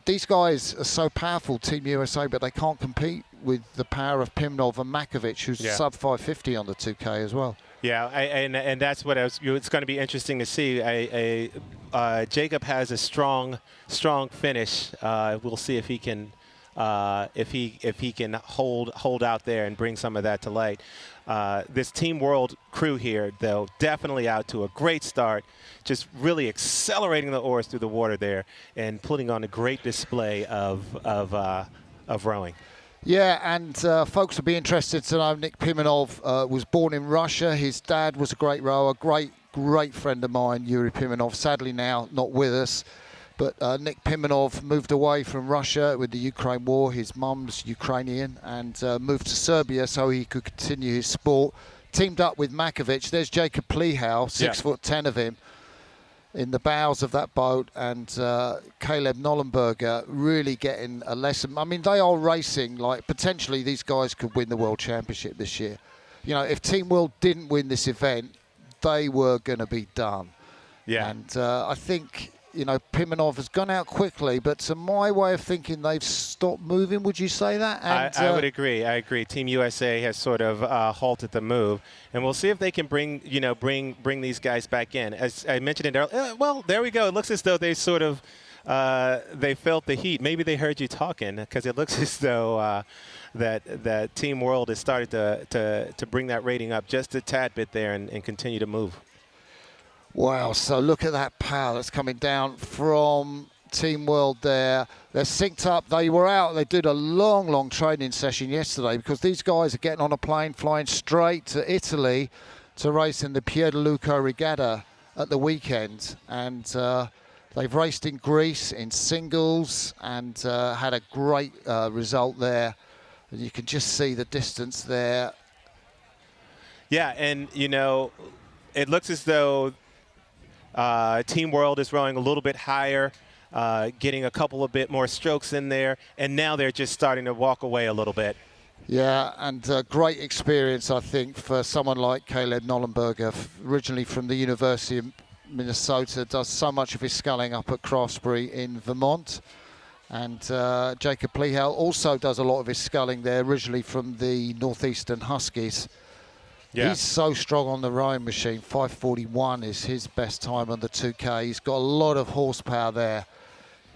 [SPEAKER 2] These guys are so powerful, Team USA, but they can't compete with the power of Pimenov and Makovic, who's sub 550 on the 2K as well.
[SPEAKER 10] Yeah, and that's what it's going to be interesting to see. Jacob has a strong finish. We'll see if he can if he can hold out there and bring some of that to light. This Team World crew here, though, definitely out to a great start, just really accelerating the oars through the water there and putting on a great display of rowing.
[SPEAKER 2] Yeah, and folks will be interested to know Nick Pimenov was born in Russia. His dad was a great rower, great friend of mine, Yuri Pimenov, sadly now not with us. But Nick Pimenov moved away from Russia with the Ukraine war. His mum's Ukrainian, and moved to Serbia so he could continue his sport. Teamed up with Makovic. There's Jacob Plihau, 6'10" of him, in the bows of that boat, and Caleb Nollenberger really getting a lesson. I mean, they are racing like potentially these guys could win the World Championship this year. You know, if Team World didn't win this event, they were going to be done.
[SPEAKER 10] Yeah.
[SPEAKER 2] And I think, you know, Pimenov has gone out quickly, but to my way of thinking, they've stopped moving. Would you say that? And,
[SPEAKER 10] I would agree. I agree. Team USA has sort of halted the move, and we'll see if they can bring these guys back in. As I mentioned it earlier, well, there we go. It looks as though they sort of they felt the heat. Maybe they heard you talking, because it looks as though that Team World has started to bring that rating up just a tad bit there and continue to move.
[SPEAKER 2] Wow, so look at that power that's coming down from Team World there. They're synced up. They were out. They did a long training session yesterday, because these guys are getting on a plane, flying straight to Italy to race in the Pierluca Regatta at the weekend. And they've raced in Greece in singles and had a great result there. And you can just see the distance there.
[SPEAKER 10] Yeah, and, you know, it looks as though Team World is rowing a little bit higher, getting a couple of bit more strokes in there, and now they're just starting to walk away a little bit.
[SPEAKER 2] Yeah, and great experience, I think, for someone like Caleb Nollenberger, originally from the University of Minnesota, does so much of his sculling up at Craftsbury in Vermont. And Jacob Plihau also does a lot of his sculling there, originally from the Northeastern Huskies. Yeah. He's so strong on the rowing machine. 5:41 is his best time on the 2K. He's got a lot of horsepower there,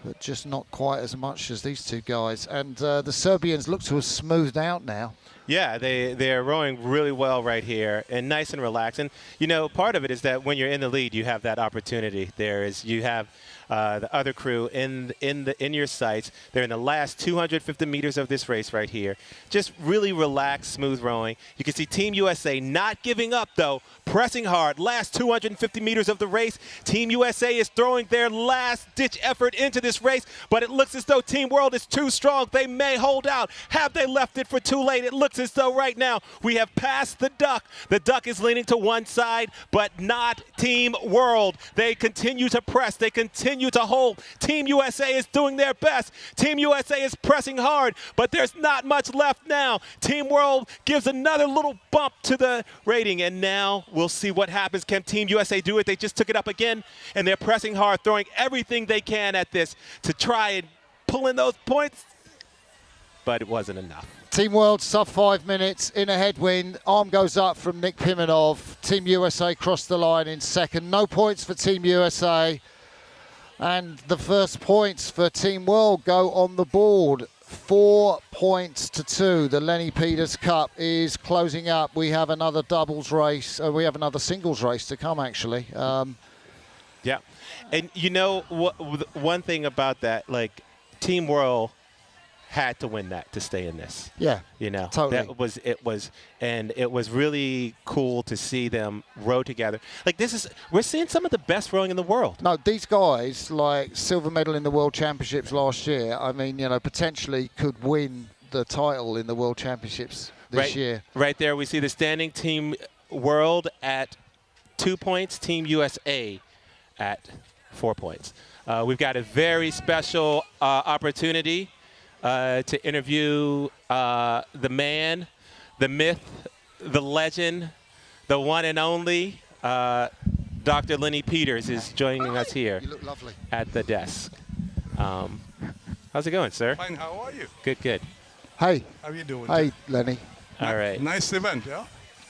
[SPEAKER 2] but just not quite as much as these two guys. And the Serbians look to have smoothed out now.
[SPEAKER 10] Yeah, they're rowing really well right here, and nice and relaxed. And, you know, part of it is that when you're in the lead, you have that opportunity. You have the other crew in your sights. They're in the last 250 meters of this race right here. Just really relaxed, smooth rowing. You can see Team USA not giving up, though, pressing hard. Last 250 meters of the race, Team USA is throwing their last-ditch effort into this race, but it looks as though Team World is too strong. They may hold out. Have they left it for too late? It looks as though right now we have passed the duck. The duck is leaning to one side, but not Team World. They continue to press. They continue to hold. Team USA is doing their best. Team USA is pressing hard, but there's not much left now. Team World gives another little bump to the rating, and now we'll see what happens. Can Team USA do it? They just took it up again, and they're pressing hard, throwing everything they can at this to try and pull in those points, but it wasn't enough.
[SPEAKER 2] Team World sub 5 minutes in a headwind. Arm goes up from Nick Pimenov. Team USA crossed the line in second. No points for Team USA. And the first points for Team World go on the board. 4 points to 2. The Lenny Peters Cup is closing up. We have another doubles race. We have another singles race to come, actually.
[SPEAKER 10] Yeah. And you know, one thing about that, like, Team World had to win that to stay in this.
[SPEAKER 2] Yeah,
[SPEAKER 10] you know,
[SPEAKER 2] totally.
[SPEAKER 10] It was really cool to see them row together. Like, we're seeing some of the best rowing in the world.
[SPEAKER 2] No, these guys, like silver medal in the World Championships last year, I mean, you know, potentially could win the title in the World Championships this year.
[SPEAKER 10] Right there, we see the standing. Team World at 2 points, Team USA at 4 points. We've got a very special opportunity to interview the man, the myth, the legend, the one and only Dr. Lenny Peters is joining us here.
[SPEAKER 2] You look lovely.
[SPEAKER 10] At the desk. How's it going, sir?
[SPEAKER 9] Fine, how are you?
[SPEAKER 10] Good, good.
[SPEAKER 2] Hey.
[SPEAKER 9] How are you doing?
[SPEAKER 2] Hey, Lenny.
[SPEAKER 10] All right.
[SPEAKER 9] Nice event, yeah?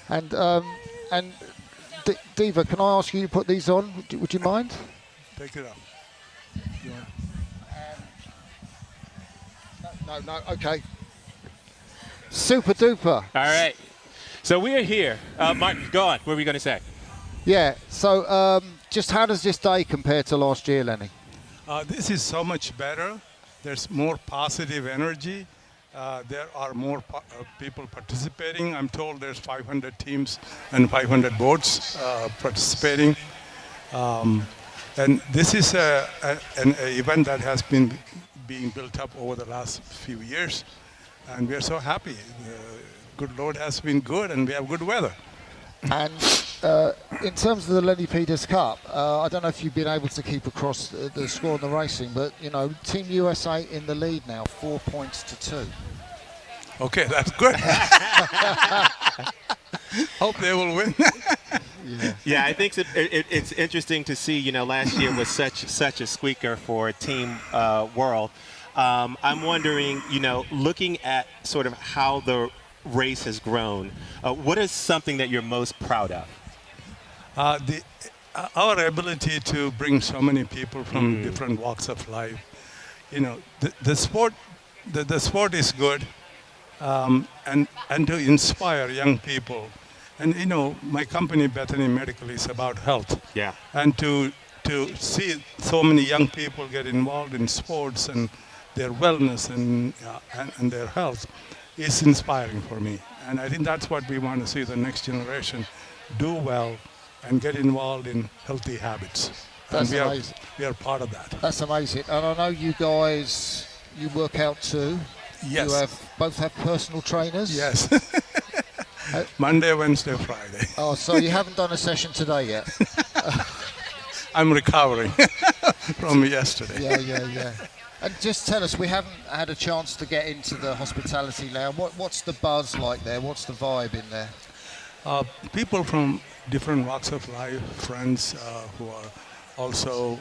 [SPEAKER 2] And Diva, can I ask you to put these on? Would you mind?
[SPEAKER 9] Take it off.
[SPEAKER 2] No, okay. Super duper.
[SPEAKER 10] All right. So we are here. Martin, go on. What were we going to say?
[SPEAKER 2] Yeah, so just how does this day compare to last year, Lenny?
[SPEAKER 9] This is so much better. There's more positive energy. There are more people participating. I'm told there's 500 teams and 500 boats participating. And this is an event that has been being built up over the last few years. And we're so happy. Good Lord has been good and we have good weather.
[SPEAKER 2] And in terms of the Lenny Peters Cup, I don't know if you've been able to keep across the score in the racing, but you know, Team USA in the lead now, 4 points to 2.
[SPEAKER 9] Okay, that's good. Hope they will win.
[SPEAKER 10] Yeah, I think it's interesting to see. You know, last year was such a squeaker for Team World. I'm wondering, you know, looking at sort of how the race has grown, what is something that you're most proud of?
[SPEAKER 9] Our ability to bring so many people from different walks of life. You know, the sport is good, and to inspire young people. And you know, my company Bethany Medical is about health.
[SPEAKER 10] Yeah.
[SPEAKER 9] And to see so many young people get involved in sports and their wellness and their health is inspiring for me. And I think that's what we want to see the next generation do well and get involved in healthy habits.
[SPEAKER 2] That's
[SPEAKER 9] and
[SPEAKER 2] amazing.
[SPEAKER 9] We are part of that.
[SPEAKER 2] That's amazing. And I know you guys, you work out too.
[SPEAKER 9] Yes.
[SPEAKER 2] You both have personal trainers.
[SPEAKER 9] Yes. Monday, Wednesday, Friday.
[SPEAKER 2] Oh, so you haven't done a session today yet?
[SPEAKER 9] I'm recovering from yesterday.
[SPEAKER 2] Yeah. And just tell us, we haven't had a chance to get into the hospitality lounge. What's the buzz like there? What's the vibe in there?
[SPEAKER 9] People from different walks of life, friends who are also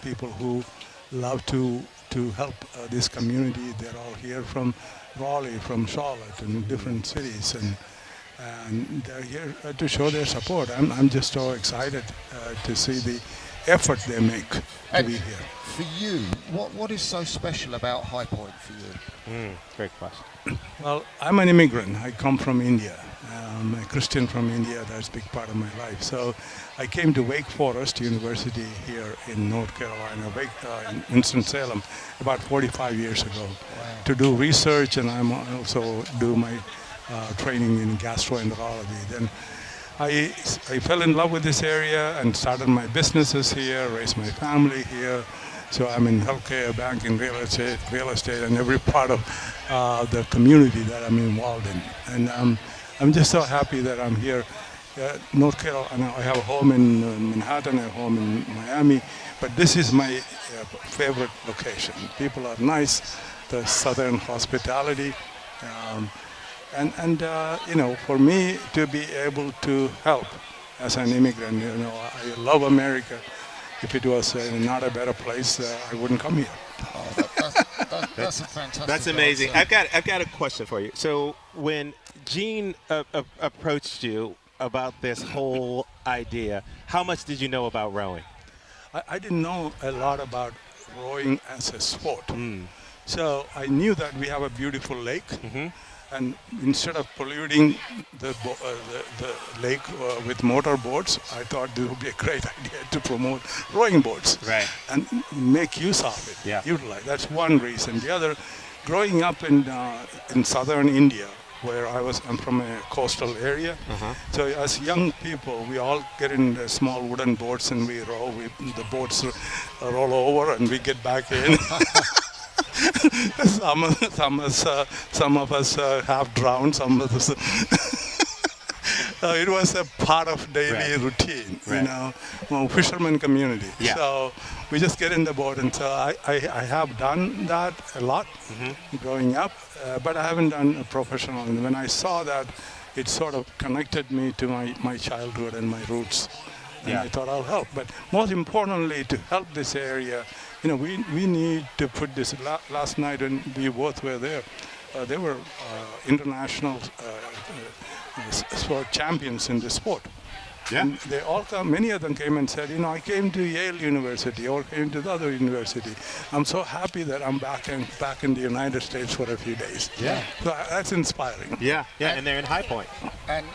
[SPEAKER 9] people who love to help this community. They're all here from Raleigh, from Charlotte, and different cities, and they're here to show their support. I'm just so excited to see the effort they make to be here.
[SPEAKER 2] For you, what is so special about High Point for you?
[SPEAKER 10] Great question.
[SPEAKER 9] Well, I'm an immigrant. I come from India. I'm a Christian from India. That's a big part of my life. So I came to Wake Forest University here in North Carolina, in Winston-Salem, about 45 years ago to do research, and I also do my training in gastroenterology. Then I fell in love with this area and started my businesses here, raised my family here. So I'm in healthcare, banking, real estate, and every part of the community that I'm involved in. And I'm just so happy that I'm here. North Carolina, I have a home in Manhattan, a home in Miami, but this is my favorite location. People are nice, the southern hospitality. And you know, for me to be able to help as an immigrant, you know, I love America. If it was not a better place, I wouldn't come here.
[SPEAKER 2] Oh, that's a fantastic.
[SPEAKER 10] That's amazing.
[SPEAKER 2] answer.
[SPEAKER 10] I've got a question for you. So when Gene approached you about this whole idea, how much did you know about rowing?
[SPEAKER 9] I didn't know a lot about rowing as a sport. So I knew that we have a beautiful lake. And instead of polluting the lake with motor boats, I thought this would be a great idea to promote rowing boats.
[SPEAKER 10] Right.
[SPEAKER 9] And make use of it.
[SPEAKER 10] Yeah.
[SPEAKER 9] Utilize. That's one reason. The other, growing up in southern India, where I'm from a coastal area. So as young people, we all get in the small wooden boats and we row. The boats roll over and we get back in. Some of us have drowned. Some of us. It was a part of daily routine, you know, fisherman community.
[SPEAKER 10] Yeah.
[SPEAKER 9] So we just get in the boat, and so I have done that a lot growing up, but I haven't done a professional. And when I saw that, it sort of connected me to my childhood and my roots. And I thought I'll help. But most importantly, to help this area, you know, we need to put this. Last night when we both were there, they were international sport champions in the sport.
[SPEAKER 10] Yeah.
[SPEAKER 9] And they all come, many of them came and said, I came to Yale University or came to the other university. I'm so happy that I'm back in the United States for a few days.
[SPEAKER 10] Yeah.
[SPEAKER 9] So that's inspiring.
[SPEAKER 10] Yeah, and they're in High Point.
[SPEAKER 2] And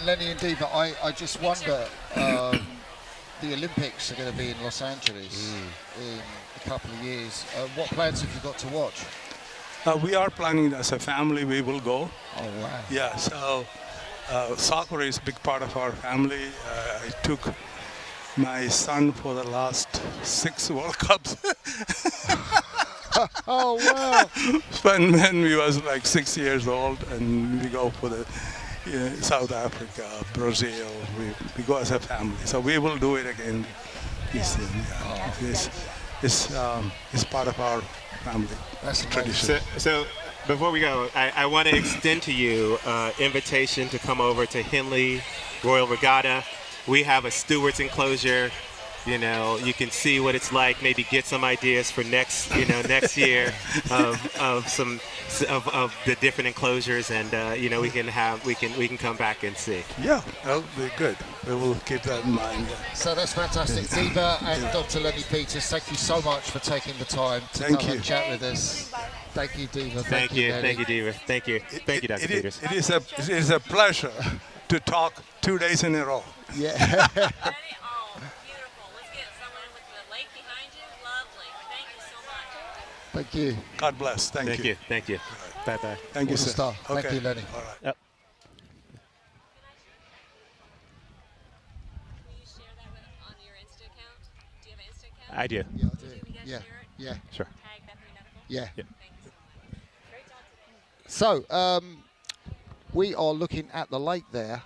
[SPEAKER 2] Lenny and Diva, I just wonder, the Olympics are going to be in Los Angeles in a couple of years. What plans have you got to watch?
[SPEAKER 9] We are planning as a family, we will go.
[SPEAKER 2] Oh, wow.
[SPEAKER 9] Yeah, so soccer is a big part of our family. I took my son for the last 6 World Cups.
[SPEAKER 2] Oh, wow.
[SPEAKER 9] When we was like 6 years old, and we go for the South Africa, Brazil. We go as a family. So we will do it again this year. Yeah. It's part of our family.
[SPEAKER 2] That's
[SPEAKER 9] tradition.
[SPEAKER 10] So before we go, I want to extend to you invitation to come over to Henley Royal Regatta. We have a stewards enclosure. You can see what it's like. Maybe get some ideas for next year of the different enclosures, and we can come back and see.
[SPEAKER 9] Yeah, that'll be good. We will keep that in mind.
[SPEAKER 2] So that's fantastic. Diva and Dr. Lenny Peters, thank you so much for taking the time to come and chat with us. Thank you, Diva.
[SPEAKER 10] Thank you, Diva. Thank you, Dr. Peters.
[SPEAKER 9] It is a pleasure to talk 2 days in a row.
[SPEAKER 2] Yeah. Thank you.
[SPEAKER 9] God bless. Thank you.
[SPEAKER 10] Thank you. Bye-bye.
[SPEAKER 9] Thank you, sir.
[SPEAKER 2] Star. Thank you, Lenny.
[SPEAKER 9] All right.
[SPEAKER 10] Yep. I do.
[SPEAKER 2] Yeah, I do. Yeah.
[SPEAKER 10] Sure.
[SPEAKER 2] Yeah.
[SPEAKER 10] Yep.
[SPEAKER 2] So, we are looking at the lake there,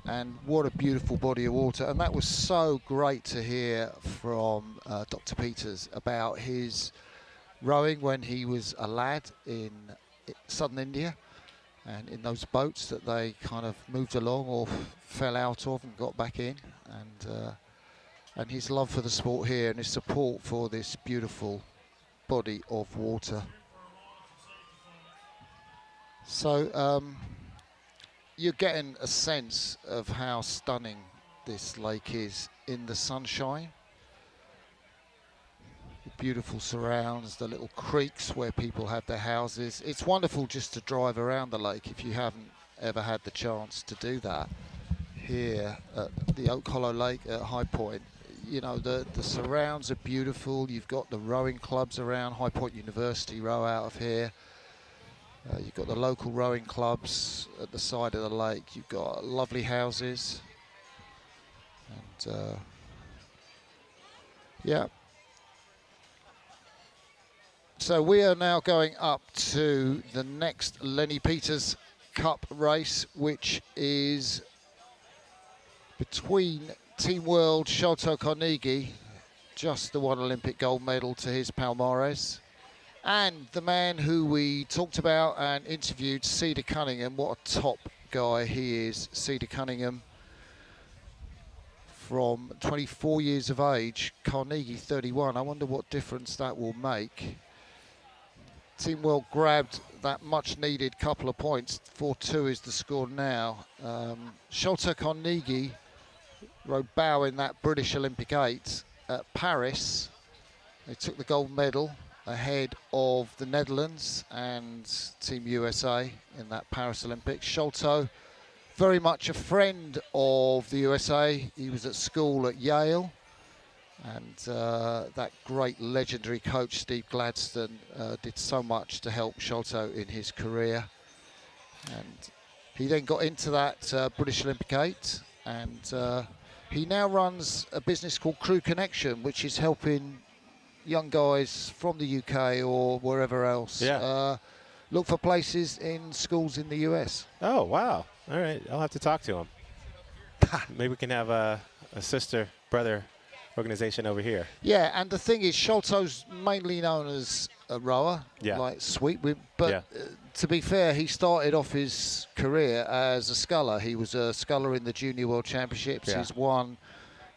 [SPEAKER 2] and what a beautiful body of water. And that was so great to hear from Dr. Peters about his rowing when he was a lad in southern India, and in those boats that they kind of moved along or fell out of and got back in, and his love for the sport here and his support for this beautiful body of water. So you're getting a sense of how stunning this lake is in the sunshine. The beautiful surrounds, the little creeks where people have their houses. It's wonderful just to drive around the lake if you haven't ever had the chance to do that. Here at the Oak Hollow Lake at High Point, the surrounds are beautiful. You've got the rowing clubs around. High Point University row out of here. You've got the local rowing clubs at the side of the lake. You've got lovely houses. And yeah. So we are now going up to the next Lenny Peters Cup race, which is between Team World Sholto Carnegie, just the one Olympic gold medal to his palmares, and the man who we talked about and interviewed, Cedar Cunningham. What a top guy he is, Cedar Cunningham. From 24 years of age, Carnegie 31. I wonder what difference that will make. Team World grabbed that much needed couple of points. 4-2 is the score now. Sholto Carnegie rode bow in that British Olympic 8 at Paris. They took the gold medal ahead of the Netherlands and Team USA in that Paris Olympics. Sholto, very much a friend of the USA. He was at school at Yale, and that great legendary coach Steve Gladstone did so much to help Sholto in his career. And he then got into that British Olympic 8, and he now runs a business called Crew Connection, which is helping young guys from the UK or wherever else look for places in schools in the US.
[SPEAKER 10] Oh, wow. All right. I'll have to talk to him. Maybe we can have a sister-brother organization over here.
[SPEAKER 2] Yeah, and the thing is, Sholto's mainly known as a rower, like sweep, but to be fair, he started off his career as a sculler. He was a sculler in the Junior World Championships.
[SPEAKER 10] Yeah.
[SPEAKER 2] He's won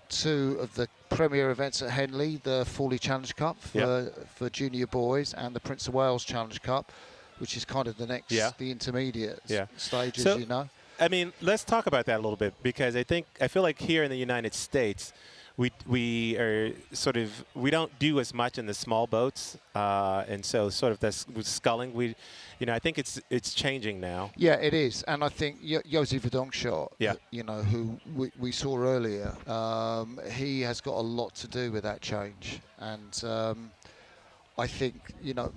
[SPEAKER 2] 2 of the premier events at Henley, the Fawley Challenge Cup for junior boys and the Prince of Wales Challenge Cup. which is kind of the next, the intermediate stage,
[SPEAKER 10] So,
[SPEAKER 2] as you know.
[SPEAKER 10] I mean, let's talk about that a little bit, because I feel like here in the United States, we are sort of, we don't do as much in the small boats, and so sort of this with sculling, I think it's changing now.
[SPEAKER 2] Yeah, it is, and I think Josie Verdonschot, who we saw earlier, he has got a lot to do with that change, and I think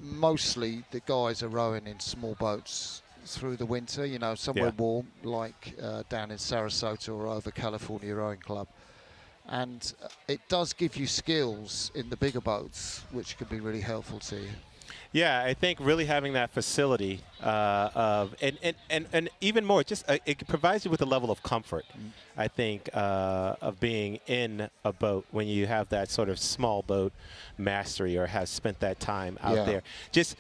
[SPEAKER 2] mostly the guys are rowing in small boats through the winter, somewhere warm, like down in Sarasota or over California Rowing Club. And it does give you skills in the bigger boats, which can be really helpful to you.
[SPEAKER 10] Yeah, I think really having that facility and even more, just it provides you with a level of comfort, I think, of being in a boat when you have that sort of small boat mastery or have spent that time out there. Just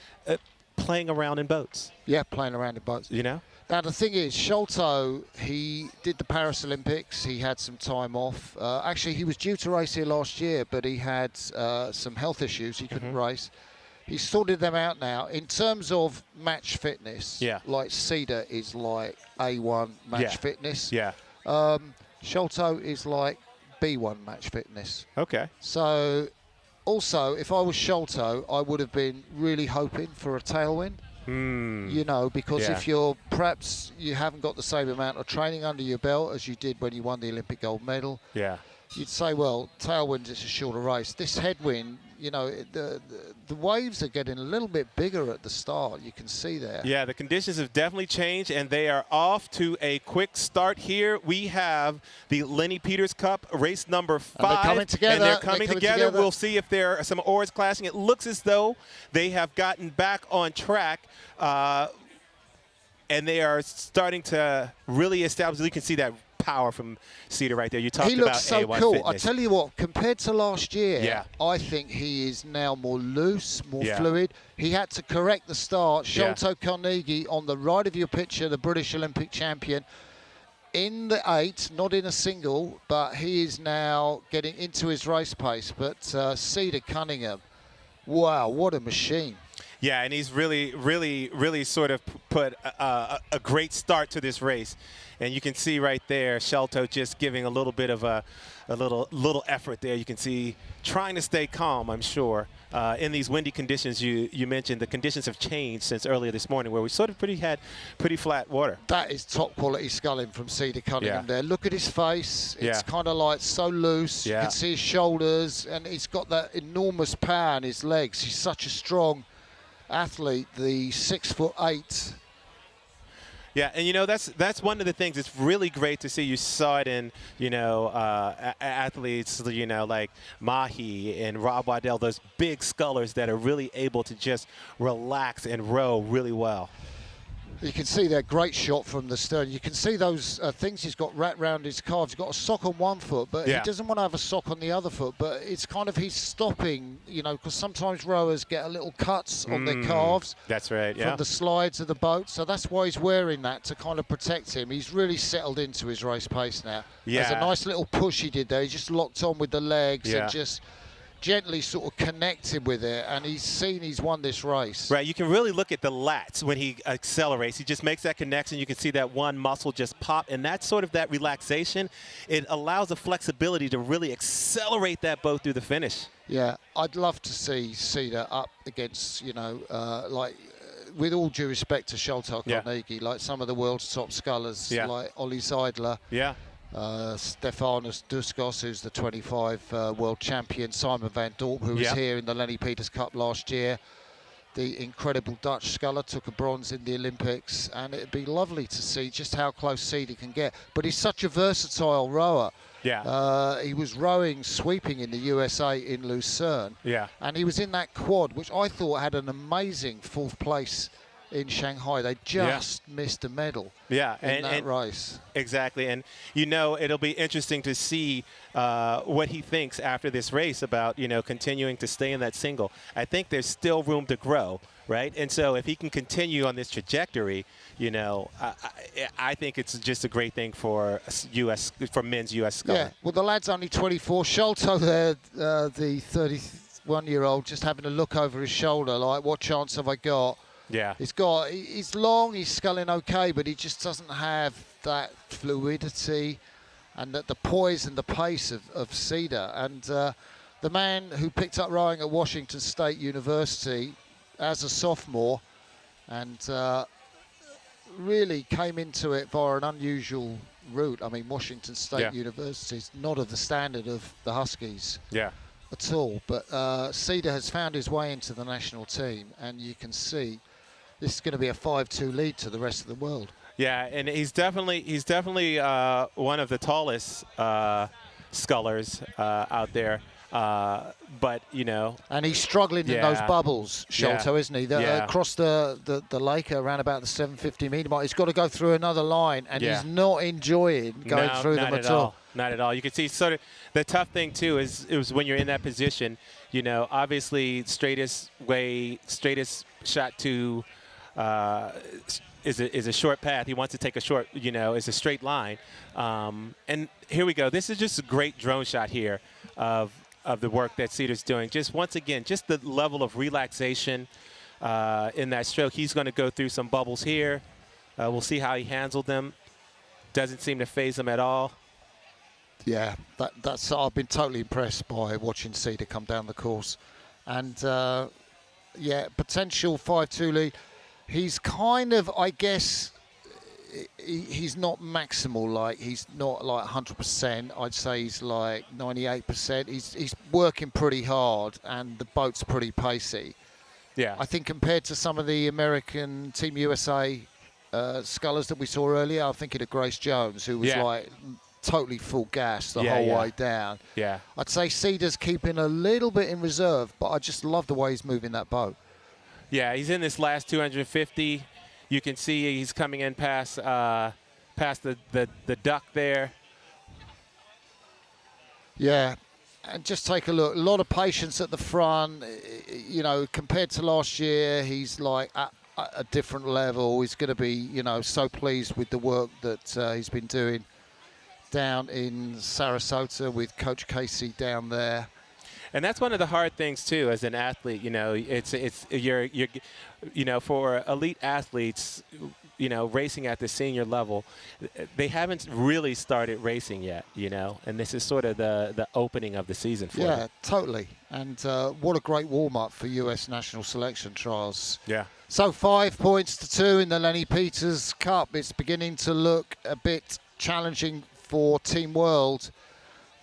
[SPEAKER 10] playing around in boats.
[SPEAKER 2] Yeah, playing around in boats. Now, the thing is, Sholto, he did the Paris Olympics. He had some time off. Actually, he was due to race here last year, but he had some health issues. He couldn't race. He's sorted them out now. In terms of match fitness, like Cedar is like A1 match fitness. Sholto is like B1 match fitness.
[SPEAKER 10] Okay.
[SPEAKER 2] So, also, if I was Sholto, I would have been really hoping for a tailwind. Because if perhaps you haven't got the same amount of training under your belt as you did when you won the Olympic gold medal, you'd say, well, tailwind is a shorter race. This headwind, the waves are getting a little bit bigger at the start. You can see there.
[SPEAKER 10] Yeah, the conditions have definitely changed, and they are off to a quick start here. We have the Lenny Peters Cup, race number 5.
[SPEAKER 2] And they're coming together.
[SPEAKER 10] And they're coming together. We'll see if there are some oars clashing. It looks as though they have gotten back on track. And they are starting to really establish. You can see that power from Cedar right there. You talked
[SPEAKER 2] he
[SPEAKER 10] about
[SPEAKER 2] looks so
[SPEAKER 10] A1
[SPEAKER 2] cool.
[SPEAKER 10] fitness.
[SPEAKER 2] I tell you what, compared to last year, I think he is now more loose, more fluid. He had to correct the start. Sholto Carnegie on the right of your picture, the British Olympic champion, in the 8, not in a single, but he is now getting into his race pace. But Cedar Cunningham, wow, what a machine.
[SPEAKER 10] Yeah, and he's really sort of put a great start to this race. And you can see right there, Sholto just giving a little bit of a little effort there. You can see trying to stay calm, I'm sure. In these windy conditions, you mentioned the conditions have changed since earlier this morning, where we sort of had pretty flat water.
[SPEAKER 2] That is top quality sculling from Cedar Cunningham there. Look at his face. It's kind of like so loose. You can see his shoulders, and he's got that enormous power in his legs. He's such a strong athlete, the 6'8".
[SPEAKER 10] Yeah, and that's one of the things. It's really great to see. You saw it in athletes, like Mahi and Rob Waddell, those big scullers that are really able to just relax and row really well.
[SPEAKER 2] You can see that great shot from the stern. You can see those things he's got wrapped around his calves. He's got a sock on one foot, but he doesn't want to have a sock on the other foot. But it's kind of he's stopping, because sometimes rowers get a little cuts on their calves.
[SPEAKER 10] That's right,
[SPEAKER 2] from the slides of the boat. So that's why he's wearing that, to kind of protect him. He's really settled into his race pace now. There's a nice little push he did there. He just locked on with the legs and just gently sort of connected with it, and he's won this race.
[SPEAKER 10] Right, you can really look at the lats when he accelerates. He just makes that connection. You can see that one muscle just pop, and that's sort of that relaxation. It allows the flexibility to really accelerate that boat through the finish.
[SPEAKER 2] Yeah, I'd love to see Cedar up against, with all due respect to Sholto Carnegie, like some of the world's top scullers, like Ollie Seidler. Stefanos Duskos, who's the 25 world champion, Simon van Dorp, who was here in the Lenny Peters Cup last year. The incredible Dutch sculler took a bronze in the Olympics, and it'd be lovely to see just how close Cedar can get. But he's such a versatile rower. He was rowing, sweeping in the USA in Lucerne. And he was in that quad, which I thought had an amazing 4th place in Shanghai. They just missed a medal in that race.
[SPEAKER 10] Exactly. And, it'll be interesting to see what he thinks after this race about, continuing to stay in that single. I think there's still room to grow, right? And so if he can continue on this trajectory, I think it's just a great thing for men's U.S. sculling.
[SPEAKER 2] Yeah, well, the lad's only 24. Sholto there, the 31-year-old, just having a look over his shoulder, like, what chance have I got?
[SPEAKER 10] Yeah.
[SPEAKER 2] He's long, he's sculling okay, but he just doesn't have that fluidity and the poise and the pace of Cedar. And the man who picked up rowing at Washington State University as a sophomore and really came into it via an unusual route. I mean, Washington State University is not of the standard of the Huskies at all, but Cedar has found his way into the national team, and you can see this is going to be a 5-2 lead to the rest of the world.
[SPEAKER 10] Yeah, and he's definitely one of the tallest scullers out there. But
[SPEAKER 2] and he's struggling in those bubbles, Sholto, isn't he? Across the lake around about the 750 meter mark, he's got to go through another line, and he's not enjoying going through them at all.
[SPEAKER 10] Not at all. You can see sort of the tough thing too is when you're in that position. Obviously straightest shot to is a short path. He wants to take a short, it's a straight line. And here we go. This is just a great drone shot here of the work that Cedar's doing. Just once again, just the level of relaxation in that stroke. He's going to go through some bubbles here. We'll see how he handled them. Doesn't seem to phase them at all.
[SPEAKER 2] Yeah, that's I've been totally impressed by watching Cedar come down the course. And, potential 5-2 lead. He's kind of, I guess, he's not maximal, like he's not like 100%. I'd say he's like 98%. He's working pretty hard, and the boat's pretty pacey.
[SPEAKER 10] Yeah.
[SPEAKER 2] I think compared to some of the American Team USA scullers that we saw earlier, I'm thinking of Grace Jones, who was like totally full gas the whole way down.
[SPEAKER 10] Yeah.
[SPEAKER 2] I'd say Cedar's keeping a little bit in reserve, but I just love the way he's moving that boat.
[SPEAKER 10] Yeah, he's in this last 250. You can see he's coming in past the duck there.
[SPEAKER 2] Yeah, and just take a look. A lot of patience at the front. Compared to last year, he's like at a different level. He's going to be, so pleased with the work that he's been doing down in Sarasota with Coach Casey down there.
[SPEAKER 10] And that's one of the hard things too, as an athlete. You're for elite athletes, racing at the senior level, they haven't really started racing yet. And this is sort of the opening of the season for them.
[SPEAKER 2] Yeah, totally. And what a great warm up for U.S. national selection trials.
[SPEAKER 10] Yeah.
[SPEAKER 2] So 5 points to 2 in the Lenny Peters Cup. It's beginning to look a bit challenging for Team World.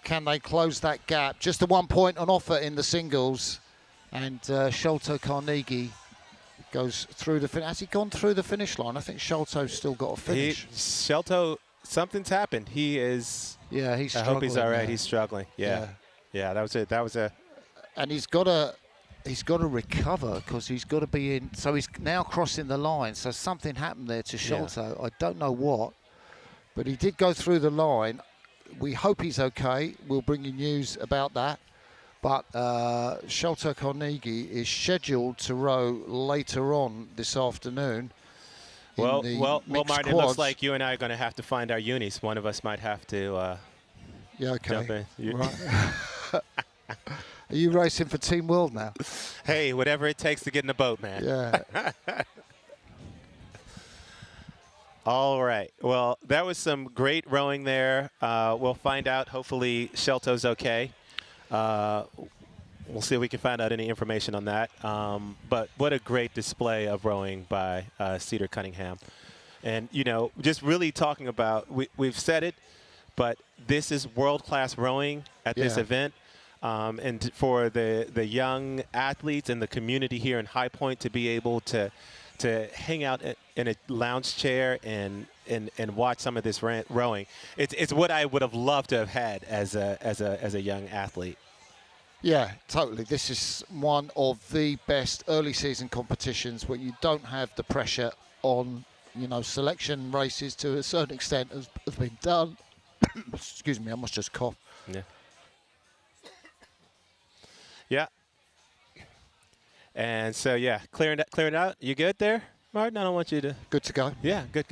[SPEAKER 2] Can they close that gap? Just the 1 point on offer in the singles. And Sholto Carnegie goes through the finish. Has he gone through the finish line? I think Sholto's still got a finish.
[SPEAKER 10] Sholto, something's happened. He is.
[SPEAKER 2] Yeah, he's struggling.
[SPEAKER 10] I hope he's all right.
[SPEAKER 2] There.
[SPEAKER 10] He's struggling. Yeah, that was it. That was a.
[SPEAKER 2] And he's got to recover because he's got to be in. So he's now crossing the line. So something happened there to Sholto. I don't know what, but he did go through the line. We hope he's okay. We'll bring you news about that. But Sholto Carnegie is scheduled to row later on this afternoon.
[SPEAKER 10] Well, Martin, it looks like you and I are going to have to find our unis. One of us might have to jump in.
[SPEAKER 2] Right. Are you racing for Team World now?
[SPEAKER 10] Hey, whatever it takes to get in the boat, man.
[SPEAKER 2] Yeah.
[SPEAKER 10] All right. Well, that was some great rowing there. We'll find out. Hopefully, Shelto's okay. We'll see if we can find out any information on that. But what a great display of rowing by Cedar Cunningham. And, just really talking about, we've said it, but this is world-class rowing at this event. And for the young athletes and the community here in High Point to be able to hang out in a lounge chair and watch some of this rowing. It's what I would have loved to have had as a young athlete.
[SPEAKER 2] Yeah, totally. This is one of the best early season competitions where you don't have the pressure on, selection races to a certain extent has been done. Excuse me, I must just cough.
[SPEAKER 10] Yeah. Yeah. And so, clearing it out. You good there, Martin? I don't want you to.
[SPEAKER 2] Good to go.
[SPEAKER 10] Yeah, good.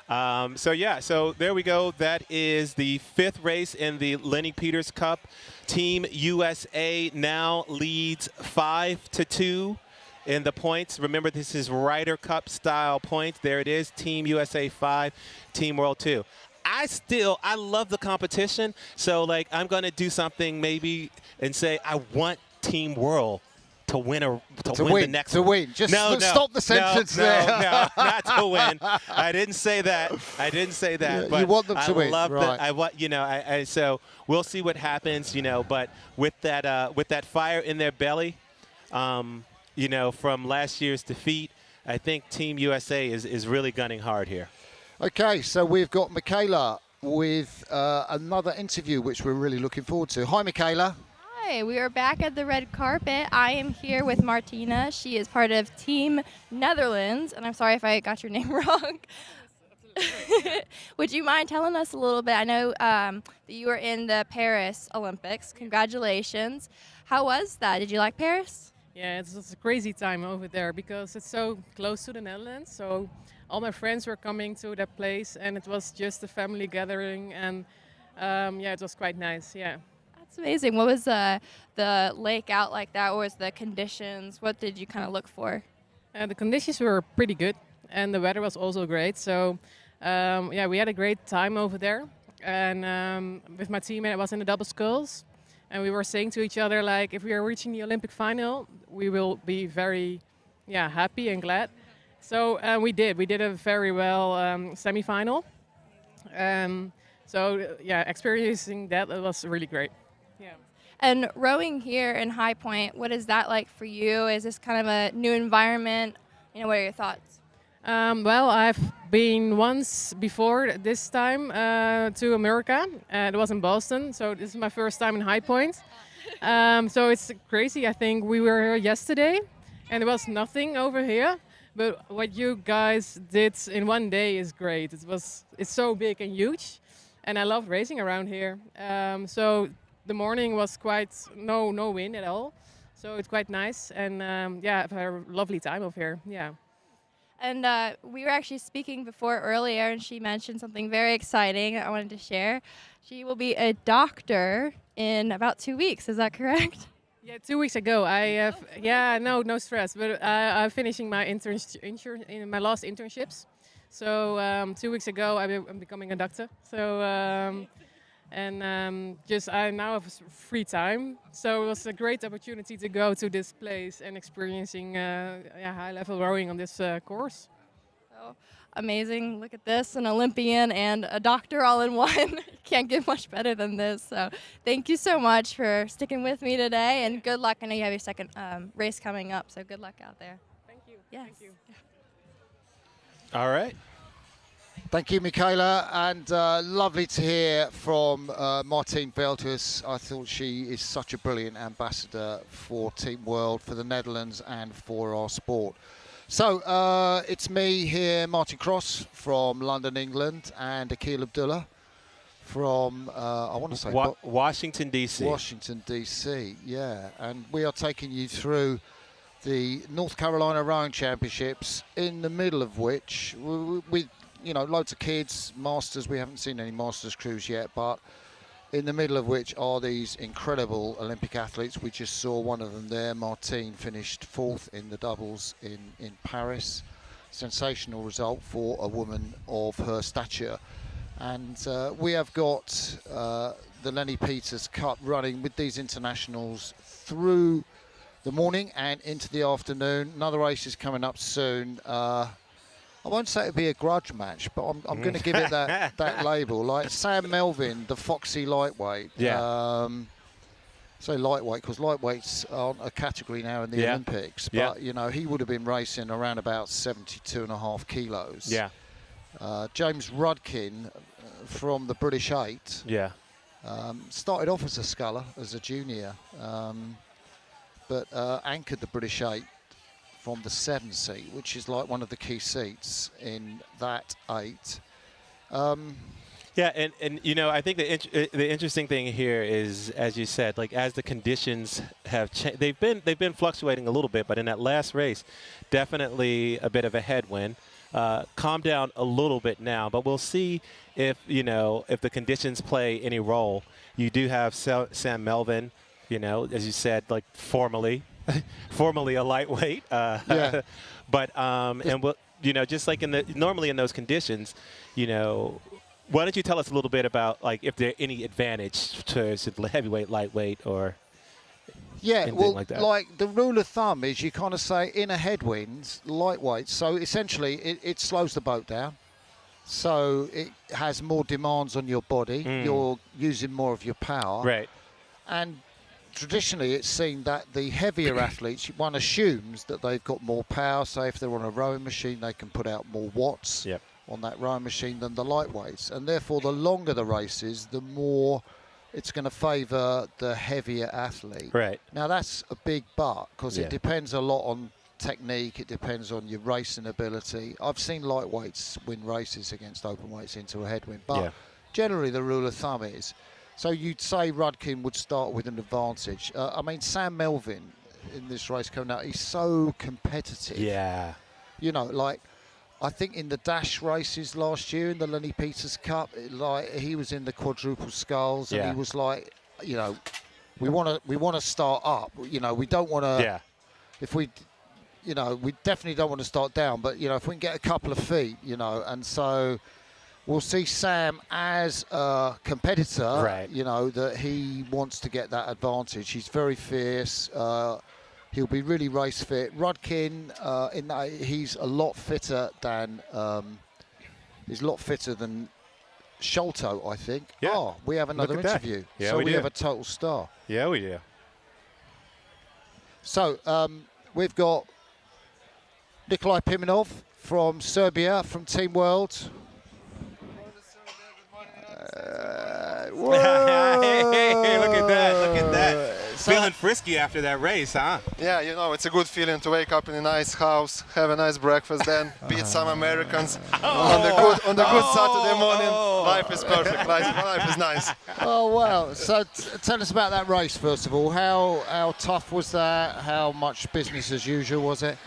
[SPEAKER 10] So there we go. That is the 5th race in the Lenny Peters Cup. Team USA now leads 5-2 in the points. Remember, this is Ryder Cup style points. There it is, Team USA 5, Team World 2. I love the competition. So, like, I'm going to do something maybe and say I want Team World to win the next
[SPEAKER 2] to
[SPEAKER 10] one.
[SPEAKER 2] win. Just stop the sentence there.
[SPEAKER 10] No, not to win. I didn't say that.
[SPEAKER 2] Yeah,
[SPEAKER 10] but
[SPEAKER 2] you want them to win,
[SPEAKER 10] love
[SPEAKER 2] right?
[SPEAKER 10] I want, so we'll see what happens, But with that fire in their belly, from last year's defeat, I think Team USA is really gunning hard here.
[SPEAKER 2] Okay, so we've got Michaela with another interview, which we're really looking forward to. Hi, Michaela.
[SPEAKER 3] Hi, we are back at the red carpet. I am here with Martina. She is part of Team Netherlands, and I'm sorry if I got your name wrong. Would you mind telling us a little bit? I know that you were in the Paris Olympics. Congratulations. How was that? Did you like Paris?
[SPEAKER 12] Yeah, it's a crazy time over there because it's so close to the Netherlands. So all my friends were coming to that place, and it was just a family gathering, and it was quite nice. Yeah.
[SPEAKER 3] That's amazing. What was the lake out like that? What was the conditions? What did you kind of look for?
[SPEAKER 12] The conditions were pretty good, and the weather was also great. So we had a great time over there. And with my teammate, I was in the double sculls, and we were saying to each other, like, if we are reaching the Olympic final, we will be very happy and glad. So we did. We did a very well semi-final. Experiencing that, it was really great. Yeah.
[SPEAKER 3] And rowing here in High Point, what is that like for you? Is this kind of a new environment? What are your thoughts?
[SPEAKER 12] I've been once before this time to America. It was in Boston, so this is my first time in High Point. So it's crazy. I think we were here yesterday, and there was nothing over here. But what you guys did in one day is great. It's so big and huge, and I love racing around here. So the morning was quite no wind at all, so it's quite nice. And I've had a lovely time over here. Yeah.
[SPEAKER 3] And we were actually speaking before earlier, and she mentioned something very exciting I wanted to share. She will be a doctor in about 2 weeks. Is that correct?
[SPEAKER 12] Yeah, 2 weeks ago. No stress. But I'm finishing my my last internships. So 2 weeks ago, I'm becoming a doctor. So I now have free time. So it was a great opportunity to go to this place and experiencing high-level rowing on this course.
[SPEAKER 3] So amazing. Look at this, an Olympian and a doctor all in one. Can't get much better than this. So thank you so much for sticking with me today, and good luck. I know you have your second race coming up, so good luck out there.
[SPEAKER 12] Thank you.
[SPEAKER 3] Yes.
[SPEAKER 12] Thank you.
[SPEAKER 10] All right.
[SPEAKER 2] Thank you, Michaela, and lovely to hear from Martine Veldhuis. I thought she is such a brilliant ambassador for Team World, for the Netherlands, and for our sport. So it's me here, Martin Cross from London, England, and Akil Abdullah from,
[SPEAKER 10] Washington, D.C.
[SPEAKER 2] Washington, D.C., yeah. And we are taking you through the North Carolina Rowing Championships, in the middle of which we loads of kids, masters. We haven't seen any masters crews yet, but in the middle of which are these incredible Olympic athletes. We just saw one of them there. Martine finished 4th in the doubles in Paris. Sensational result for a woman of her stature. And we have got the Lenny Peters Cup running with these internationals through the morning and into the afternoon. Another race is coming up soon. I won't say it'll be a grudge match, but I'm going to give it that label. Like Sam Melvin, the Foxy lightweight.
[SPEAKER 10] Yeah.
[SPEAKER 2] Say lightweight because lightweights aren't a category now in the Olympics. But he would have been racing around about 72.5 kilos.
[SPEAKER 10] Yeah.
[SPEAKER 2] James Rudkin from the British 8.
[SPEAKER 10] Yeah.
[SPEAKER 2] Started off as a sculler, as a junior, but anchored the British 8 from the 7 seat, which is like one of the key seats in that 8.
[SPEAKER 10] Yeah, and I think the interesting thing here is, as you said, like as the conditions have changed, they've been fluctuating a little bit, but in that last race, definitely a bit of a headwind. Calm down a little bit now, but we'll see if the conditions play any role. You do have Sam Melvin, as you said, like formally formerly a lightweight.
[SPEAKER 2] Yeah.
[SPEAKER 10] But and we'll, just like normally in those conditions, why don't you tell us a little bit about like if there any advantage to heavyweight, lightweight, or
[SPEAKER 2] Yeah, well,
[SPEAKER 10] like that?
[SPEAKER 2] like the rule of thumb is you kind of say in a headwinds, lightweight. So essentially, it slows the boat down. So it has more demands on your body. You're using more of your power.
[SPEAKER 10] Right.
[SPEAKER 2] And traditionally, it's seen that the heavier athletes, one assumes that they've got more power. Say if they're on a rowing machine, they can put out more watts on that rowing machine than the lightweights. And therefore, the longer the race is, the more it's going to favour the heavier athlete.
[SPEAKER 10] Right.
[SPEAKER 2] Now, that's a big but, because
[SPEAKER 10] Yeah.
[SPEAKER 2] it depends a lot on technique. It depends on your racing ability. I've seen lightweights win races against open weights into a headwind. But generally, the rule of thumb is, so you'd say Rudkin would start with an advantage. I mean, Sam Melvin in this race coming out, he's so competitive.
[SPEAKER 10] Yeah.
[SPEAKER 2] Like, I think in the dash races last year in the Lenny Peters Cup, like he was in the quadruple sculls, and he was like, we want to start up. We don't want to.
[SPEAKER 10] Yeah.
[SPEAKER 2] If we, we definitely don't want to start down. But if we can get a couple of feet, and so we'll see Sam as a competitor.
[SPEAKER 10] Right.
[SPEAKER 2] That he wants to get that advantage. He's very fierce. He'll be really race fit. Rudkin, in that he's a lot fitter than Sholto, I think.
[SPEAKER 10] Yeah.
[SPEAKER 2] Oh, we have another
[SPEAKER 10] Look at that.
[SPEAKER 2] interview.
[SPEAKER 10] Yeah,
[SPEAKER 2] So
[SPEAKER 10] we
[SPEAKER 2] we
[SPEAKER 10] do.
[SPEAKER 2] have a total star.
[SPEAKER 10] Yeah, we do.
[SPEAKER 2] So we've got Nikolai Pimenov from Serbia, from Team World.
[SPEAKER 10] Hey, look at that! Look at that! Feeling frisky after that race, huh?
[SPEAKER 13] Yeah, it's a good feeling to wake up in a nice house, have a nice breakfast, then beat some Americans on the good Saturday morning. Life is perfect. Life is nice.
[SPEAKER 2] Oh wow! So tell us about that race first of all. How tough was that? How much business as usual was it?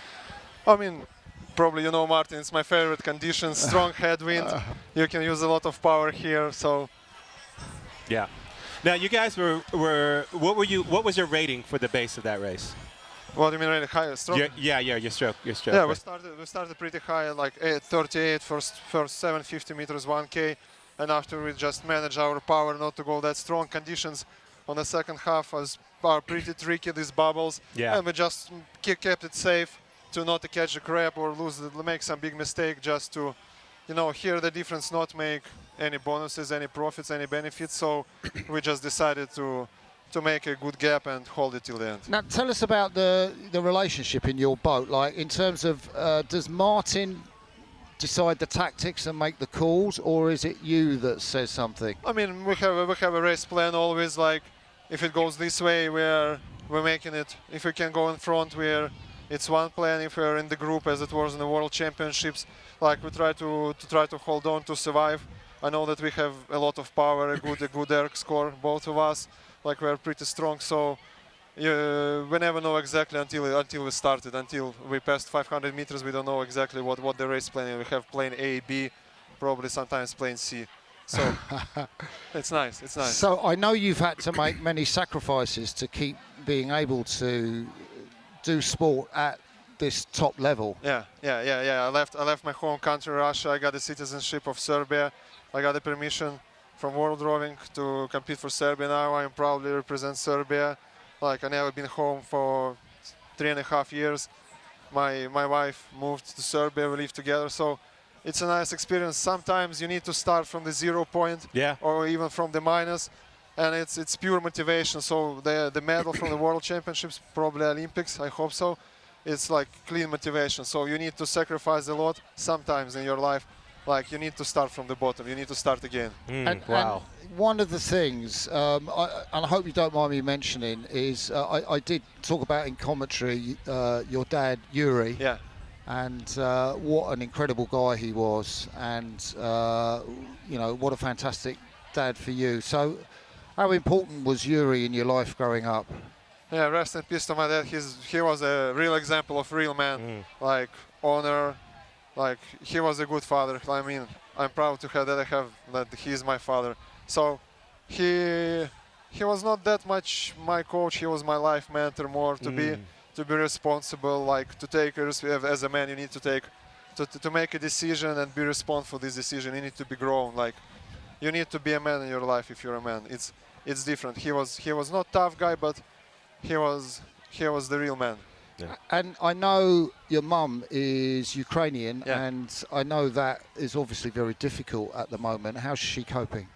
[SPEAKER 13] I mean, probably Martin, it's my favorite condition. Strong headwind. You can use a lot of power here. So.
[SPEAKER 10] Yeah. Now you guys what was your rating for the base of that race?
[SPEAKER 13] What do you mean, really high? Stroke?
[SPEAKER 10] Your stroke.
[SPEAKER 13] Yeah, we started pretty high, like 38 first 750 meters 1K, and after we just manage our power not to go that strong. Conditions on the second half are pretty tricky, these bubbles, and we just kept it safe to not to catch the crab or make some big mistake, just to hear the difference, not make any bonuses, any profits, any benefits. So we just decided to make a good gap and hold it till the end.
[SPEAKER 2] Now tell us about the relationship in your boat. Like in terms of, does Martin decide the tactics and make the calls, or is it you that says something?
[SPEAKER 13] I mean, we have a race plan always. Like if it goes this way, we're making it. If we can go in front, it's one plan. If we're in the group, as it was in the World Championships, like we try to hold on to survive. I know that we have a lot of power, a good ERC score, both of us. Like we're pretty strong, so we never know exactly until we started, until we passed 500 meters. We don't know exactly what the race plan is. We have plane A, B, probably sometimes plane C. So it's nice. It's nice.
[SPEAKER 2] So I know you've had to make many sacrifices to keep being able to do sport at this top level.
[SPEAKER 13] Yeah. I left my home country, Russia. I got the citizenship of Serbia. I got the permission from World Rowing to compete for Serbia. Now I proudly represent Serbia. Like I never been home for 3.5 years. My wife moved to Serbia. We live together. So it's a nice experience. Sometimes you need to start from the 0 point, or even from the minus, and it's pure motivation. So the medal from the World Championships, probably Olympics, I hope so. It's like clean motivation. So you need to sacrifice a lot sometimes in your life. Like you need to start from the bottom. You need to start again.
[SPEAKER 2] And one of the things, and I hope you don't mind me mentioning, is I did talk about in commentary your dad, Yuri.
[SPEAKER 13] Yeah.
[SPEAKER 2] And what an incredible guy he was, and what a fantastic dad for you. So, how important was Yuri in your life growing up?
[SPEAKER 13] Yeah, rest in peace to my dad. He was a real example of real man, like honor. Like he was a good father. I mean, I'm proud to have that he is my father. So he was not that much my coach. He was my life mentor more to be. to be responsible, like to take as a man. You need to take to make a decision and be responsible for this decision. You need to be grown. Like you need to be a man in your life if you're a man. It's different. He was not tough guy, but he was the real man.
[SPEAKER 2] Yeah. And I know your mum is Ukrainian, and I know that is obviously very difficult at the moment. How's she coping?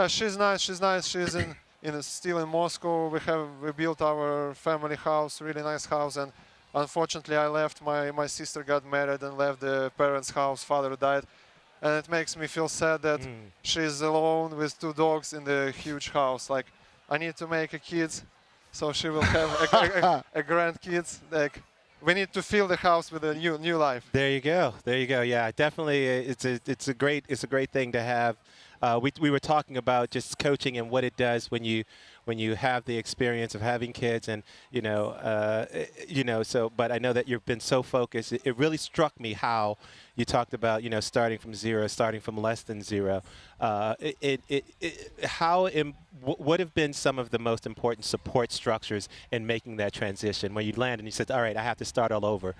[SPEAKER 13] She's nice. She's nice. She's still in Moscow. We built our family house, really nice house, and unfortunately I left. My sister got married and left the parents' house. Father died, and it makes me feel sad that she's alone with 2 dogs in the huge house. Like I need to make a kids, so she will have a grandkids. Like we need to fill the house with a new life.
[SPEAKER 10] There you go. There you go. Yeah, definitely. It's a great thing to have. We were talking about just coaching and what it does when you have the experience of having kids, and so. But I know that you've been so focused. It really struck me how you talked about starting from zero, starting from less than zero. What have been some of the most important support structures in making that transition when you land and you said, all right, I have to start all over?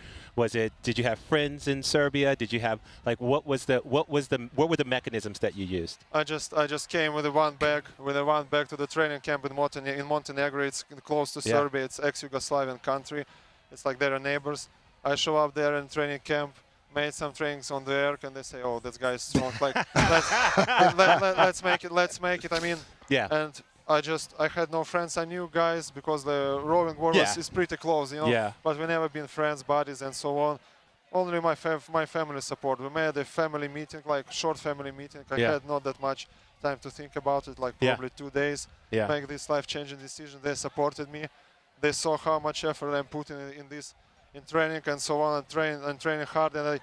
[SPEAKER 10] Did you have friends in Serbia? Did you have what were the mechanisms that you used?
[SPEAKER 13] I just came with a one bag to the training camp in Montenegro. It's close to Serbia. It's ex-Yugoslavian country. It's like they're neighbors. I show up there in training camp, made some trainings on the air, and they say, "Oh, that guy is strong. Like, let's make it. I mean, And I had no friends. I knew guys because the rowing world is pretty close, But we never been friends, buddies, and so on. Only my family support. We made a family meeting, like short family meeting. I had not that much time to think about it, like probably 2 days. Make this life-changing decision. They supported me. They saw how much effort I'm putting in this. In training and so on, and training hard, and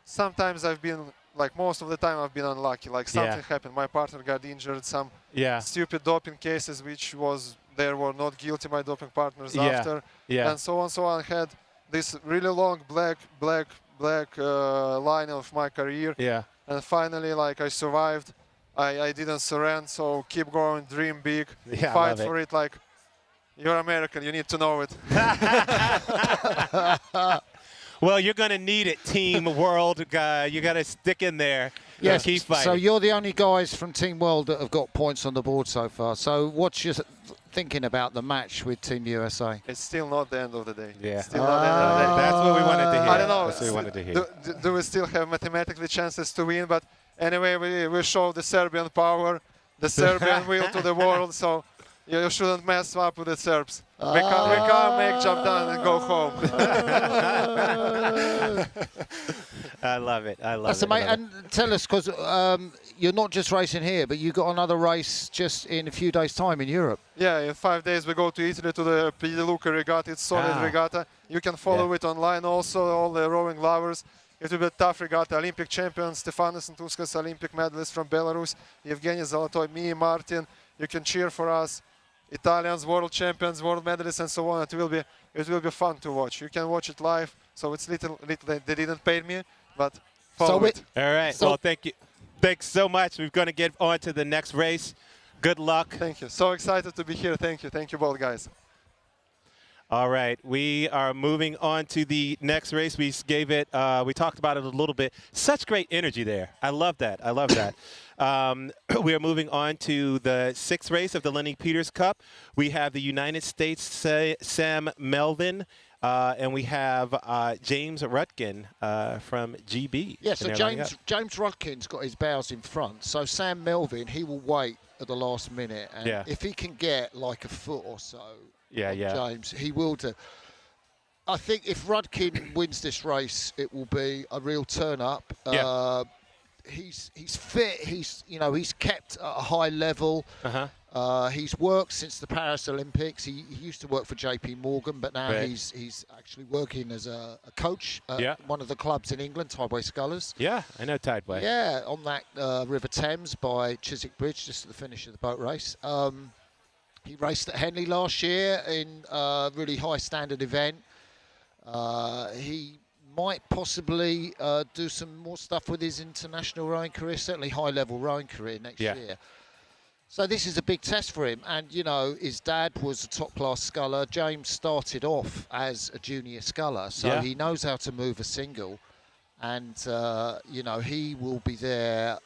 [SPEAKER 13] sometimes I've been most of the time I've been unlucky. Like something happened, my partner got injured, some stupid doping cases, which they were not guilty, my doping partners after, and so on. So I had this really long black line of my career, and finally, I survived. I didn't surrender, so keep going, dream big, fight for it. Like. You're American, you need to know it.
[SPEAKER 10] Well, you're going to need it, Team World guy. You got to stick in there.
[SPEAKER 2] Yes,
[SPEAKER 10] keep fighting.
[SPEAKER 2] So you're the only guys from Team World that have got points on the board so far. So what's your thinking about the match with Team USA?
[SPEAKER 13] It's still not the end of the day.
[SPEAKER 10] Yeah.
[SPEAKER 13] Still not the end of the day.
[SPEAKER 10] That's what we wanted to hear.
[SPEAKER 13] I don't know.
[SPEAKER 10] That's what we wanted to hear.
[SPEAKER 13] Do we still have mathematically chances to win? But anyway, we show the Serbian power, the Serbian will to the world. So you shouldn't mess up with the Serbs. We can't make job done and go home.
[SPEAKER 10] I love it. I love it.
[SPEAKER 2] Mate, and tell us, because you're not just racing here, but you got another race just in a few days' time in Europe.
[SPEAKER 13] Yeah, in 5 days we go to Italy to the Piediluca regatta. It's solid regatta. You can follow it online also, all the rowing lovers. It will be a tough regatta. Olympic champion Stefanos and Tuskas, Olympic medalist from Belarus, Evgeny Zolotoy, me, Martin. You can cheer for us. Italians, world champions, world medalists, and so on. It will be fun to watch. You can watch it live. So it's little they didn't pay me, but follow it.
[SPEAKER 10] All right. Well, thank you. Thanks so much. We're going to get on to the next race. Good luck.
[SPEAKER 13] Thank you. So excited to be here. Thank you. Thank you both, guys.
[SPEAKER 10] All right, we are moving on to the next race. We gave it, we talked about it a little bit. Such great energy there. I love that. I love that. We are moving on to the 6th race of the Lenny Peters Cup. We have the United States Sam Melvin, and we have James Rutkin from GB.
[SPEAKER 2] Yeah, so James Rutkin's got his bows in front. So Sam Melvin, he will wait at the last minute, and if he can get like a foot or so. James, he will do. I think if Rudkin wins this race, it will be a real turn up. He's fit. He's kept at a high level. He's worked since the Paris Olympics. He used to work for JP Morgan, but now he's actually working as a coach at one of the clubs in England, Tideway Scullers.
[SPEAKER 10] Yeah, I know Tideway.
[SPEAKER 2] Yeah, on that River Thames by Chiswick Bridge, just at the finish of the boat race. He raced at Henley last year in a really high standard event. He might possibly do some more stuff with his international rowing career, certainly high level rowing career next year. So this is a big test for him, and you know his dad was a top-class sculler. James started off as a junior sculler, so he knows how to move a single, and you know he will be there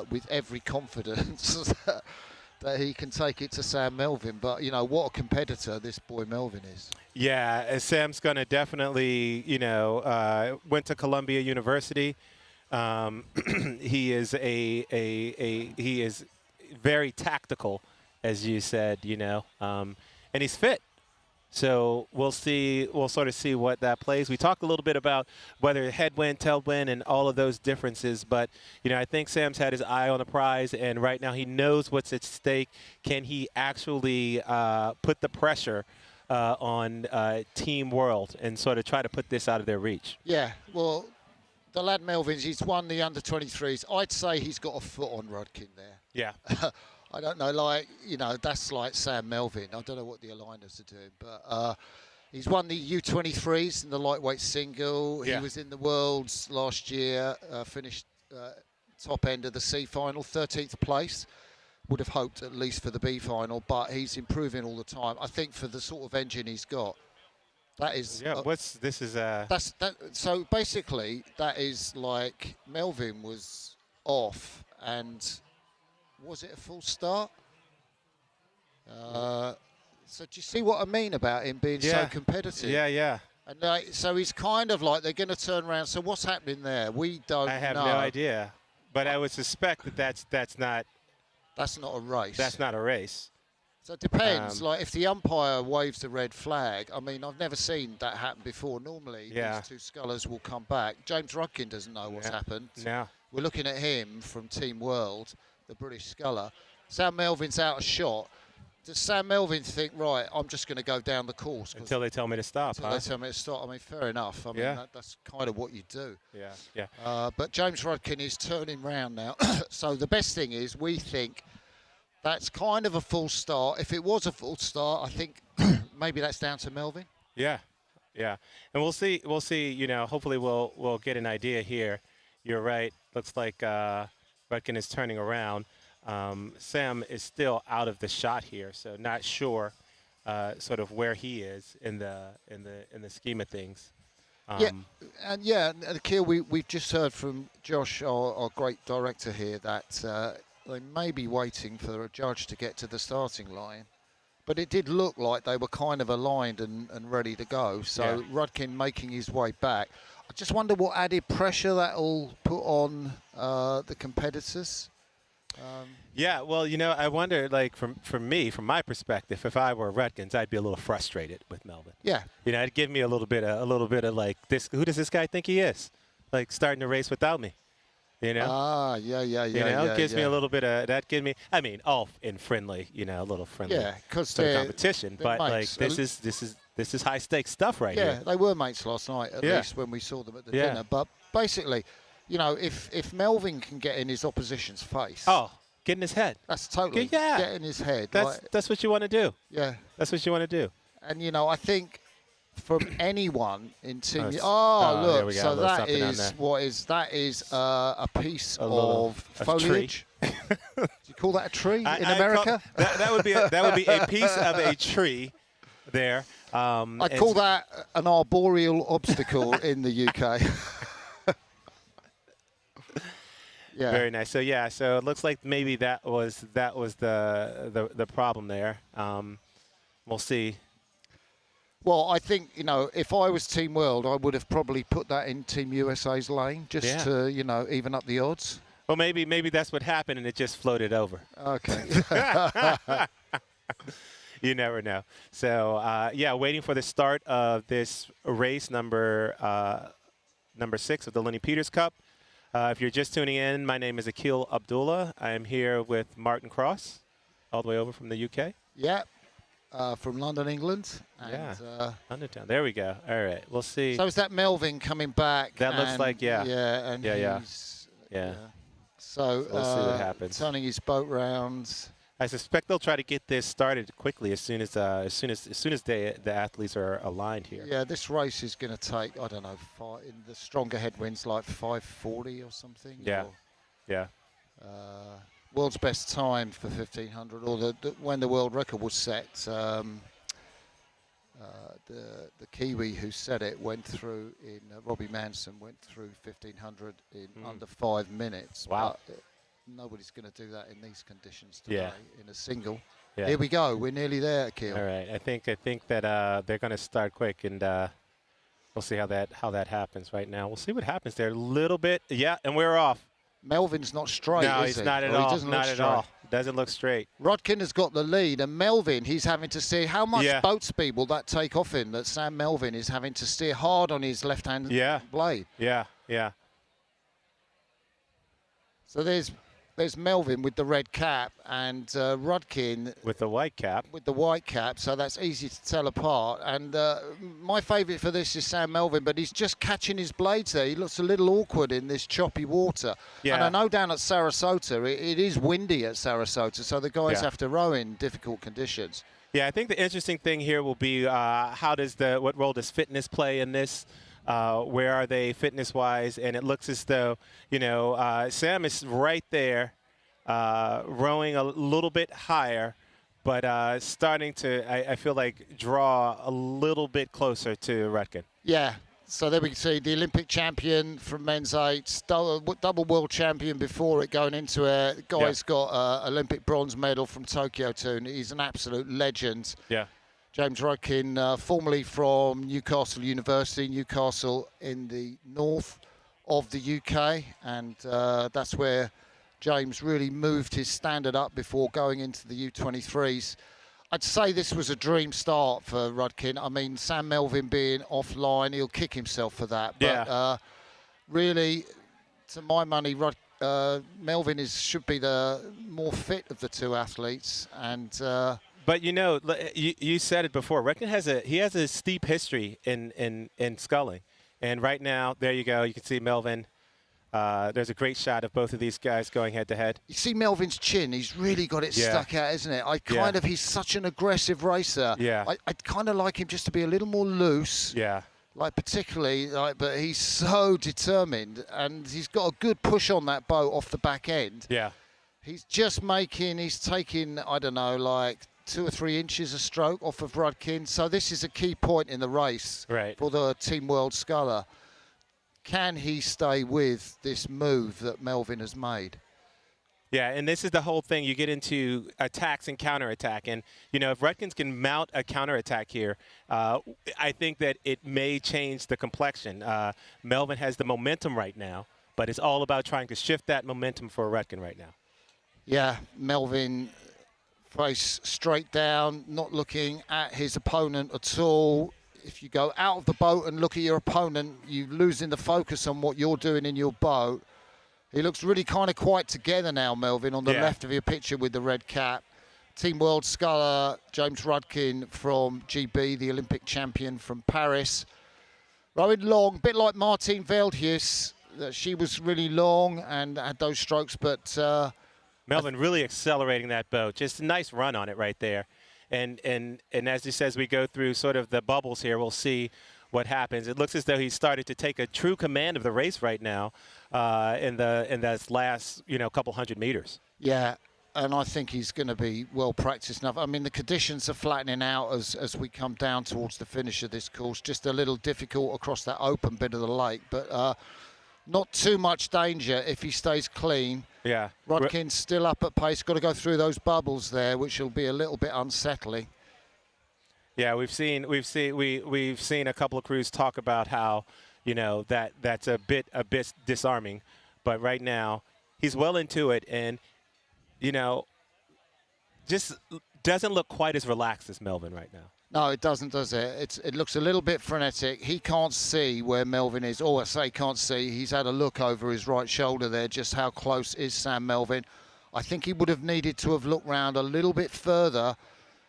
[SPEAKER 2] with every confidence that he can take it to Sam Melvin. But you know what a competitor this boy Melvin is.
[SPEAKER 10] Yeah, Sam's going to definitely, you know, went to Columbia University. He is he is very tactical, as you said, you know, and he's fit. So we'll see. We'll sort of see what that plays. We talked a little bit about whether headwind, tailwind, and all of those differences. But you know, I think Sam's had his eye on the prize, and right now he knows what's at stake. Can he actually put the pressure on Team World and sort of try to put this out of their reach?
[SPEAKER 2] Yeah. Well, the lad Melvin's, he's won the under-23s. I'd say he's got a foot on Rudkin there.
[SPEAKER 10] Yeah.
[SPEAKER 2] I don't know, like, you know, that's like Sam Melvin. I don't know what the aligners are doing, but he's won the U23s in the lightweight single.
[SPEAKER 10] Yeah.
[SPEAKER 2] He was in the Worlds last year, finished top end of the C final, 13th place. Would have hoped at least for the B final, but he's improving all the time. I think for the sort of engine he's got, that is.
[SPEAKER 10] Yeah. This is
[SPEAKER 2] That's that. So basically, that is like Melvin was off, and was it a full start? So do you see what I mean about him being so competitive?
[SPEAKER 10] Yeah, yeah.
[SPEAKER 2] And so he's kind of like they're going to turn around. So what's happening there? We don't know.
[SPEAKER 10] I have no idea, but I would suspect that that's not
[SPEAKER 2] a race.
[SPEAKER 10] That's not a race.
[SPEAKER 2] So it depends. Like if the umpire waves the red flag, I mean, I've never seen that happen before. Normally, these two scullers will come back. James Rudkin doesn't know what's happened.
[SPEAKER 10] No.
[SPEAKER 2] We're looking at him from Team World, the British sculler. Sam Melvin's out of shot. Does Sam Melvin think, right, I'm just going to go down the course?
[SPEAKER 10] Until they tell me to stop,
[SPEAKER 2] Until they tell me to stop. I mean, fair enough. I mean, that's kind of what you do.
[SPEAKER 10] Yeah, yeah.
[SPEAKER 2] But James Rudkin is turning round now. So the best thing is we think that's kind of a full start. If it was a full start, I think maybe that's down to Melvin.
[SPEAKER 10] Yeah, yeah. And we'll see. We'll see. You know, hopefully we'll get an idea here. You're right. Looks like Rudkin is turning around. Sam is still out of the shot here, so not sure sort of where he is in the scheme of things.
[SPEAKER 2] Akil, we've just heard from Josh, our great director here, that they may be waiting for a judge to get to the starting line. But it did look like they were kind of aligned and ready to go. So Rudkin making his way back. I just wonder what added pressure that'll put on the competitors.
[SPEAKER 10] Yeah, well, you know, I wonder, like, from my perspective, if I were Rudkins, I'd be a little frustrated with Melvin.
[SPEAKER 2] Yeah.
[SPEAKER 10] You know, it'd give me a little bit of like, this. Who does this guy think he is? Like, starting to race without me. You know?
[SPEAKER 2] Yeah.
[SPEAKER 10] You know, it gives me a little bit of that. I mean, all in friendly, you know, a little friendly.
[SPEAKER 2] Yeah, because
[SPEAKER 10] sort of competition. But
[SPEAKER 2] mates.
[SPEAKER 10] like, this is high stakes stuff right here.
[SPEAKER 2] Yeah, they were mates last night, at least when we saw them at the dinner. But basically, you know, if Melvin can get in his opposition's face.
[SPEAKER 10] Oh, get in his head.
[SPEAKER 2] That's totally get in his head.
[SPEAKER 10] That's what you want to do.
[SPEAKER 2] Yeah.
[SPEAKER 10] That's what you want to do.
[SPEAKER 2] And, you know, I think from anyone in team.
[SPEAKER 10] There
[SPEAKER 2] look,
[SPEAKER 10] we go.
[SPEAKER 2] so that is what is that is a piece of foliage. Do you call that a tree in America?
[SPEAKER 10] That would be a piece of a tree there.
[SPEAKER 2] I call that an arboreal obstacle in the UK. Yeah.
[SPEAKER 10] Very nice. So so it looks like maybe that was the problem there. We'll see.
[SPEAKER 2] Well, I think, you know, if I was Team World, I would have probably put that in Team USA's lane just to, you know, even up the odds.
[SPEAKER 10] Well, maybe that's what happened, and it just floated over.
[SPEAKER 2] Okay.
[SPEAKER 10] You never know. So, waiting for the start of this race number 6 of the Lenny Peters Cup. If you're just tuning in, my name is Akil Abdullah. I am here with Martin Cross, all the way over from the UK.
[SPEAKER 2] Yeah. From London, England. And,
[SPEAKER 10] London town. There we go. All right. We'll see.
[SPEAKER 2] So is that Melvin coming back?
[SPEAKER 10] That looks like,
[SPEAKER 2] Yeah, So
[SPEAKER 10] we'll see what happens.
[SPEAKER 2] Turning his boat round.
[SPEAKER 10] I suspect they'll try to get this started quickly as soon as the athletes are aligned here.
[SPEAKER 2] Yeah, this race is going to take, I don't know, in the stronger headwinds like 5:40 or something.
[SPEAKER 10] Yeah.
[SPEAKER 2] Or,
[SPEAKER 10] yeah.
[SPEAKER 2] world's best time for 1500, or when the world record was set. The Kiwi who set it went through in Robbie Manson went through 1500 in under 5 minutes.
[SPEAKER 10] Wow.
[SPEAKER 2] But nobody's going to do that in these conditions today in a single.
[SPEAKER 10] Yeah.
[SPEAKER 2] Here we go. We're nearly there, Keel.
[SPEAKER 10] All right. I think that they're going to start quick, and we'll see how that happens right now. We'll see what happens there. A little bit. Yeah, and we're off.
[SPEAKER 2] Melvin's not straight,
[SPEAKER 10] No,
[SPEAKER 2] is
[SPEAKER 10] he's not at all.
[SPEAKER 2] He doesn't
[SPEAKER 10] Not
[SPEAKER 2] look
[SPEAKER 10] at
[SPEAKER 2] straight.
[SPEAKER 10] all. Doesn't look straight.
[SPEAKER 2] Rodkin has got the lead, and Melvin, he's having to steer. How much
[SPEAKER 10] Yeah.
[SPEAKER 2] boat speed will that take off him, that Sam Melvin is having to steer hard on his left-hand blade?
[SPEAKER 10] Yeah, yeah.
[SPEAKER 2] So there's Melvin with the red cap, and Rodkin
[SPEAKER 10] with the white cap.
[SPEAKER 2] So that's easy to tell apart. And my favourite for this is Sam Melvin, but he's just catching his blades there. He looks a little awkward in this choppy water.
[SPEAKER 10] Yeah.
[SPEAKER 2] And I know down at Sarasota, it is windy at Sarasota, so the guys have to row in difficult conditions.
[SPEAKER 10] Yeah, I think the interesting thing here will be what role does fitness play in this? Where are they fitness-wise? And it looks as though, Sam is right there, rowing a little bit higher, but starting to, I feel like, draw a little bit closer to Rutkin.
[SPEAKER 2] Yeah. So there we can see the Olympic champion from men's eights, double world champion before it going into it. The guy's got Olympic bronze medal from Tokyo too. And he's an absolute legend.
[SPEAKER 10] Yeah.
[SPEAKER 2] James Rudkin, formerly from Newcastle University, Newcastle in the north of the UK, and that's where James really moved his standard up before going into the U23s. I'd say this was a dream start for Rudkin. I mean, Sam Melvin being offline, he'll kick himself for that. But really, to my money, Melvin should be the more fit of the two athletes, and.
[SPEAKER 10] But you said it before. Rudkin has a steep history in sculling, and right now there you go. You can see Melvin. There's a great shot of both of these guys going head to head.
[SPEAKER 2] You see Melvin's chin. He's really got it stuck out, isn't it? He's such an aggressive racer.
[SPEAKER 10] Yeah.
[SPEAKER 2] I'd kind of like him just to be a little more loose.
[SPEAKER 10] Yeah.
[SPEAKER 2] But he's so determined, and he's got a good push on that boat off the back end.
[SPEAKER 10] Yeah.
[SPEAKER 2] He's taking, I don't know, like 2 or 3 inches a stroke off of Rudkin. So this is a key point in the race for the Team World Sculler. Can he stay with this move that Melvin has made?
[SPEAKER 10] Yeah, and this is the whole thing. You get into attacks and counterattack. And, if Rudkin can mount a counterattack here, I think that it may change the complexion. Melvin has the momentum right now, but it's all about trying to shift that momentum for Rudkin right now.
[SPEAKER 2] Yeah, Melvin face straight down, not looking at his opponent at all. If you go out of the boat and look at your opponent, you're losing the focus on what you're doing in your boat. He looks really kind of quite together now, Melvin, on the left of your picture with the red cap. Team World Sculler, James Rudkin from GB, the Olympic champion from Paris. Rowing long, a bit like Martine Veldhuis. She was really long and had those strokes, but...
[SPEAKER 10] Melvin really accelerating that boat. Just a nice run on it right there. And as he says, we go through sort of the bubbles here, we'll see what happens. It looks as though he's started to take a true command of the race right now in that last couple hundred meters.
[SPEAKER 2] Yeah, and I think he's going to be well practiced enough. I mean, the conditions are flattening out as we come down towards the finish of this course. Just a little difficult across that open bit of the lake, but not too much danger if he stays clean.
[SPEAKER 10] Yeah.
[SPEAKER 2] Rudkin's still up at pace. Got to go through those bubbles there, which will be a little bit unsettling.
[SPEAKER 10] Yeah, we've seen a couple of crews talk about how that's a bit disarming, but right now he's well into it, and just doesn't look quite as relaxed as Melvin right now.
[SPEAKER 2] No, it doesn't, does it? It looks a little bit frenetic. He can't see where Melvin is. Or I say can't see. He's had a look over his right shoulder there, just how close is Sam Melvin. I think he would have needed to have looked round a little bit further.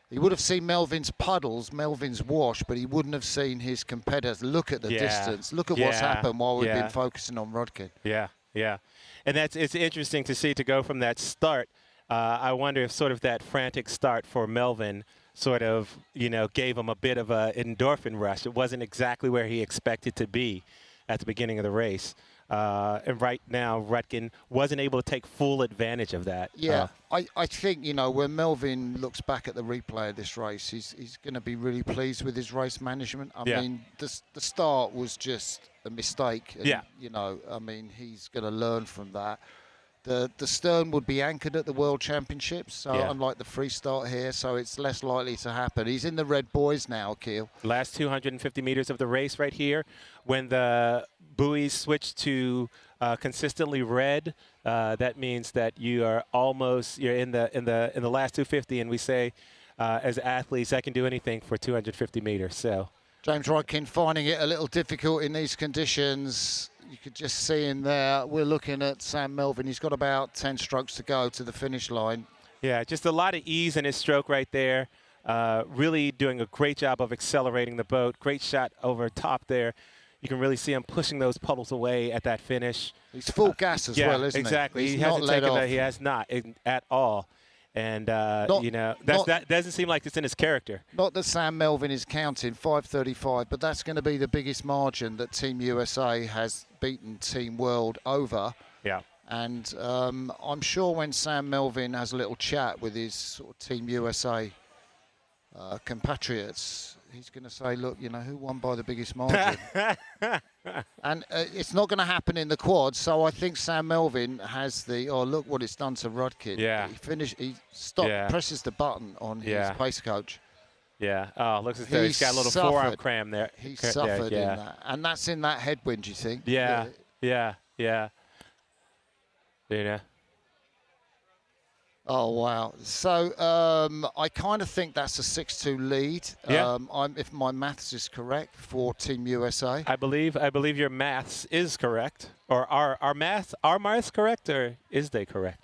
[SPEAKER 2] He would have seen Melvin's puddles, Melvin's wash, but he wouldn't have seen his competitors. Look at the distance. Look at what's happened while we've been focusing on Rudkin.
[SPEAKER 10] Yeah, yeah. And it's interesting to see to go from that start. I wonder if sort of that frantic start for Melvin sort of, gave him a bit of an endorphin rush. It wasn't exactly where he expected to be at the beginning of the race. and right now, Rudkin wasn't able to take full advantage of that.
[SPEAKER 2] Yeah, I think, you know, when Melvin looks back at the replay of this race, he's going to be really pleased with his race management. I mean, the start was just a mistake. And, you know, I mean, he's going to learn from that. The stern would be anchored at the World Championships, so unlike the free start here, so it's less likely to happen. He's in the red buoys now, Keel.
[SPEAKER 10] Last 250 meters of the race right here. When the buoys switch to consistently red, that means that you're in the last 250, and we say as athletes, I can do anything for 250 meters. So
[SPEAKER 2] James Rudkin finding it a little difficult in these conditions. You could just see him there. We're looking at Sam Melvin. He's got about 10 strokes to go to the finish line.
[SPEAKER 10] Yeah, just a lot of ease in his stroke right there. Really doing a great job of accelerating the boat. Great shot over top there. You can really see him pushing those puddles away at that finish.
[SPEAKER 2] He's full gas as well, isn't he?
[SPEAKER 10] Exactly.
[SPEAKER 2] He's
[SPEAKER 10] He
[SPEAKER 2] not
[SPEAKER 10] hasn't
[SPEAKER 2] let
[SPEAKER 10] taken
[SPEAKER 2] off.
[SPEAKER 10] that. He has not at all. And, you know, that doesn't seem like it's in his character.
[SPEAKER 2] Not that Sam Melvin is counting 5:35, but that's going to be the biggest margin that Team USA has beaten Team World over.
[SPEAKER 10] Yeah.
[SPEAKER 2] And I'm sure when Sam Melvin has a little chat with his sort of Team USA compatriots, he's going to say, look, you know, who won by the biggest margin? And it's not going to happen in the quad, so I think Sam Melvin has look what it's done to Rudkin.
[SPEAKER 10] Yeah.
[SPEAKER 2] He presses the button on his pace coach.
[SPEAKER 10] Yeah. Oh, looks as though he's got a little forearm cram there.
[SPEAKER 2] He suffered in that. And that's in that headwind, you think?
[SPEAKER 10] Yeah. You know.
[SPEAKER 2] Oh, wow. So I kind of think that's a 6-2 lead.
[SPEAKER 10] Yeah.
[SPEAKER 2] If my maths is correct for Team USA.
[SPEAKER 10] I believe your maths is correct. Or our maths correct, or is they correct?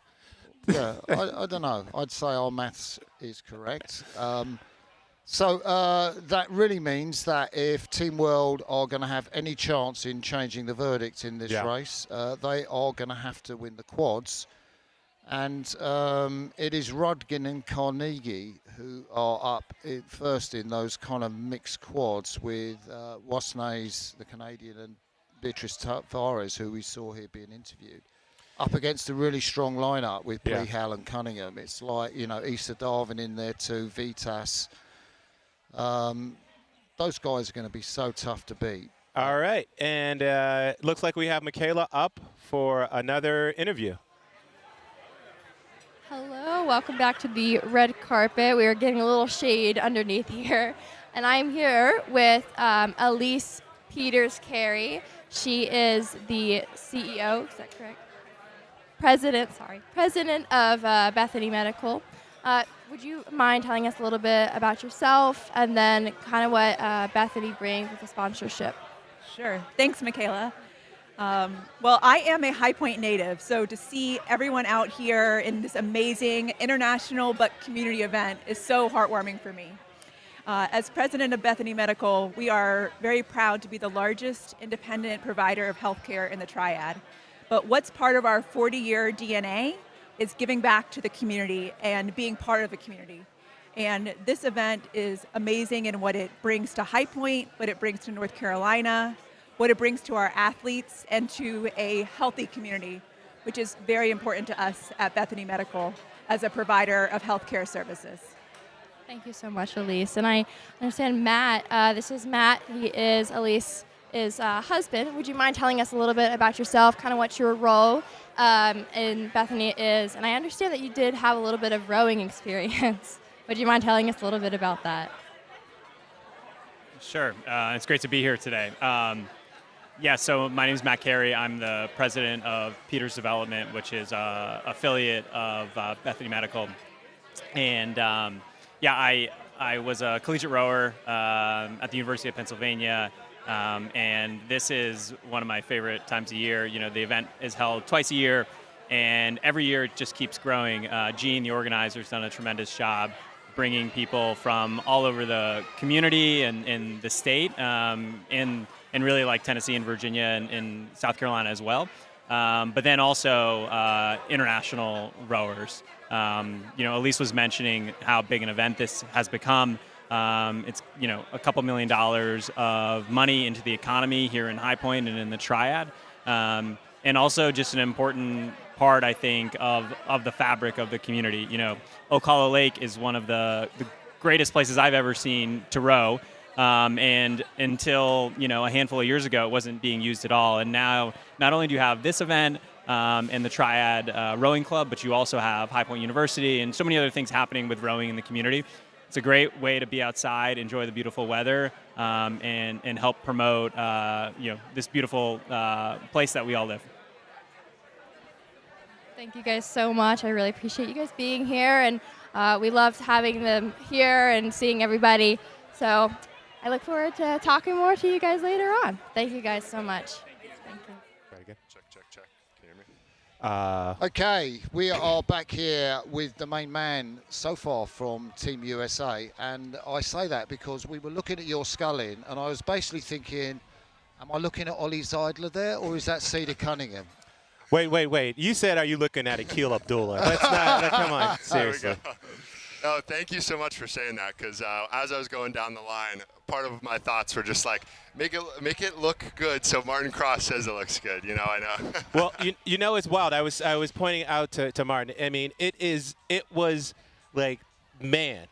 [SPEAKER 2] Yeah, I don't know. I'd say our maths is correct. So that really means that if Team World are going to have any chance in changing the verdict in this race, they are going to have to win the quads. And it is Rudkin and Carnegie who are up first in those kind of mixed quads with Wasnays, the Canadian, and Beatrice Tavares, who we saw here being interviewed, up against a really strong lineup with Blehal and Cunningham. It's like, you know, Issa Darvin in there too, Vitas. Those guys are going to be so tough to beat.
[SPEAKER 10] All right. And looks like we have Michaela up for another interview.
[SPEAKER 3] Hello, welcome back to the red carpet. We are getting a little shade underneath here. And I'm here with Elise Peters Carey. She is the CEO, is that correct? President of Bethany Medical. Would you mind telling us a little bit about yourself and then kind of what Bethany brings with the sponsorship?
[SPEAKER 14] Sure. Thanks, Michaela. Well, I am a High Point native, so to see everyone out here in this amazing international but community event is so heartwarming for me. As president of Bethany Medical, we are very proud to be the largest independent provider of healthcare in the Triad. But what's part of our 40-year DNA is giving back to the community and being part of the community. And this event is amazing in what it brings to High Point, what it brings to North Carolina, what it brings to our athletes, and to a healthy community, which is very important to us at Bethany Medical as a provider of healthcare services.
[SPEAKER 3] Thank you so much, Elise. And I understand Matt, this is Matt, he is Elise's husband. Would you mind telling us a little bit about yourself, kind of what your role in Bethany is? And I understand that you did have a little bit of rowing experience. Would you mind telling us a little bit about that?
[SPEAKER 15] Sure. It's great to be here today. So my name is Matt Carey. I'm the president of Peters Development, which is an affiliate of Bethany Medical. And I was a collegiate rower at the University of Pennsylvania. And this is one of my favorite times of year. You know, the event is held twice a year, and every year it just keeps growing. Gene, the organizer, has done a tremendous job bringing people from all over the community and in the state, and really like Tennessee and Virginia and South Carolina as well. But then also international rowers. Elise was mentioning how big an event this has become. It's, a couple $1 million of money into the economy here in High Point and in the Triad. and also just an important part, I think, of the fabric of the community. You know, Ocala Lake is one of the greatest places I've ever seen to row. And until, you know, a handful of years ago, it wasn't being used at all. And now, not only do you have this event and the Triad Rowing Club, but you also have High Point University and so many other things happening with rowing in the community. It's a great way to be outside, enjoy the beautiful weather, and help promote, you know, this beautiful place that we all live.
[SPEAKER 3] Thank you guys so much. I really appreciate you guys being here, and we loved having them here and seeing everybody. So I look forward to talking more to you guys later on. Thank you guys so much. Thank you.
[SPEAKER 7] Right again. Check. Can you hear me?
[SPEAKER 2] Okay, we are back here with the main man so far from Team USA, and I say that because we were looking at your sculling, and I was basically thinking, am I looking at Ollie Zeidler there, or is that Cedar Cunningham?
[SPEAKER 10] Wait. You said, are you looking at Akil Abdullah? Let's not, come on, seriously.
[SPEAKER 7] No, thank you so much for saying that, because as I was going down the line, part of my thoughts were just like, make it look good so Martin Cross says it looks good. You know, I know.
[SPEAKER 10] Well, you know, it's wild. I was pointing out to Martin. I mean, it was like, man,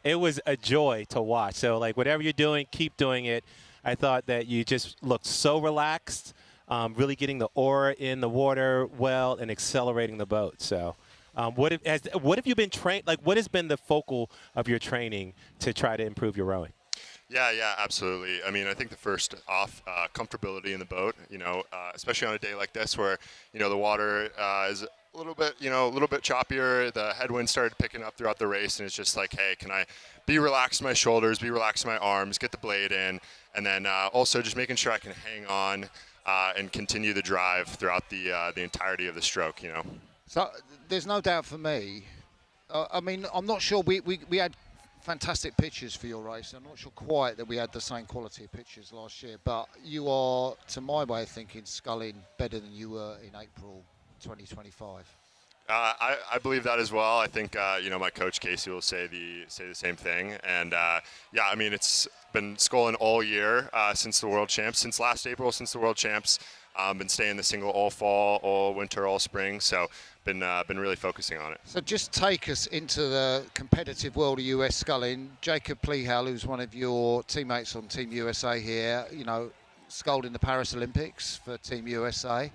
[SPEAKER 10] it was a joy to watch. So like, whatever you're doing, keep doing it. I thought that you just looked so relaxed. Really getting the aura in the water well and accelerating the boat. So what have you been trained? Like, what has been the focal of your training to try to improve your rowing?
[SPEAKER 7] Yeah, absolutely. I mean, I think the first off, comfortability in the boat, you know, especially on a day like this where, you know, the water is a little bit choppier. The headwind started picking up throughout the race, and it's just like, hey, can I be relaxed in my shoulders, be relaxed in my arms, get the blade in, and then also just making sure I can hang on and continue the drive throughout the entirety of the stroke, you know.
[SPEAKER 2] So there's no doubt for me. I mean, I'm not sure we had fantastic pictures for your race. I'm not sure quite that we had the same quality of pictures last year, but you are, to my way of thinking, sculling better than you were in April 2025.
[SPEAKER 7] I believe that as well. I think you know, my coach Casey will say the same thing. And yeah, I mean, it's been sculling all year since the World Champs, since last April, since the World Champs. Been staying the single all fall, all winter, all spring. So been really focusing on it.
[SPEAKER 2] So just take us into the competitive world of US sculling. Jacob Plehal, who's one of your teammates on Team USA here, you know, sculled in the Paris Olympics for Team USA.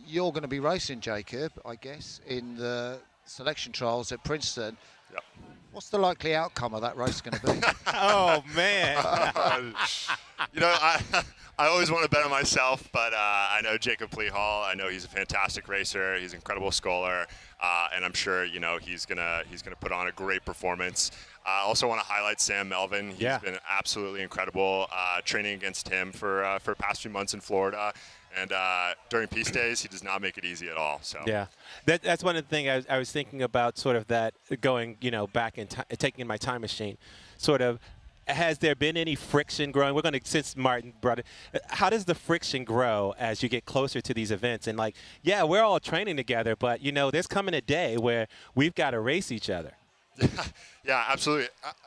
[SPEAKER 2] You're going to be racing, Jacob, I guess, in the selection trials at Princeton.
[SPEAKER 7] Yep.
[SPEAKER 2] What's the likely outcome of that race going to be?
[SPEAKER 10] Oh, man.
[SPEAKER 7] You know, I always want to bet on myself, but I know Jacob Plehal. I know he's a fantastic racer. He's an incredible sculler, and I'm sure, you know, he's gonna put on a great performance. I also want to highlight Sam Melvin. He's been absolutely incredible. Training against him for past few months in Florida. And during peace days, he does not make it easy at all. So
[SPEAKER 10] yeah, that's one of the things I was thinking about, sort of that going, you know, back in taking in my time machine, sort of. Has there been any friction growing? We're going to, since Martin brought it, how does the friction grow as you get closer to these events? And like, yeah, we're all training together, but you know, there's coming a day where we've got to race each other.
[SPEAKER 7] Yeah,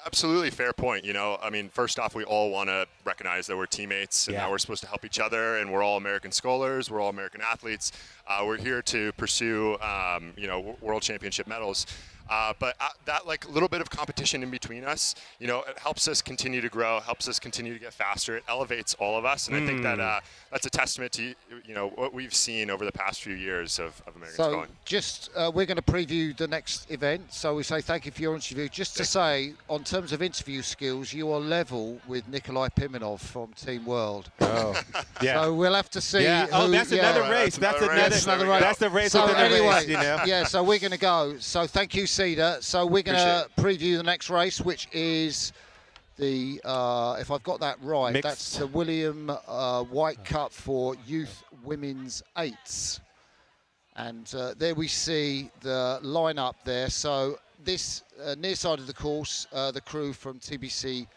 [SPEAKER 7] absolutely fair point. You know, I mean, first off, we all want to recognize that we're teammates and that we're supposed to help each other, and we're all American scullers, we're all American athletes. We're here to pursue, you know, world championship medals. But that like little bit of competition in between us, you know, it helps us continue to grow, helps us continue to get faster. It elevates all of us, and I think that that's a testament to, you know, what we've seen over the past few years of American sculling.
[SPEAKER 2] So just we're going to preview the next event. So we say thank you for your interview. Just to say, on terms of interview skills, you are level with Nikolai Pimenov from Team World.
[SPEAKER 10] Oh, yeah.
[SPEAKER 2] So we'll have to see.
[SPEAKER 10] Yeah.
[SPEAKER 2] Who,
[SPEAKER 10] Oh, that's another race. That's another race. That's the race within the race, you know?
[SPEAKER 2] Yeah, so we're going to go. So thank you, Cedar. So we're going to preview the next race, which is the, if I've got that right,
[SPEAKER 10] Mixed.
[SPEAKER 2] that's the William White Cup for Youth Women's Eights. And there we see the lineup there. So this near side of the course, the crew from TBC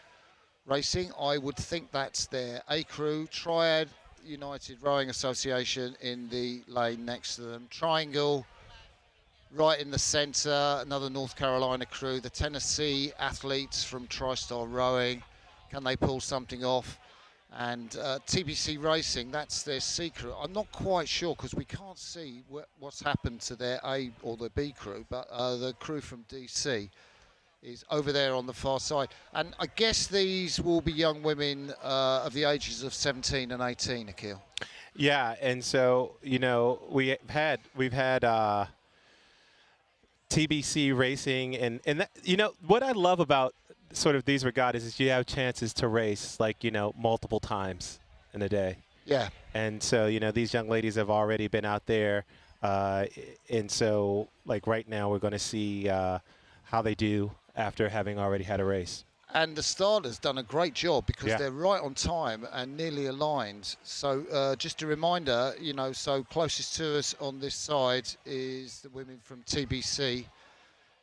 [SPEAKER 2] Racing, I would think that's their A crew. Triad United Rowing Association in the lane next to them. Triangle right in the centre, another North Carolina crew. The Tennessee athletes from TriStar Rowing. Can they pull something off? And TBC Racing, that's their C crew. I'm not quite sure because we can't see what's happened to their A or their B crew, but the crew from DC is over there on the far side. And I guess these will be young women of the ages of 17 and 18, Akil.
[SPEAKER 10] Yeah, and so, you know, we've had TBC Racing, and that, you know, what I love about sort of these regattas is you have chances to race, like, you know, multiple times in a day.
[SPEAKER 2] Yeah.
[SPEAKER 10] And so, you know, these young ladies have already been out there. And so, like, right now we're going to see how they do after having already had a race.
[SPEAKER 2] And the starter's done a great job because they're right on time and nearly aligned. So just a reminder, you know, so closest to us on this side is the women from TBC,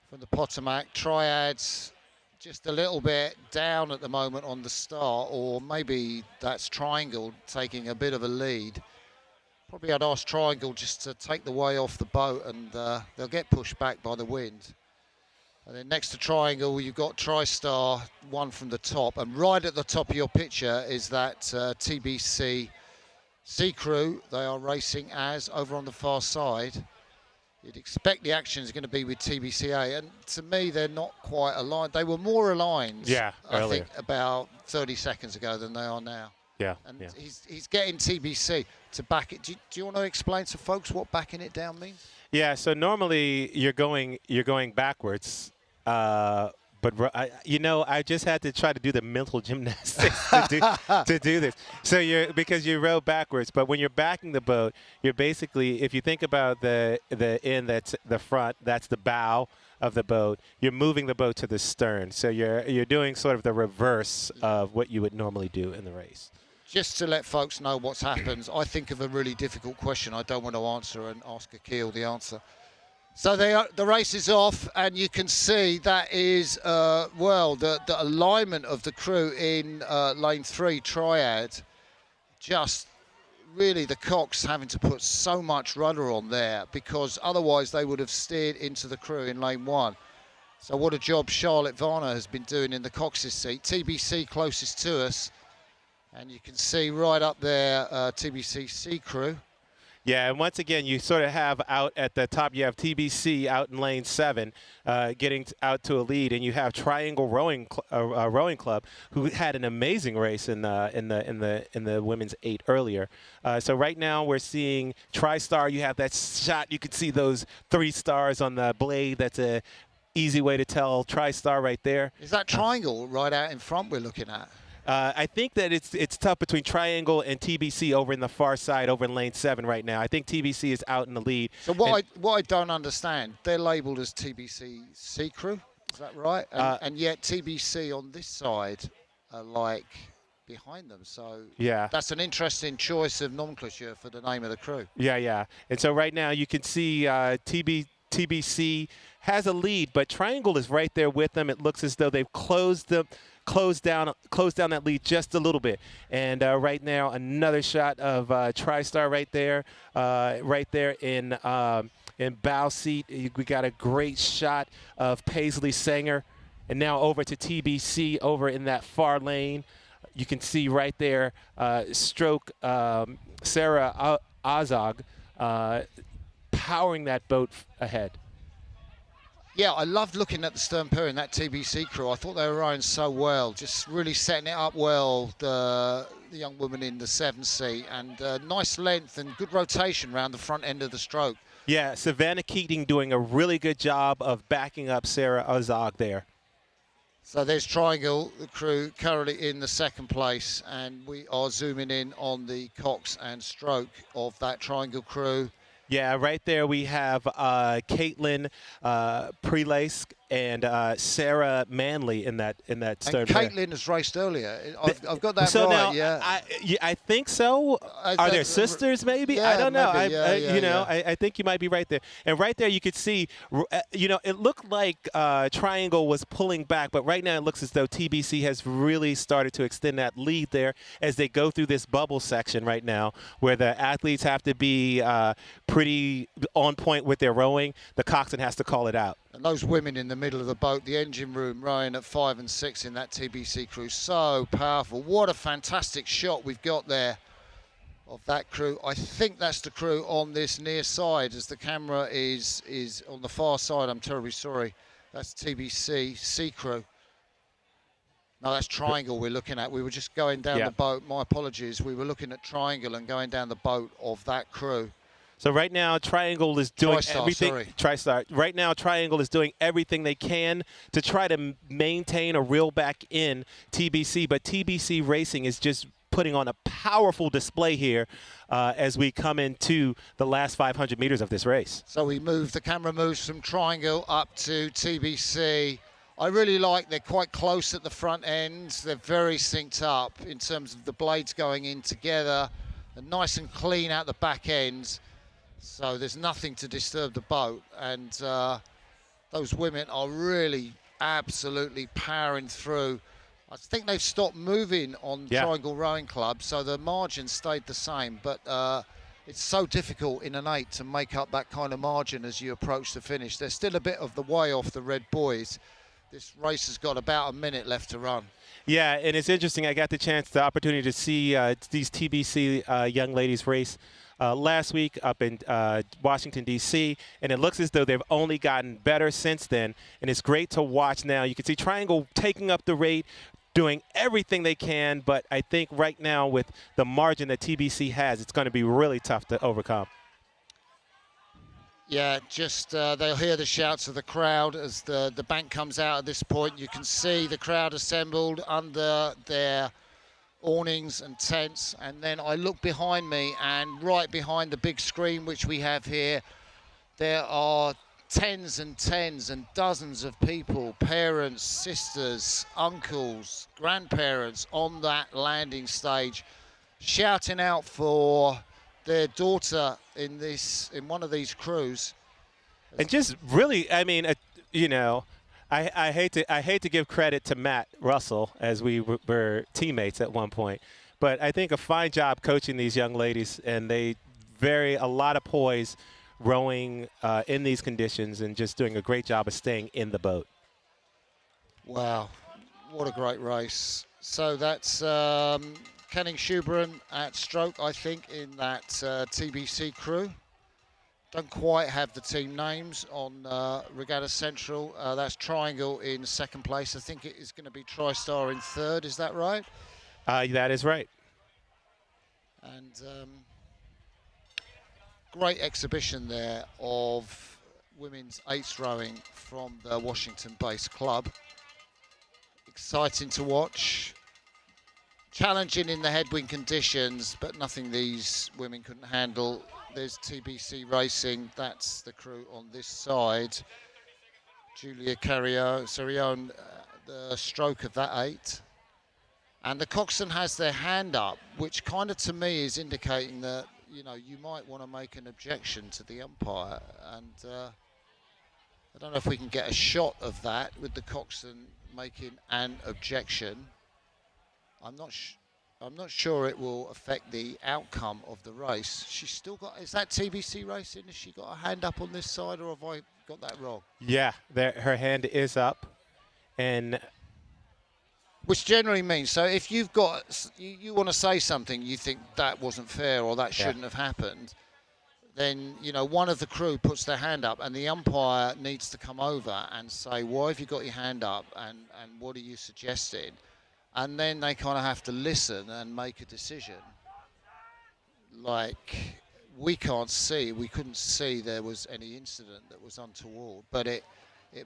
[SPEAKER 2] from the Potomac. Triads just a little bit down at the moment on the start, or maybe that's Triangle taking a bit of a lead. Probably I'd ask Triangle just to take the way off the boat, and they'll get pushed back by the wind. And then next to Triangle, you've got TriStar, one from the top. And right at the top of your picture is that TBC C crew. They are racing as over on the far side. You'd expect the action is going to be with TBCA. And to me, they're not quite aligned. They were more aligned, I think, about 30 seconds ago than they are now.
[SPEAKER 10] Yeah.
[SPEAKER 2] And he's getting TBC to back it. Do you want to explain to folks what backing it down means?
[SPEAKER 10] Yeah, so normally you're going backwards, but you know, I just had to try to do the mental gymnastics to do this. So because you row backwards, but when you're backing the boat, you're basically, if you think about the end, that's the front, that's the bow of the boat. You're moving the boat to the stern, so you're doing sort of the reverse of what you would normally do in the race.
[SPEAKER 2] Just to let folks know what's happened, I think of a really difficult question I don't want to answer and ask Akil the answer. So the race is off, and you can see that is, well, the alignment of the crew in lane 3, Triad. Just really the Cox having to put so much rudder on there, because otherwise they would have steered into the crew in lane 1. So what a job Charlotte Varner has been doing in the Cox's seat. TBC closest to us. And you can see right up there, TBC C crew.
[SPEAKER 10] Yeah, and once again, you sort of have out at the top, you have TBC out in lane 7, getting out to a lead, and you have Triangle Rowing Club, who had an amazing race in the women's 8 earlier. So right now we're seeing TriStar. You have that shot. You can see those 3 stars on the blade. That's a easy way to tell TriStar right there.
[SPEAKER 2] Is that Triangle right out in front we're looking at?
[SPEAKER 10] I think that it's tough between Triangle and TBC over in the far side, over in lane 7 right now. I think TBC is out in the lead.
[SPEAKER 2] So what I don't understand, they're labelled as TBC C crew, is that right? And yet TBC on this side are like behind them. So that's an interesting choice of nomenclature for the name of the crew.
[SPEAKER 10] Yeah. And so right now you can see TBC has a lead, but Triangle is right there with them. It looks as though they've closed down that lead just a little bit. And right now, another shot of TriStar right there in bow seat. We got a great shot of Paisley Sanger. And now over to TBC over in that far lane. You can see right there, stroke Sarah Azog powering that boat ahead.
[SPEAKER 2] Yeah, I loved looking at the stern pair in that TBC crew. I thought they were rowing so well, just really setting it up well, the young woman in the 7 seat, and nice length and good rotation around the front end of the stroke.
[SPEAKER 10] Yeah, Savannah Keating doing a really good job of backing up Sarah Azog there.
[SPEAKER 2] So there's Triangle, the crew currently in the 2nd place, and we are zooming in on the Cox and stroke of that Triangle crew.
[SPEAKER 10] Yeah, right there we have Caitlin Prelace and Sarah Manley in that stern pair.
[SPEAKER 2] Caitlin has raced earlier. I've got that
[SPEAKER 10] so
[SPEAKER 2] right.
[SPEAKER 10] Now,
[SPEAKER 2] yeah,
[SPEAKER 10] I think so. Are there sisters? Maybe
[SPEAKER 2] yeah,
[SPEAKER 10] I don't know.
[SPEAKER 2] Maybe.
[SPEAKER 10] I think you might be right there. And right there, you could see. It looked like Triangle was pulling back, but right now it looks as though TBC has really started to extend that lead there as they go through this bubble section right now, where the athletes have to be pretty on point with their rowing. The coxswain has to call it out.
[SPEAKER 2] And those women in the middle of the boat, the engine room, rowing at 5 and 6 in that TBC crew, so powerful. What a fantastic shot we've got there of that crew. I think that's the crew on this near side, as the camera is on the far side. I'm terribly sorry. That's TBC C crew. No, that's Triangle we're looking at. We were just going down the boat. My apologies. We were looking at Triangle and going down the boat of that crew.
[SPEAKER 10] So right now, Triangle is doing everything.
[SPEAKER 2] TriStar.
[SPEAKER 10] Right now, Triangle is doing everything they can to try to maintain or reel back in TBC. But TBC Racing is just putting on a powerful display here as we come into the last 500 meters of this race.
[SPEAKER 2] So the camera moves from Triangle up to TBC. I really like, they're quite close at the front ends. They're very synced up in terms of the blades going in together and nice and clean out the back ends. So there's nothing to disturb the boat. And those women are really absolutely powering through. I think they've stopped moving on Triangle Rowing Club, so the margin stayed the same. But it's so difficult in an 8 to make up that kind of margin as you approach the finish. There's still a bit of the way off the Red Boys. This race has got about a minute left to run.
[SPEAKER 10] Yeah, and it's interesting. I got the opportunity to see these TBC young ladies race last week up in Washington, D.C., and it looks as though they've only gotten better since then, and it's great to watch now. You can see Triangle taking up the rate, doing everything they can, but I think right now with the margin that TBC has, it's going to be really tough to overcome.
[SPEAKER 2] Yeah, just they'll hear the shouts of the crowd as the bank comes out at this point. You can see the crowd assembled under their awnings and tents, and then I look behind me, and right behind the big screen which we have here, there are tens and tens and dozens of people, parents, sisters, uncles, grandparents on that landing stage, shouting out for their daughter in one of these crews.
[SPEAKER 10] And just really, I mean, you know, I hate to give credit to Matt Russell, as we were teammates at one point, but I think a fine job coaching these young ladies, and they vary a lot of poise rowing in these conditions and just doing a great job of staying in the boat.
[SPEAKER 2] Wow, what a great race. So that's Kenning Schuberan at stroke, I think, in that TBC crew. Don't quite have the team names on Regatta Central. That's Triangle in second place. I think it is going to be TriStar in third. Is that right?
[SPEAKER 10] That is right.
[SPEAKER 2] And great exhibition there of women's 8s rowing from the Washington-based club. Exciting to watch. Challenging in the headwind conditions, but nothing these women couldn't handle. There's TBC Racing, that's the crew on this side. Julia Sarion, the stroke of that 8. And the coxswain has their hand up, which kind of to me is indicating that, you know, you might want to make an objection to the umpire. And I don't know if we can get a shot of that with the coxswain making an objection. I'm not sure it will affect the outcome of the race. She's still got, is that TBC Racing? Has she got a hand up on this side, or have I got that wrong?
[SPEAKER 10] Yeah, her hand is up. And
[SPEAKER 2] which generally means, so if you've got, you want to say something, you think that wasn't fair or that shouldn't have happened, then, you know, one of the crew puts their hand up and the umpire needs to come over and say, why have you got your hand up and what are you suggesting? And then they kind of have to listen and make a decision. Like, we couldn't see there was any incident that was untoward, but it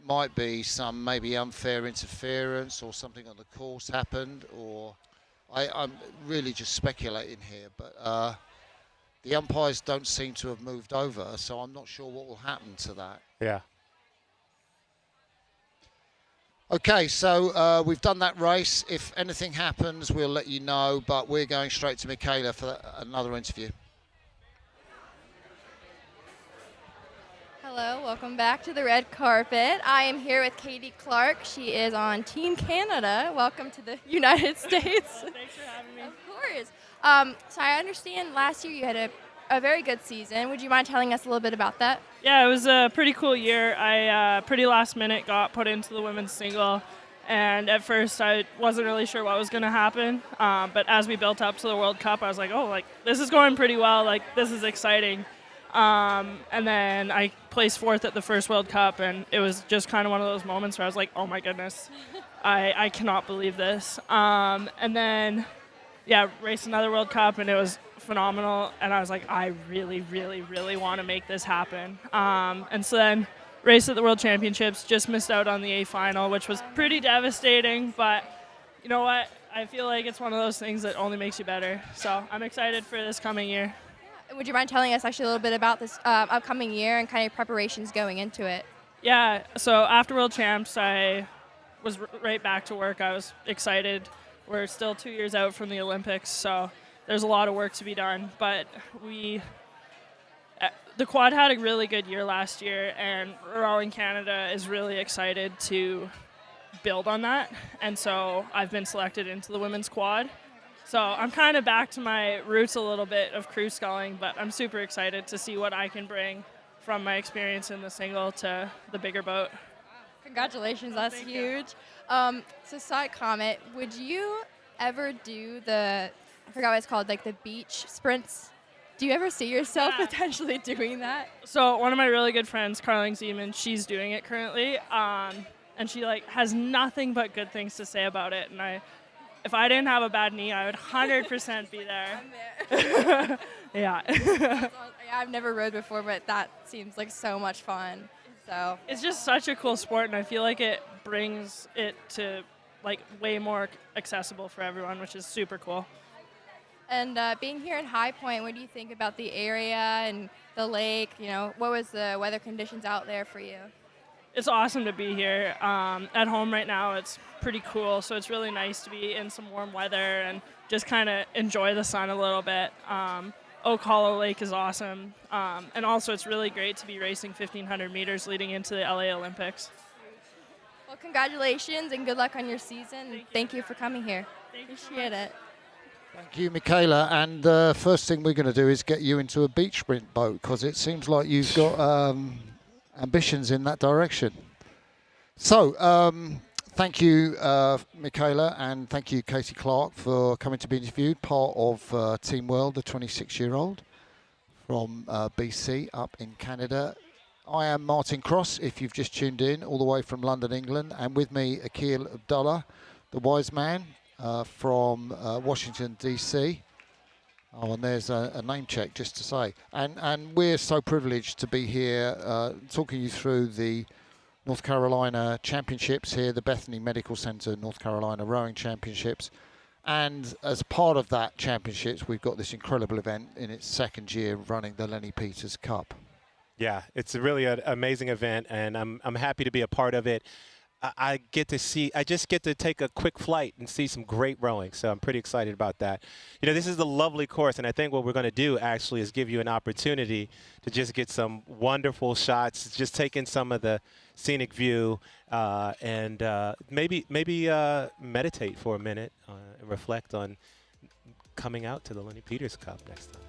[SPEAKER 2] might be some maybe unfair interference or something on the course happened, or I'm really just speculating here, but the umpires don't seem to have moved over, so I'm not sure what will happen to that.
[SPEAKER 10] Yeah.
[SPEAKER 2] Okay, so we've done that race. If anything happens, we'll let you know, but we're going straight to Michaela for another interview.
[SPEAKER 3] Hello, welcome back to the red carpet. I am here with Katie Clark. She is on Team Canada. Welcome to the United States.
[SPEAKER 16] Thanks for having me.
[SPEAKER 3] Of course. So I understand last year you had a a very good season. Would you mind telling us a little bit about that?
[SPEAKER 16] Yeah, it was a pretty cool year. I pretty last minute got put into the women's single, and at first I wasn't really sure what was going to happen. But as we built up to the World Cup, I was like, oh, like this is going pretty well. Like this is exciting. And then I placed 4th at the first World Cup, and it was just kind of one of those moments where I was like, oh my goodness, I cannot believe this. And then, yeah, raced another World Cup, and it was phenomenal. And I was like, I really, really, really want to make this happen. And so then raced at the World Championships, just missed out on the A final, which was pretty devastating. But you know what? I feel like it's one of those things that only makes you better. So I'm excited for this coming year.
[SPEAKER 3] Would you mind telling us actually a little bit about this upcoming year and kind of preparations going into it?
[SPEAKER 16] Yeah, so after World Champs, I was right back to work. I was excited. We're still 2 years out from the Olympics, so there's a lot of work to be done. But the quad had a really good year last year, and Rowing Canada is really excited to build on that. And so I've been selected into the women's quad. So I'm kind of back to my roots a little bit of crew sculling, but I'm super excited to see what I can bring from my experience in the single to the bigger boat.
[SPEAKER 3] Congratulations, that's huge. So side comment, would you ever do I forgot what it's called, like the beach sprints? Do you ever see yourself potentially doing that?
[SPEAKER 16] So one of my really good friends, Carling Zeman, she's doing it currently, and she has nothing but good things to say about it. And if I didn't have a bad knee, I would 100% be there. Yeah.
[SPEAKER 3] Yeah, I've never rode before, but that seems like so much fun. So
[SPEAKER 16] it's just such a cool sport, and I feel like it brings it to way more accessible for everyone, which is super cool.
[SPEAKER 3] And being here in High Point, what do you think about the area and the lake? You know, what was the weather conditions out there for you?
[SPEAKER 16] It's awesome to be here. At home right now, it's pretty cool, so it's really nice to be in some warm weather and just kind of enjoy the sun a little bit. Oak Hollow Lake is awesome, and also it's really great to be racing 1,500 meters leading into the LA Olympics.
[SPEAKER 3] Well, congratulations and good luck on your season. Thank you for coming here. Appreciate it.
[SPEAKER 2] Thank you, Michaela. And the first thing we're going to do is get you into a beach sprint boat, because it seems like you've got ambitions in that direction. So thank you, Michaela, and thank you, Katie Clark, for coming to be interviewed, part of Team World, the 26-year-old from BC up in Canada. I am Martin Cross, if you've just tuned in, all the way from London, England, and with me, Akil Abdullah, the wise man from Washington, DC. Oh, and there's a name check just to say. And we're so privileged to be here talking you through the North Carolina Championships here, the Bethany Medical Center North Carolina Rowing Championships. And as part of that championships, we've got this incredible event in its second year running the Lenny Peters Cup.
[SPEAKER 10] Yeah, it's really an amazing event, and I'm happy to be a part of it. I just get to take a quick flight and see some great rowing, so I'm pretty excited about that. You know, this is a lovely course, and I think what we're going to do actually is give you an opportunity to just get some wonderful shots, just take in some of the scenic view, and maybe meditate for a minute and reflect on coming out to the Lenny Peters Cup next time.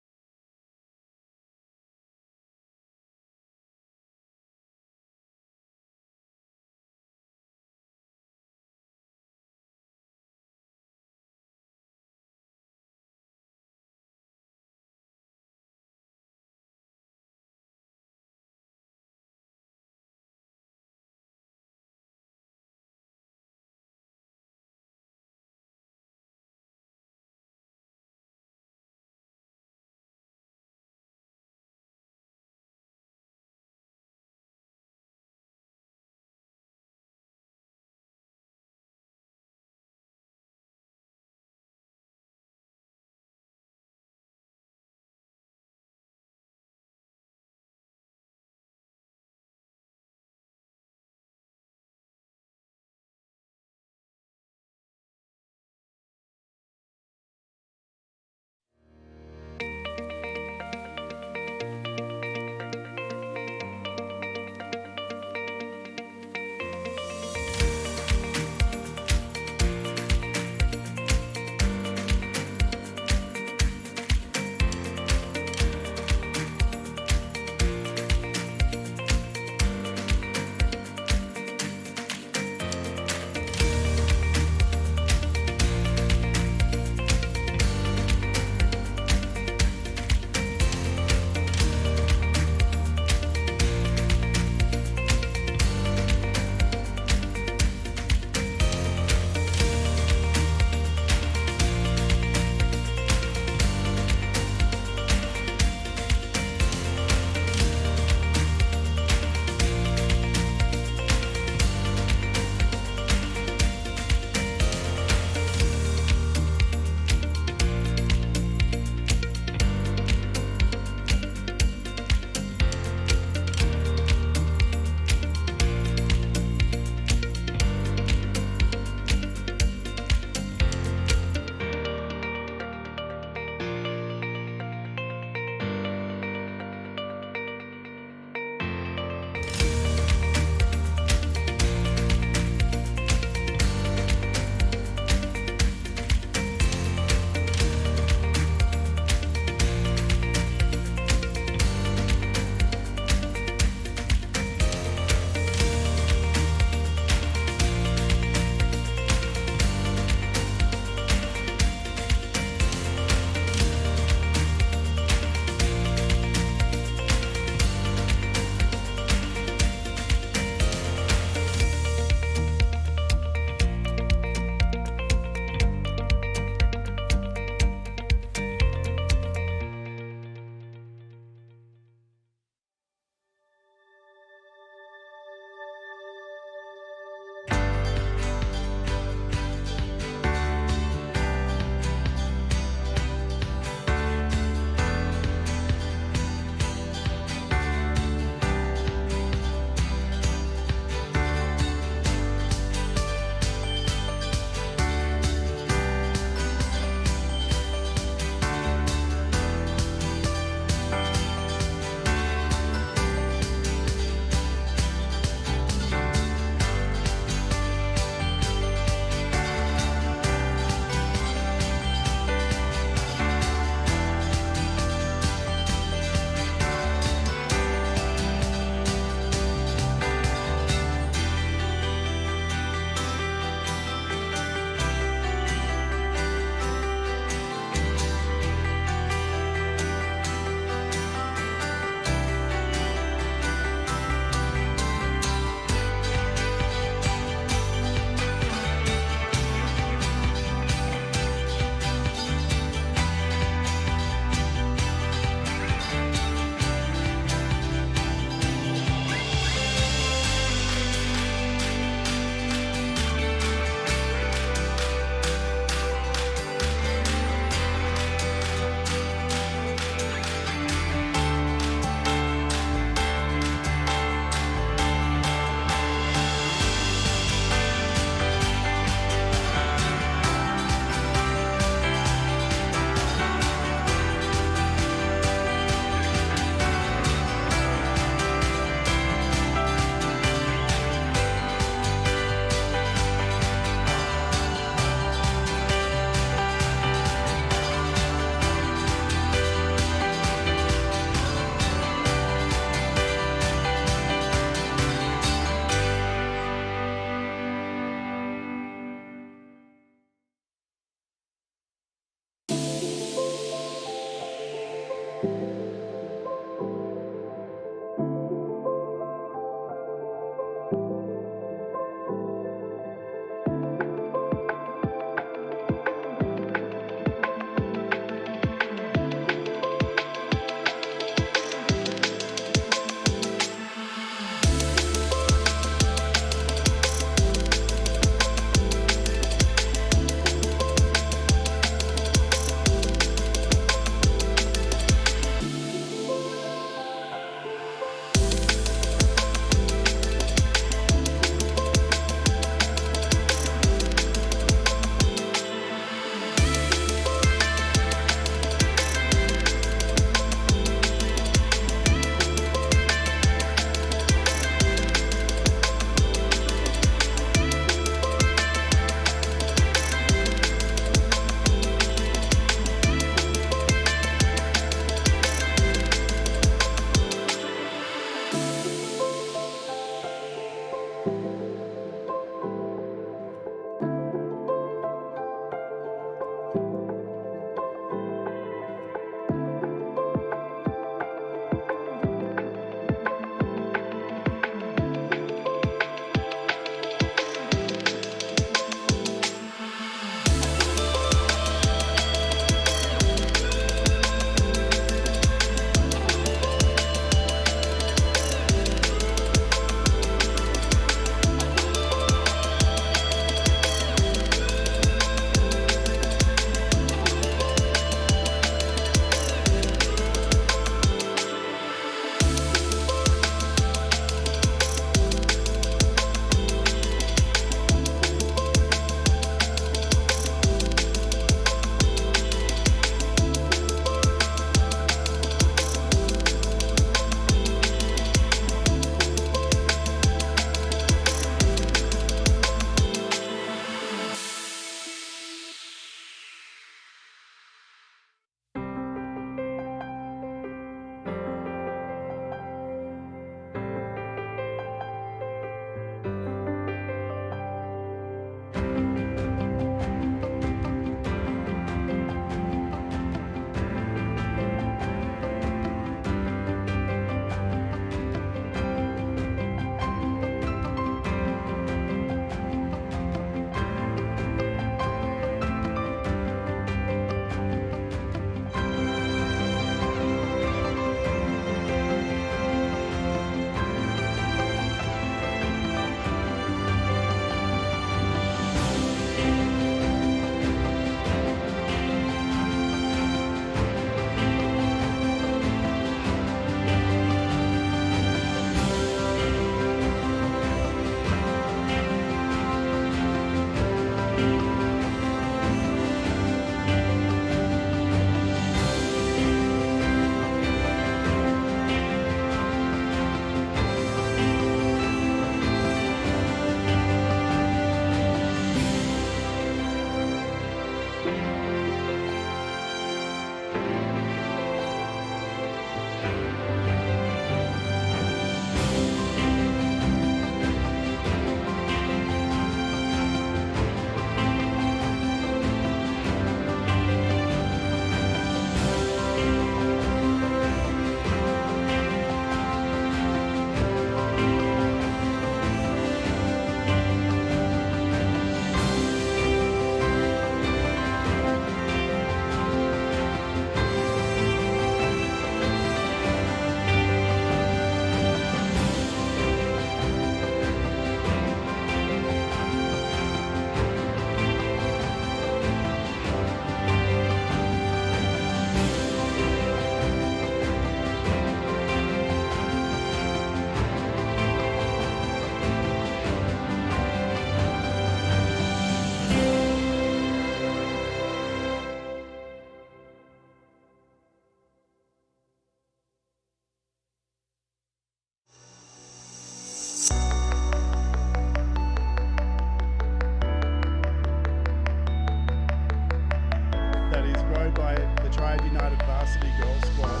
[SPEAKER 17] varsity girls squad,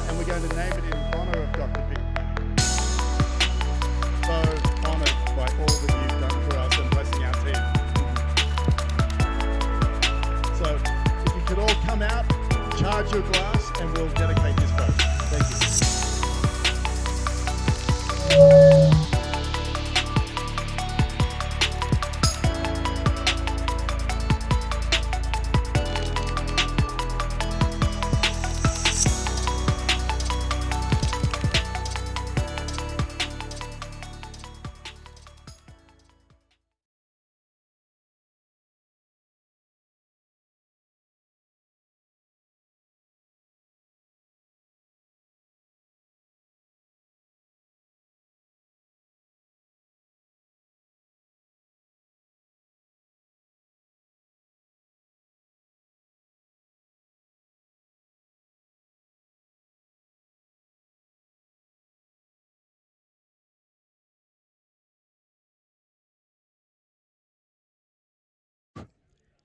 [SPEAKER 17] and we're going to name it in honour of Dr. Peters. So honoured by all that you've done for us and blessing our team. So if you could all come out, charge your glass, and we'll dedicate this boat. Thank you.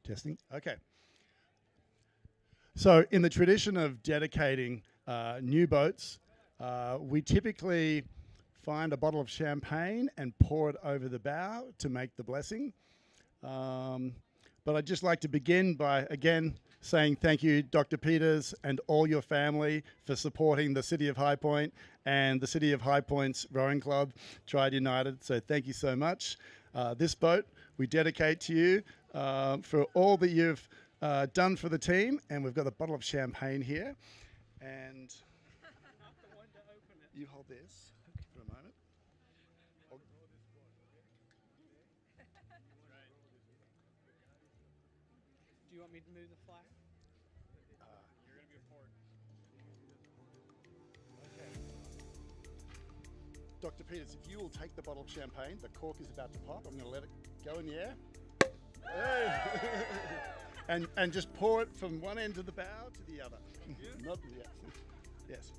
[SPEAKER 17] Testing. Okay. So in the tradition of dedicating new boats, we typically find a bottle of champagne and pour it over the bow to make the blessing. But I'd just like to begin by, again, saying thank you, Dr. Peters, and all your family for supporting the City of High Point and the City of High Point's Rowing Club, Triad United. So thank you so much. This boat we dedicate to you for all that you've done for the team. And we've got a bottle of champagne here. And you hold this for a moment.
[SPEAKER 4] Do you want me to move the flag?
[SPEAKER 17] You're going to be a port. Okay. Dr. Peters, if you will take the bottle of champagne, the cork is about to pop. I'm going to let it go in the air. Hey. and just pour it from one end of the bow to the other. Not yet. Yes.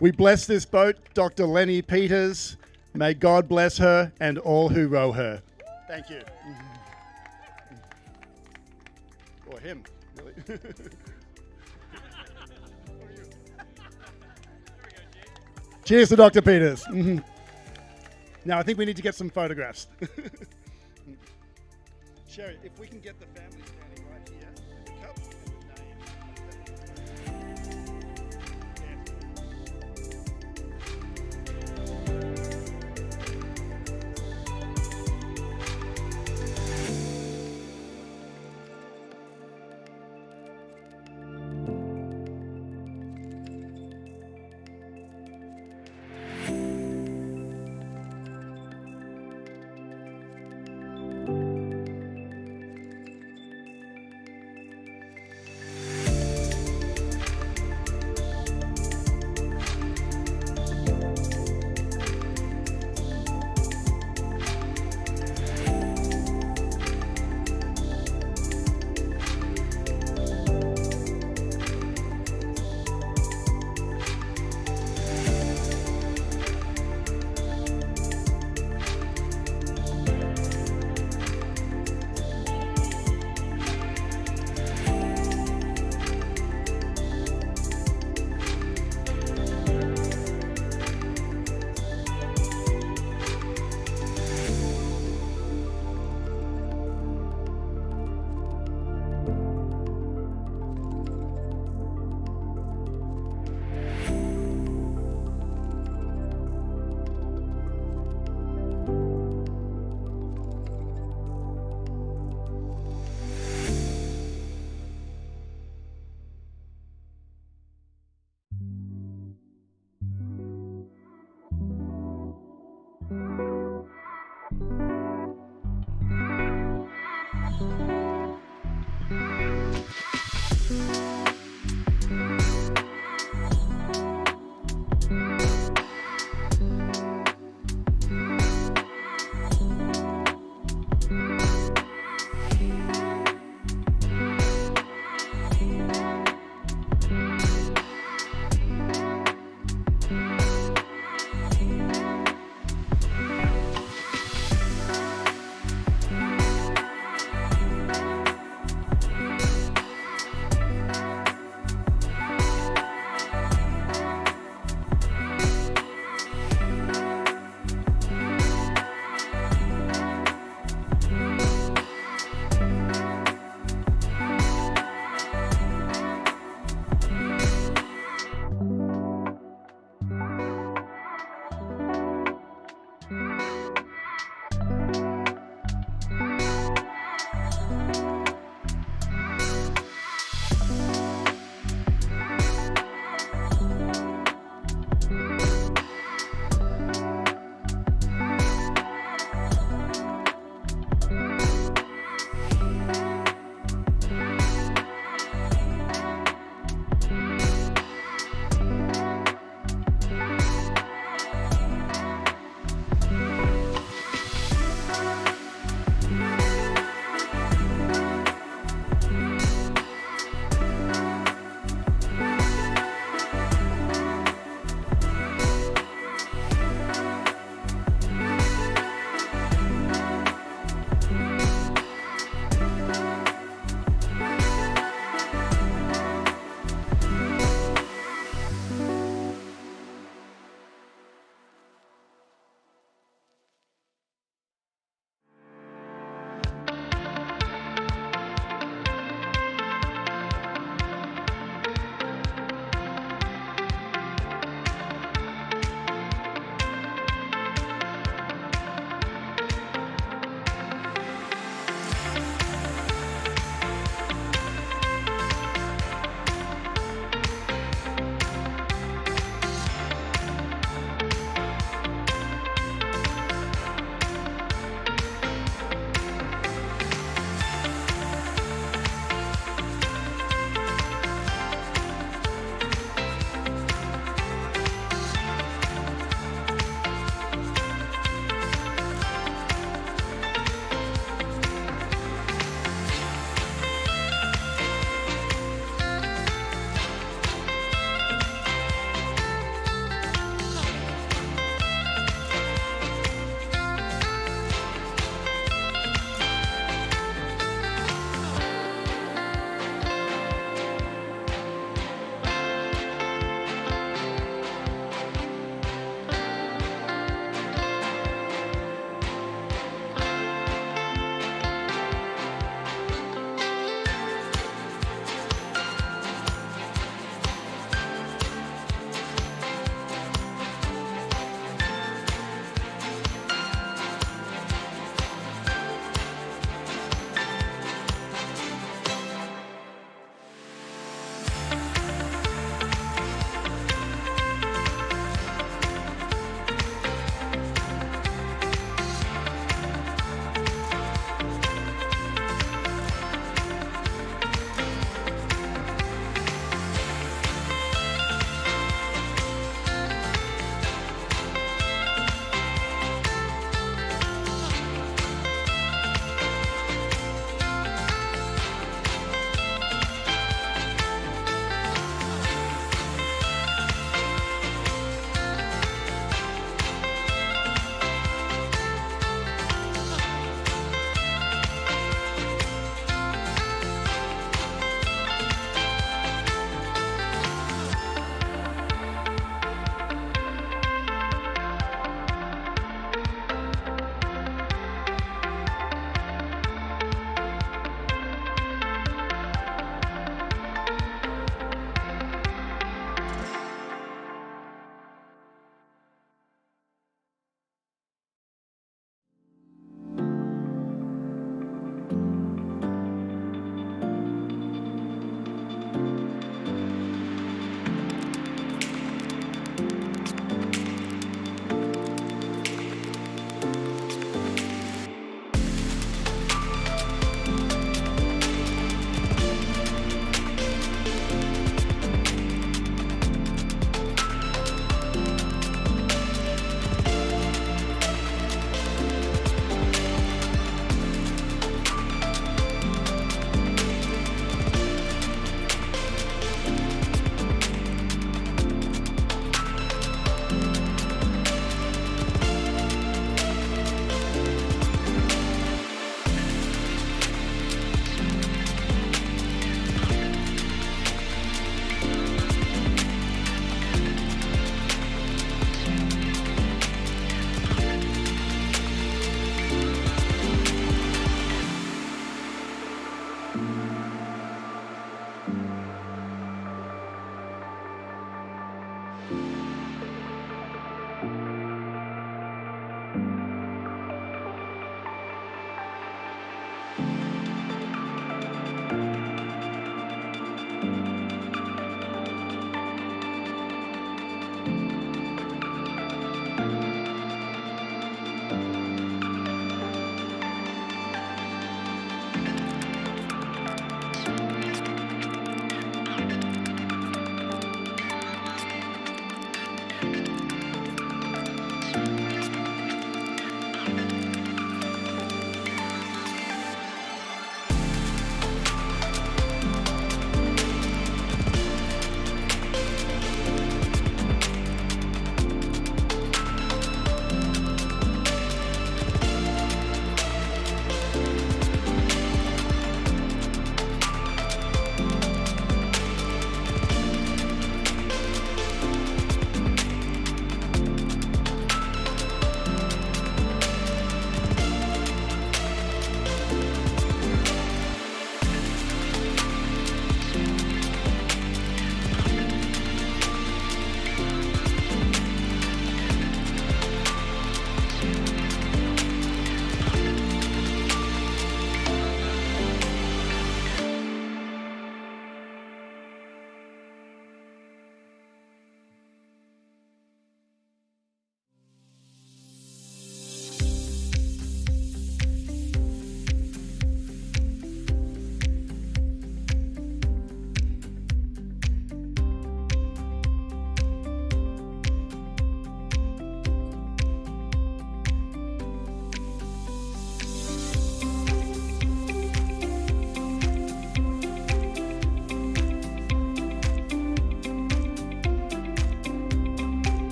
[SPEAKER 17] We bless this boat, Dr. Lenny Peters. May God bless her and all who row her. Thank you. Or him, really. Cheers to Dr. Peters. Now I think we need to get some photographs. Sherry, if we can get the family standing right here with the cup and the name.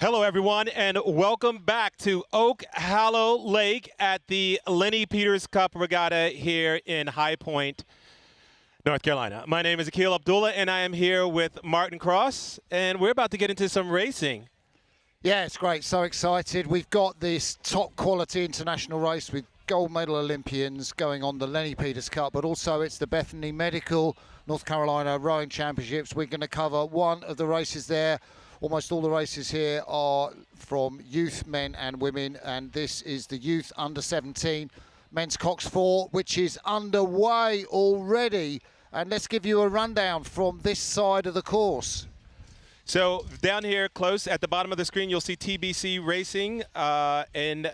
[SPEAKER 10] Hello, everyone, and welcome back to Oak Hollow Lake at the Lenny Peters Cup Regatta here in High Point, North Carolina. My name is Akil Abdullah, and I am here with Martin Cross, and we're about to get into some racing.
[SPEAKER 2] Yeah, it's great. So excited. We've got this top quality international race with gold medal Olympians going on the Lenny Peters Cup, but also it's the Bethany Medical North Carolina Rowing Championships. We're going to cover one of the races there. Almost all the races here are from youth men and women, and this is the youth under 17 men's Cox 4, which is underway already. And let's give you a rundown from this side of the course.
[SPEAKER 10] So down here close at the bottom of the screen, you'll see TBC Racing, and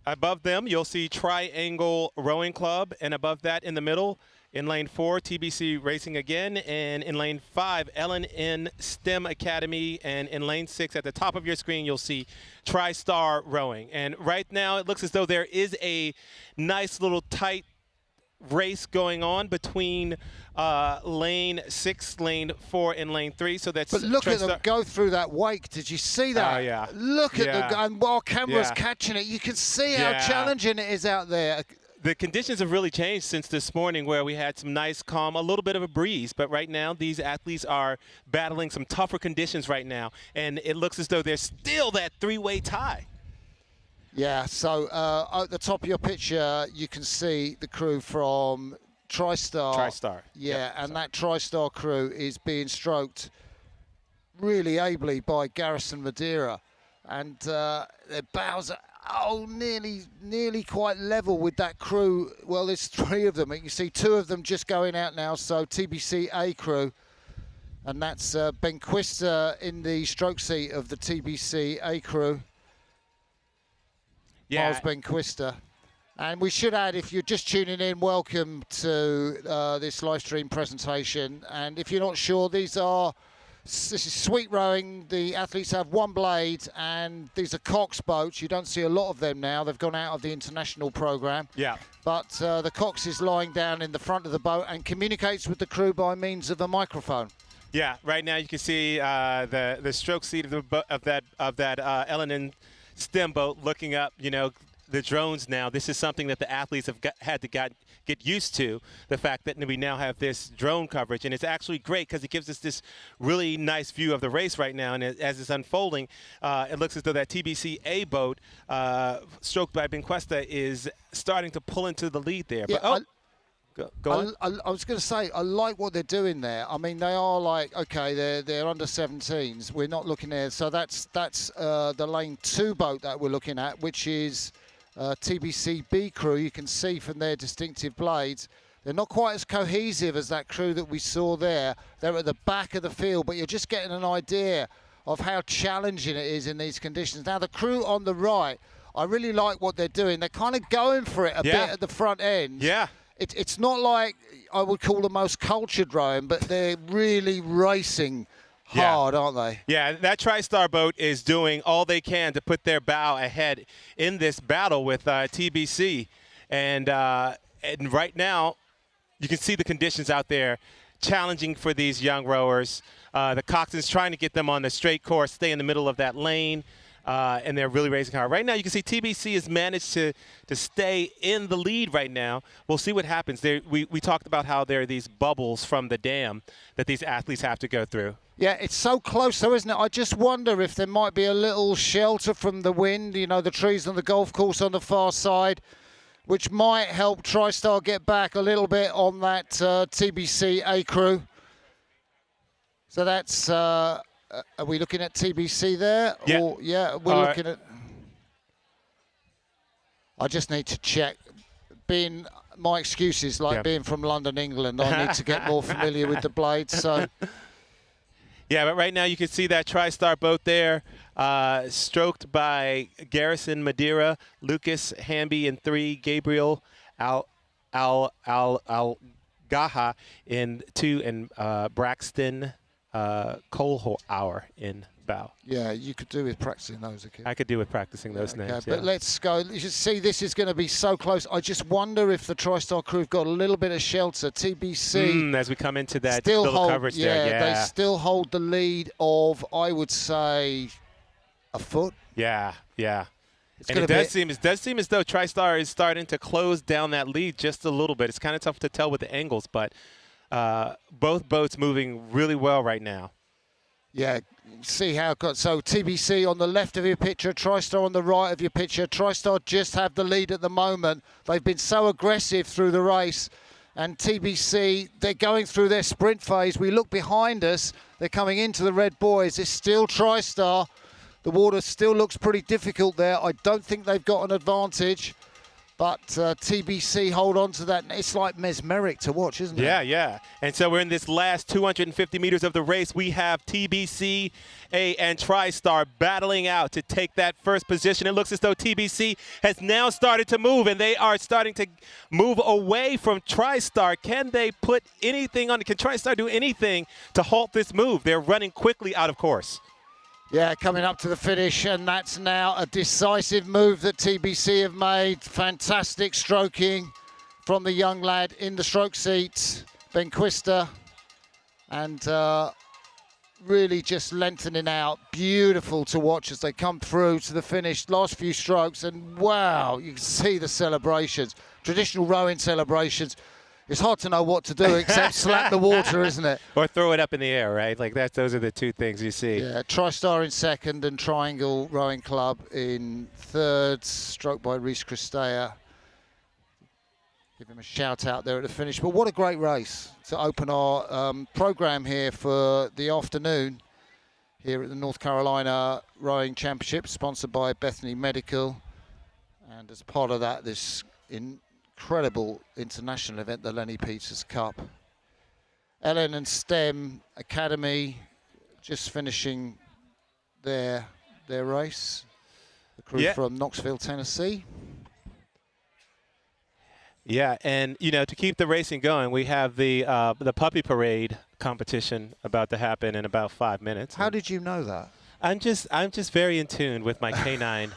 [SPEAKER 10] above them you'll see Triangle Rowing Club, and above that in the middle, in lane 4, TBC Racing again, and in lane 5, L&N STEM Academy, and in lane 6 at the top of your screen you'll see TriStar Rowing. And right now it looks as though there is a nice little tight race going on between lane 6, lane 4, and lane 3. So that's.
[SPEAKER 2] But look at them go through that wake. Did you see that?
[SPEAKER 10] Oh, yeah.
[SPEAKER 2] Look at them, and while camera's catching it, you can see how challenging it is out there.
[SPEAKER 10] The conditions have really changed since this morning, where we had some nice, calm, a little bit of a breeze. But right now, these athletes are battling some tougher conditions right now, and it looks as though there's still that three-way tie.
[SPEAKER 2] Yeah, so at the top of your picture, you can see the crew from TriStar.
[SPEAKER 10] TriStar.
[SPEAKER 2] Yeah,
[SPEAKER 10] yep.
[SPEAKER 2] and that TriStar crew is being stroked really ably by Garrison Madeira. And their bows are nearly quite level with that crew. Well, there's 3 of them. You can see 2 of them just going out now, so TBC A crew. And that's Ben Quister in the stroke seat of the TBC A crew.
[SPEAKER 10] Yeah.
[SPEAKER 2] Miles Benquister. And we should add, if you're just tuning in, welcome to this live stream presentation. And if you're not sure, this is sweet rowing. The athletes have 1 blade, and these are Cox boats. You don't see a lot of them now. They've gone out of the international program.
[SPEAKER 10] Yeah.
[SPEAKER 2] But the Cox is lying down in the front of the boat and communicates with the crew by means of a microphone.
[SPEAKER 10] Yeah. Right now, you can see the stroke seat of that L&N STEM boat looking up, the drones now. This is something that the athletes have had to get used to, the fact that we now have this drone coverage. And it's actually great because it gives us this really nice view of the race right now. And as it's unfolding, it looks as though that TBC A boat, stroked by Benquesta, is starting to pull into the lead there.
[SPEAKER 2] Yeah,
[SPEAKER 10] but, Go on.
[SPEAKER 2] I was going to say, I like what they're doing there. I mean, they are like, okay, they're under 17s. We're not looking there. So that's the lane 2 boat that we're looking at, which is TBC B crew. You can see from their distinctive blades, they're not quite as cohesive as that crew that we saw there. They're at the back of the field, but you're just getting an idea of how challenging it is in these conditions. Now, the crew on the right, I really like what they're doing. They're kind of going for it a bit at the front end.
[SPEAKER 10] Yeah.
[SPEAKER 2] It's not like I would call the most cultured rowing, but they're really racing hard, aren't they?
[SPEAKER 10] Yeah, that TriStar boat is doing all they can to put their bow ahead in this battle with TBC. And right now, you can see the conditions out there challenging for these young rowers. The coxswain's trying to get them on the straight course, stay in the middle of that lane. And they're really racing hard. Right now, you can see TBC has managed to stay in the lead right now. We'll see what happens. We talked about how there are these bubbles from the dam that these athletes have to go through.
[SPEAKER 2] Yeah, it's so close though, isn't it? I just wonder if there might be a little shelter from the wind, the trees on the golf course on the far side, which might help TriStar get back a little bit on that TBC A crew. So that's... are we looking at TBC there?
[SPEAKER 10] Yeah.
[SPEAKER 2] Or, yeah, we're looking at... I just need to check. My excuse is being from London, England. I need to get more familiar with the blades. So,
[SPEAKER 10] yeah, but right now you can see that TriStar boat there, stroked by Garrison Madeira, Lucas Hamby in 3, Gabriel Al Gaha in 2, and Braxton Kohlhauer in bow.
[SPEAKER 2] Yeah, you could do with practicing those again.
[SPEAKER 10] I could do with practicing those names.
[SPEAKER 2] But let's go. You should see this is going to be so close. I just wonder if the TriStar crew have got a little bit of shelter. TBC.
[SPEAKER 10] As we come into that little coverage there. Yeah,
[SPEAKER 2] they still hold the lead of, I would say, a foot.
[SPEAKER 10] Yeah, yeah.
[SPEAKER 2] It's
[SPEAKER 10] And it
[SPEAKER 2] gonna
[SPEAKER 10] does seem as though TriStar is starting to close down that lead just a little bit. It's kind of tough to tell with the angles, but both boats moving really well right now.
[SPEAKER 2] Yeah, see how it got. So TBC on the left of your picture, TriStar on the right of your picture. TriStar just have the lead at the moment. They've been so aggressive through the race. And TBC, they're going through their sprint phase. We look behind us, they're coming into the red buoys. It's still TriStar. The water still looks pretty difficult there. I don't think they've got an advantage. But TBC hold on to that. It's like mesmeric to watch, isn't it?
[SPEAKER 10] Yeah, yeah. And so we're in this last 250 meters of the race. We have TBC and TriStar battling out to take that first position. It looks as though TBC has now started to move, and they are starting to move away from TriStar. Can they put anything on? Can TriStar do anything to halt this move? They're running quickly out of course.
[SPEAKER 2] Yeah, coming up to the finish, and that's now a decisive move that TBC have made. Fantastic stroking from the young lad in the stroke seat, Benquista, and really just lengthening out. Beautiful to watch as they come through to the finish. Last few strokes, and wow, you can see the celebrations, traditional rowing celebrations. It's hard to know what to do except slap the water, isn't it?
[SPEAKER 10] Or throw it up in the air, right? Like those are the two things you see.
[SPEAKER 2] Yeah, TriStar in second and Triangle Rowing Club in third, stroked by Reese Christea. Give him a shout out there at the finish. But what a great race to open our program here for the afternoon here at the North Carolina Rowing Championship, sponsored by Bethany Medical. And as part of that, this incredible international event, the Lenny Peters Cup. Ellen and STEM Academy just finishing their race. The crew from Knoxville, Tennessee.
[SPEAKER 10] Yeah, and to keep the racing going, we have the puppy parade competition about to happen in about 5 minutes.
[SPEAKER 2] How did you know that?
[SPEAKER 10] I'm just very in tune with my canine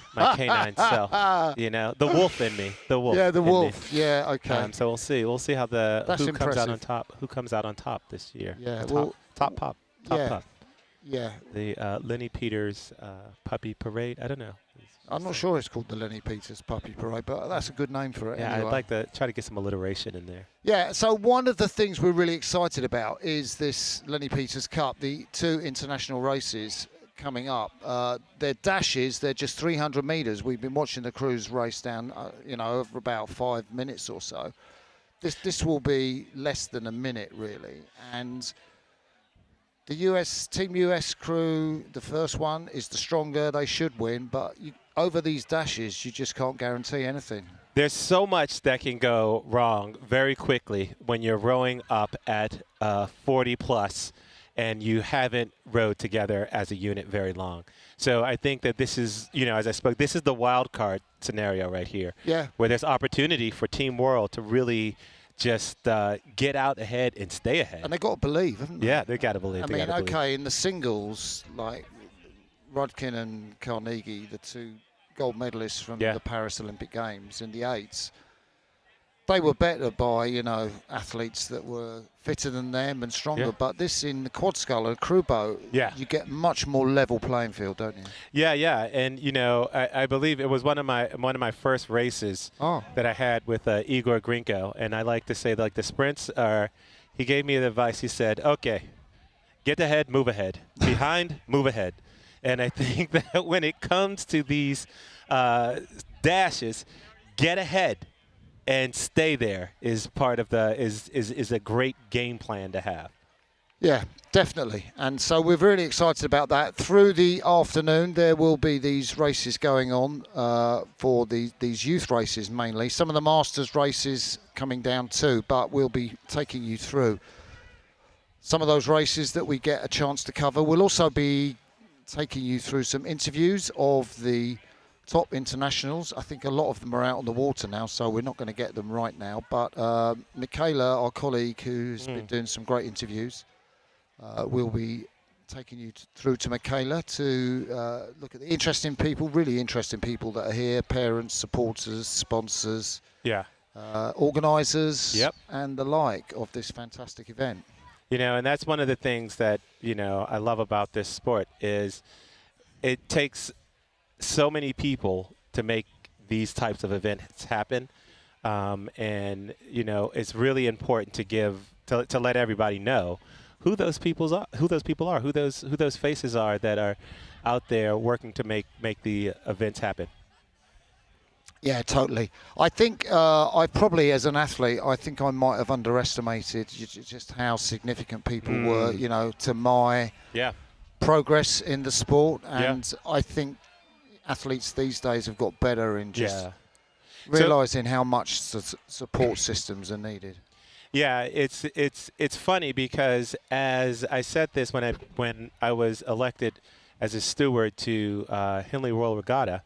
[SPEAKER 10] self. The wolf in me, the wolf.
[SPEAKER 2] Yeah, the wolf. Yeah, okay.
[SPEAKER 10] So we'll see how who comes out on top. Who comes out on top this year?
[SPEAKER 2] Yeah,
[SPEAKER 10] top pup.
[SPEAKER 2] Yeah.
[SPEAKER 10] The Lenny Peters puppy parade. I don't know.
[SPEAKER 2] I'm not sure it's called the Lenny Peters Puppy Parade, but that's a good name for it.
[SPEAKER 10] Yeah,
[SPEAKER 2] anyway.
[SPEAKER 10] I'd like to try to get some alliteration in there.
[SPEAKER 2] Yeah, so one of the things we're really excited about is this Lenny Peters Cup, the 2 international races coming up. They're dashes, they're just 300 meters. We've been watching the crews race down, over about 5 minutes or so. This will be less than a minute, really. And the Team US crew, the first one, is the stronger. They should win, but over these dashes, you just can't guarantee anything.
[SPEAKER 10] There's so much that can go wrong very quickly when you're rowing up at 40 plus and you haven't rowed together as a unit very long. So I think that this is, as I spoke, this is the wild card scenario right here.
[SPEAKER 2] Yeah.
[SPEAKER 10] Where there's opportunity for Team World to really just get out ahead and stay ahead.
[SPEAKER 2] And they got to believe, haven't they?
[SPEAKER 10] Yeah, they got to believe.
[SPEAKER 2] I mean, okay, in the singles, like Rudkin and Carnegie, the 2 gold medalists from the Paris Olympic Games in the 8s, they were better by, athletes that were fitter than them and stronger.
[SPEAKER 10] Yeah.
[SPEAKER 2] But this in the quad sculler crew boat, you get much more level playing field, don't you?
[SPEAKER 10] Yeah, yeah. And, I believe it was one of my first races that I had with Igor Grinko. And I like to say, like, the sprints are, he gave me the advice. He said, okay, get ahead, move ahead. Behind, move ahead. And I think that when it comes to these dashes, get ahead and stay there is part of is a great game plan to have.
[SPEAKER 2] Yeah, definitely. And so we're really excited about that. Through the afternoon, there will be these races going on for these youth races mainly. Some of the Masters races coming down too, but we'll be taking you through some of those races that we get a chance to cover. We'll also be taking you through some interviews of the top internationals. I think a lot of them are out on the water now, so we're not going to get them right now. But Michaela, our colleague, who's been doing some great interviews, will be taking you through to Michaela to look at the interesting people, really interesting people that are here, parents, supporters, sponsors, organisers, and the like of this fantastic event.
[SPEAKER 10] And that's one of the things that, I love about this sport is it takes so many people to make these types of events happen. And, you know, it's really important to let everybody know who those people are, who those faces are that are out there working to make the events happen.
[SPEAKER 2] Yeah, totally. I think I probably, as an athlete, I think I might have underestimated just how significant people were, you know, to my progress in the sport. And I think athletes these days have got better in just realizing how much support systems are needed.
[SPEAKER 10] Yeah, it's funny because as I said this when I was elected as a steward to Henley World Regatta,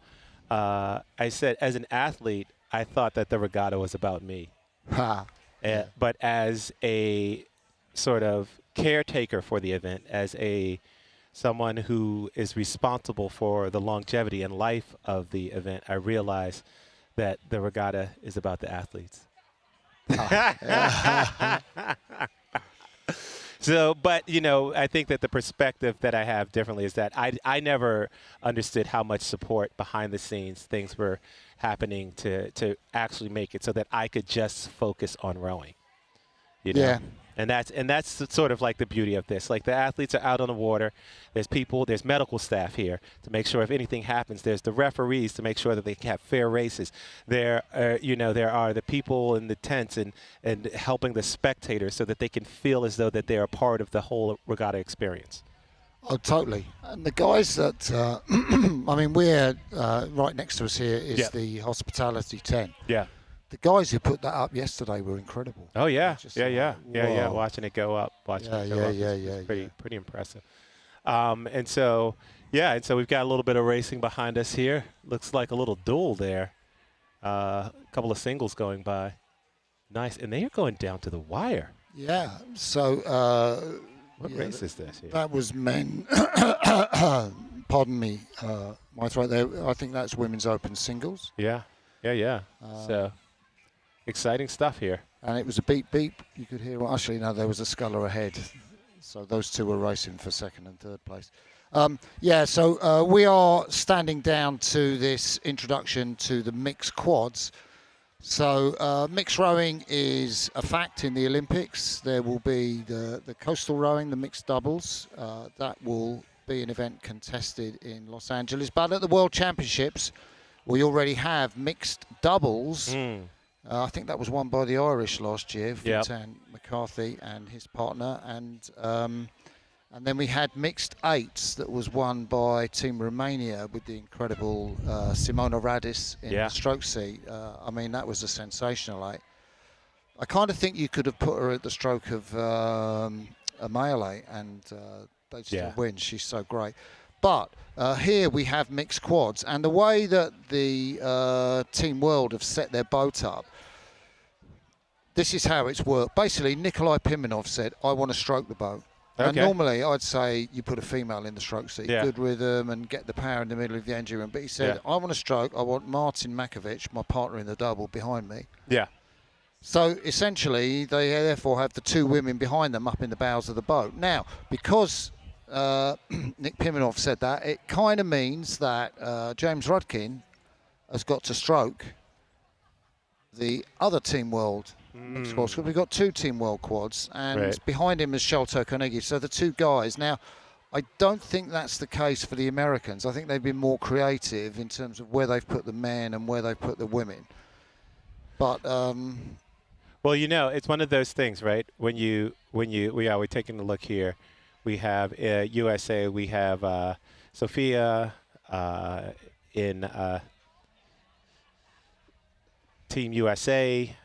[SPEAKER 10] I said as an athlete I thought that the regatta was about me. But as a sort of caretaker for the event, as someone who is responsible for the longevity and life of the event, I realized that the regatta is about the athletes. So, but, you know, I think that the perspective that I have differently is that I never understood how much support behind the scenes things were happening to actually make it so that I could just focus on rowing. You know?
[SPEAKER 2] Yeah.
[SPEAKER 10] And that's sort of like the beauty of this. Like the athletes are out on the water. There's medical staff here to make sure if anything happens. There's the referees to make sure that they can have fair races. There are the people in the tents and helping the spectators so that they can feel as though that they're a part of the whole regatta experience.
[SPEAKER 2] Oh, totally. And the guys that, I mean, we're right next to us here is the hospitality tent.
[SPEAKER 10] Yeah.
[SPEAKER 2] The guys who put that up yesterday were incredible.
[SPEAKER 10] Oh yeah,
[SPEAKER 2] Just
[SPEAKER 10] yeah.
[SPEAKER 2] whoa.
[SPEAKER 10] Watching it go up, pretty impressive. And so we've got a little bit of racing behind us here. Looks like a little duel there. A couple of singles going by. Nice, and they are going down to the wire.
[SPEAKER 2] Yeah. So.
[SPEAKER 10] What race is this here?
[SPEAKER 2] That was men. Pardon me, my throat there. I think that's women's open singles.
[SPEAKER 10] Yeah. So. Exciting stuff here.
[SPEAKER 2] And it was a beep beep. You could hear. Well, actually, no, there was a sculler ahead. So those two were racing for second and third place. So we are standing down to this introduction to the mixed quads. So mixed rowing is a fact in the Olympics. There will be the coastal rowing, the mixed doubles. That will be an event contested in Los Angeles. But at the World Championships, we already have mixed doubles. I think that was won by the Irish last year, Fintan McCarthy and his partner. And then we had mixed eights that was won by Team Romania with the incredible Simona Radis in the stroke seat. I mean, that was a sensational eight. I kind of think you could have put her at the stroke of a male eight and they'd still win. She's so great. But here we have mixed quads, and the way that the Team World have set their boat up, this is how it's worked. Basically, Nikolai Pimenov said, I want to stroke the boat.
[SPEAKER 10] Okay.
[SPEAKER 2] And normally I'd say you put a female in the stroke seat, good rhythm and get the power in the middle of the engine room. But he said, I want to stroke, I want Martin Makovic, my partner in the double, behind me.
[SPEAKER 10] Yeah.
[SPEAKER 2] So essentially, they therefore have the two women behind them up in the bows of the boat. Now, because Nick Pimenov said that, it kind of means that James Rudkin has got to stroke the other Team World mixed quads. We've got two Team World quads, and behind him is Shelto Carnegie. So the two guys. Now, I don't think that's the case for the Americans. I think they've been more creative in terms of where they've put the men and where they've put the women. But
[SPEAKER 10] well, you know, it's one of those things, right? We're taking a look here. We have USA. We have Sophia in Team USA,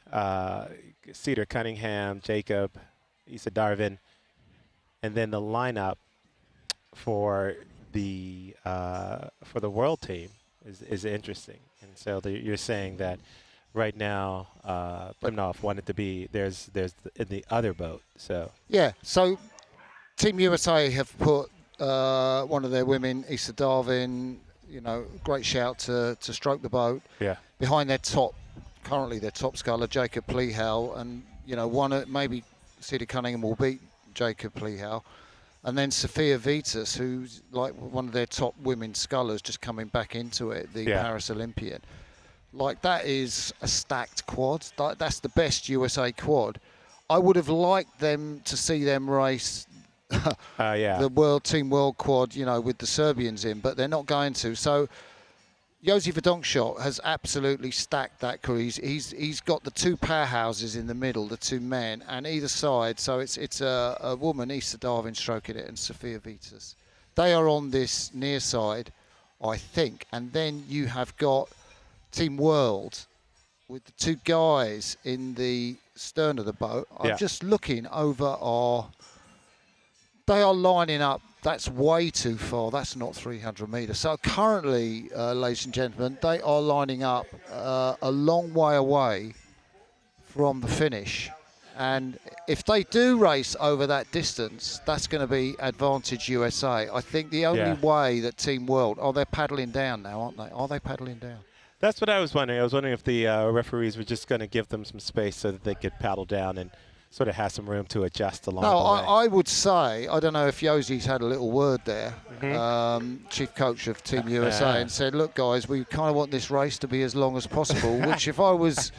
[SPEAKER 10] Cedar Cunningham, Jacob, Issa Darvin, and then the lineup for the world team is interesting. And so you're saying that right now, Pimenov wanted to be there's in the other boat. So
[SPEAKER 2] yeah, so Team USA have put one of their women, Issa Darvin, you know, great shout to stroke the boat.
[SPEAKER 10] Yeah.
[SPEAKER 2] Behind currently their top sculler, Jacob Plehel, and you know, maybe Cedar Cunningham will beat Jacob Plehel. And then Sophia Vitas, who's like one of their top women scullers, just coming back into it, the Paris Olympian. Like, that is a stacked quad. That's the best USA quad. I would have liked them to see them race the Team World quad, you know, with the Serbians in, but they're not going to. So Josi Verdonschot has absolutely stacked that crew. He's got the two powerhouses in the middle, the two men, and either side. So it's a woman, Issa Darwin, stroking it, and Sophia Vitas. They are on this near side, I think. And then you have got Team World with the two guys in the stern of the boat. I'm just looking over they are lining up. That's way too far. That's not 300 metres. So currently, ladies and gentlemen, they are lining up a long way away from the finish. And if they do race over that distance, that's going to be advantage USA. I think the only way that Team World, they're paddling down now, aren't they? Are they paddling down?
[SPEAKER 10] That's what I was wondering. I was wondering if the referees were just going to give them some space so that they could paddle down and sort of have some room to adjust along the way.
[SPEAKER 2] I would say, I don't know if Josi's had a little word there, chief coach of Team USA, and said, look, guys, we kind of want this race to be as long as possible, which if I was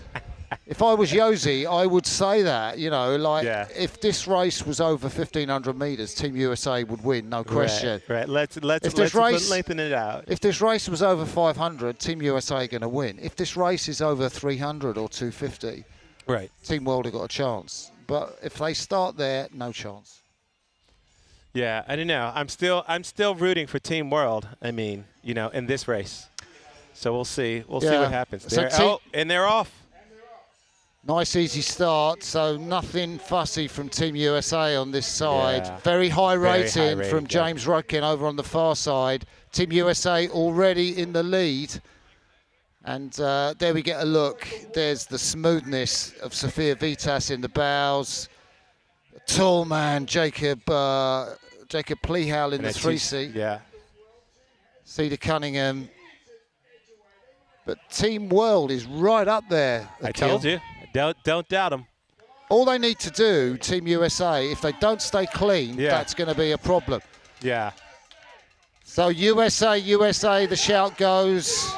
[SPEAKER 2] Josi, I would say that, you know, like if this race was over 1,500 metres, Team USA would win, no question.
[SPEAKER 10] Right. Let's lengthen it out.
[SPEAKER 2] If this race was over 500, Team USA are going to win. If this race is over 300 or 250, Team World have got a chance. But if they start there, no chance.
[SPEAKER 10] Yeah, I don't know. I'm still rooting for Team World. I mean, you know, in this race. So we'll see. We'll see what happens. And they're off.
[SPEAKER 2] Nice easy start. So nothing fussy from Team USA on this side.
[SPEAKER 10] Yeah.
[SPEAKER 2] Very high rating from James Rudkin over on the far side. Team USA already in the lead. And there we get a look. There's the smoothness of Sophia Vitas in the bows. Tall man, Jacob Plehal in the three seat.
[SPEAKER 10] Yeah.
[SPEAKER 2] Cedar Cunningham. But Team World is right up there.
[SPEAKER 10] I told you. Don't doubt them.
[SPEAKER 2] All they need to do, Team USA, if they don't stay clean, that's going to be a problem.
[SPEAKER 10] Yeah.
[SPEAKER 2] So USA, the shout goes.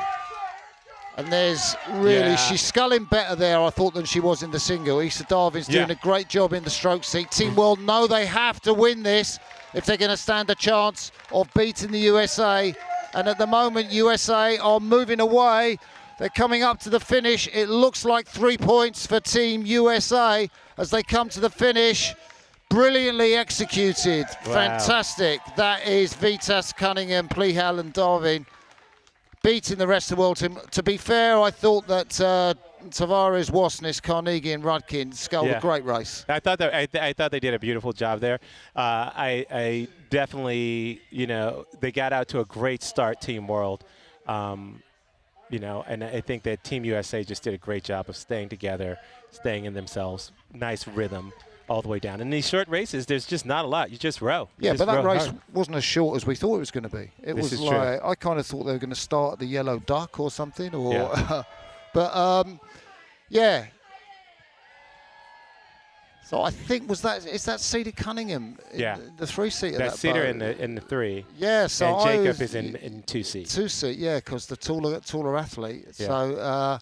[SPEAKER 2] And there's really, she's sculling better there, I thought, than she was in the single. Issa Darwin's doing a great job in the stroke seat. Team World know they have to win this if they're going to stand a chance of beating the USA. And at the moment, USA are moving away. They're coming up to the finish. It looks like 3 points for Team USA as they come to the finish. Brilliantly executed.
[SPEAKER 10] Wow. Fantastic.
[SPEAKER 2] That is Vitas, Cunningham, Plehal and Darwin beating the rest of the world. To be fair, I thought that Tavares, Wasness, Carnegie and Rudkin sculled a great race.
[SPEAKER 10] I thought they did a beautiful job there. I definitely, you know, they got out to a great start, Team World. You know, and I think that Team USA just did a great job of staying together, staying in themselves, nice rhythm all the way down. In these short races, there's just not a lot. You just row.
[SPEAKER 2] But that race wasn't as short as we thought it was going to be. It was like, I kind of thought they were going to start at the Yellow Duck or something. Or but, yeah. So I think, is that Cedar Cunningham in the three-seater?
[SPEAKER 10] That's Cedar in the three.
[SPEAKER 2] Yeah, so
[SPEAKER 10] and Jacob is in two-seat.
[SPEAKER 2] Two-seat, yeah, because the taller athlete. Yeah. So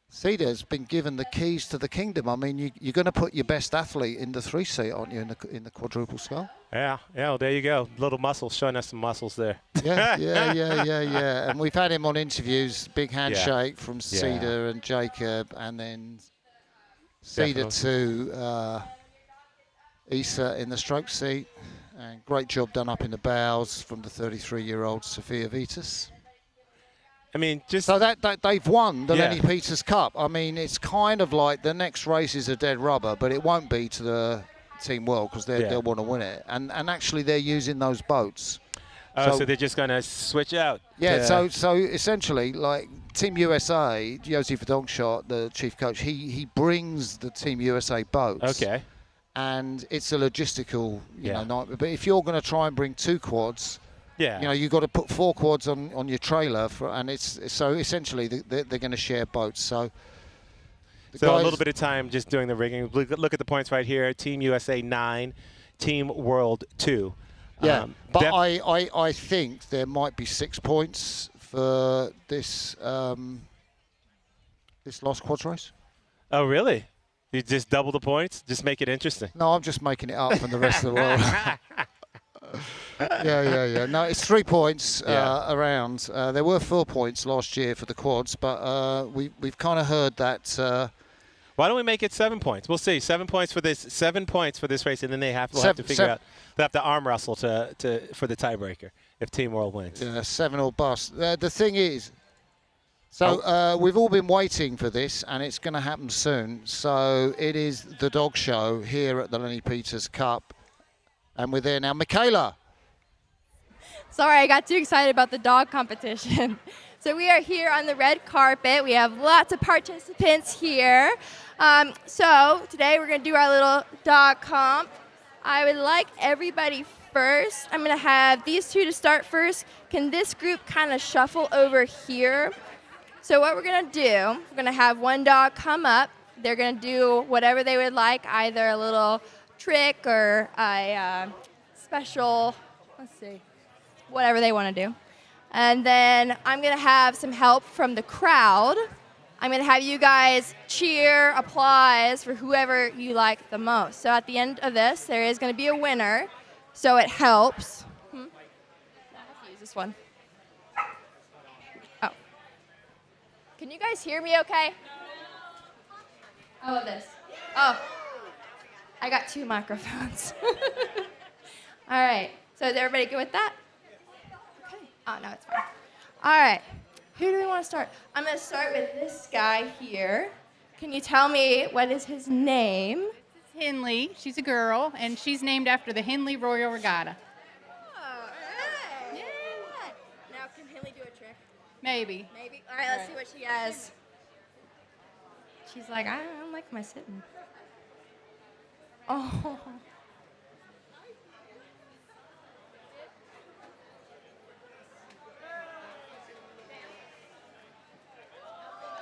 [SPEAKER 2] Cedar's been given the keys to the kingdom. I mean, you're going to put your best athlete in the three-seat, aren't you, in the quadruple scull?
[SPEAKER 10] Yeah, well, there you go. Little muscles, showing us some muscles there.
[SPEAKER 2] Yeah. And we've had him on interviews. Big handshake from Cedar and Jacob, and then Cedar to Issa in the stroke seat. And great job done up in the bows from the 33-year-old Sophia Vitas.
[SPEAKER 10] I mean,
[SPEAKER 2] so that they've won the Lenny Peters Cup. I mean, it's kind of like the next race is a dead rubber, but it won't be to the Team World because they'll want to win it. And actually, they're using those boats.
[SPEAKER 10] Oh, so they're just going to switch out.
[SPEAKER 2] Yeah. So essentially, like Team USA, Josi Verdonschot, the chief coach, he brings the Team USA boats.
[SPEAKER 10] Okay.
[SPEAKER 2] And it's a logistical, you know, nightmare. But if you're going to try and bring two quads. Yeah, you know, you've got to put 4 quads on your trailer, and it's so essentially they're going to share boats. So
[SPEAKER 10] a little bit of time just doing the rigging. Look at the points right here. Team USA 9, Team World 2.
[SPEAKER 2] Yeah, but I think there might be 6 points for this this last quads race.
[SPEAKER 10] Oh, really? You just double the points? Just make it interesting.
[SPEAKER 2] No, I'm just making it up from the rest of the world. Yeah. No, it's 3 points around. There were 4 points last year for the quads, but we've kind of heard that.
[SPEAKER 10] Why don't we make it 7 points? We'll see. 7 points for this. 7 points for this race, and then they have to figure out. They have to arm wrestle for the tiebreaker if Team World wins.
[SPEAKER 2] Yeah, 7 or bust. The thing is, so we've all been waiting for this, and it's going to happen soon. So it is the dog show here at the Lenny Peters Cup, and we're there now. Michaela.
[SPEAKER 3] Sorry, I got too excited about the dog competition. So we are here on the red carpet. We have lots of participants here. So today we're going to do our little dog comp. I would like everybody first. I'm going to have these 2 to start first. Can this group kind of shuffle over here? So what we're going to do, we're going to have one dog come up. They're going to do whatever they would like, either a little trick or a special, whatever they want to do. And then I'm going to have some help from the crowd. I'm going to have you guys cheer, applause for whoever you like the most. So at the end of this, there is going to be a winner. So it helps. I have to use this one. Oh. Can you guys hear me okay? How about this? Oh. I got 2 microphones. All right. So is everybody good with that? Okay. Oh, no, it's fine. All right. Who do we want to start? I'm going to start with this guy here. Can you tell me what is his name?
[SPEAKER 18] Henley. She's a girl, and she's named after the Henley Royal Regatta.
[SPEAKER 3] Oh, hey. Yeah. Now, can Henley do a trick?
[SPEAKER 18] Maybe.
[SPEAKER 3] Maybe. All right, let's see what she has. She's like, I don't like my sitting. Oh.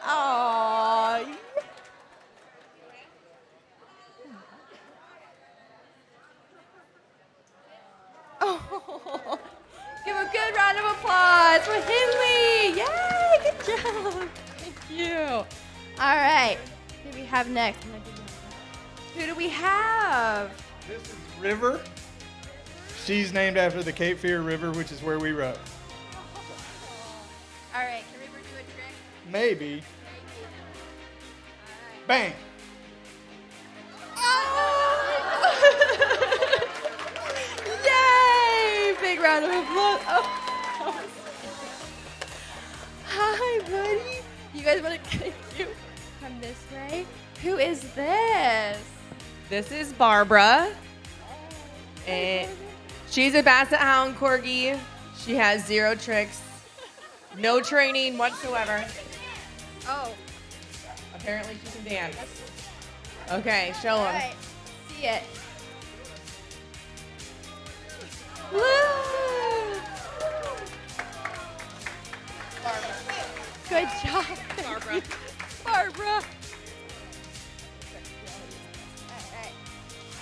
[SPEAKER 3] Oh. Oh. Give a good round of applause for Henley. Yay, good job. Thank you. All right. Who do we have next? Who do we have?
[SPEAKER 19] This is River. She's named after the Cape Fear River, which is where we row.
[SPEAKER 3] All right, can River do a trick?
[SPEAKER 19] Maybe. Bang.
[SPEAKER 3] Yay! Big round of applause. Oh. Hi, buddy. You guys want to come this way? Who is this?
[SPEAKER 20] This is Barbara. And she's a Basset Hound Corgi. She has 0 tricks, no training whatsoever.
[SPEAKER 3] Oh.
[SPEAKER 20] Apparently she can dance. Okay, show them.
[SPEAKER 3] All right, see it. Woo! Barbara. Good job. Barbara. Barbara.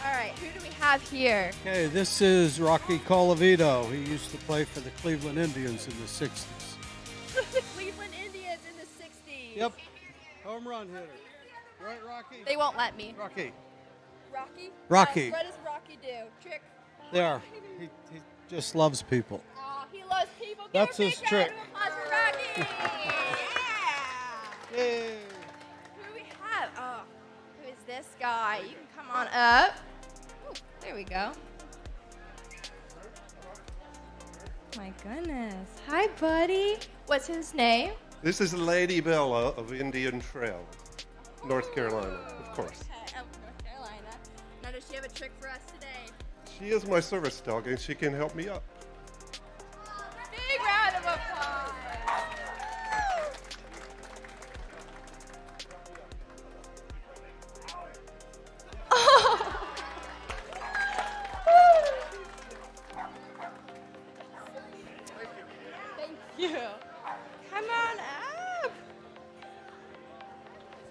[SPEAKER 3] All right, who do we have here?
[SPEAKER 21] Okay, this is Rocky Colavito. He used to play for the Cleveland Indians in the 60s.
[SPEAKER 3] The Cleveland Indians in the 60s.
[SPEAKER 21] Yep. Home run hitter. Right, Rocky?
[SPEAKER 3] They won't let me.
[SPEAKER 21] Rocky.
[SPEAKER 3] Rocky?
[SPEAKER 21] Rocky.
[SPEAKER 3] What does Rocky do? Trick?
[SPEAKER 21] There. He just loves people.
[SPEAKER 3] Oh, he loves people.
[SPEAKER 21] That's
[SPEAKER 3] Give a
[SPEAKER 21] his
[SPEAKER 3] big
[SPEAKER 21] trick.
[SPEAKER 3] round of applause for Rocky. Yeah.
[SPEAKER 21] Yay.
[SPEAKER 3] Who do we have? Oh, who is this guy? You can come on up. Ooh, there we go. My goodness. Hi, buddy. What's his name?
[SPEAKER 22] This is Lady Bella of Indian Trail, North Carolina, of course.
[SPEAKER 3] Okay, North Carolina. Now, does she have a trick for us today?
[SPEAKER 22] She is my service dog, and she can help me up.
[SPEAKER 3] Big round of applause. Oh. Thank you. Come on up.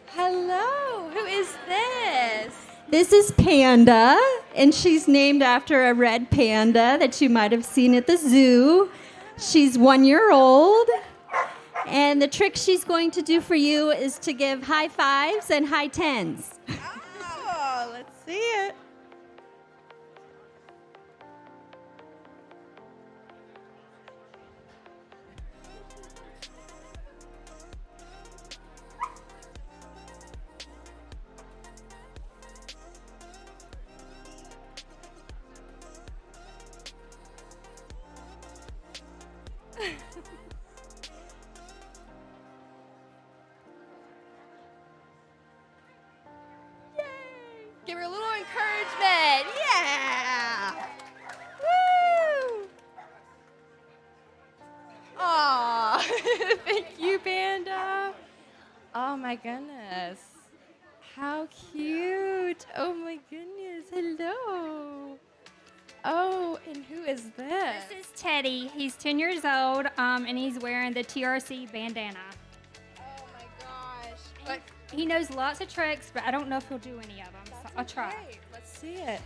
[SPEAKER 3] Hello. Who is this?
[SPEAKER 23] This is Panda,
[SPEAKER 5] and she's named after a red panda that you might have seen at the zoo. She's 1 year old. And the trick she's going to do for you is to give high fives and high tens.
[SPEAKER 14] Oh, let's see it.
[SPEAKER 3] Give her a little encouragement. Yeah. Woo. Aw. Thank you, Panda. Oh, my goodness. How cute. Oh, my goodness. Hello. Oh, and who is this?
[SPEAKER 6] This is Teddy. He's 10 years old, and he's wearing the TRC bandana.
[SPEAKER 3] Oh, my gosh.
[SPEAKER 6] But he knows lots of tricks, but I don't know if he'll do any of them. So I'll try.
[SPEAKER 3] Okay, let's see it.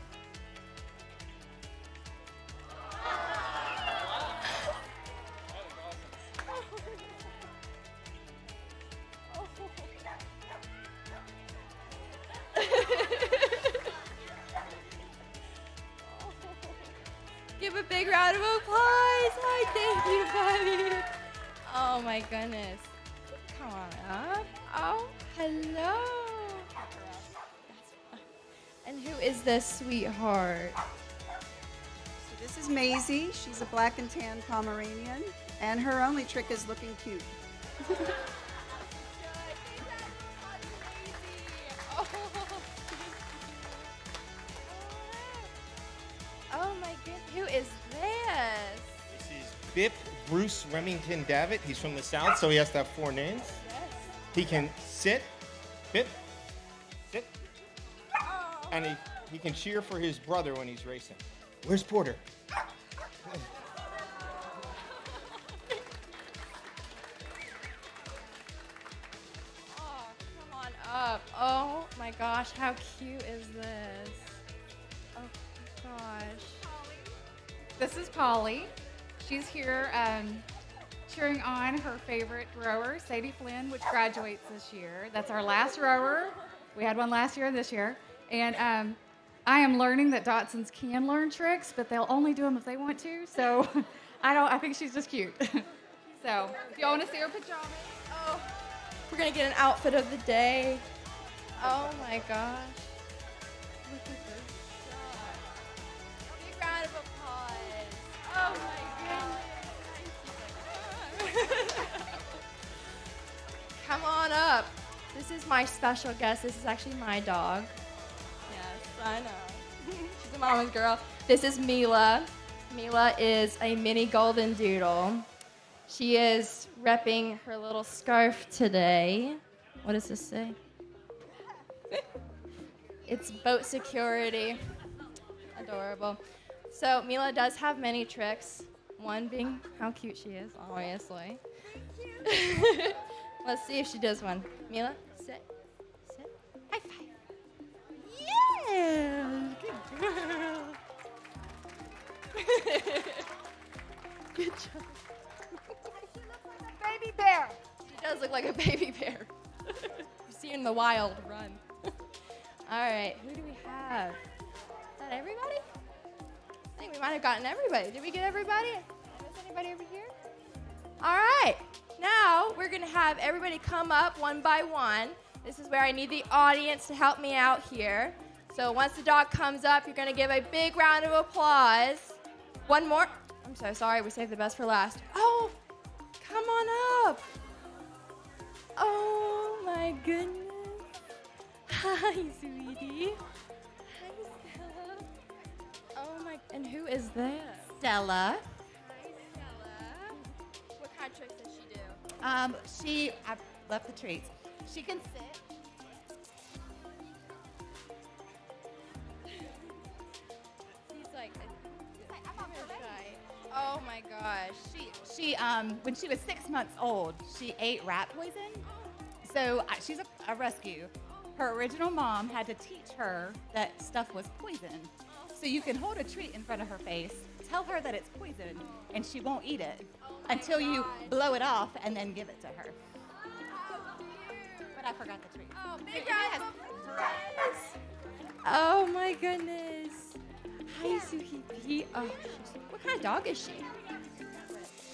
[SPEAKER 3] Give a big round of applause. Hi, thank you, buddy. Oh my goodness. Come on up. Oh, hello. And who is this sweetheart?
[SPEAKER 23] So this is Maisie. She's a black and tan Pomeranian, and her only trick is looking cute.
[SPEAKER 3] Oh my goodness, who is this?
[SPEAKER 24] This is Bip Bruce Remington Davitt. He's from the South, so he has to have 4 names.
[SPEAKER 3] Yes.
[SPEAKER 24] He can sit, Bip, sit, and he can cheer for his brother when he's racing. Where's Porter?
[SPEAKER 3] Oh, come on up. Oh my gosh, how cute is this? Oh my gosh.
[SPEAKER 18] This is Polly. She's here cheering on her favorite rower, Sadie Flynn, which graduates this year. That's our last rower. We had one last year and this year. And I am learning that Dotsons can learn tricks, but they'll only do them if they want to. So I think she's just cute. So if you want to see her pajamas.
[SPEAKER 3] Oh, we're gonna get an outfit of the day. Oh my gosh. Look at this. Big round of applause. Oh my goodness. Come on up. This is my special guest. This is actually my dog. Yes, I know. She's a mama's girl. This is Mila. Mila is a mini golden doodle. She is repping her little scarf today. What does this say? It's boat security. Adorable. So Mila does have many tricks. One being how cute she is, obviously. Let's see if she does one. Mila, sit. Sit. High five. Yeah. Good girl. Good job.
[SPEAKER 18] Baby bear.
[SPEAKER 3] She does look like a baby bear. You see her in the wild, run. All right, who do we have? Is that everybody? I think we might have gotten everybody. Did we get everybody? Is anybody over here? All right, now we're gonna have everybody come up one by one. This is where I need the audience to help me out here. So once the dog comes up, you're gonna give a big round of applause. One more. I'm so sorry, we saved the best for last. Oh, come on up. Oh my goodness. Hi, sweetie. Hi, Stella. Oh my, and who is that?
[SPEAKER 25] Stella.
[SPEAKER 3] Hi, Stella. What kind of tricks does she do?
[SPEAKER 25] I left the treats. She can sit.
[SPEAKER 3] She's like, I'm shy. Oh my gosh.
[SPEAKER 25] She when she was 6 months old, she ate rat poison. So she's a rescue. Her original mom had to teach her that stuff was poison. So you can hold a treat in front of her face, tell her that it's poison, and she won't eat it until you blow it off and then give it to her. But I forgot the treat.
[SPEAKER 3] Oh, big round of applause. Oh my goodness. Hi, Suki P. Oh, what kind of dog is she?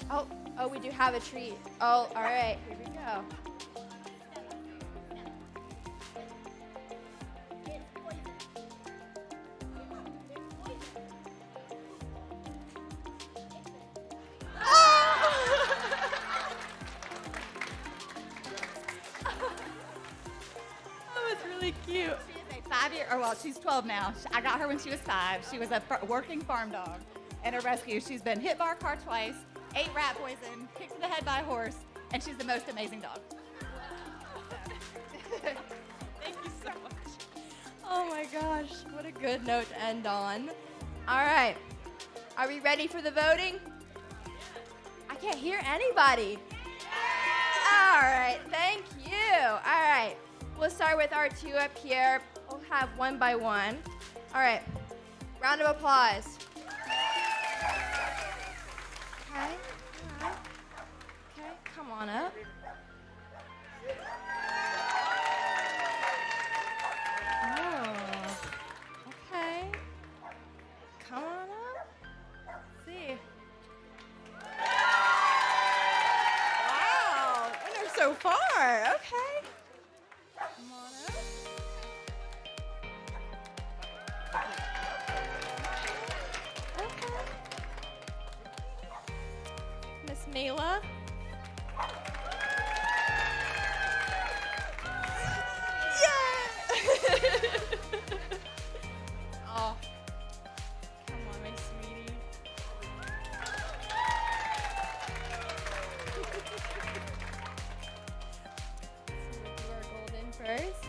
[SPEAKER 3] Oh, we do have a treat. Oh, all right, here we go.
[SPEAKER 25] Cute. She is a 5-year, or well, she's 12 now. I got her when she was 5. She was a working farm dog and a rescue. She's been hit by a car twice, ate rat poison, kicked in the head by a horse, and she's the most amazing dog.
[SPEAKER 3] Thank you so much. Oh my gosh, what a good note to end on. All right, are we ready for the voting? I can't hear anybody. All right, thank you. All right. We'll start with our 2 up here. We'll have one by one. All right, round of applause. Okay, come on up. Oh, okay. Come on up. Let's see. Wow, winner so far. Okay. Come on up. Okay. Miss Mela. Yeah! Oh. Come on, my sweetie. First.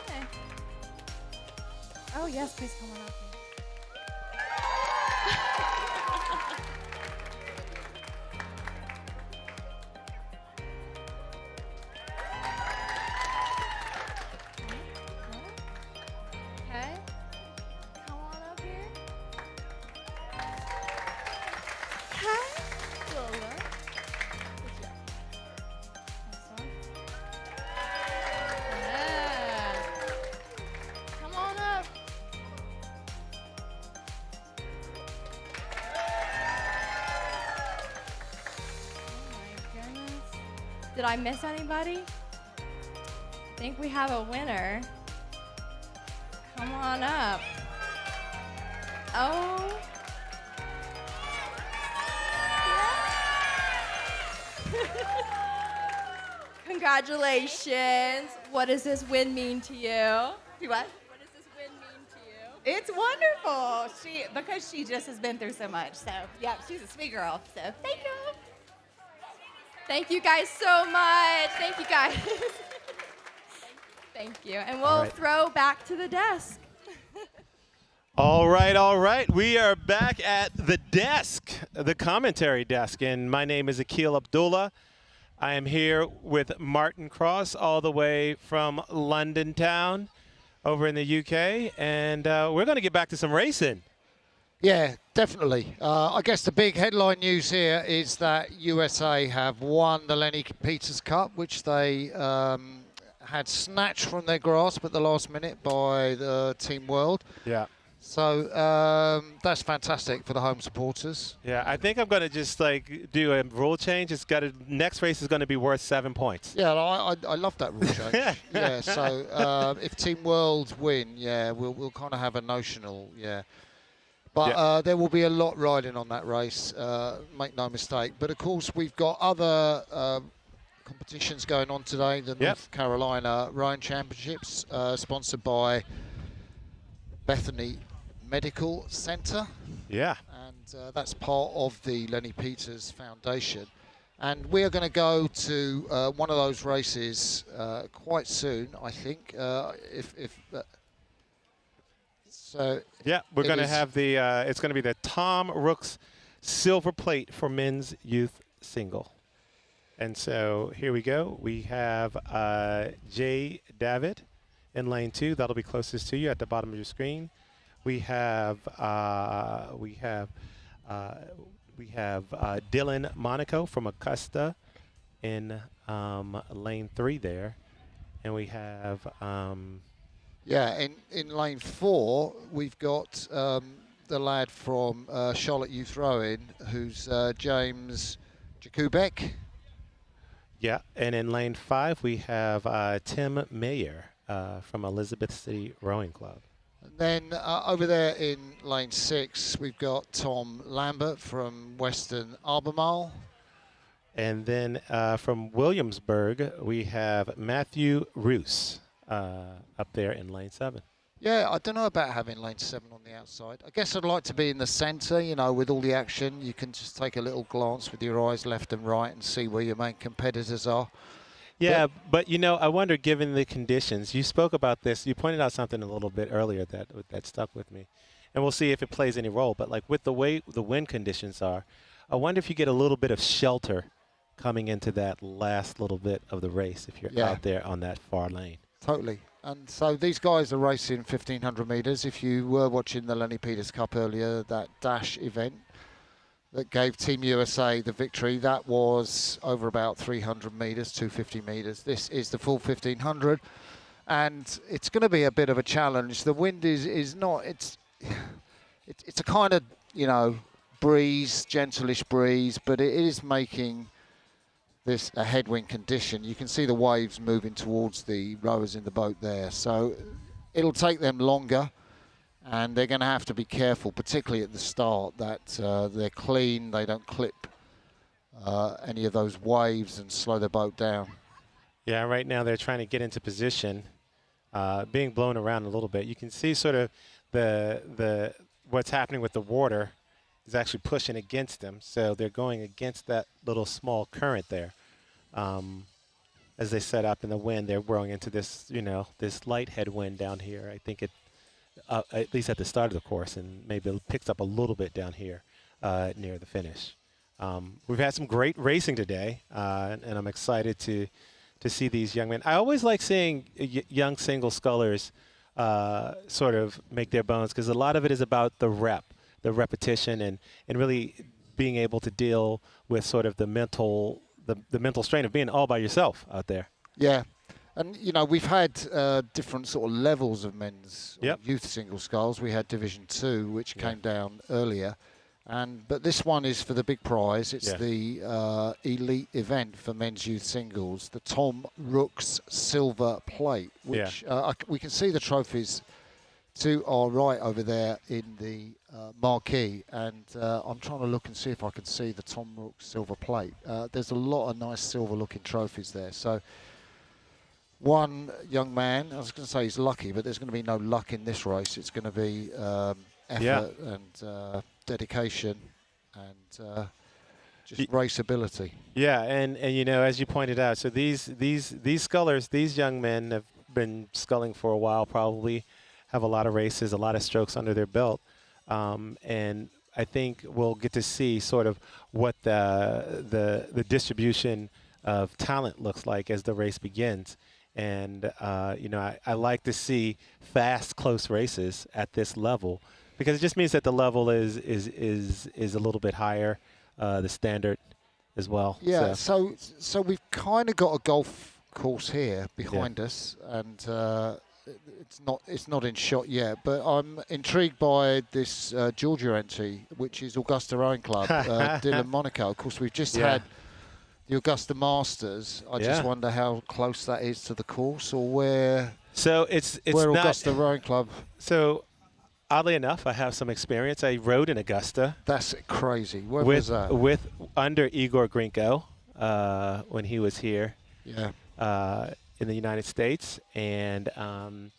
[SPEAKER 3] Okay. Oh yes, please come on up. Okay. Come on up here. Okay. Lower. Good job. Next one. Yeah. Come on up. Oh my goodness. Did I miss anybody? I think we have a winner. Come on up. Oh. Congratulations. What does this win mean to you?
[SPEAKER 25] Do what?
[SPEAKER 3] What does this win mean to you?
[SPEAKER 25] It's wonderful. Because she just has been through so much. So yeah, she's a sweet girl. So thank you.
[SPEAKER 3] Thank you guys so much. Thank you guys. Thank you. And we'll throw back to the desk.
[SPEAKER 10] All right. We are back at the desk, the commentary desk. And my name is Akil Abdullah. I am here with Martin Cross all the way from London town over in the UK. And we're going to get back to some racing.
[SPEAKER 2] Yeah, definitely. I guess the big headline news here is that USA have won the Lenny Peters Cup, which they had snatched from their grasp at the last minute by the Team World.
[SPEAKER 10] Yeah.
[SPEAKER 2] So that's fantastic for the home supporters.
[SPEAKER 10] Yeah, I think I'm going to just do a rule change. It's got next race is going to be worth 7 points.
[SPEAKER 2] Yeah, I love that rule change. Yeah, so if Team World win, yeah, we'll kind of have a notional, yeah. But there will be a lot riding on that race, make no mistake. But of course, we've got other competitions going on today. The North Carolina Rowing Championships, sponsored by Bethany Medical Center.
[SPEAKER 10] Yeah.
[SPEAKER 2] And that's part of the Lenny Peters Foundation. And we are going to go to one of those races quite soon, I think. So
[SPEAKER 10] yeah, we're
[SPEAKER 2] it
[SPEAKER 10] going to
[SPEAKER 2] is-
[SPEAKER 10] have the. It's going to be the Tom Rooks silver plate for men's youth single. And so here we go. We have Jay David in lane 2. That'll be closest to you at the bottom of your screen. We have Dylan Monaco from Augusta in lane 3 there, and we have
[SPEAKER 2] Yeah, in lane 4, we've got the lad from Charlotte Youth Rowing, who's James Jakubek.
[SPEAKER 10] yeah, and in lane 5 we have Tim Mayer from Elizabeth City Rowing Club.
[SPEAKER 2] And then over there in lane 6, we've got Tom Lambert from Western Albemarle.
[SPEAKER 10] And then from Williamsburg we have Matthew Roos up there in lane 7.
[SPEAKER 2] Yeah, I don't know about having lane 7 on the outside. I guess I'd like to be in the centre, you know, with all the action. You can just take a little glance with your eyes left and right and see where your main competitors are.
[SPEAKER 10] Yeah, but you know, I wonder, given the conditions, you spoke about this, you pointed out something a little bit earlier that stuck with me. And we'll see if it plays any role. But like with the way the wind conditions are, I wonder if you get a little bit of shelter coming into that last little bit of the race if you're out there on that far lane.
[SPEAKER 2] Totally. And so these guys are racing 1,500 metres. If you were watching the Lenny Peters Cup earlier, that dash event that gave Team USA the victory, that was over about 300 metres, 250 metres. This is the full 1,500. And it's going to be a bit of a challenge. The wind is not, it's a kind of, you know, breeze, gentle-ish breeze, but it is making this a headwind condition. You can see the waves moving towards the rowers in the boat there. So it'll take them longer, and they're going to have to be careful, particularly at the start, that they're clean, they don't clip any of those waves and slow the boat down.
[SPEAKER 10] Yeah, right now they're trying to get into position, being blown around a little bit. You can see sort of the what's happening with the water is actually pushing against them, so they're going against that little small current there. As they set up in the wind, they're rowing into this, you know, this light headwind down here. I think it, at least at the start of the course, and maybe it picks up a little bit down here near the finish. We've had some great racing today, and I'm excited to see these young men. I always like seeing young single scullers sort of make their bones, because a lot of it is about the repetition, and really being able to deal with sort of the mental strain of being all by yourself out there.
[SPEAKER 2] Yeah, and you know, we've had different sort of levels of men's youth single sculls. We had Division 2, which came down earlier, but this one is for the big prize. It's the elite event for men's youth singles, the Tom Rooks Silver Plate, which we can see the trophies to our right over there in the marquee, and I'm trying to look and see if I can see the Tom Rooks Silver Plate. There's a lot of nice silver looking trophies there. So one young man, I was going to say he's lucky, but there's going to be no luck in this race. It's going to be effort and dedication and just race ability.
[SPEAKER 10] Yeah, and you know, as you pointed out, so these scullers, these young men have been sculling for a while, probably have a lot of races, a lot of strokes under their belt, and I think we'll get to see sort of what the distribution of talent looks like as the race begins. And you know, I like to see fast, close races at this level, because it just means that the level is a little bit higher, the standard as well.
[SPEAKER 2] Yeah. So we've kind of got a golf course here behind us, and it's not in shot yet, but I'm intrigued by this Georgia entry, which is Augusta Rowing Club, Dylan Monaco. Of course, we've just had the Augusta Masters. I just wonder how close that is to the course, or where.
[SPEAKER 10] So it's
[SPEAKER 2] where
[SPEAKER 10] not
[SPEAKER 2] Augusta Rowing Club.
[SPEAKER 10] So oddly enough, I have some experience. I rode in Augusta.
[SPEAKER 2] That's crazy. Where was that?
[SPEAKER 10] Under Igor Grinko when he was here.
[SPEAKER 2] Yeah.
[SPEAKER 10] In the United States, and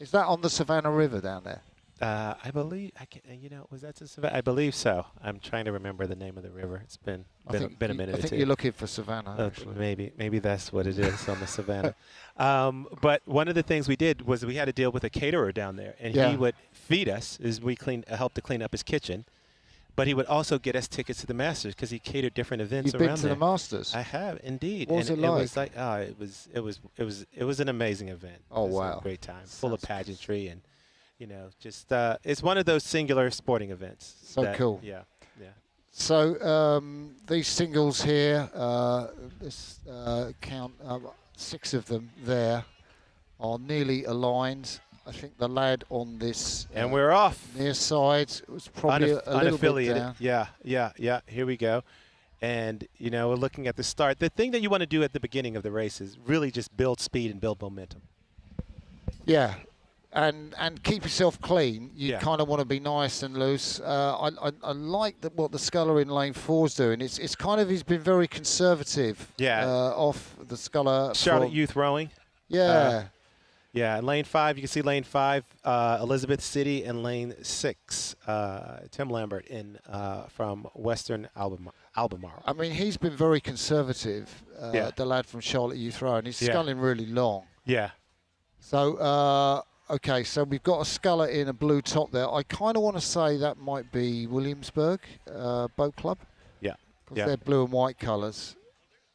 [SPEAKER 2] is that on the Savannah River down there?
[SPEAKER 10] I believe was that the Savannah? I believe so. I'm trying to remember the name of the river. It's been a minute.
[SPEAKER 2] I think you're looking for Savannah. Actually.
[SPEAKER 10] Maybe that's what it is on the Savannah. But one of the things we did was we had to deal with a caterer down there, and he would feed us as we helped to clean up his kitchen. But he would also get us tickets to the Masters because he catered different events
[SPEAKER 2] You've
[SPEAKER 10] around
[SPEAKER 2] been to
[SPEAKER 10] there.
[SPEAKER 2] the Masters?
[SPEAKER 10] I have indeed.
[SPEAKER 2] What was
[SPEAKER 10] and
[SPEAKER 2] it like?
[SPEAKER 10] It was like, it was an amazing event.
[SPEAKER 2] Oh,
[SPEAKER 10] it was
[SPEAKER 2] wow.
[SPEAKER 10] a great time, full of pageantry and just it's one of those singular sporting events.
[SPEAKER 2] So cool.
[SPEAKER 10] Yeah.
[SPEAKER 2] So these singles here, this count 6 of them there, are nearly aligned. I think the lad on this
[SPEAKER 10] and we're off
[SPEAKER 2] near side was probably a little bit down.
[SPEAKER 10] Yeah. Here we go. And we're looking at the start. The thing that you want to do at the beginning of the race is really just build speed and build momentum.
[SPEAKER 2] Yeah. And keep yourself clean. You kind of want to be nice and loose. I like what the sculler in lane 4 is doing. It's kind of, he's been very conservative. Off the sculler.
[SPEAKER 10] Charlotte Youth Rowing.
[SPEAKER 2] Yeah.
[SPEAKER 10] In lane 5, you can see lane 5, Elizabeth City, and lane 6, Tim Lambert from Western Albemarle.
[SPEAKER 2] I mean, he's been very conservative, the lad from Charlotte Youth Rowing. He's sculling really long.
[SPEAKER 10] Yeah.
[SPEAKER 2] So, okay, so we've got a sculler in a blue top there. I kind of want to say that might be Williamsburg Boat Club.
[SPEAKER 10] Yeah.
[SPEAKER 2] Because they're blue and white colours.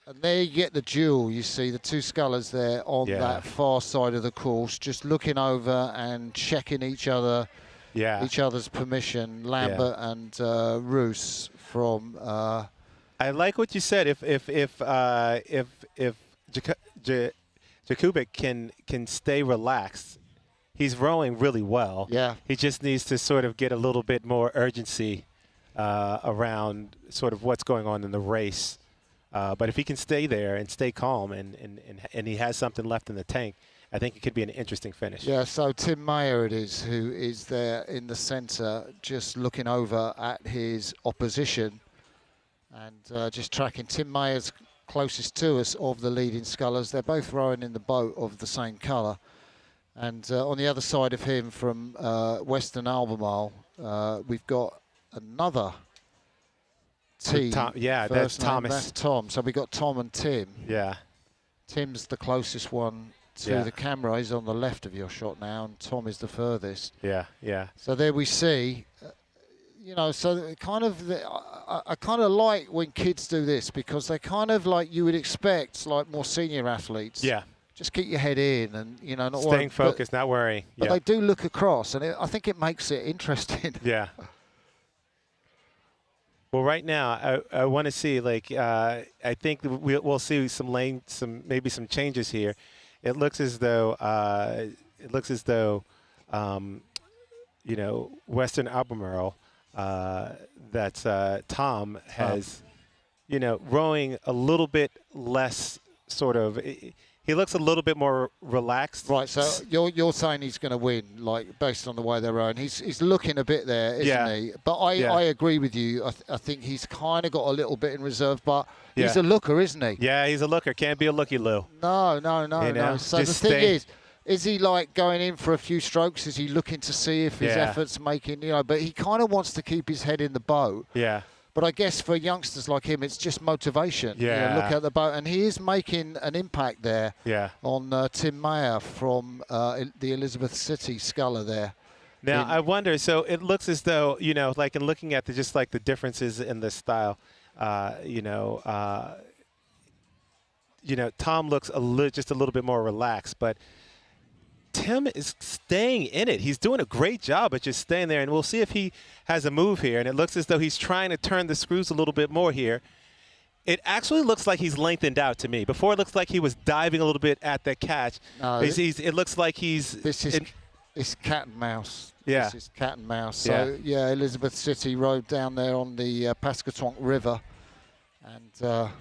[SPEAKER 2] And there you get the duel. You see the 2 scullers there on that far side of the course, just looking over and checking each other's permission. Lambert and Roos from.
[SPEAKER 10] I like what you said. If Jakubik can stay relaxed, he's rowing really well.
[SPEAKER 2] Yeah.
[SPEAKER 10] He just needs to sort of get a little bit more urgency around sort of what's going on in the race. But if he can stay there and stay calm and he has something left in the tank, I think it could be an interesting finish.
[SPEAKER 2] Yeah, so Tim Mayer it is, who is there in the centre just looking over at his opposition and just tracking. Tim Mayer's closest to us of the leading scullers. They're both rowing in the boat of the same colour. And on the other side of him from Western Albemarle, we've got another team.
[SPEAKER 10] That's Thomas.
[SPEAKER 2] That's Tom. So we got Tom and Tim.
[SPEAKER 10] Yeah.
[SPEAKER 2] Tim's the closest one to the camera. He's on the left of your shot now, and Tom is the furthest.
[SPEAKER 10] Yeah.
[SPEAKER 2] So there we see, so kind of, I kind of like when kids do this because they kind of like you would expect like more senior athletes.
[SPEAKER 10] Yeah.
[SPEAKER 2] Just keep your head in and, not
[SPEAKER 10] staying focused, not worrying.
[SPEAKER 2] But they do look across, and I think it makes it interesting.
[SPEAKER 10] Yeah. Well, right now, I want to see, I think we'll see maybe some changes here. It looks as though, Western Albemarle, that's Tom has, rowing a little bit less sort of. He looks a little bit more relaxed.
[SPEAKER 2] Right, so you're saying he's going to win, like based on the way they're rowing. He's looking a bit there, isn't he? But I agree with you. I think he's kind of got a little bit in reserve, but he's a looker, isn't he?
[SPEAKER 10] Yeah, he's a looker. Can't be a looky-loo.
[SPEAKER 2] No. So the thing is he like going in for a few strokes? Is he looking to see if his efforts making, but he kind of wants to keep his head in the boat.
[SPEAKER 10] Yeah.
[SPEAKER 2] But I guess for youngsters like him, it's just motivation.
[SPEAKER 10] Yeah.
[SPEAKER 2] Look at the boat. And he is making an impact there on Tim Mayer from the Elizabeth City sculler there.
[SPEAKER 10] Now, I wonder, so it looks as though, like in looking at the differences in the style, Tom looks just a little bit more relaxed, but Tim is staying in it. He's doing a great job at just staying there, and we'll see if he has a move here. And it looks as though he's trying to turn the screws a little bit more here. It actually looks like he's lengthened out to me. Before it looks like he was diving a little bit at the catch.
[SPEAKER 2] No,
[SPEAKER 10] it looks like he's.
[SPEAKER 2] It's cat and mouse.
[SPEAKER 10] Yeah.
[SPEAKER 2] This is cat and mouse. So Elizabeth City rode down there on the Pasquotank River, and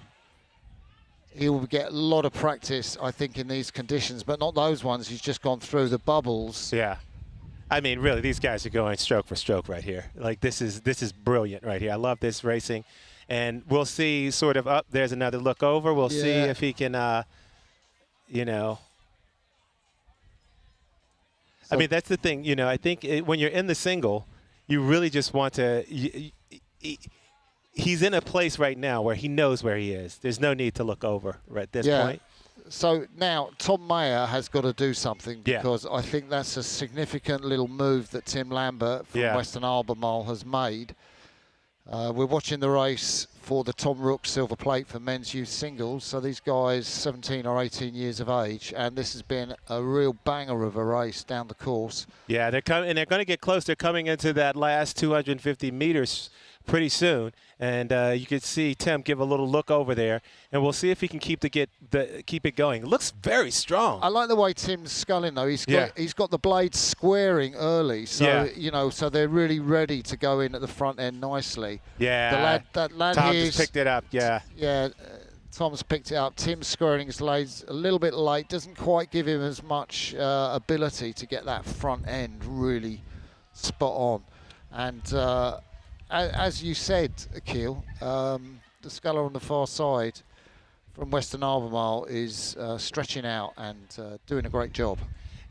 [SPEAKER 2] he will get a lot of practice, I think, in these conditions, but not those ones. He's just gone through the bubbles.
[SPEAKER 10] Yeah. I mean, really, these guys are going stroke for stroke right here. Like, this is brilliant right here. I love this racing. And we'll see sort of up. There's another look over. We'll see if he can, I mean, that's the thing. You know, I think when you're in the single, you really just want to. He's in a place right now where he knows where he is. There's no need to look over at this point.
[SPEAKER 2] So now Tom Mayer has got to do something because I think that's a significant little move that Tim Lambert from Western Albemarle has made. We're watching the race for the Tom Rooks Silver Plate for men's youth singles. So these guys, 17 or 18 years of age, and this has been a real banger of a race down the course.
[SPEAKER 10] Yeah, they're coming, and they're going to get close. They're coming into that last 250 meters pretty soon, and you can see Tim give a little look over there, and we'll see if he can keep it going. It looks very strong.
[SPEAKER 2] I like the way Tim's sculling though. He's got the blades squaring early, so you know, so they're really ready to go in at the front end nicely.
[SPEAKER 10] Yeah,
[SPEAKER 2] that lad
[SPEAKER 10] Tom
[SPEAKER 2] here
[SPEAKER 10] just picked it up.
[SPEAKER 2] Tom's picked it up. Tim's squaring his blades a little bit late. Doesn't quite give him as much ability to get that front end really spot on. And as you said, Akil, the sculler on the far side from Western Albemarle is stretching out and doing a great job.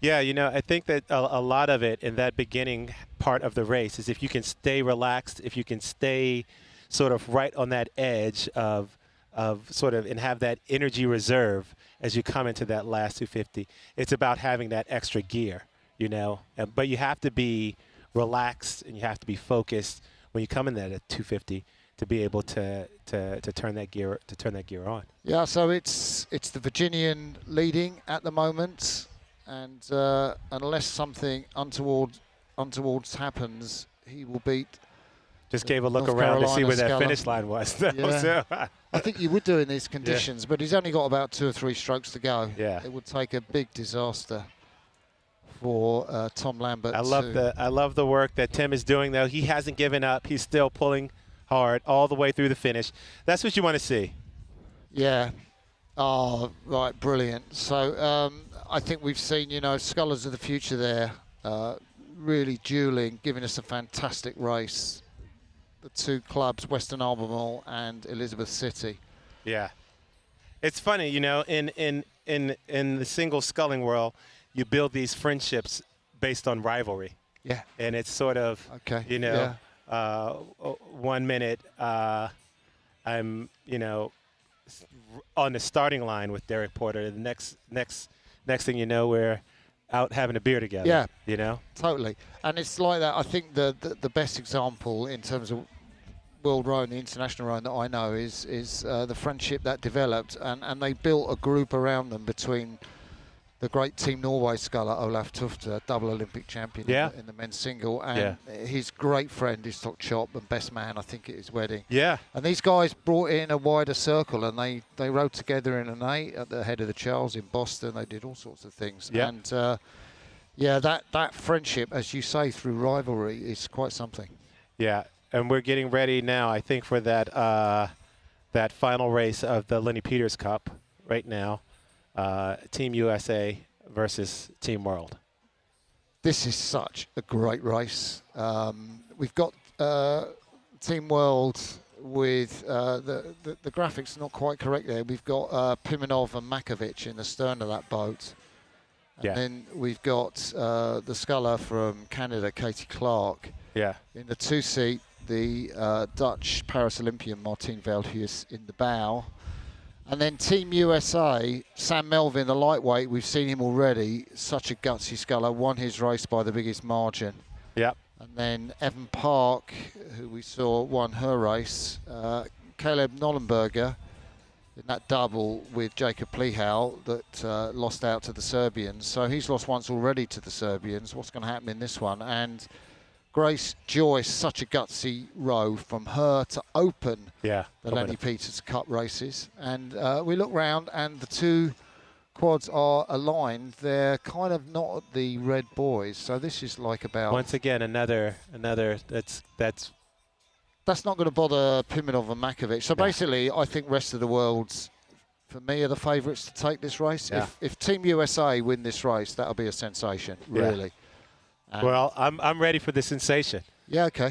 [SPEAKER 10] Yeah, you know, I think that a lot of it in that beginning part of the race is if you can stay relaxed, if you can stay sort of right on that edge of sort of and have that energy reserve as you come into that last 250. It's about having that extra gear, you know, but you have to be relaxed and you have to be focused when you come in there at 250 to be able to turn that gear on.
[SPEAKER 2] Yeah, so it's the Virginian leading at the moment, and unless something untoward happens, he will beat.
[SPEAKER 10] Just gave a look
[SPEAKER 2] North
[SPEAKER 10] around to see where that
[SPEAKER 2] Carolina
[SPEAKER 10] finish line was.
[SPEAKER 2] Yeah.
[SPEAKER 10] So,
[SPEAKER 2] I think you would do in these conditions, but he's only got about 2 or 3 strokes to go.
[SPEAKER 10] Yeah,
[SPEAKER 2] it would take a big disaster for Tom Lambert.
[SPEAKER 10] I love the work that Tim is doing, though. He hasn't given up. He's still pulling hard all the way through the finish. That's what you want to see.
[SPEAKER 2] Yeah. Oh, right, brilliant. So I think we've seen, you know, scullers of the future there, really dueling, giving us a fantastic race. The 2 clubs, Western Albemarle and Elizabeth City.
[SPEAKER 10] Yeah. It's funny, you know, in the single sculling world, you build these friendships based on rivalry.
[SPEAKER 2] Yeah.
[SPEAKER 10] And it's sort of, you know, 1 minute I'm, you know, on the starting line with Derek Porter. The next thing you know, we're out having a beer together.
[SPEAKER 2] Yeah.
[SPEAKER 10] You know?
[SPEAKER 2] Totally. And it's like that. I think the best example in terms of world rowing, the international rowing that I know is the friendship that developed, and they built a group around them between the great Team Norway sculler Olaf Tufte, double Olympic champion in the men's single, and his great friend, his top chop and best man, I think, at his wedding.
[SPEAKER 10] Yeah.
[SPEAKER 2] And these guys brought in a wider circle, and they rowed together in an 8 at the head of the Charles in Boston. They did all sorts of things.
[SPEAKER 10] Yeah.
[SPEAKER 2] And that friendship, as you say, through rivalry is quite something.
[SPEAKER 10] Yeah. And we're getting ready now, I think, for that final race of the Lenny Peters Cup right now. Team USA versus Team World.
[SPEAKER 2] This is such a great race. We've got Team World with the graphics not quite correct there. We've got Pimenov and Makovic in the stern of that boat. And then we've got the sculler from Canada, Katie Clark.
[SPEAKER 10] Yeah.
[SPEAKER 2] In the 2-seat, the Dutch Paris Olympian Martine Veldhuis in the bow. And then Team USA, Sam Melvin, the lightweight, we've seen him already. Such a gutsy sculler, won his race by the biggest margin.
[SPEAKER 10] Yep.
[SPEAKER 2] And then Evan Park, who we saw won her race. Caleb Nollenberger in that double with Jacob Plihal that lost out to the Serbians. So he's lost once already to the Serbians. What's going to happen in this one? And Grace Joyce, such a gutsy row from her to open the Lenny Peters Cup races. And we look round and the 2 quads are aligned. They're kind of not the red boys. So this is like about...
[SPEAKER 10] Once again, another that's
[SPEAKER 2] not going to bother Pimenov and Makovic. So basically, I think rest of the world's, for me, are the favourites to take this race.
[SPEAKER 10] Yeah.
[SPEAKER 2] If Team USA win this race, that'll be a sensation, really.
[SPEAKER 10] Well, I'm ready for the sensation.
[SPEAKER 2] Yeah, okay.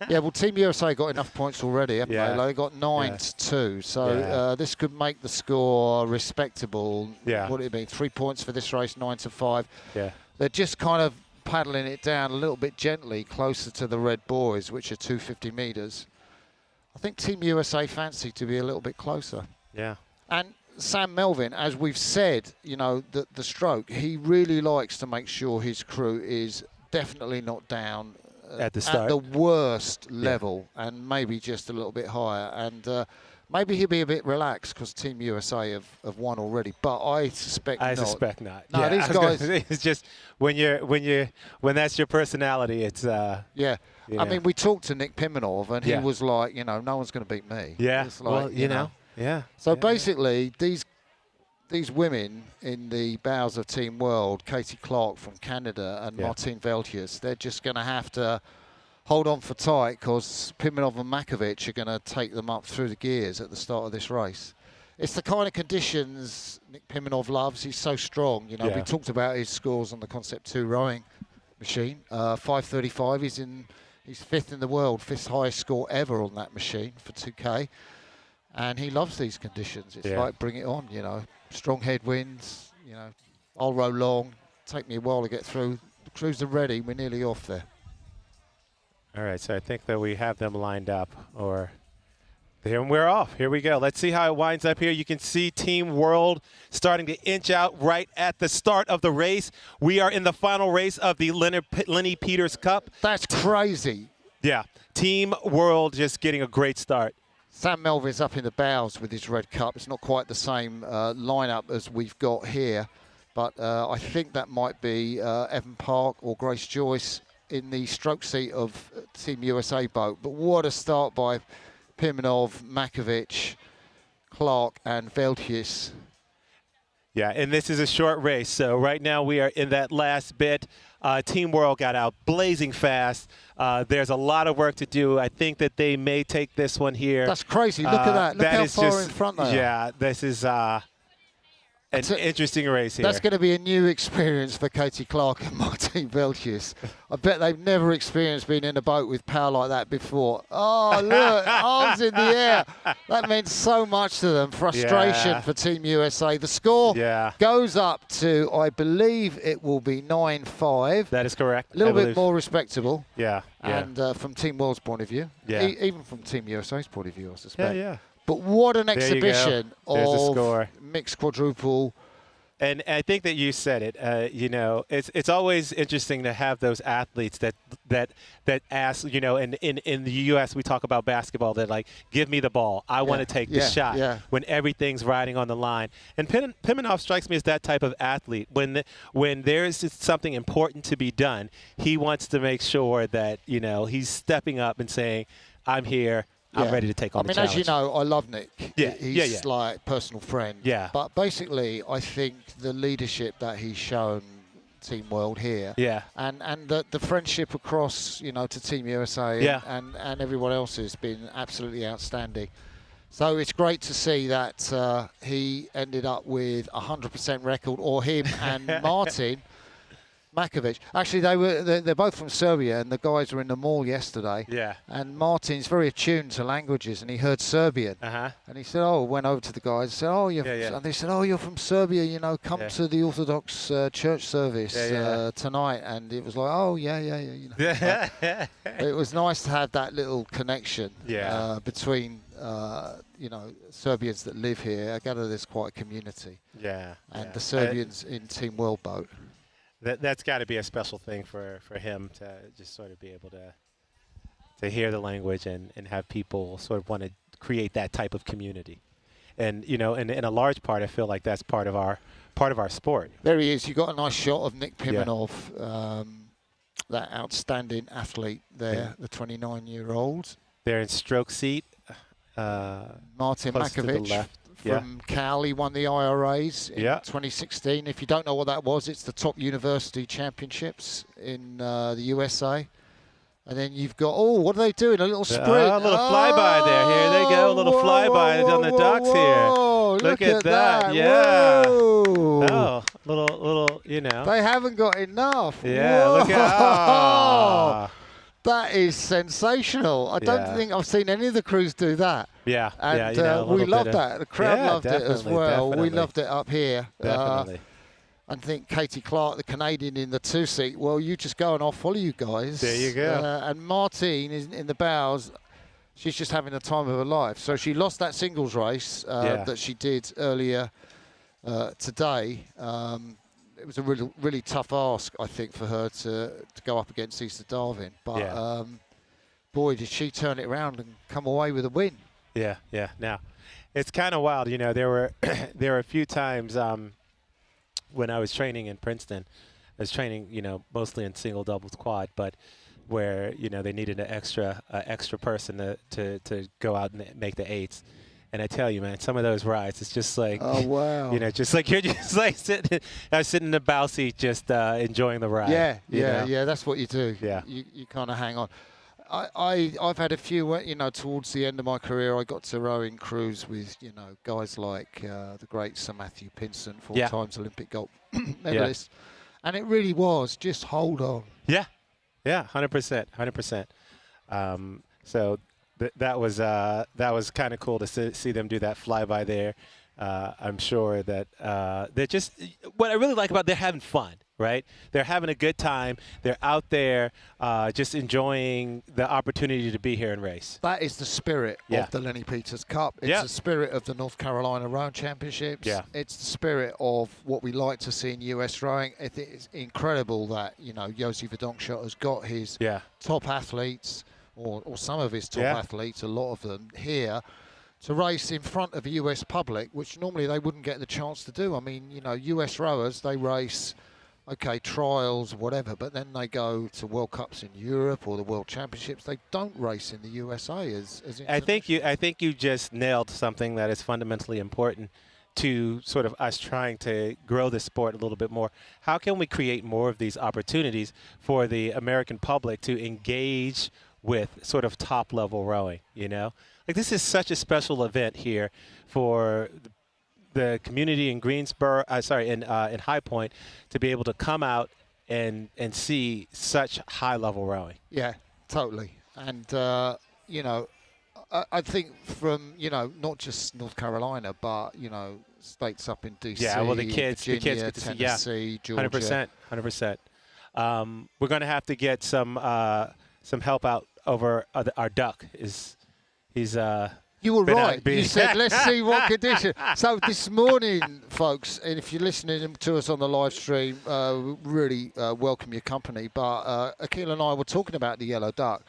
[SPEAKER 2] Yeah, well, Team USA got enough points already, haven't they? They got 9-2, so this could make the score respectable.
[SPEAKER 10] Yeah.
[SPEAKER 2] What would it be? 3 points for this race, 9-5.
[SPEAKER 10] Yeah.
[SPEAKER 2] they're just kind of paddling it down a little bit gently closer to the red buoys, which are 250 meters. I think Team USA fancy to be a little bit closer.
[SPEAKER 10] Yeah.
[SPEAKER 2] And Sam Melvin, as we've said, the stroke, he really likes to make sure his crew is definitely not down
[SPEAKER 10] at the start,
[SPEAKER 2] at the worst level, and maybe just a little bit higher. And maybe he'll be a bit relaxed because Team USA have won already, but I suspect not.
[SPEAKER 10] I suspect not.
[SPEAKER 2] No,
[SPEAKER 10] yeah,
[SPEAKER 2] these guys.
[SPEAKER 10] It's just when that's your personality, it's
[SPEAKER 2] yeah. I mean, we talked to Nick Pimenov, and he
[SPEAKER 10] Yeah.
[SPEAKER 2] was like, no one's going to beat me.
[SPEAKER 10] Yeah.
[SPEAKER 2] It's like,
[SPEAKER 10] Well, you know. Yeah.
[SPEAKER 2] So basically, these women in the bows of Team World, Katie Clark from Canada and Martine Veldhuis, they're just going to have to hold on for tight because Pimenov and Makovic are going to take them up through the gears at the start of this race. It's the kind of conditions Nick Pimenov loves. He's so strong. We talked about his scores on the Concept 2 rowing machine. 5:35. He's fifth in the world, fifth highest score ever on that machine for 2K. And he loves these conditions. It's like, bring it on, Strong headwinds, I'll row long. Take me a while to get through. The crews are ready. We're nearly off there.
[SPEAKER 10] All right, so I think that we have them lined up, and we're off. Here we go. Let's see how it winds up here. You can see Team World starting to inch out right at the start of the race. We are in the final race of the Lenny Peters Cup.
[SPEAKER 2] That's crazy.
[SPEAKER 10] Yeah, Team World just getting a great start.
[SPEAKER 2] Sam Melvin's up in the bows with his red cup. It's not quite the same lineup as we've got here, but I think that might be Evan Park or Grace Joyce in the stroke seat of Team USA boat. But what a start by Pimenov, Makovic, Clark and Veldhuis.
[SPEAKER 10] Yeah, and this is a short race. So right now we are in that last bit. Team World got out blazing fast. There's a lot of work to do. I think that they may take this one here.
[SPEAKER 2] That's crazy. Look at that. Look how far in front they are.
[SPEAKER 10] Yeah, this is an interesting race here.
[SPEAKER 2] That's going to be a new experience for Katie Clark and Martine Veldhuis. I bet they've never experienced being in a boat with power like that before. Oh, look, arms in the air. That meant so much to them. Frustration for Team USA. The score goes up to, I believe it will be 9-5.
[SPEAKER 10] That is correct.
[SPEAKER 2] A little bit more respectable.
[SPEAKER 10] Yeah.
[SPEAKER 2] And from Team World's point of view.
[SPEAKER 10] Yeah.
[SPEAKER 2] Even from Team USA's point of view, I suspect.
[SPEAKER 10] Yeah.
[SPEAKER 2] But what an exhibition of mixed quadruple.
[SPEAKER 10] And I think that you said it. It's always interesting to have those athletes that ask. In the U.S. we talk about basketball. That like, give me the ball. I want to take the shot when everything's riding on the line. And Pimenov strikes me as that type of athlete. When there's something important to be done, he wants to make sure that he's stepping up and saying, "I'm here. I'm ready to take on the challenge."
[SPEAKER 2] As you know, I love Nick. He's like a personal friend.
[SPEAKER 10] Yeah.
[SPEAKER 2] But basically, I think the leadership that he's shown Team World here.
[SPEAKER 10] Yeah.
[SPEAKER 2] And the friendship across, to Team USA and everyone else has been absolutely outstanding. So it's great to see that he ended up with 100% record, or him and Martin Makovic. Actually, they're both from Serbia, and the guys were in the mall yesterday.
[SPEAKER 10] Yeah.
[SPEAKER 2] And Martin's very attuned to languages, and he heard Serbian.
[SPEAKER 10] Uh-huh.
[SPEAKER 2] And he said, went over to the guys and said, and they said, you're from Serbia, come to the Orthodox church service tonight. And it was like, It was nice to have that little connection between Serbians that live here. I gather there's quite a community.
[SPEAKER 10] Yeah.
[SPEAKER 2] And the Serbians in Team World boat.
[SPEAKER 10] That's got to be a special thing for him to just sort of be able to hear the language and have people sort of want to create that type of community. And and in a large part, I feel like that's part of our sport.
[SPEAKER 2] There he is. You got a nice shot of Nick Pimenov, that outstanding athlete there, the 29-year-old.
[SPEAKER 10] They're in stroke seat.
[SPEAKER 2] Martin Makovic. From Cal, he won the IRAs in 2016. If you don't know what that was, it's the top university championships in the USA. And then you've got, what are they doing? A little sprint.
[SPEAKER 10] A little flyby there. Here they go. A little flyby on the docks here.
[SPEAKER 2] Look at that.
[SPEAKER 10] Yeah.
[SPEAKER 2] Whoa.
[SPEAKER 10] Oh, little,
[SPEAKER 2] They haven't got enough.
[SPEAKER 10] Yeah,
[SPEAKER 2] Whoa.
[SPEAKER 10] look at
[SPEAKER 2] That is sensational. I don't think I've seen any of the crews do that.
[SPEAKER 10] Yeah.
[SPEAKER 2] And we loved that. The crowd loved it as well.
[SPEAKER 10] Definitely.
[SPEAKER 2] We loved it up here.
[SPEAKER 10] Definitely.
[SPEAKER 2] and think Katie Clark, the Canadian in the 2 seat, well, you just go and I'll follow you guys.
[SPEAKER 10] There you go.
[SPEAKER 2] And Martine is in the bows. She's just having the time of her life. So she lost that singles race that she did earlier today. It was a really, really tough ask, I think, for her to go up against Issa Darvin. But boy, did she turn it around and come away with a win.
[SPEAKER 10] Yeah, yeah. Now, it's kind of wild. You know, there were a few times when I was training in Princeton. I was training, you know, mostly in single, doubles, quad, but where, you know, they needed an extra person to go out and make the 8s. And I tell you, man, some of those rides, it's just like,
[SPEAKER 2] oh, wow.
[SPEAKER 10] You know, just like you're just like sitting in the bow seat, just enjoying the ride.
[SPEAKER 2] Yeah, that's what you do.
[SPEAKER 10] Yeah.
[SPEAKER 2] You kind of hang on. I've had a few, you know, towards the end of my career, I got to row in crews with, you know, guys like the great Sir Matthew Pinson, 4 times Olympic gold medalist. And it really was just hold on.
[SPEAKER 10] Yeah, 100%, 100%. So that was kind of cool to see them do that flyby there. I'm sure that they're just, what I really like about, they're having fun, right? They're having a good time. They're out there just enjoying the opportunity to be here and race.
[SPEAKER 2] That is the spirit of the Lenny Peters Cup. It's the spirit of the North Carolina Rowing Championships.
[SPEAKER 10] Yeah.
[SPEAKER 2] It's the spirit of what we like to see in US rowing. It's incredible that, you know, Josie Verdonschot has got his top athletes, or some of his top athletes, a lot of them here, to race in front of a US public, which normally they wouldn't get the chance to do. I mean, you know, US rowers, they race, okay, trials, whatever, but then they go to World Cups in Europe or the World Championships. They don't race in the USA as
[SPEAKER 10] I think you just nailed something that is fundamentally important to sort of us trying to grow the sport a little bit more. How can we create more of these opportunities for the American public to engage with sort of top-level rowing, you know? Like, this is such a special event here for the community in Greensboro, in High Point, to be able to come out and see such high-level rowing.
[SPEAKER 2] Yeah, totally. And, you know, I think from, you know, not just North Carolina, but, you know, states up in D.C.,
[SPEAKER 10] well, the kids
[SPEAKER 2] Virginia,
[SPEAKER 10] get to
[SPEAKER 2] Tennessee,
[SPEAKER 10] see,
[SPEAKER 2] Georgia.
[SPEAKER 10] 100%. We're going to have to get some help out over our duck.
[SPEAKER 2] You were right. You said, let's see what condition. So this morning, folks, and if you're listening to us on the live stream, really welcome your company. But Akil and I were talking about the yellow duck.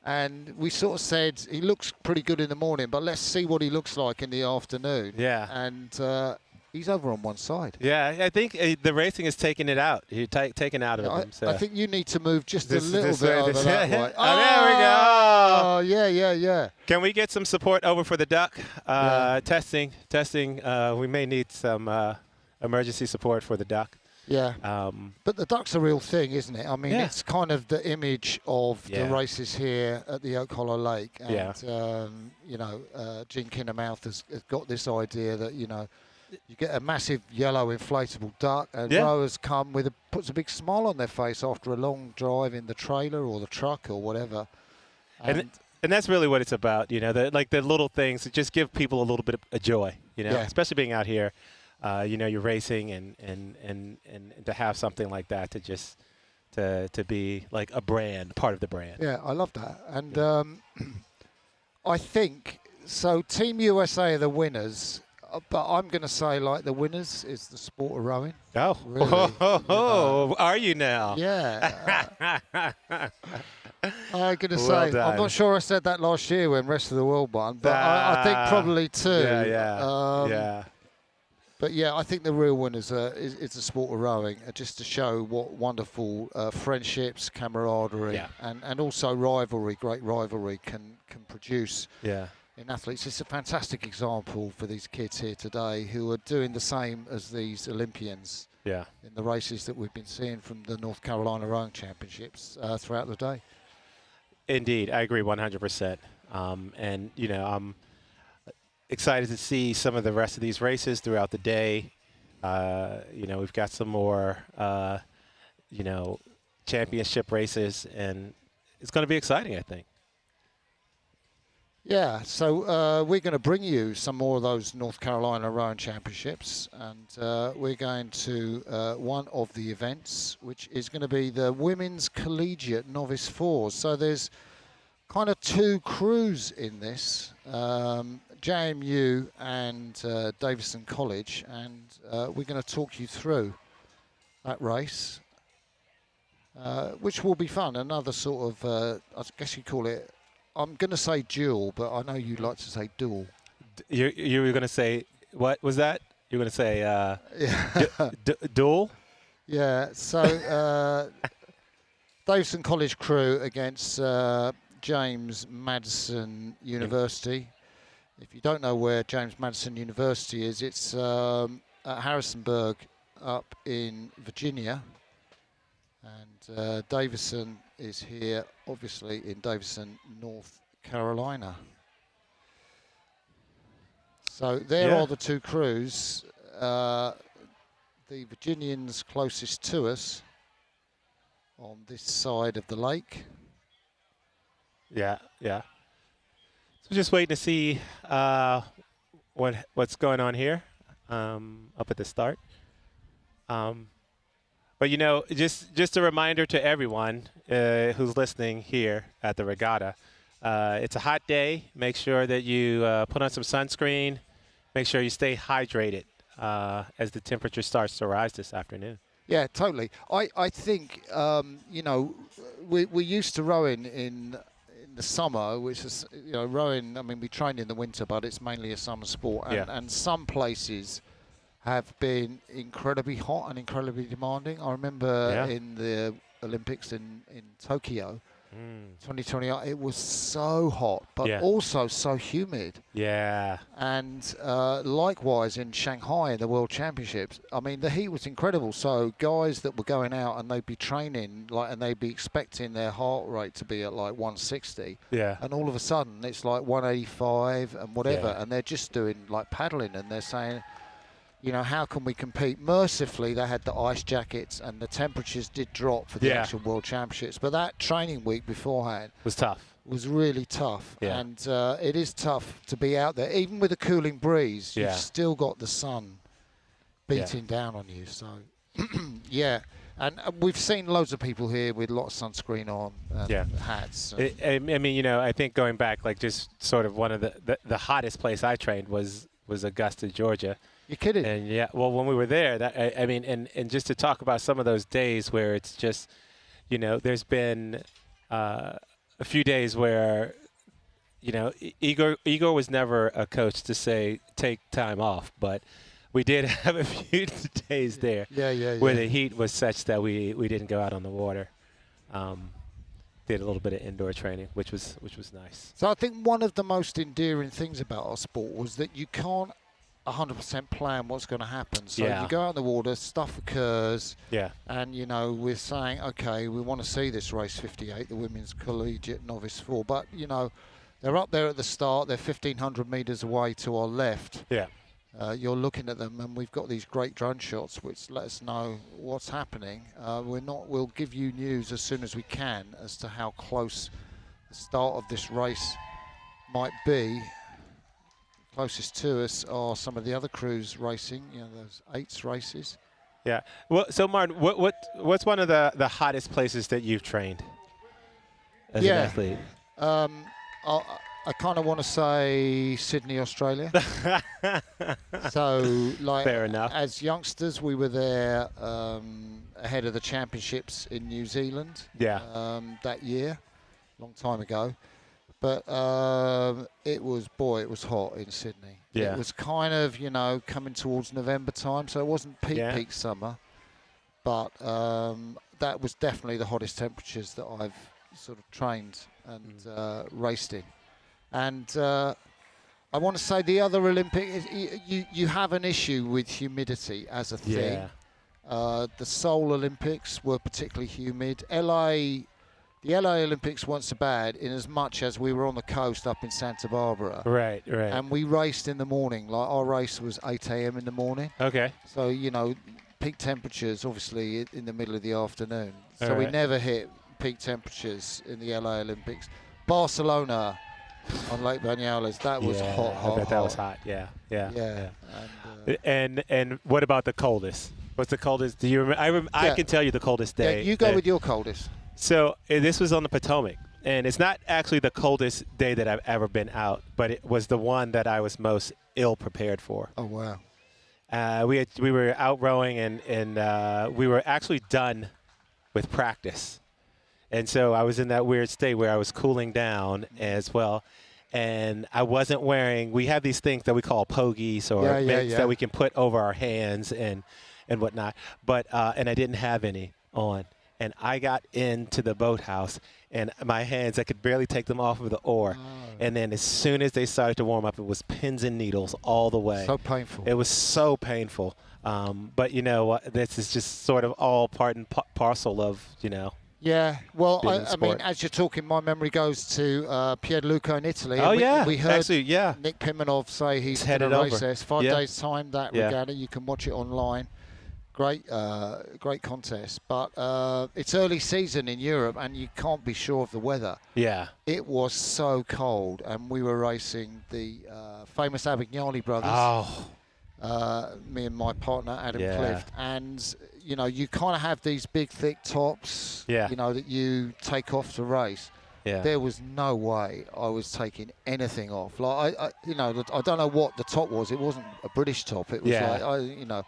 [SPEAKER 2] And we sort of said, he looks pretty good in the morning, but let's see what he looks like in the afternoon.
[SPEAKER 10] Yeah.
[SPEAKER 2] And he's over on one side.
[SPEAKER 10] Yeah, I think the racing is taking it out. You're taking out of him. So.
[SPEAKER 2] I think you need to move just a little bit over that way.
[SPEAKER 10] Oh, there we go.
[SPEAKER 2] Oh, yeah.
[SPEAKER 10] Can we get some support over for the duck? Testing. We may need some emergency support for the duck.
[SPEAKER 2] Yeah. But the duck's a real thing, isn't it? I mean, it's kind of the image of the races here at the Oak Hollow Lake. And, you know, Gene Kinnermouth has got this idea that, you know, you get a massive yellow inflatable duck, and rowers come puts a big smile on their face after a long drive in the trailer or the truck or whatever.
[SPEAKER 10] And that's really what it's about, you know, the little things that just give people a little bit of joy, you know, especially being out here. You know, you're racing and to have something like that to just to be like a brand, part of the brand.
[SPEAKER 2] Yeah, I love that. And I think, so Team USA are the winners, but I'm going to say, like, the winners is the sport of rowing.
[SPEAKER 10] Oh,
[SPEAKER 2] really,
[SPEAKER 10] are you now?
[SPEAKER 2] Yeah. I'm going to say,
[SPEAKER 10] done.
[SPEAKER 2] I'm not sure I said that last year when Rest of the World won, but I think probably too.
[SPEAKER 10] Yeah.
[SPEAKER 2] But yeah, I think the real winners is the sport of rowing, just to show what wonderful friendships, camaraderie, and also rivalry, great rivalry can produce. In athletes. It's a fantastic example for these kids here today who are doing the same as these Olympians in the races that we've been seeing from the North Carolina Rowing Championships throughout the day.
[SPEAKER 10] Indeed, I agree 100%. And, you know, I'm excited to see some of the rest of these races throughout the day. You know, we've got some more, you know, championship races, and it's going to be exciting, I think.
[SPEAKER 2] Yeah, so we're going to bring you some more of those North Carolina Rowing Championships, and we're going to one of the events, which is going to be the Women's Collegiate Novice Fours. So there's kind of two crews in this, JMU and Davison College, and we're going to talk you through that race, which will be fun. Another sort of, I guess you call it, I'm going to say duel, but I know you like to say duel.
[SPEAKER 10] You were going to say, what was that? You were going to say duel?
[SPEAKER 2] Yeah, so Davison College crew against James Madison University. If you don't know where James Madison University is, it's at Harrisonburg up in Virginia. And Davison is here, obviously, in Davison, North Carolina. So there are the two crews. The Virginians closest to us on this side of the lake.
[SPEAKER 10] Yeah. So just waiting to see what's going on here up at the start. But, you know, just a reminder to everyone who's listening here at the regatta, it's a hot day. Make sure that you put on some sunscreen. Make sure you stay hydrated as the temperature starts to rise this afternoon.
[SPEAKER 2] Yeah, totally. I think, you know, we're used to rowing in the summer, which is, you know, rowing, I mean, we train in the winter, but it's mainly a summer sport. And some places have been incredibly hot and incredibly demanding. I remember in the Olympics in Tokyo, 2020, it was so hot, but also so humid.
[SPEAKER 10] Yeah.
[SPEAKER 2] And likewise in Shanghai in the World Championships, I mean, the heat was incredible. So guys that were going out and they'd be training, and they'd be expecting their heart rate to be at like 160.
[SPEAKER 10] Yeah.
[SPEAKER 2] And all of a sudden it's like 185 and whatever. And they're just doing like paddling, and they're saying, you know, how can we compete? Mercifully, they had the ice jackets and the temperatures did drop for the actual World Championships. But that training week beforehand
[SPEAKER 10] was tough.
[SPEAKER 2] Was really tough.
[SPEAKER 10] Yeah.
[SPEAKER 2] And it is tough to be out there. Even with a cooling breeze, you've still got the sun beating down on you. So, yeah. And we've seen loads of people here with a lot of sunscreen on and hats.
[SPEAKER 10] I mean, you know, I think going back, like just sort of one of the hottest place I trained was Augusta, Georgia.
[SPEAKER 2] You're kidding.
[SPEAKER 10] And well, when we were there, I mean, and just to talk about some of those days where it's just, you know, there's been a few days where, you know, Igor was never a coach to say take time off, but we did have a few days there where the heat was such that we didn't go out on the water. Did a little bit of indoor training, which was nice.
[SPEAKER 2] So I think one of the most endearing things about our sport was that you can't 100% plan what's going to happen. So you go out in the water, stuff occurs.
[SPEAKER 10] Yeah.
[SPEAKER 2] And, you know, we're saying, okay, we want to see this race 58, the Women's Collegiate Novice 4. But, you know, they're up there at the start. They're 1,500 meters away to our left.
[SPEAKER 10] Yeah.
[SPEAKER 2] You're looking at them, and we've got these great drone shots which let us know what's happening. We'll give you news as soon as we can as to how close the start of this race might be. Closest to us are some of the other crews racing, you know, those 8s races.
[SPEAKER 10] Yeah. Well, so Martin, what's one of the hottest places that you've trained as an athlete?
[SPEAKER 2] I kind of want to say Sydney, Australia. So, like,
[SPEAKER 10] fair enough.
[SPEAKER 2] As youngsters, we were there ahead of the championships in New Zealand. That year, long time ago. But it was hot in Sydney.
[SPEAKER 10] Yeah.
[SPEAKER 2] It was kind of, you know, coming towards November time, so it wasn't peak summer. But that was definitely the hottest temperatures that I've sort of trained and raced in. And I want to say the other Olympic, you have an issue with humidity as a thing. The Seoul Olympics were particularly humid. The LA Olympics weren't so bad in as much as we were on the coast up in Santa Barbara.
[SPEAKER 10] Right.
[SPEAKER 2] And we raced in the morning. Like, our race was 8 a.m. in the morning.
[SPEAKER 10] Okay.
[SPEAKER 2] So, you know, peak temperatures obviously in the middle of the afternoon. So we never hit peak temperatures in the LA Olympics. Barcelona, on Lake Banyales. That was hot, hot,
[SPEAKER 10] I bet that
[SPEAKER 2] hot.
[SPEAKER 10] was hot. Yeah.
[SPEAKER 2] And,
[SPEAKER 10] And what about the coldest? What's the coldest? Do you remember? I can tell you the coldest day.
[SPEAKER 2] Yeah, you go with your coldest.
[SPEAKER 10] So this was on the Potomac, and it's not actually the coldest day that I've ever been out, but it was the one that I was most ill prepared for.
[SPEAKER 2] Oh wow!
[SPEAKER 10] We were out rowing, and we were actually done with practice, and so I was in that weird state where I was cooling down as well. And I wasn't wearing. We have these things that we call pogies or mitts that we can put over our hands and whatnot. But and I didn't have any on. And I got into the boathouse, and my hands, I could barely take them off of the oar. And then as soon as they started to warm up, it was pins and needles all the way.
[SPEAKER 2] So painful.
[SPEAKER 10] It was so painful. But you know what? This is just sort of all part and parcel of, you know.
[SPEAKER 2] Yeah, well,
[SPEAKER 10] being in
[SPEAKER 2] I mean,
[SPEAKER 10] sport.
[SPEAKER 2] as you're talking, my memory goes to Pierluca in Italy.
[SPEAKER 10] Oh,
[SPEAKER 2] And
[SPEAKER 10] yeah.
[SPEAKER 2] we heard
[SPEAKER 10] Actually, yeah.
[SPEAKER 2] Nick Pimenov say he's going
[SPEAKER 10] headed
[SPEAKER 2] to race
[SPEAKER 10] over.
[SPEAKER 2] there. It's 5
[SPEAKER 10] Yeah.
[SPEAKER 2] days' time, that
[SPEAKER 10] Yeah.
[SPEAKER 2] regatta. You can watch it online. Great contest. But it's early season in Europe, and you can't be sure of the weather.
[SPEAKER 10] Yeah.
[SPEAKER 2] It was so cold, and we were racing the famous Abignoli brothers.
[SPEAKER 10] Oh.
[SPEAKER 2] Me and my partner, Adam
[SPEAKER 10] Yeah.
[SPEAKER 2] Clift. And, you know, you kind of have these big, thick tops,
[SPEAKER 10] Yeah.
[SPEAKER 2] you know, that you take off to race.
[SPEAKER 10] Yeah.
[SPEAKER 2] There was no way I was taking anything off. Like, I don't know what the top was. It wasn't a British top. It was like,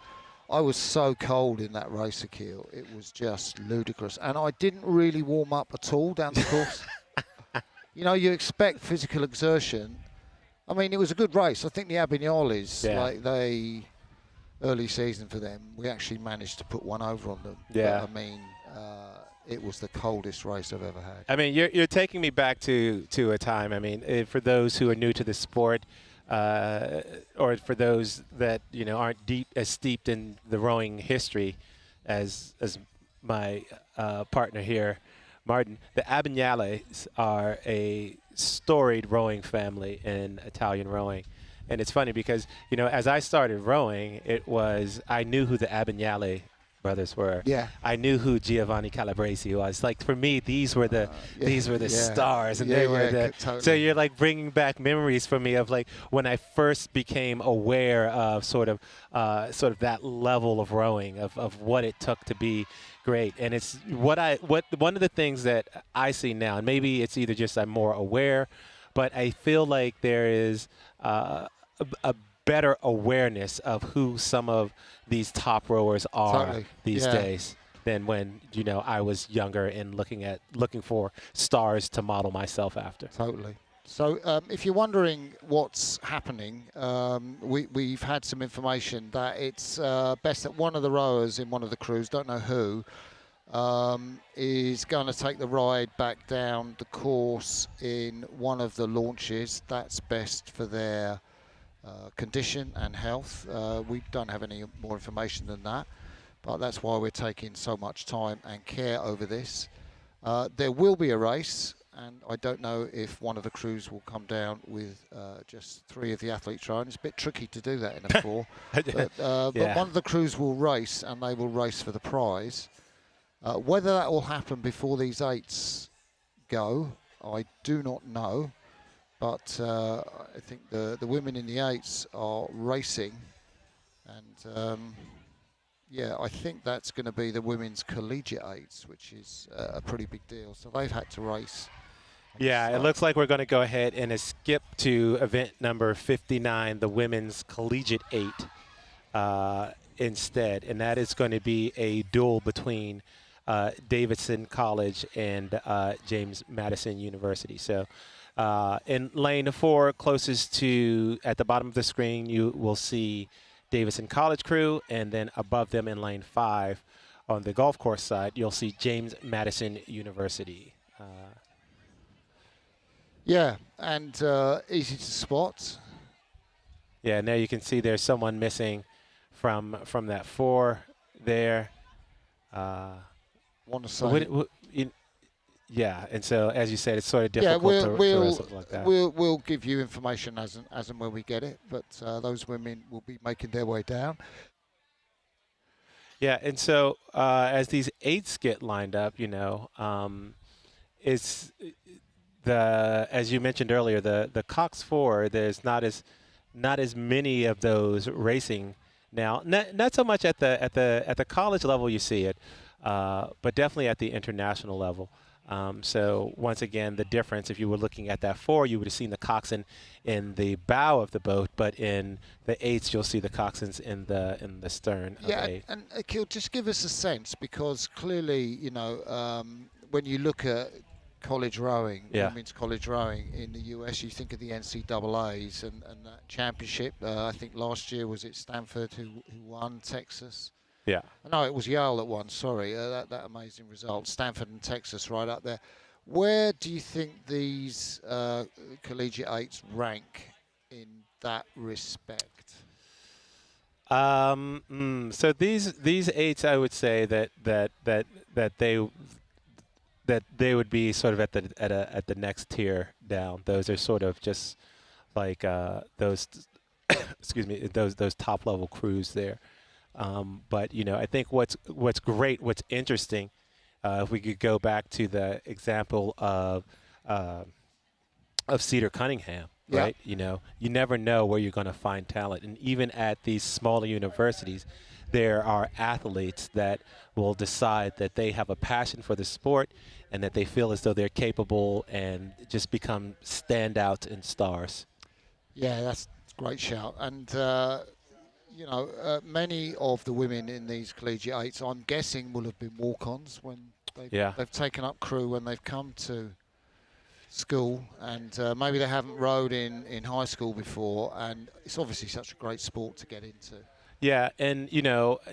[SPEAKER 2] I was so cold in that racer keel. It was just ludicrous. And I didn't really warm up at all down the course. You know, you expect physical exertion. I mean, it was a good race. I think the Abignolis, early season for them, we actually managed to put one over on them.
[SPEAKER 10] Yeah.
[SPEAKER 2] But, I mean, it was the coldest race I've ever had.
[SPEAKER 10] I mean, you're taking me back to a time. I mean, for those who are new to the sport, or for those that aren't as steeped in the rowing history, as my partner here, Martin, the Abignales are a storied rowing family in Italian rowing. And it's funny because, as I started rowing, I knew who the Abignale brothers were.
[SPEAKER 2] Yeah.
[SPEAKER 10] I knew who Giovanni Calabresi was. Like, for me, these were the stars, and they were the.
[SPEAKER 2] Totally.
[SPEAKER 10] So you're like bringing back memories for me of like when I first became aware of sort of that level of rowing, of what it took to be great. And it's one of the things that I see now, and maybe it's either just I'm more aware, but I feel like there is a better awareness of who some of these top rowers are these days than when I was younger and looking for stars to model myself after.
[SPEAKER 2] Totally. So if you're wondering what's happening, we've had some information that it's best that one of the rowers in one of the crews, don't know who, is going to take the ride back down the course in one of the launches. That's best for their condition and health. We don't have any more information than that, but that's why we're taking so much time and care over this. There will be a race, and I don't know if one of the crews will come down with just 3 of the athletes rowing. It's a bit tricky to do that in a 4. But one of the crews will race, and they will race for the prize. Whether that will happen before these 8s go, I do not know. But I think the women in the 8s are racing. And, I think that's going to be the women's collegiate 8s, which is a pretty big deal. So they've had to race.
[SPEAKER 10] Yeah, it looks like we're going to go ahead and skip to event number 59, the women's collegiate 8 instead. And that is going to be a duel between Davidson College and James Madison University. So in lane 4, closest to, at the bottom of the screen, you will see Davidson College crew, and then above them in lane 5 on the golf course side, you'll see James Madison University.
[SPEAKER 2] And easy to spot.
[SPEAKER 10] Yeah, and there you can see there's someone missing from that 4 there.
[SPEAKER 2] Want to say.
[SPEAKER 10] Yeah, and so as you said, it's sort of difficult to race something like that.
[SPEAKER 2] We'll give you information as and when we get it, but those women will be making their way down.
[SPEAKER 10] Yeah, and so as these 8s get lined up, as you mentioned earlier, the Cox 4, there's not as many of those racing now. Not so much at the college level you see it, but definitely at the international level. So once again, the difference, if you were looking at that 4, you would have seen the coxswain in the bow of the boat, but in the 8s, you'll see the coxswains in the stern.
[SPEAKER 2] Yeah,
[SPEAKER 10] of the 8.
[SPEAKER 2] and Akil, just give us a sense, because clearly, when you look at college rowing, women's college rowing in the US, you think of the NCAAs and that championship. I think last year was it Stanford who won, Texas.
[SPEAKER 10] Yeah.
[SPEAKER 2] No, it was Yale that won. Sorry, that amazing result. Stanford and Texas right up there. Where do you think these collegiate 8s rank in that respect?
[SPEAKER 10] So these 8s, I would say that they would be sort of at the next tier down. Those are sort of just like those excuse me, those top level crews there. But I think what's great, what's interesting, if we could go back to the example of Cedar Cunningham, right? You never know where you're going to find talent, and even at these smaller universities, there are athletes that will decide that they have a passion for the sport and that they feel as though they're capable and just become standouts and stars.
[SPEAKER 2] Yeah, that's a great shout. And many of the women in these collegiate 8s, I'm guessing, will have been walk-ons when they've taken up crew when they've come to school, and maybe they haven't rowed in high school before, and it's obviously such a great sport to get into.
[SPEAKER 10] Yeah, and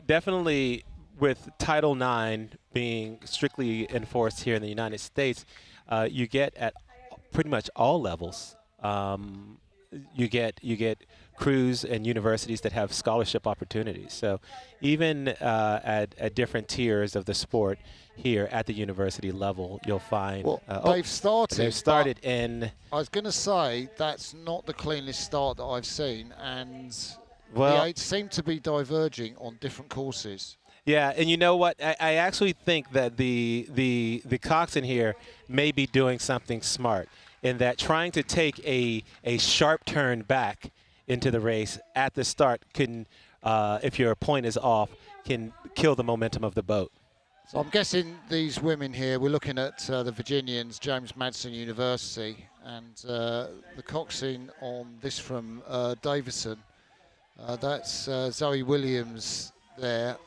[SPEAKER 10] definitely with Title IX being strictly enforced here in the United States, you get at pretty much all levels. You get crews and universities that have scholarship opportunities. So even at different tiers of the sport here at the university level, you'll find
[SPEAKER 2] they've started
[SPEAKER 10] in.
[SPEAKER 2] I was going to say that's not the cleanest start that I've seen, and the 8s seem to be diverging on different courses.
[SPEAKER 10] Yeah, and you know what? I actually think that the coxswain here may be doing something smart in that trying to take a sharp turn back into the race at the start can, if your point is off, can kill the momentum of the boat.
[SPEAKER 2] So I'm guessing these women here, we're looking at the Virginians, James Madison University, and the coxswain on this from Davison. That's Zoe Williams there.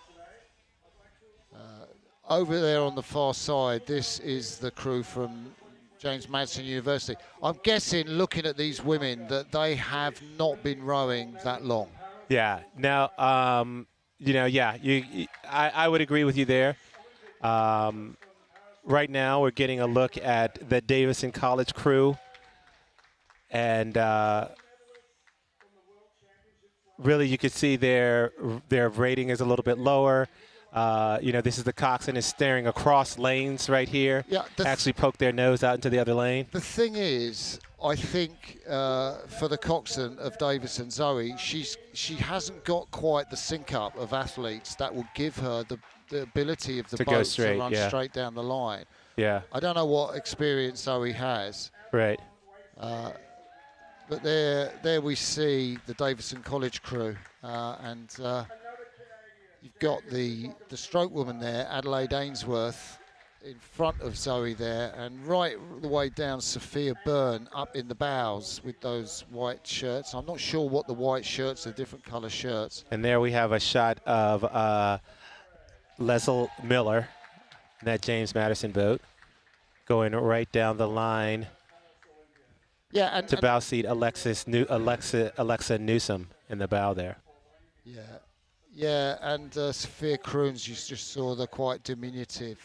[SPEAKER 2] Over there on the far side, this is the crew from James Madison University. I'm guessing, looking at these women, that they have not been rowing that long.
[SPEAKER 10] Yeah. Now, I would agree with you there. Right now, we're getting a look at the Davison College crew, and really, you can see their rating is a little bit lower. This is the coxswain is staring across lanes right here.
[SPEAKER 2] Yeah,
[SPEAKER 10] actually poke their nose out into the other lane.
[SPEAKER 2] The thing is, I think for the coxswain of Davison, Zoe, she hasn't got quite the sync up of athletes that will give her the ability of the boat to run straight down the line.
[SPEAKER 10] Yeah.
[SPEAKER 2] I don't know what experience Zoe has.
[SPEAKER 10] Right.
[SPEAKER 2] But there we see the Davison College crew, and you've got the stroke woman there, Adelaide Ainsworth, in front of Zoe there, and right the way down Sophia Byrne up in the bows with those white shirts. I'm not sure what the white shirts are, different colour shirts.
[SPEAKER 10] And there we have a shot of Leslie Miller, that James Madison boat, going right down the line.
[SPEAKER 2] Yeah, and
[SPEAKER 10] to bow seat Alexa Newsom in the bow there.
[SPEAKER 2] Yeah. Yeah, and Sophia Kroons, you just saw the quite diminutive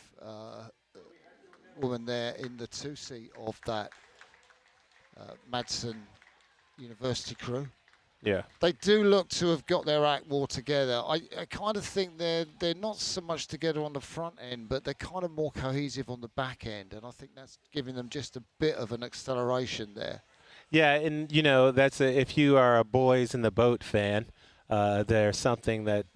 [SPEAKER 2] woman there in the 2-seat of that Madison University crew.
[SPEAKER 10] Yeah.
[SPEAKER 2] They do look to have got their act more together. I kind of think they're not so much together on the front end, but they're kind of more cohesive on the back end, and I think that's giving them just a bit of an acceleration there.
[SPEAKER 10] Yeah, and that's if you are a boys in the boat fan, there's something that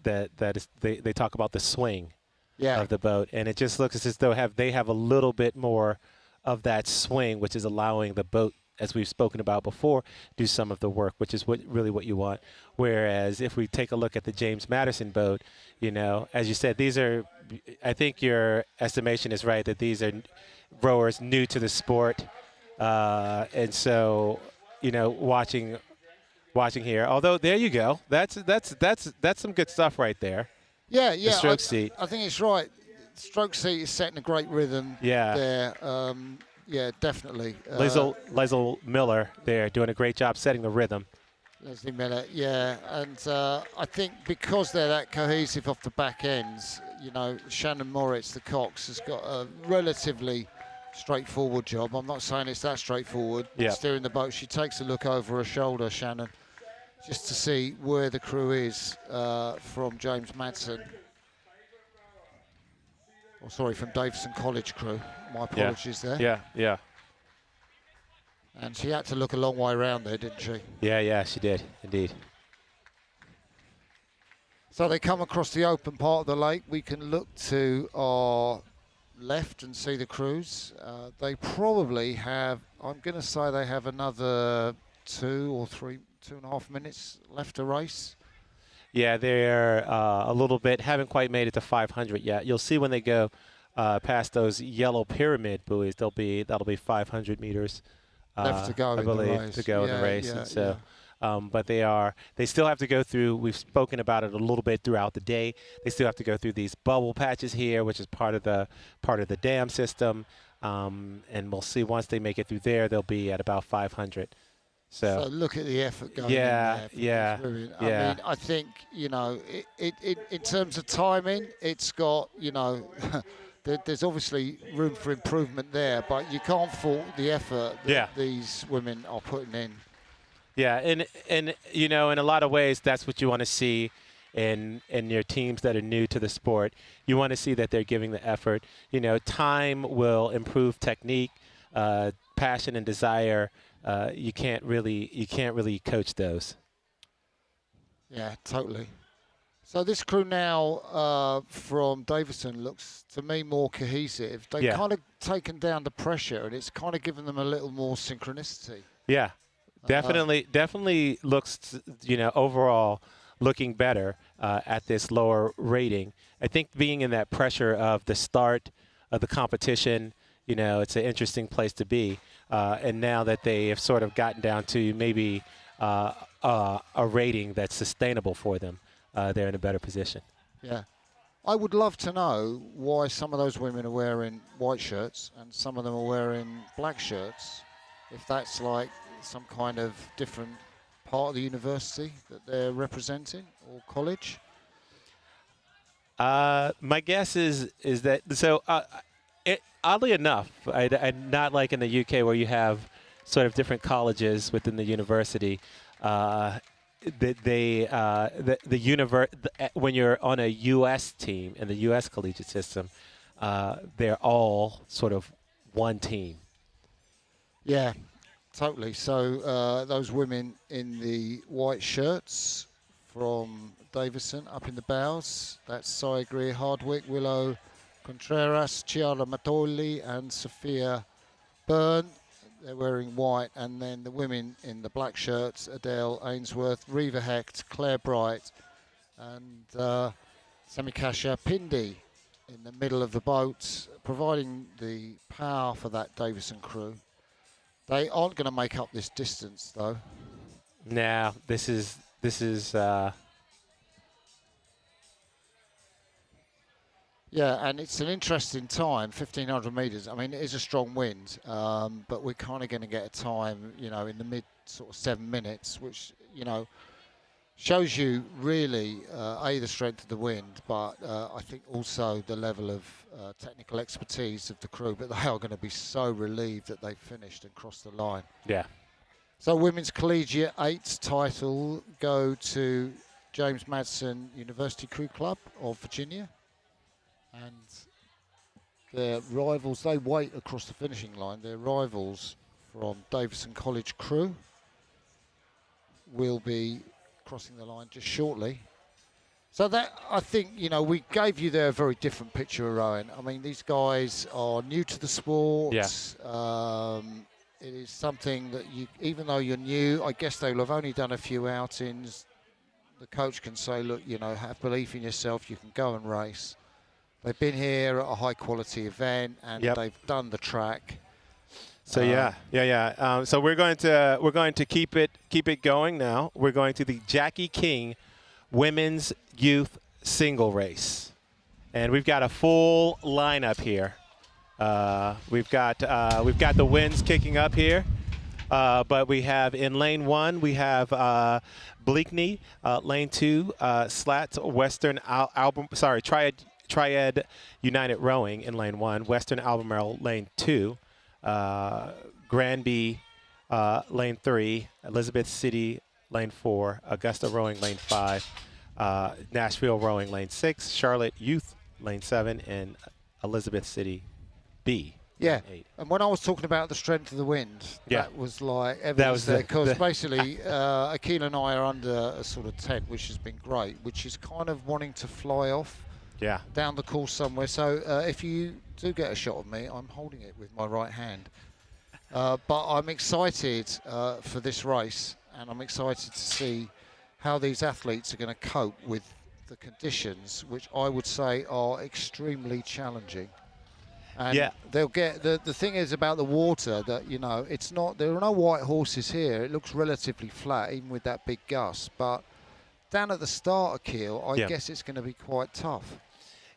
[SPEAKER 10] is they talk about the swing of the boat, and it just looks as though they have a little bit more of that swing, which is allowing the boat, as we've spoken about before, do some of the work, which is really what you want. Whereas if we take a look at the James Madison boat, you know, as you said, these are, I think your estimation is right, that these are rowers new to the sport. And so, you know, watching here, although there you go, that's some good stuff right there.
[SPEAKER 2] Yeah,
[SPEAKER 10] The stroke seat.
[SPEAKER 2] I think it's right. Stroke seat is setting a great rhythm there. Yeah, definitely.
[SPEAKER 10] Leslie Miller there doing a great job setting the rhythm.
[SPEAKER 2] Leslie Miller, yeah. And I think because they're that cohesive off the back ends, you know, Shannon Moritz, the Cox, has got a relatively straightforward job. I'm not saying it's that straightforward.
[SPEAKER 10] Yeah.
[SPEAKER 2] Steering the boat, she takes a look over her shoulder, Shannon, just to see where the crew is from James Madsen. Oh, sorry, from Davison College crew. My apologies there.
[SPEAKER 10] Yeah.
[SPEAKER 2] And she had to look a long way around there, didn't she?
[SPEAKER 10] Yeah, she did, indeed.
[SPEAKER 2] So they come across the open part of the lake. We can look to our left and see the crews. They probably have, I'm going to say they have another 2.5 minutes left to race.
[SPEAKER 10] Yeah, they're a little bit, haven't quite made it to 500 yet. You'll see when they go past those yellow pyramid buoys, that'll be 500 meters
[SPEAKER 2] left to go,
[SPEAKER 10] I believe,
[SPEAKER 2] race.
[SPEAKER 10] to go in the race. And so, but they still have to go through, we've spoken about it a little bit throughout the day. They still have to go through these bubble patches here, which is part of the dam system. And we'll see once they make it through there, they'll be at about 500. So
[SPEAKER 2] look at the effort going
[SPEAKER 10] yeah,
[SPEAKER 2] in there. I mean, I think, you know, it in terms of timing, it's got, you know, there's obviously room for improvement there, but you can't fault the effort that these women are putting in.
[SPEAKER 10] Yeah, and you know, in a lot of ways, that's what you want to see in your teams that are new to the sport. You want to see that they're giving the effort. You know, time will improve technique, passion and desire. You can't really coach those.
[SPEAKER 2] Yeah, totally. So this crew now from Davison looks to me more cohesive. They've kind of taken down the pressure, and it's kind of given them a little more synchronicity.
[SPEAKER 10] Yeah, definitely looks, you know, overall looking better at this lower rating. I think being in that pressure of the start of the competition, you know, it's an interesting place to be. And now that they have sort of gotten down to maybe a rating that's sustainable for them, they're in a better position.
[SPEAKER 2] Yeah. I would love to know why some of those women are wearing white shirts and some of them are wearing black shirts. If that's like some kind of different part of the university that they're representing or college.
[SPEAKER 10] My guess is that, so oddly enough, not like in the UK where you have sort of different colleges within the university, when you're on a U.S. team in the U.S. collegiate system, they're all sort of one team.
[SPEAKER 2] Yeah, totally. So those women in the white shirts from Davison up in the bows, that's Sia Greer Hardwick, Willow Contreras, Chiara Matoli and Sophia Byrne. They're wearing white, and then the women in the black shirts, Adele Ainsworth, Reva Hecht, Claire Bright, and Samikasha Pindi in the middle of the boat, providing the power for that Davison crew. They aren't going to make up this distance, though.
[SPEAKER 10] Now, this is.
[SPEAKER 2] Yeah, and it's an interesting time, 1,500 metres. I mean, it is a strong wind, but we're kind of going to get a time, you know, in the mid sort of 7 minutes, which, you know, shows you really, A, the strength of the wind, but I think also the level of technical expertise of the crew. But they are going to be so relieved that they've finished and crossed the line.
[SPEAKER 10] Yeah.
[SPEAKER 2] So Women's Collegiate 8's title go to James Madsen University Crew Club of Virginia. And their rivals, they wait across the finishing line. Their rivals from Davison College Crew will be crossing the line just shortly. So that, I think, we gave you there a very different picture of rowing. I mean, these guys are new to the sport.
[SPEAKER 10] Yeah.
[SPEAKER 2] It is something that even though you're new, I guess they'll have only done a few outings. The coach can say, look, have belief in yourself. You can go and race. They've been here at a high quality event and they've done the track.
[SPEAKER 10] So so we're going to keep it going now. We're going to the Jackie King Women's Youth Single Race, and we've got a full lineup here. We've got the winds kicking up here, but we have in lane 1 we have Bleakney, lane 2 Slats Western Triad United Rowing in lane 1, Western Albemarle lane 2, Granby lane 3, Elizabeth City lane 4, Augusta Rowing lane 5, Nashville Rowing lane 6, Charlotte Youth lane 7, and Elizabeth City B.
[SPEAKER 2] Yeah, and when I was talking about the strength of the wind, that was like evidence there, because basically Akila and I are under a sort of tent, which has been great, which is kind of wanting to fly off down the course somewhere. So if you do get a shot of me, I'm holding it with my right hand. But I'm excited for this race, and I'm excited to see how these athletes are going to cope with the conditions, which I would say are extremely challenging. And they'll get the thing is about the water that it's not, there are no white horses here. It looks relatively flat, even with that big gust. But down at the starter keel, I guess it's going to be quite tough.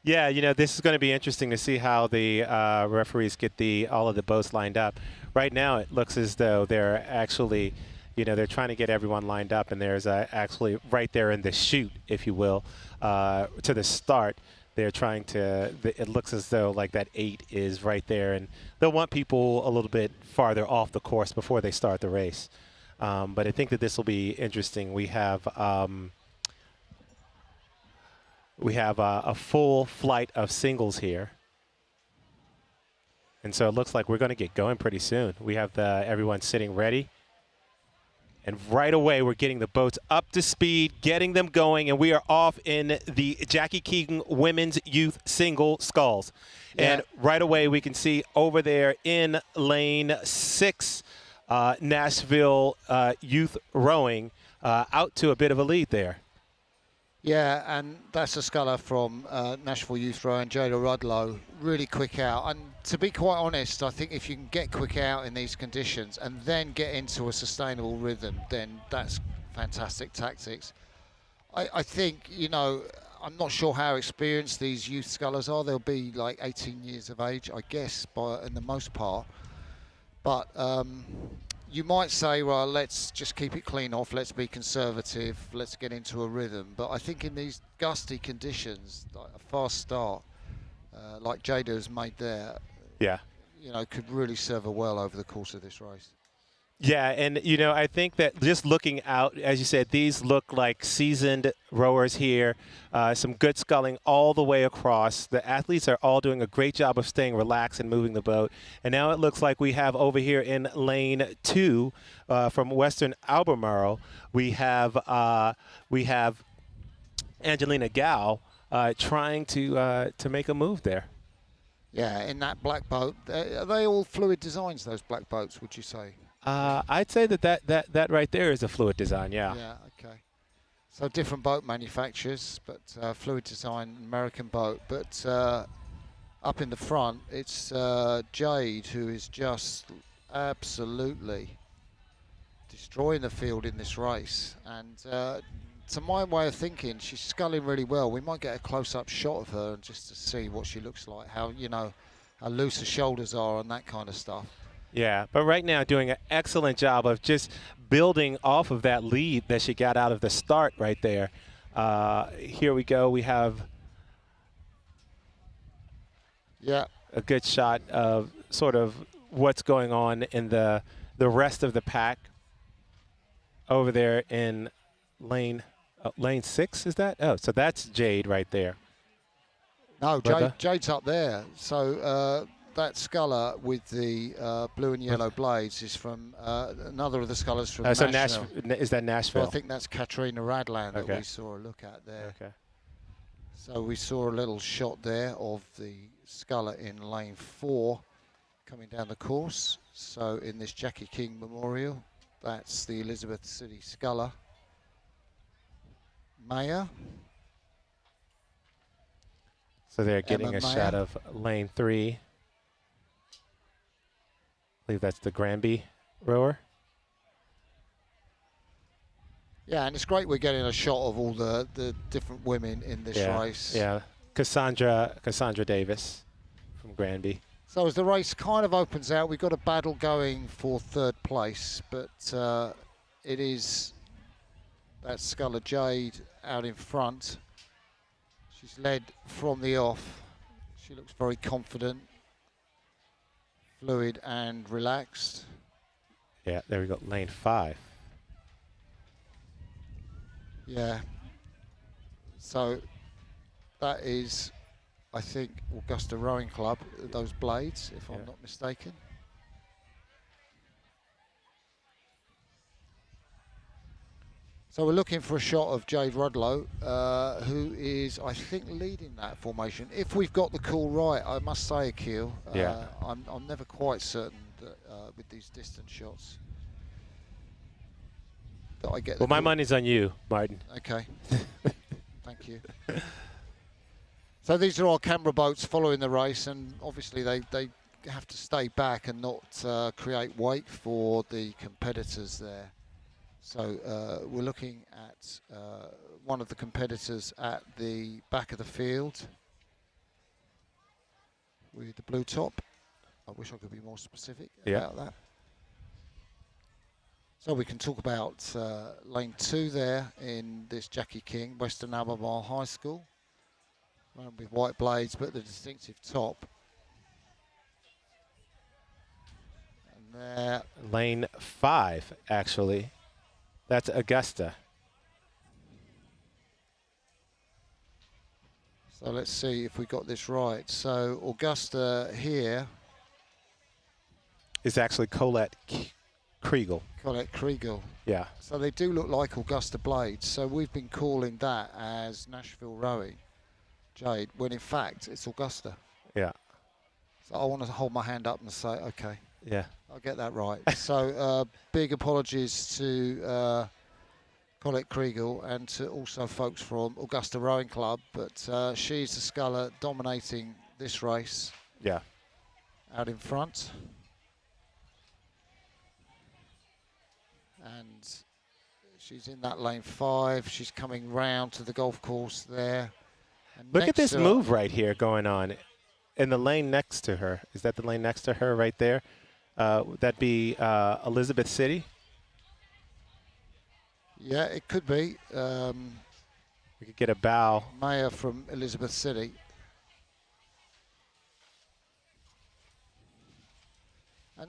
[SPEAKER 10] Yeah, this is going to be interesting to see how the referees get all of the boats lined up. Right now, it looks as though they're actually, they're trying to get everyone lined up, and there's actually right there in the chute, if you will, to the start. They're trying to, it looks as though like that 8 is right there, and they'll want people a little bit farther off the course before they start the race. But I think that this will be interesting. We have a full flight of singles here. And so it looks like we're going to get going pretty soon. We have everyone sitting ready. And right away, we're getting the boats up to speed, getting them going, and we are off in the Jackie King Women's Youth Single Sculls. Yeah. And right away, we can see over there in lane 6, Nashville Youth Rowing out to a bit of a lead there.
[SPEAKER 2] Yeah, and that's a sculler from Nashville Youth Rowing, Jada Rudlow, really quick out. And to be quite honest, I think if you can get quick out in these conditions and then get into a sustainable rhythm, then that's fantastic tactics. I think, I'm not sure how experienced these youth scullers are. They'll be like 18 years of age, I guess, in the most part. But you might say, well, let's just keep it clean off, let's be conservative, let's get into a rhythm. But I think in these gusty conditions, like a fast start, like Jada has made there, could really serve her well over the course of this race.
[SPEAKER 10] Yeah, and I think that just looking out, as you said, these look like seasoned rowers here. Some good sculling all the way across. The athletes are all doing a great job of staying relaxed and moving the boat. And now it looks like we have over here in lane 2 from Western Albemarle, we have Angelina Gao trying to make a move there.
[SPEAKER 2] Yeah, in that black boat. Are they all fluid designs, those black boats, would you say?
[SPEAKER 10] I'd say that right there is a fluid design, yeah.
[SPEAKER 2] Yeah, okay. So different boat manufacturers, but fluid design, American boat. But up in the front, it's Jade, who is just absolutely destroying the field in this race. And to my way of thinking, she's sculling really well. We might get a close-up shot of her just to see what she looks like, how loose her shoulders are and that kind of stuff.
[SPEAKER 10] Yeah, but right now doing an excellent job of just building off of that lead that she got out of the start right there. Here we go. We have a good shot of sort of what's going on in the rest of the pack over there in lane 6, is that? Oh, so that's Jade right there.
[SPEAKER 2] No, Jade's up there. So that sculler with the blue and yellow blades is from another of the scullers from
[SPEAKER 10] so
[SPEAKER 2] Nashville.
[SPEAKER 10] Is that Nashville?
[SPEAKER 2] Well, I think that's Katrina Radland that we saw a look at there.
[SPEAKER 10] Okay.
[SPEAKER 2] So we saw a little shot there of the sculler in lane 4 coming down the course. So in this Jackie King Memorial, that's the Elizabeth City sculler. Maya.
[SPEAKER 10] So they're getting
[SPEAKER 2] Emma
[SPEAKER 10] a
[SPEAKER 2] Maya.
[SPEAKER 10] shot of lane 3. I believe that's the Granby rower.
[SPEAKER 2] Yeah, and it's great we're getting a shot of all the different women in this race.
[SPEAKER 10] Yeah, Cassandra Davis from Granby.
[SPEAKER 2] So as the race kind of opens out, we've got a battle going for 3rd place, but it is that sculler Jade out in front. She's led from the off. She looks very confident, fluid and relaxed.
[SPEAKER 10] Yeah, there we go, lane 5.
[SPEAKER 2] Yeah. So that is, I think, Augusta Rowing Club, those blades, if I'm not mistaken. So we're looking for a shot of Jade Rudlow, who is, I think, leading that formation. If we've got the call right, I must say, Akil, I'm never quite certain that with these distance shots that I get.
[SPEAKER 10] Well, my money's on you, Martin.
[SPEAKER 2] Okay. Thank you. So these are our camera boats following the race, and obviously they have to stay back and not create weight for the competitors there. So we're looking at one of the competitors at the back of the field with the blue top. I wish I could be more specific about that. So we can talk about lane 2 there in this Jackie King, Western Albemarle High School. Run with white blades, but the distinctive top. And there.
[SPEAKER 10] Lane 5, actually. That's Augusta.
[SPEAKER 2] So let's see if we got this right. So Augusta here
[SPEAKER 10] is actually Colette Kriegel.
[SPEAKER 2] Colette Kriegel.
[SPEAKER 10] Yeah.
[SPEAKER 2] So they do look like Augusta blades. So we've been calling that as Nashville Rowing, Jade, when in fact it's Augusta.
[SPEAKER 10] Yeah.
[SPEAKER 2] So I want to hold my hand up and say, okay.
[SPEAKER 10] Yeah.
[SPEAKER 2] I'll get that right. So big apologies to Colette Kriegel and to also folks from Augusta Rowing Club, but she's the sculler dominating this race.
[SPEAKER 10] Yeah.
[SPEAKER 2] Out in front. And she's in that lane 5. She's coming round to the golf course there. And
[SPEAKER 10] Look at this move right here going on in the lane next to her. Is that the lane next to her right there? Would that be Elizabeth City?
[SPEAKER 2] Yeah, it could be.
[SPEAKER 10] We could get a bow.
[SPEAKER 2] Maya from Elizabeth City. And,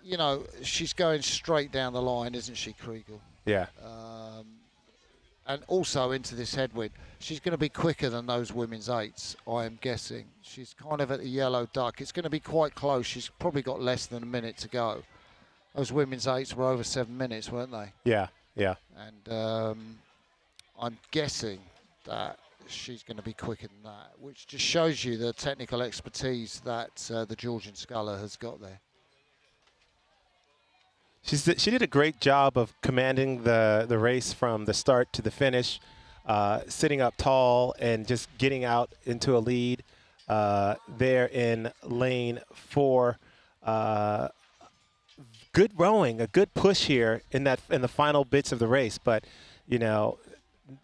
[SPEAKER 2] you know, she's going straight down the line, isn't she, Kriegel?
[SPEAKER 10] Yeah.
[SPEAKER 2] And also into this headwind. She's going to be quicker than those women's 8s, I am guessing. She's kind of at the yellow duck. It's going to be quite close. She's probably got less than a minute to go. Those women's 8s were over 7 minutes, weren't they?
[SPEAKER 10] Yeah, yeah.
[SPEAKER 2] And I'm guessing that she's going to be quicker than that, which just shows you the technical expertise that the Georgian sculler has got there.
[SPEAKER 10] She did a great job of commanding the race from the start to the finish, sitting up tall and just getting out into a lead there in lane 4. Good rowing, a good push here in the final bits of the race, but you know,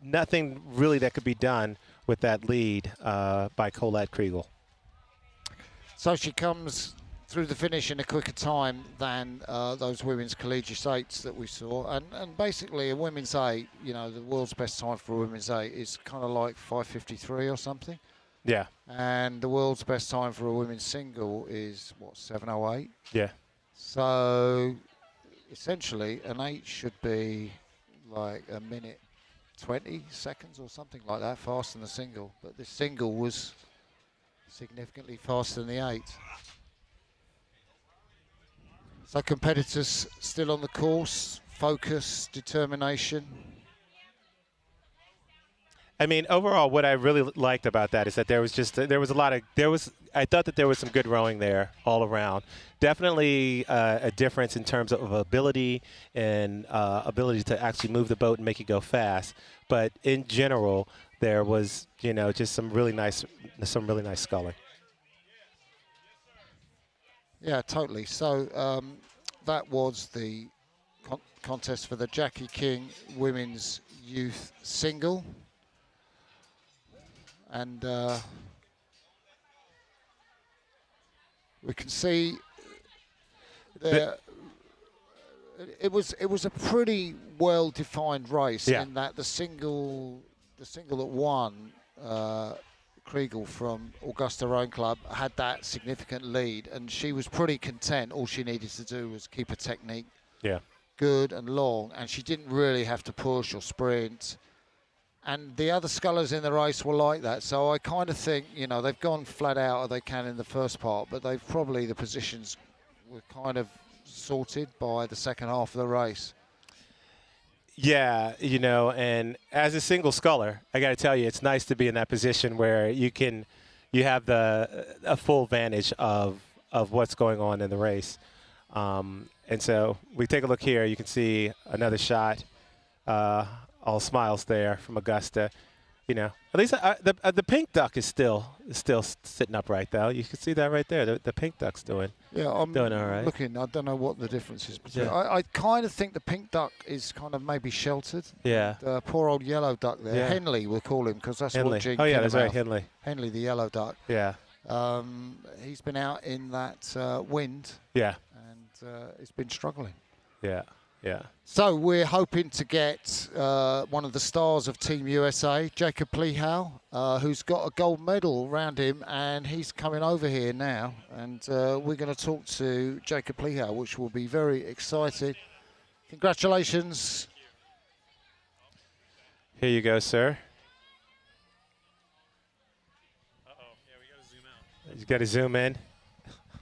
[SPEAKER 10] nothing really that could be done with that lead by Colette Kriegel.
[SPEAKER 2] So she comes through the finish in a quicker time than those women's collegiate 8s that we saw. And basically a women's 8, you know, the world's best time for a women's 8 is kind of like 5:53 or something.
[SPEAKER 10] Yeah.
[SPEAKER 2] And the world's best time for a women's single is, what, 7:08?
[SPEAKER 10] Yeah.
[SPEAKER 2] So essentially an 8 should be like a minute 20 seconds or something like that faster than the single. But this single was significantly faster than the 8. So competitors still on the course, focus, determination.
[SPEAKER 10] I mean, overall, what I really liked about that is that I thought that there was some good rowing there all around. Definitely a difference in terms of ability and ability to actually move the boat and make it go fast. But in general, there was, just some really nice sculling.
[SPEAKER 2] Yeah, totally. So that was the contest for the Jackie King Women's Youth Single. And we can see there, it was a pretty well-defined race in that the single that won, Kriegel from Augusta Rowing Club, had that significant lead, and she was pretty content. All she needed to do was keep her technique good and long, and she didn't really have to push or sprint. And the other scullers in the race were like that. So I kind of think, they've gone flat out as they can in the first part, but the positions were kind of sorted by the second half of the race.
[SPEAKER 10] Yeah, and as a single sculler, I got to tell you, it's nice to be in that position where you have a full advantage of what's going on in the race. And so we take a look here. You can see another shot. All smiles there from Augusta. At least the pink duck is still sitting upright, though. You can see that right there. The pink duck's doing
[SPEAKER 2] I'm
[SPEAKER 10] doing all right.
[SPEAKER 2] looking. I don't know what the difference is between.
[SPEAKER 10] Yeah.
[SPEAKER 2] I kind of think the pink duck is kind of maybe sheltered.
[SPEAKER 10] Yeah.
[SPEAKER 2] The poor old yellow duck there.
[SPEAKER 10] Yeah.
[SPEAKER 2] Henley, we'll call him, because that's
[SPEAKER 10] Henley.
[SPEAKER 2] what Gene
[SPEAKER 10] Oh yeah, that's
[SPEAKER 2] Kinnemouth-
[SPEAKER 10] right, Henley.
[SPEAKER 2] Henley, the yellow duck.
[SPEAKER 10] Yeah.
[SPEAKER 2] He's been out in that wind.
[SPEAKER 10] Yeah.
[SPEAKER 2] And he's been struggling.
[SPEAKER 10] Yeah. Yeah.
[SPEAKER 2] So we're hoping to get one of the stars of Team USA, Jacob Plehow, who's got a gold medal around him, and he's coming over here now. And we're going to talk to Jacob Plehow, which will be very exciting. Congratulations.
[SPEAKER 10] Here you go, sir. You got to zoom in.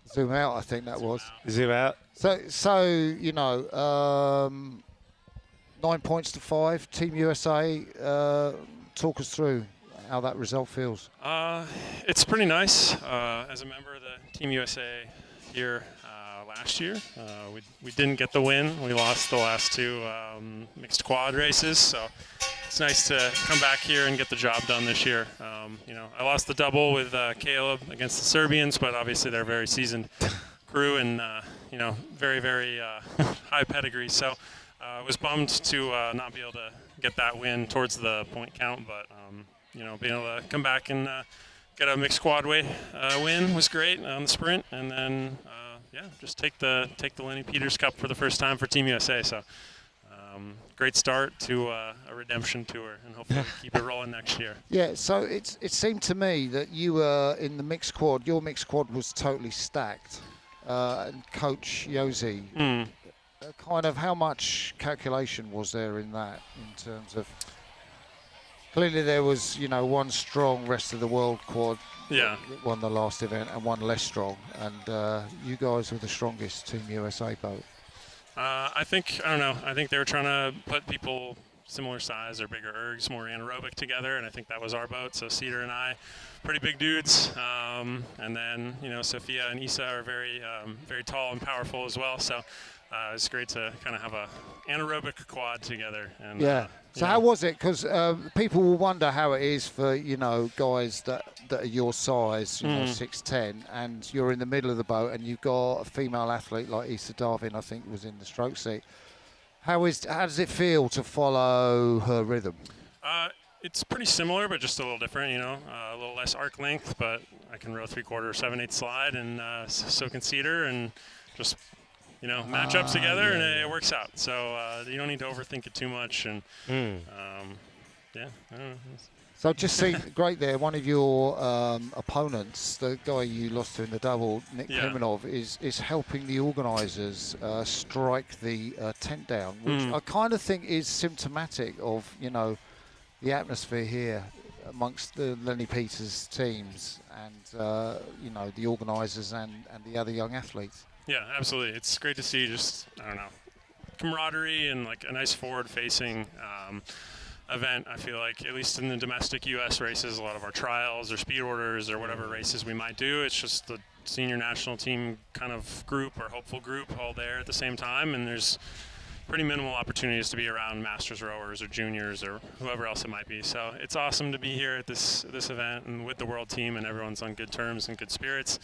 [SPEAKER 2] Zoom out, I think that was.
[SPEAKER 10] Zoom out.
[SPEAKER 2] So 9 points to 5. Team USA, talk us through how that result feels.
[SPEAKER 1] It's pretty nice. As a member of the Team USA here last year, we didn't get the win. We lost the last two mixed quad races, so it's nice to come back here and get the job done this year. I lost the double with Caleb against the Serbians, but obviously they're a very seasoned crew and very, very high pedigree. So I was bummed to not be able to get that win towards the point count, but being able to come back and get a mixed quad win was great on the sprint, and then just take the Lenny Peters Cup for the first time for Team USA. So great start to a redemption tour, and hopefully we keep it rolling next year.
[SPEAKER 2] Yeah, so it seemed to me that you were in the mixed quad. Your mixed quad was totally stacked. And Coach Yosi, kind of how much calculation was there in that, in terms of, clearly there was, one strong rest of the world quad that won the last event and one less strong, and you guys were the strongest Team USA boat.
[SPEAKER 1] I think they were trying to put people similar size or bigger ergs, more anaerobic together, and I think that was our boat. So Cedar and I, pretty big dudes, and then Sophia and Isa are very very tall and powerful as well. So it's great to kind of have a anaerobic quad together. And
[SPEAKER 2] So how was it? Because people will wonder how it is for guys that are your size, 6'10", and you're in the middle of the boat, and you've got a female athlete like Isa Darvin, I think, was in the stroke seat. How does it feel to follow her rhythm?
[SPEAKER 1] It's pretty similar, but just a little different. A little less arc length, but I can row 3/4, 7/8 slide, and so can Cedar, and just match up together, and it works out. So you don't need to overthink it too much, and I don't know.
[SPEAKER 2] So just see, great there. One of your opponents, the guy you lost to in the double, Nick Pimenov, is helping the organisers strike the tent down, which I kind of think is symptomatic of the atmosphere here amongst the Lenny Peters teams and the organisers and the other young athletes.
[SPEAKER 1] Yeah, absolutely. It's great to see just camaraderie and like a nice forward-facing event. I feel like, at least in the domestic U.S. races, a lot of our trials or speed orders or whatever races we might do, it's just the senior national team kind of group or hopeful group all there at the same time, and there's pretty minimal opportunities to be around masters rowers or juniors or whoever else it might be. So it's awesome to be here at this event and with the world team, and everyone's on good terms and good spirits.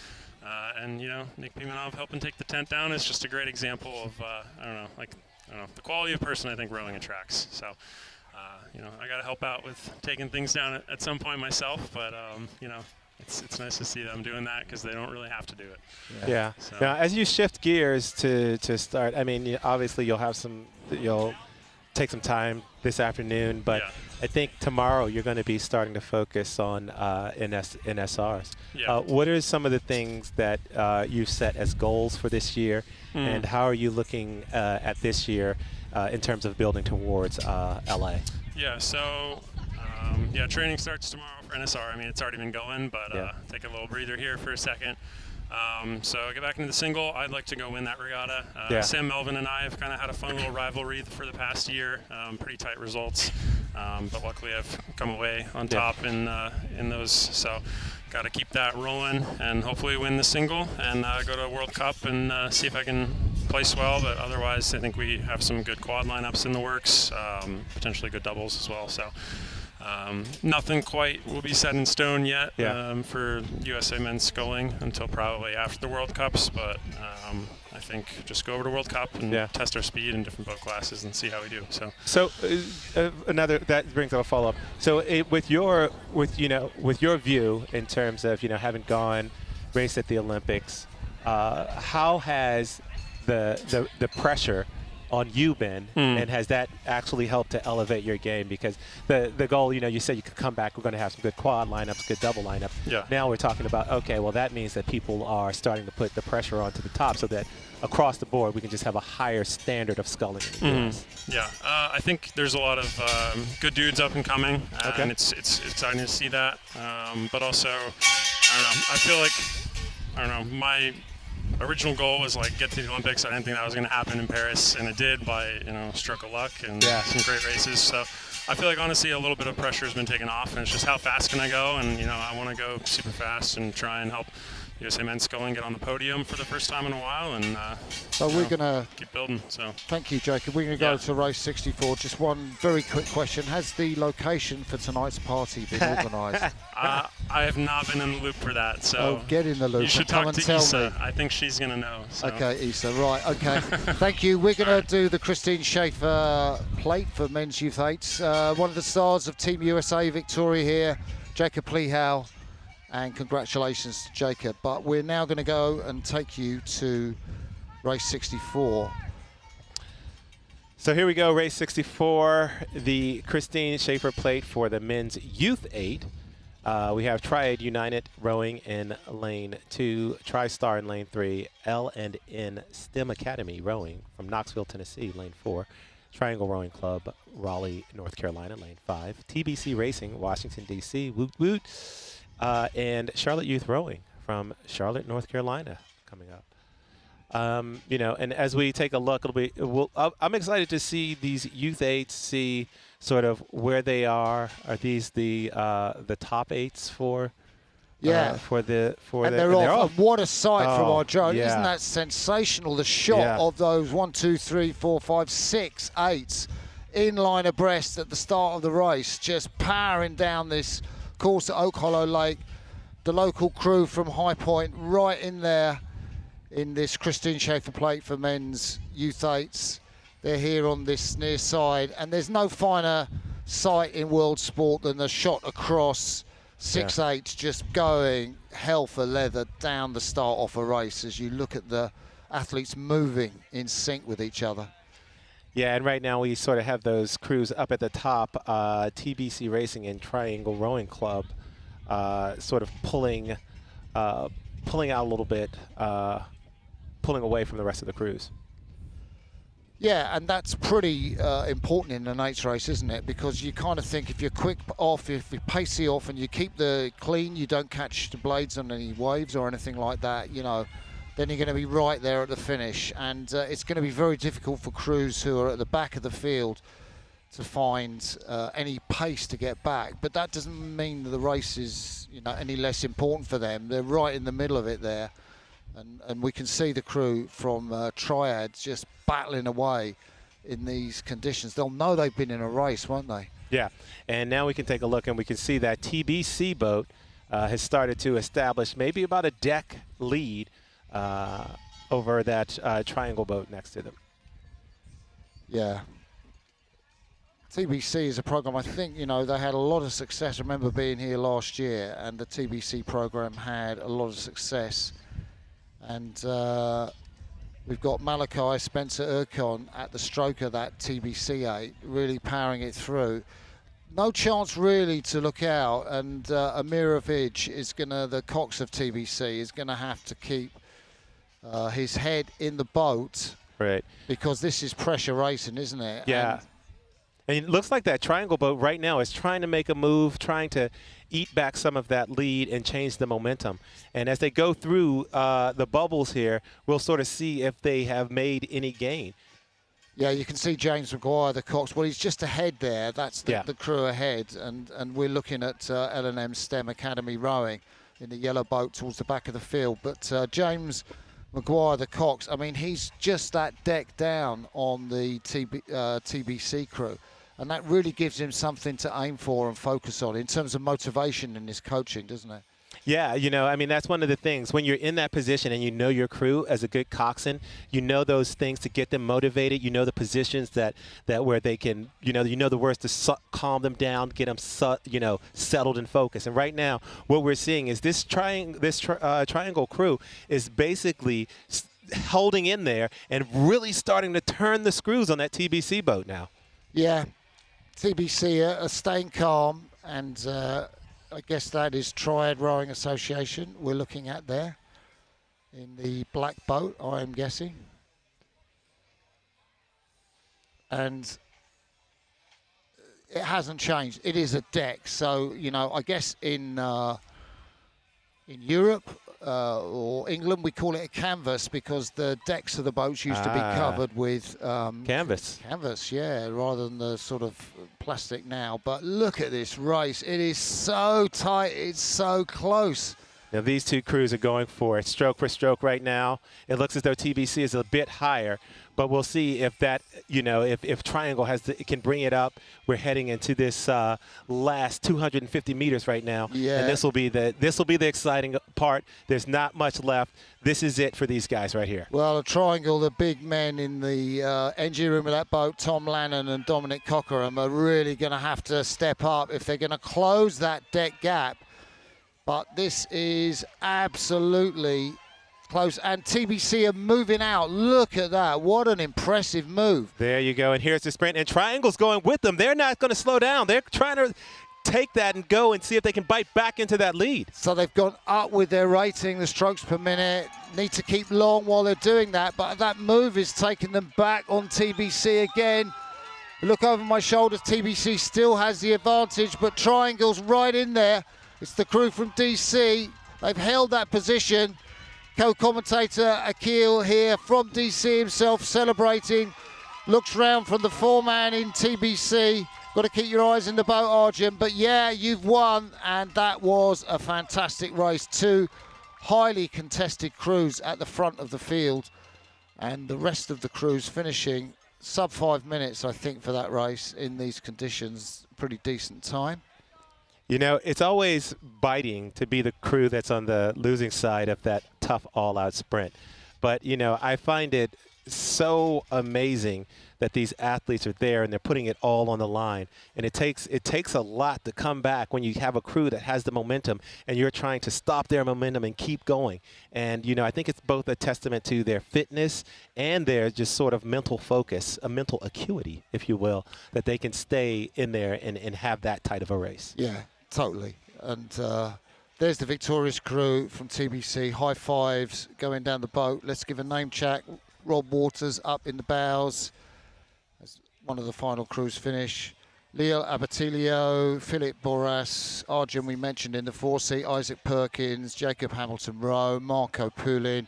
[SPEAKER 1] And you know, Nick Pimenov helping take the tent down is just a great example of I don't know, the quality of person I think rowing attracts. So you know, I got to help out with taking things down at some point myself, but you know, it's nice to see them doing that because they don't really have to do it.
[SPEAKER 10] Yeah.
[SPEAKER 1] So.
[SPEAKER 10] Now, as you shift gears to start, I mean, obviously you'll take some time this afternoon, but I think tomorrow you're going to be starting to focus on NSRs.
[SPEAKER 1] Yeah.
[SPEAKER 10] What are some of the things that you've set as goals for this year, and how are you looking at this year in terms of building towards LA?
[SPEAKER 1] Yeah, so training starts tomorrow for NSR. I mean, it's already been going, but take a little breather here for a second. So get back into the single. I'd like to go win that regatta. Sam Melvin and I have kind of had a fun little rivalry for the past year. Pretty tight results, but luckily I've come away on top in those. So got to keep that rolling and hopefully win the single and go to a World Cup and see if I can place well. But otherwise, I think we have some good quad lineups in the works, potentially good doubles as well. So. Nothing quite will be set in stone yet for USA men's sculling until probably after the World Cups, but I think just go over to World Cup and test our speed in different boat classes and see how we do.
[SPEAKER 10] So another that brings up a follow-up. So with your view in terms of having gone raced at the Olympics, how has the pressure on you been, and has that actually helped to elevate your game? Because the goal, you said you could come back, we're going to have some good quad lineups, good double lineup.
[SPEAKER 1] Yeah.
[SPEAKER 10] Now we're talking about, okay, well that means that people are starting to put the pressure onto the top so that across the board we can just have a higher standard of sculling in the US.
[SPEAKER 1] Yeah, I think there's a lot of good dudes up and coming, and it's exciting to see that. But also, I feel like, my original goal was get to the Olympics. I didn't think that was going to happen in Paris, and it did by stroke of luck and some great races. So I feel like honestly a little bit of pressure has been taken off, and it's just how fast can I go, and I want to go super fast and try and help USA men's sculling get on the podium for the first time in a while, and
[SPEAKER 2] so we're gonna
[SPEAKER 1] keep building. So
[SPEAKER 2] thank you, Jacob. We're gonna go to race 64. Just one very quick question: has the location for tonight's party been organised?
[SPEAKER 1] I have not been in the loop for that, so
[SPEAKER 2] get in the loop.
[SPEAKER 1] You should
[SPEAKER 2] come
[SPEAKER 1] talk
[SPEAKER 2] and
[SPEAKER 1] to
[SPEAKER 2] tell
[SPEAKER 1] Issa.
[SPEAKER 2] me.
[SPEAKER 1] I think she's gonna know. So.
[SPEAKER 2] Okay, Issa. Right. Okay. Thank you. We're gonna do the Christine Schaefer plate for men's youth eights. One of the stars of Team USA Victoria here, Jacob Plehow. And congratulations to Jacob. But we're now going to go and take you to race 64.
[SPEAKER 10] So here we go, race 64, the Christine Schaefer plate for the men's youth 8. We have Triad United rowing in lane 2, TriStar in lane 3, L&N STEM Academy rowing from Knoxville, Tennessee, lane 4, Triangle Rowing Club, Raleigh, North Carolina, lane 5, TBC Racing, Washington, D.C., woot woot. And Charlotte Youth Rowing from Charlotte, North Carolina, coming up. And as we take a look, I'm excited to see these youth eights, see sort of where they are. Are these the top eights for?
[SPEAKER 2] Yeah.
[SPEAKER 10] And
[SPEAKER 2] they're off. And what a sight from our drone!
[SPEAKER 10] Yeah.
[SPEAKER 2] Isn't that sensational? The shot of those 1, 2, 3, 4, 5, 6 eights in line abreast at the start of the race, just powering down this course at Oak Hollow Lake. The local crew from High Point right in there in this Christine Schaefer plate for men's youth eights. They're here on this near side, and there's no finer sight in world sport than the shot across 6/8 just going hell for leather down the start off a race as you look at the athletes moving in sync with each other.
[SPEAKER 10] Yeah, and right now we sort of have those crews up at the top, TBC Racing and Triangle Rowing Club, sort of pulling out a little bit, pulling away from the rest of the crews.
[SPEAKER 2] Yeah, and that's pretty important in an eights race, isn't it? Because you kind of think if you're quick off, if you're pacey off and you keep the clean, you don't catch the blades on any waves or anything like that, then you're going to be right there at the finish. And it's going to be very difficult for crews who are at the back of the field to find any pace to get back. But that doesn't mean that the race is, any less important for them. They're right in the middle of it there. And we can see the crew from Triad just battling away in these conditions. They'll know they've been in a race, won't they?
[SPEAKER 10] Yeah, and now we can take a look and we can see that TBC boat has started to establish maybe about a deck lead over that triangle boat next to them.
[SPEAKER 2] Yeah. TBC is a program, I think, they had a lot of success. I remember being here last year, and the TBC program had a lot of success. And we've got Malachi Spencer Urcon at the stroke of that TBC 8, really powering it through. No chance really to look out, and Amira Vidge is the cox of TBC, is going to have to keep his head in the boat.
[SPEAKER 10] Right.
[SPEAKER 2] Because this is pressure racing, isn't it?
[SPEAKER 10] Yeah. And it looks like that triangle boat right now is trying to make a move, trying to eat back some of that lead and change the momentum. And as they go through the bubbles here, we'll sort of see if they have made any gain.
[SPEAKER 2] Yeah, you can see James Maguire, the cox. Well, he's just ahead there. That's the crew ahead. And we're looking at L&M STEM Academy rowing in the yellow boat towards the back of the field. But James Maguire, the cox, I mean, he's just that deck down on the TBC crew. And that really gives him something to aim for and focus on in terms of motivation in his coaching, doesn't it?
[SPEAKER 10] Yeah, I mean, that's one of the things. When you're in that position and you know your crew as a good coxswain, you know those things to get them motivated. You know the positions that where they can, you know the words to calm them down, get them, settled and focused. And right now, what we're seeing is this triangle crew is basically holding in there and really starting to turn the screws on that TBC boat now.
[SPEAKER 2] Yeah, TBC are staying calm, and I guess that is Triad Rowing Association we're looking at there in the black boat, I am guessing. And it hasn't changed. It is a deck. So, I guess in Europe or England, we call it a canvas because the decks of the boats used to be covered with
[SPEAKER 10] canvas.
[SPEAKER 2] Canvas, yeah, rather than the sort of plastic now. But look at this race. It is so tight. It's so close.
[SPEAKER 10] Now, these two crews are going for it stroke for stroke right now. It looks as though TBC is a bit higher, but we'll see if that, if Triangle can bring it up. We're heading into this last 250 meters right now,
[SPEAKER 2] yeah.
[SPEAKER 10] And this will be the exciting part. There's not much left. This is it for these guys right here.
[SPEAKER 2] Well, a Triangle, the big men in the engine room of that boat, Tom Lannon and Dominic Cockerham, are really going to have to step up if they're going to close that deck gap. But this is absolutely close. And TBC are moving out. Look at that. What an impressive move.
[SPEAKER 10] There you go. And here's the sprint. And Triangle's going with them. They're not going to slow down. They're trying to take that and go and see if they can bite back into that lead.
[SPEAKER 2] So they've gone up with their rating, the strokes per minute. Need to keep long while they're doing that. But that move is taking them back on TBC again. Look over my shoulders. TBC still has the advantage, but Triangle's right in there. It's the crew from DC. They've held that position. Co-commentator Akil here from DC himself celebrating. Looks round from the foreman in TBC. Got to keep your eyes in the boat, Arjun. But yeah, you've won, and that was a fantastic race. Two highly contested crews at the front of the field, and the rest of the crews finishing sub 5 minutes, I think, for that race in these conditions. Pretty decent time.
[SPEAKER 10] It's always biting to be the crew that's on the losing side of that tough all-out sprint. But, I find it so amazing that these athletes are there and they're putting it all on the line. And it takes a lot to come back when you have a crew that has the momentum and you're trying to stop their momentum and keep going. And, I think it's both a testament to their fitness and their just sort of mental focus, a mental acuity, if you will, that they can stay in there and have that tight of a race.
[SPEAKER 2] Yeah. Totally. And there's the victorious crew from TBC. High fives going down the boat. Let's give a name check. Rob Waters up in the bows as one of the final crews finish. Leo Abatilio, Philip Boras, Arjun we mentioned in the foreseat, Isaac Perkins, Jacob Hamilton-Rowe, Marco Poulin,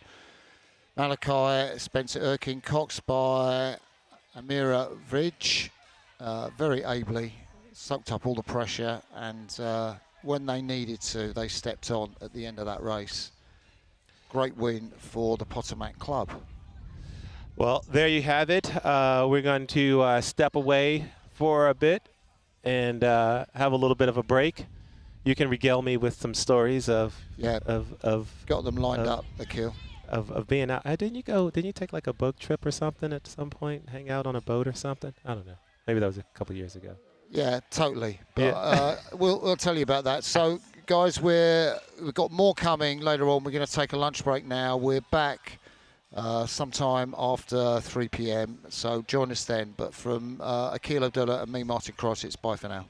[SPEAKER 2] Malachi, Spencer Erkin, Cox by Amira Vidge. very ably, soaked up all the pressure, and when they needed to, they stepped on at the end of that race. Great win for the Potomac Club.
[SPEAKER 10] Well, there you have it. We're going to step away for a bit and have a little bit of a break. You can regale me with some stories of
[SPEAKER 2] got them lined up, Akil.
[SPEAKER 10] Of being out. Didn't you take like a boat trip or something at some point? Hang out on a boat or something? I don't know. Maybe that was a couple years ago.
[SPEAKER 2] Yeah, totally. But we'll tell you about that. So, guys, we've got more coming later on. We're going to take a lunch break now. We're back sometime after 3 p.m. So join us then. But from Akil Abdullah and me, Martin Cross, it's bye for now.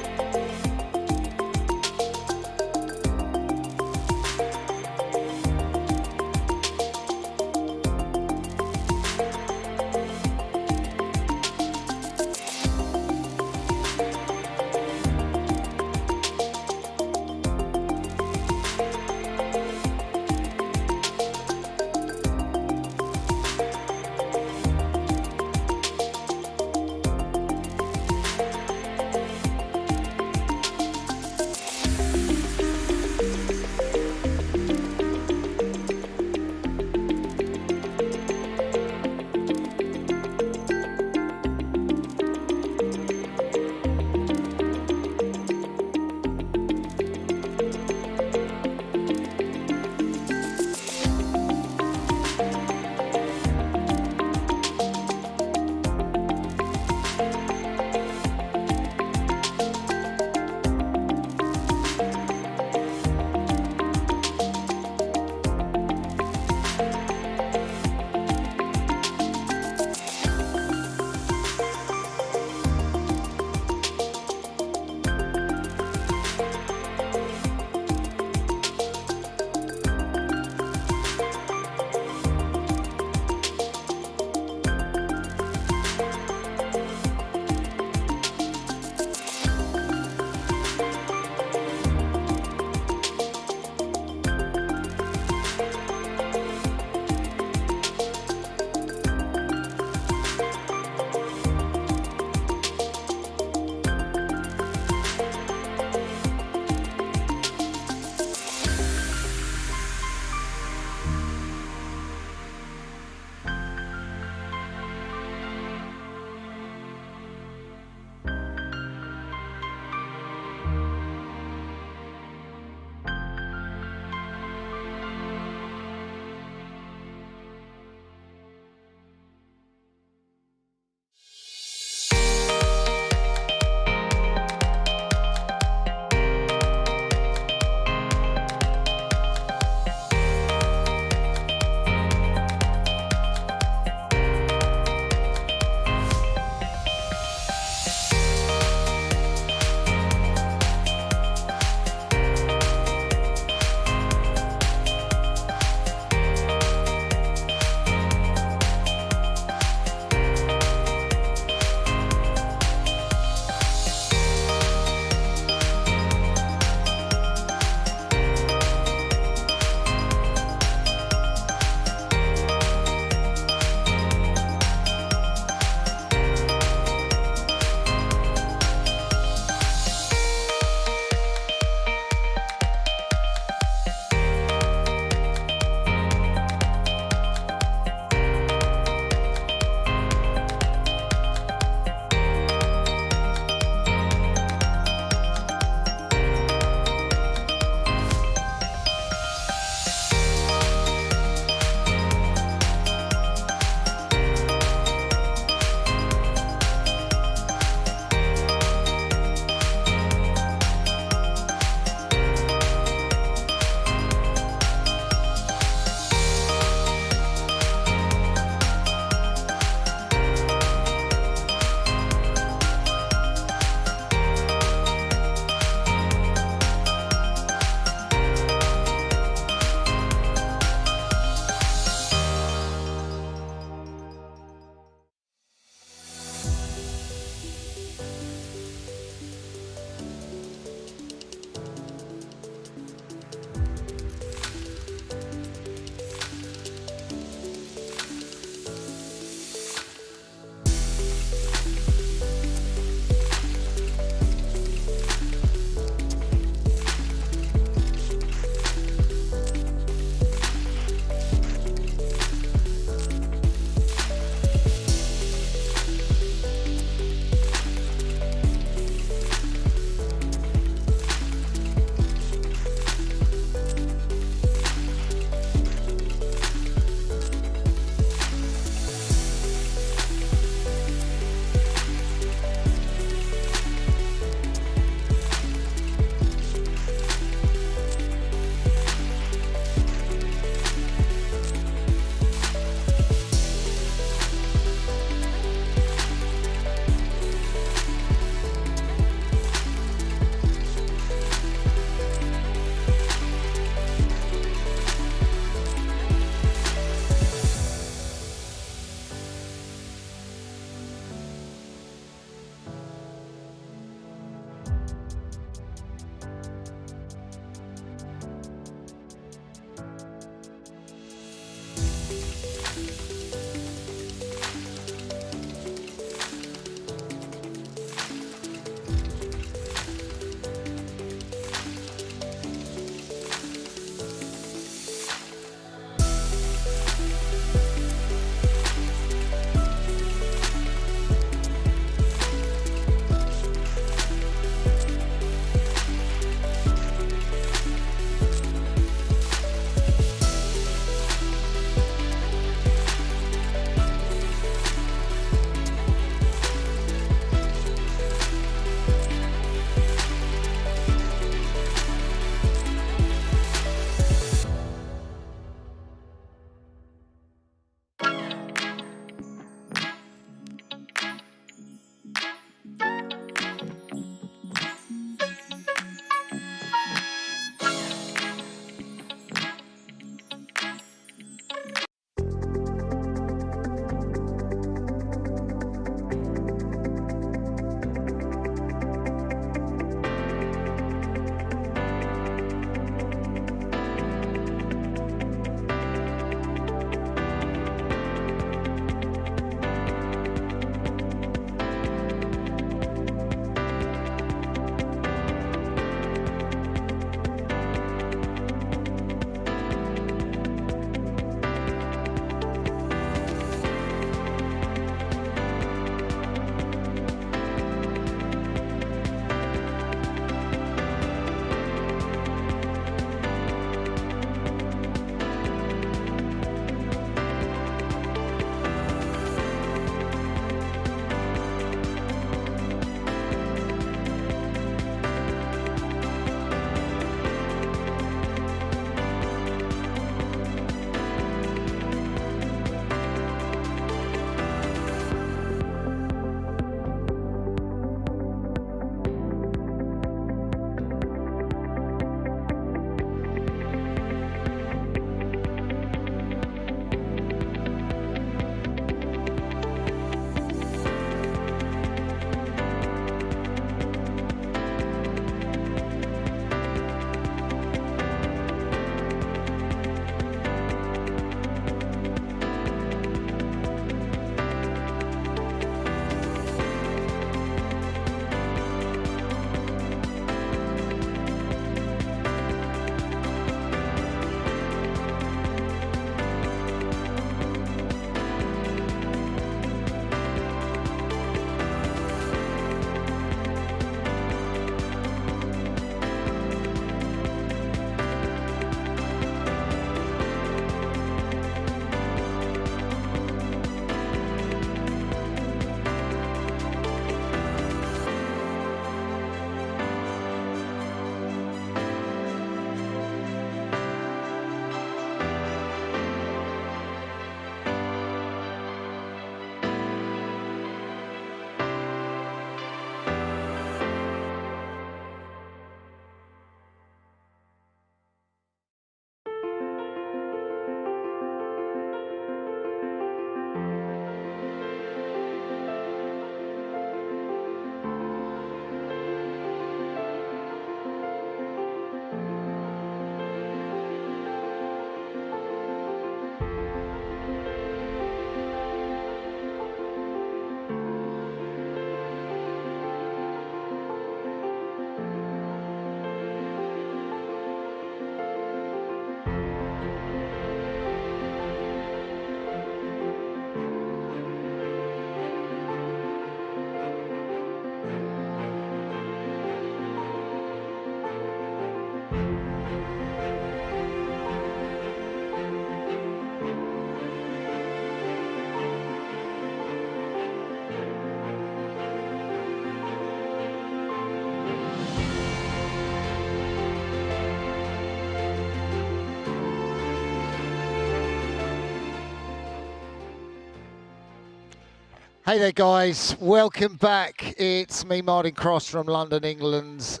[SPEAKER 2] Hey there, guys. Welcome back. It's me, Martin Cross from London, England,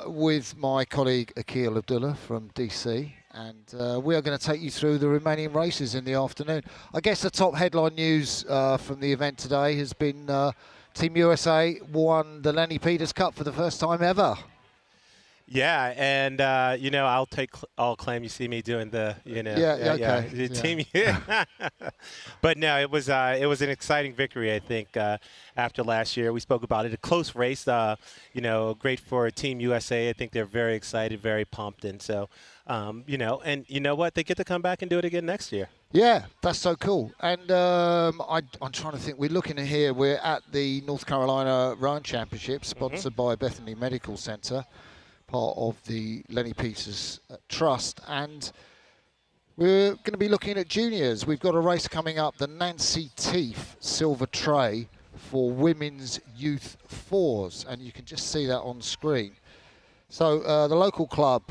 [SPEAKER 2] with my colleague Akil Abdullah from DC. And we are going to take you through the remaining races in the afternoon. I guess the top headline news from the event today has been Team USA won the Lenny Peters Cup for the first time ever.
[SPEAKER 10] Yeah, and you know, I'll claim. You see me doing the, you know,
[SPEAKER 2] okay.
[SPEAKER 10] Team. But no, it was an exciting victory. I think after last year, we spoke about it. A close race. You know, great for Team USA. I think they're very excited, very pumped, and so you know, and you know what, they get to come back and do it again next year.
[SPEAKER 2] Yeah, that's so cool. And I'm trying to think. We're looking at here. We're at the North Carolina Rowing Championship, sponsored by Bethany Medical Center, part of the Lenny Peters Trust, and we're going to be looking at juniors. We've got a race coming up, the Nancy Teef Silver Tray for women's youth fours, and you can just see that on screen. So the local club,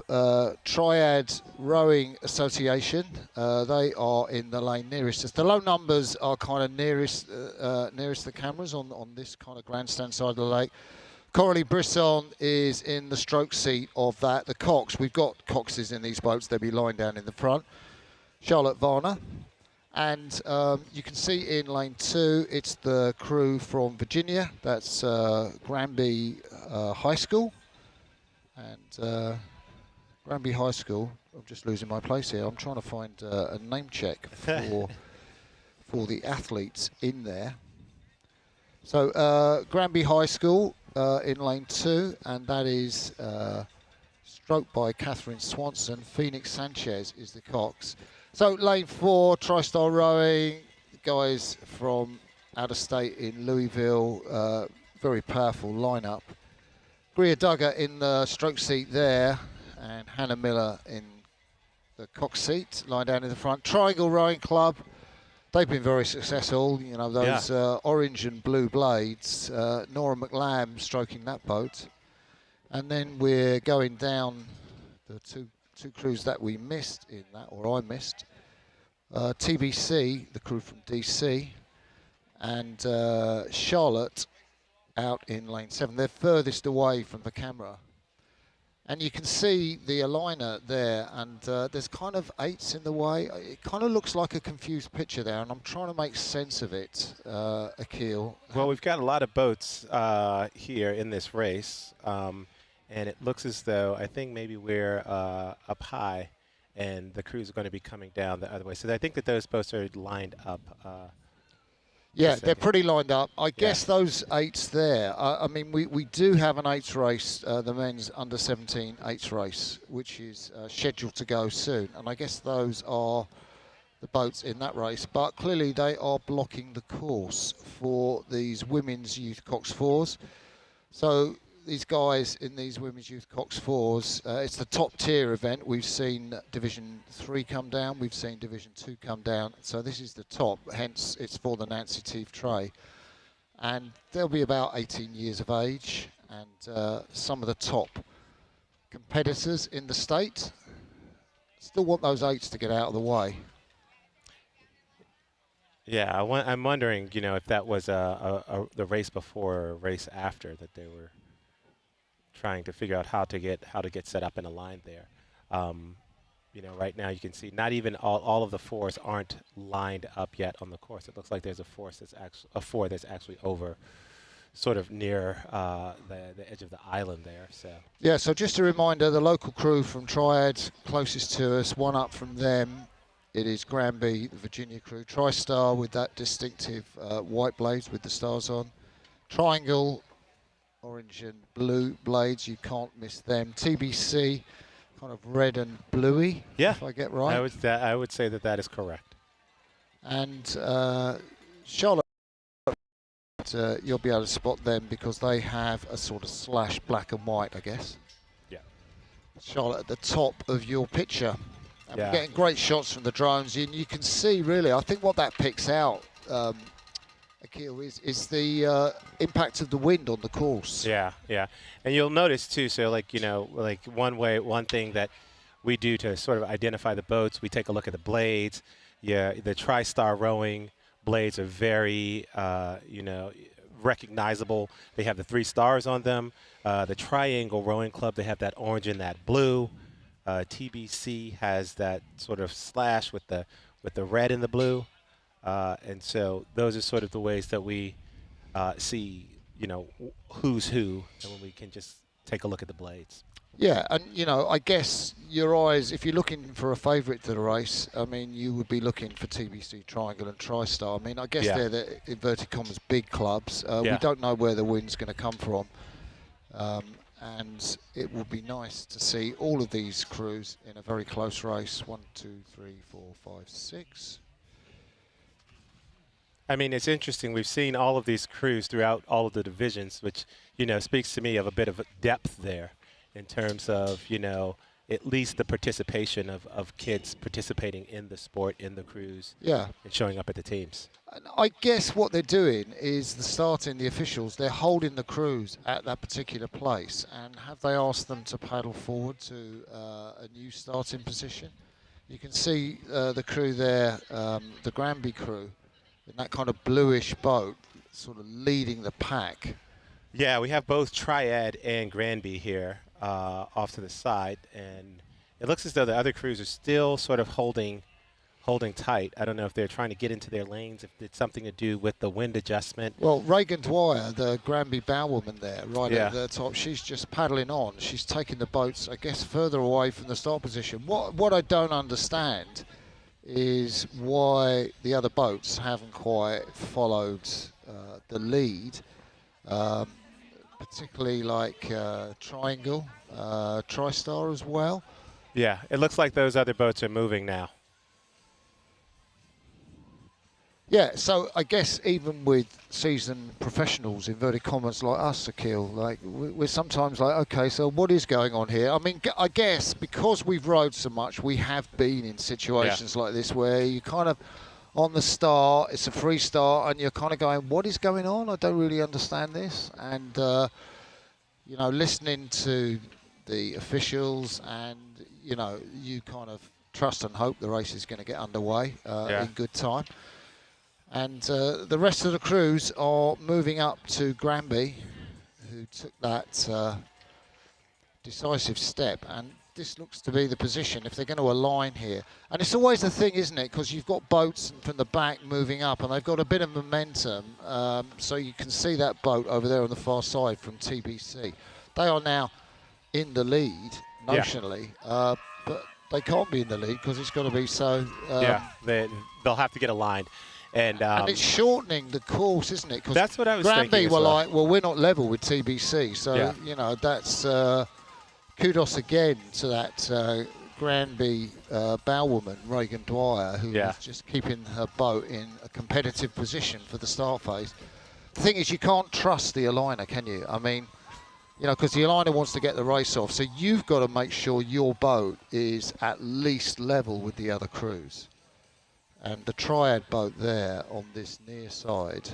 [SPEAKER 2] Triad Rowing Association, they are in the lane nearest us. The low numbers are kind of nearest the cameras on this kind of grandstand side of the lake. Coralie Brisson is in the stroke seat of that. The Cox, we've got Coxes in these boats. They'll be lying down in the front. Charlotte Varner. And you can see in lane 2, it's the crew from Virginia. That's Granby High School. And Granby High School, I'm just losing my place here. I'm trying to find a name check for the athletes in there. So Granby High School in lane 2, and that is stroked by Catherine Swanson. Phoenix Sanchez is the Cox. So lane 4, TriStar Rowing, guys from out of state in Louisville, very powerful lineup. Greer Duggar in the stroke seat there, and Hannah Miller in the Cox seat, lying down in the front. Triangle Rowing Club, they've been very successful, you know, those orange and blue blades. Nora McLam stroking that boat. And then we're going down the two crews that we missed in that, or I missed. TBC, the crew from DC, and Charlotte out in lane 7. They're furthest away from the camera. And you can see the aligner there, and there's kind of 8s in the way. It kind of looks like a confused picture there, and I'm trying to make sense of it, Akil.
[SPEAKER 10] Well, we've got a lot of boats here in this race, and it looks as though I think maybe we're up high, and the crews are going to be coming down the other way. So I think that those boats are lined up.
[SPEAKER 2] Yeah, they're pretty lined up. I guess those 8s there, I mean, we do have an 8s race, the men's under 17 8s race, which is scheduled to go soon. And I guess those are the boats in that race. But clearly they are blocking the course for these women's youth Cox 4s. So these guys in these women's youth Cox 4s, it's the top tier event. We've seen Division 3 come down, we've seen Division 2 come down, so this is the top, hence it's for the Nancy Teef Tray. And they'll be about 18 years of age, and some of the top competitors in the state still want those 8s to get out of the way.
[SPEAKER 10] Yeah, I'm wondering, you know, if that was the race before or race after that they were trying to figure out how to get set up in a line there. You know, right now you can see not even all of the 4s aren't lined up yet on the course. It looks like there's a 4 that's actually over, sort of near the edge of the island there. So
[SPEAKER 2] yeah, so just a reminder, the local crew from Triad, closest to us, one up from them. It is Granby, the Virginia crew. TriStar with that distinctive white blades with the stars on. Triangle, orange and blue blades, you can't miss them. TBC, kind of red and bluey, if I get right.
[SPEAKER 10] I would say that is correct.
[SPEAKER 2] And Charlotte, you'll be able to spot them because they have a sort of slash black and white, I guess.
[SPEAKER 10] Yeah.
[SPEAKER 2] Charlotte at the top of your picture. And
[SPEAKER 10] yeah.
[SPEAKER 2] We're getting great shots from the drones, and you can see really, I think what that picks out, Akil, is the impact of the wind on the course.
[SPEAKER 10] Yeah, yeah. And you'll notice too, so like, you know, like one thing that we do to sort of identify the boats, we take a look at the blades. Yeah, the TriStar Rowing blades are very, recognizable. They have the 3 stars on them. The Triangle Rowing Club, they have that orange and that blue. TBC has that sort of slash with the red and the blue. And so those are sort of the ways that we see, who's who, and when we can just take a look at the blades.
[SPEAKER 2] Yeah, and I guess your eyes, if you're looking for a favourite to the race, I mean, you would be looking for TBC Triangle and TriStar. I mean, I guess they're the inverted commas big clubs. We don't know where the wind's going to come from, and it would be nice to see all of these crews in a very close race. 1, 2, 3, 4, 5, 6.
[SPEAKER 10] I mean, it's interesting. We've seen all of these crews throughout all of the divisions, which, speaks to me of a bit of depth there in terms of, at least the participation of kids participating in the sport, in the crews, and showing up at the teams.
[SPEAKER 2] And I guess what they're doing is the officials, they're holding the crews at that particular place. And have they asked them to paddle forward to a new starting position? You can see the crew there, the Granby crew, in that kind of bluish boat, sort of leading the pack.
[SPEAKER 10] Yeah, we have both Triad and Granby here off to the side, and it looks as though the other crews are still sort of holding tight. I don't know if they're trying to get into their lanes, if it's something to do with the wind adjustment.
[SPEAKER 2] Well, Reagan Dwyer, the Granby bowwoman there, right at the top, she's just paddling on. She's taking the boats, I guess, further away from the start position. What I don't understand is why the other boats haven't quite followed the lead, particularly like Triangle, TriStar as well.
[SPEAKER 10] Yeah, it looks like those other boats are moving now.
[SPEAKER 2] Yeah, so I guess even with seasoned professionals, inverted commas, like us, Akil, like we're sometimes like, okay, so what is going on here? I mean, I guess because we've rowed so much, we have been in situations like this where you kind of, on the start, it's a free start, and you're kind of going, what is going on? I don't really understand this. And, listening to the officials and, you kind of trust and hope the race is going to get underway in good time. And the rest of the crews are moving up to Granby, who took that decisive step. And this looks to be the position if they're going to align here. And it's always the thing, isn't it? Because you've got boats from the back moving up, and they've got a bit of momentum. So you can see that boat over there on the far side from TBC. They are now in the lead, notionally, but they can't be in the lead because it's got to be so...
[SPEAKER 10] they'll have to get aligned. And
[SPEAKER 2] it's shortening the course, isn't it?
[SPEAKER 10] That's what I was
[SPEAKER 2] thinking.
[SPEAKER 10] Granby
[SPEAKER 2] were like, well, we're not level with TBC. So, that's kudos again to that Granby bowwoman, Reagan Dwyer, who is just keeping her boat in a competitive position for the start phase. The thing is, you can't trust the aligner, can you? I mean, because the aligner wants to get the race off. So you've got to make sure your boat is at least level with the other crews. And the Triad boat there on this near side,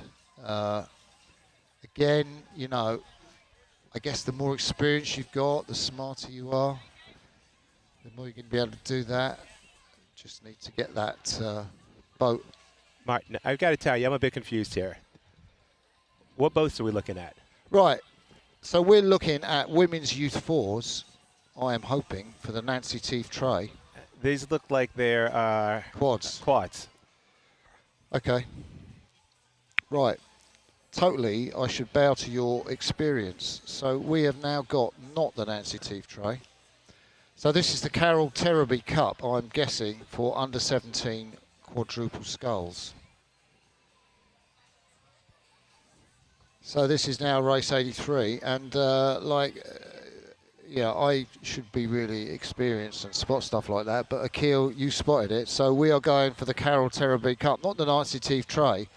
[SPEAKER 2] again, I guess the more experience you've got, the smarter you are, the more you're going to be able to do that. Just need to get that boat.
[SPEAKER 10] Martin, I've got to tell you, I'm a bit confused here. What boats are we looking at?
[SPEAKER 2] Right, so we're looking at women's youth fours, I am hoping, for the Nancy Teeth Tray.
[SPEAKER 10] These look like they're
[SPEAKER 2] quads. Okay. Right. Totally, I should bow to your experience. So we have now got not the Nancy Teeth Tray. So this is the Carol Terraby Cup, I'm guessing, for under 17 quadruple sculls. So this is now race 83, and I should be really experienced and spot stuff like that, but Akil, you spotted it. So we are going for the Carol Terraby Cup, not the Nancy Teeth Tray.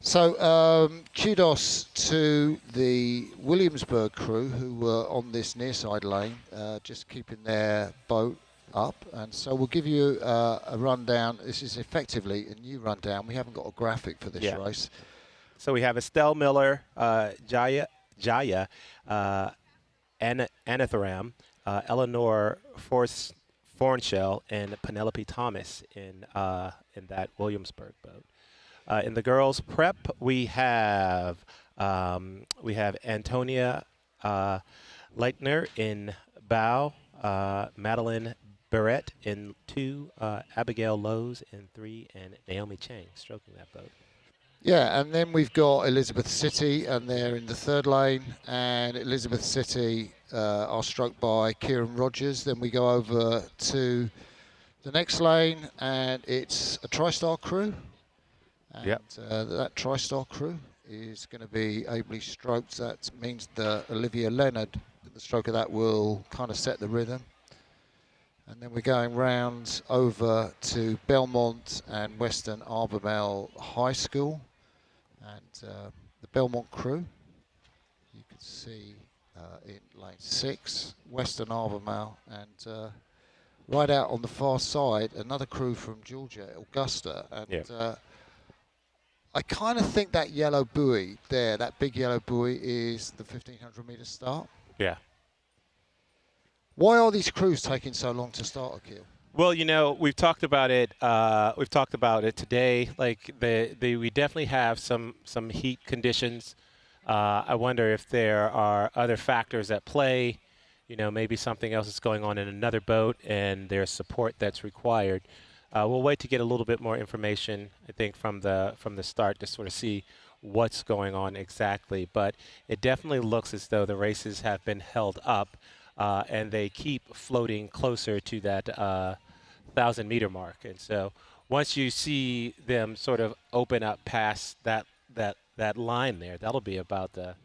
[SPEAKER 2] So kudos to the Williamsburg crew who were on this near side lane, just keeping their boat up. And so we'll give you a rundown. This is effectively a new rundown. We haven't got a graphic for this race.
[SPEAKER 10] So we have Estelle Miller, Jaya, Anatharam, Eleanor Fornshell, and Penelope Thomas in that Williamsburg boat. In the girls prep, we have Antonia Leitner in bow, Madeline Barrett in 2, Abigail Lowe's in 3, and Naomi Chang stroking that boat.
[SPEAKER 2] Yeah, and then we've got Elizabeth City, and they're in the 3rd lane, and Elizabeth City are stroked by Kieran Rogers. Then we go over to the next lane, and it's a TriStar crew. And that TriStar crew is going to be ably stroked. That means that Olivia Leonard, the stroke of that, will kind of set the rhythm. And then we're going round over to Belmont and Western Arbormel High School. And the Belmont crew, you can see in lane 6, Western Arbormel, and right out on the far side, another crew from Georgia, Augusta. And I kind of think that yellow buoy there, that big yellow buoy, is the 1,500 meter start.
[SPEAKER 10] Yeah.
[SPEAKER 2] Why are these crews taking so long to start, Akil?
[SPEAKER 10] Well, you know, we've talked about it. We've talked about it today. Like we definitely have some heat conditions. I wonder if there are other factors at play. You know, maybe something else is going on in another boat, and there's support that's required. We'll wait to get a little bit more information, I think, from the start to sort of see what's going on exactly. But it definitely looks as though the races have been held up. And they keep floating closer to that 1,000-meter mark. And so once you see them sort of open up past that line there, that'll be about the,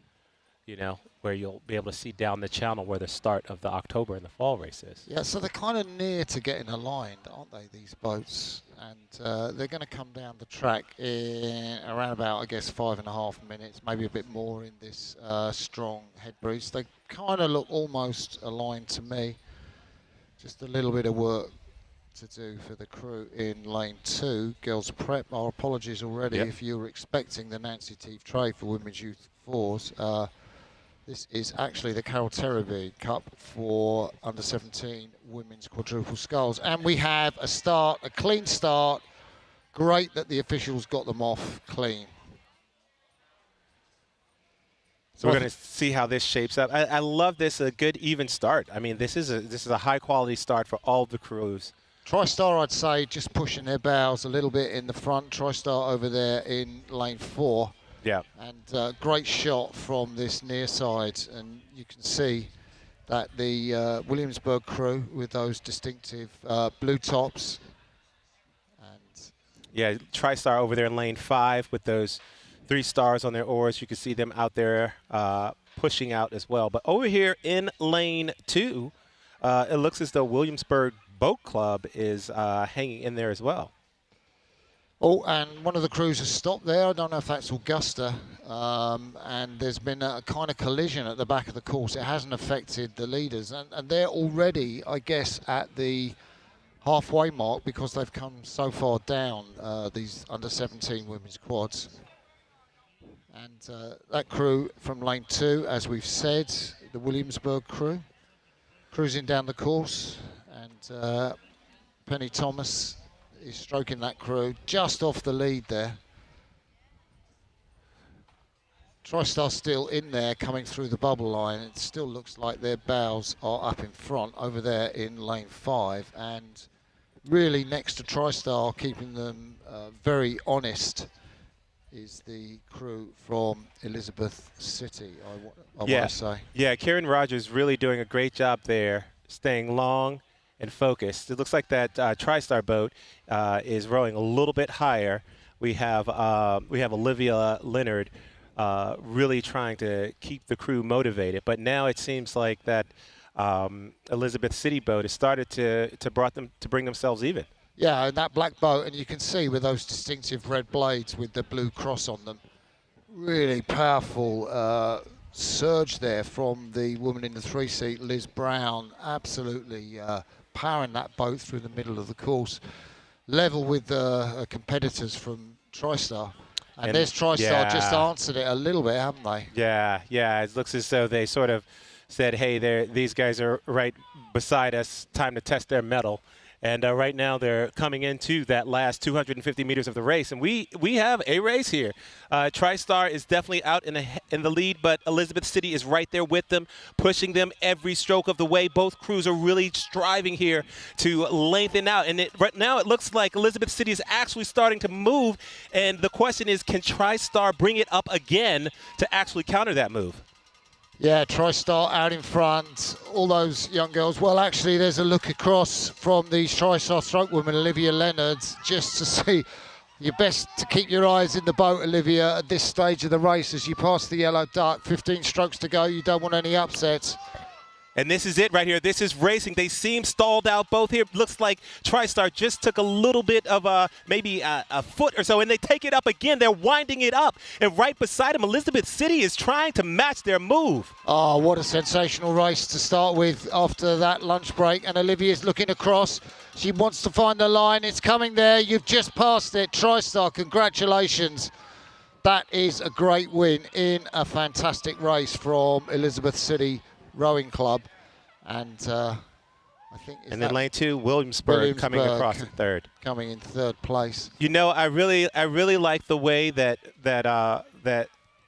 [SPEAKER 10] you know, where you'll be able to see down the channel where the start of the October and the fall race is.
[SPEAKER 2] Yeah, so they're kind of near to getting aligned, aren't they, these boats? And they're going to come down the track in around about, I guess, 5.5 minutes, maybe a bit more in this strong head breeze. They kind of look almost aligned to me. Just a little bit of work to do for the crew in lane 2. Girls prep, our apologies already if you were expecting the Nancy Teeve trade for Women's Youth 4s. This is actually the Carol Terreby Cup for under-17 women's quadruple sculls. And we have a clean start. Great that the officials got them off clean.
[SPEAKER 10] So we're going to see how this shapes up. I love this, a good even start. I mean, this is a high-quality start for all the crews.
[SPEAKER 2] TriStar, I'd say, just pushing their bows a little bit in the front. TriStar over there in lane 4.
[SPEAKER 10] Yeah.
[SPEAKER 2] And great shot from this near side, and you can see that the Williamsburg crew with those distinctive blue tops. And
[SPEAKER 10] yeah, TriStar over there in lane 5 with those 3 stars on their oars. You can see them out there pushing out as well. But over here in lane 2, it looks as though Williamsburg Boat Club is hanging in there as well.
[SPEAKER 2] Oh, and one of the crews has stopped there. I don't know if that's Augusta. And there's been a kind of collision at the back of the course. It hasn't affected the leaders. And they're already, I guess, at the halfway mark because they've come so far down, these under-17 women's quads. And that crew from lane 2, as we've said, the Williamsburg crew, cruising down the course. And Penny Thomas is stroking that crew just off the lead there. TriStar still in there coming through the bubble line. It still looks like their bows are up in front over there in lane 5, and really next to TriStar, keeping them very honest, is the crew from Elizabeth City, I want to say.
[SPEAKER 10] Yeah, Karen Rogers really doing a great job there, staying long and focused. It looks like that TriStar boat is rowing a little bit higher. We have Olivia Leonard really trying to keep the crew motivated. But now it seems like that Elizabeth City boat has started to bring themselves even.
[SPEAKER 2] Yeah, and that black boat, and you can see with those distinctive red blades with the blue cross on them, really powerful surge there from the woman in the 3-seat, Liz Brown, absolutely powering that boat through the middle of the course, level with the competitors from TriStar. And there's TriStar just answered it a little bit, haven't they?
[SPEAKER 10] Yeah, it looks as though they sort of said, hey, these guys are right beside us, time to test their mettle. And right now they're coming into that last 250 meters of the race. And we have a race here. TriStar is definitely out in the lead, but Elizabeth City is right there with them, pushing them every stroke of the way. Both crews are really striving here to lengthen out. And right now it looks like Elizabeth City is actually starting to move. And the question is, can TriStar bring it up again to actually counter that move?
[SPEAKER 2] Yeah, TriStar out in front, all those young girls. Well, actually, there's a look across from the TriStar stroke woman, Olivia Leonard, just to see. You're best to keep your eyes in the boat, Olivia, at this stage of the race as you pass the yellow duck. 15 strokes to go. You don't want any upsets.
[SPEAKER 10] And this is it right here. This is racing. They seem stalled out both here. Looks like TriStar just took a little bit of maybe a foot or so, and they take it up again. They're winding it up. And right beside them, Elizabeth City is trying to match their move.
[SPEAKER 2] Oh, what a sensational race to start with after that lunch break. And Olivia's looking across. She wants to find the line. It's coming there. You've just passed it. TriStar, congratulations. That is a great win in a fantastic race from Elizabeth City Rowing Club. And I think
[SPEAKER 10] and then lane 2, Williamsburg coming across in third.
[SPEAKER 2] Coming in third place.
[SPEAKER 10] You know, I really like the way that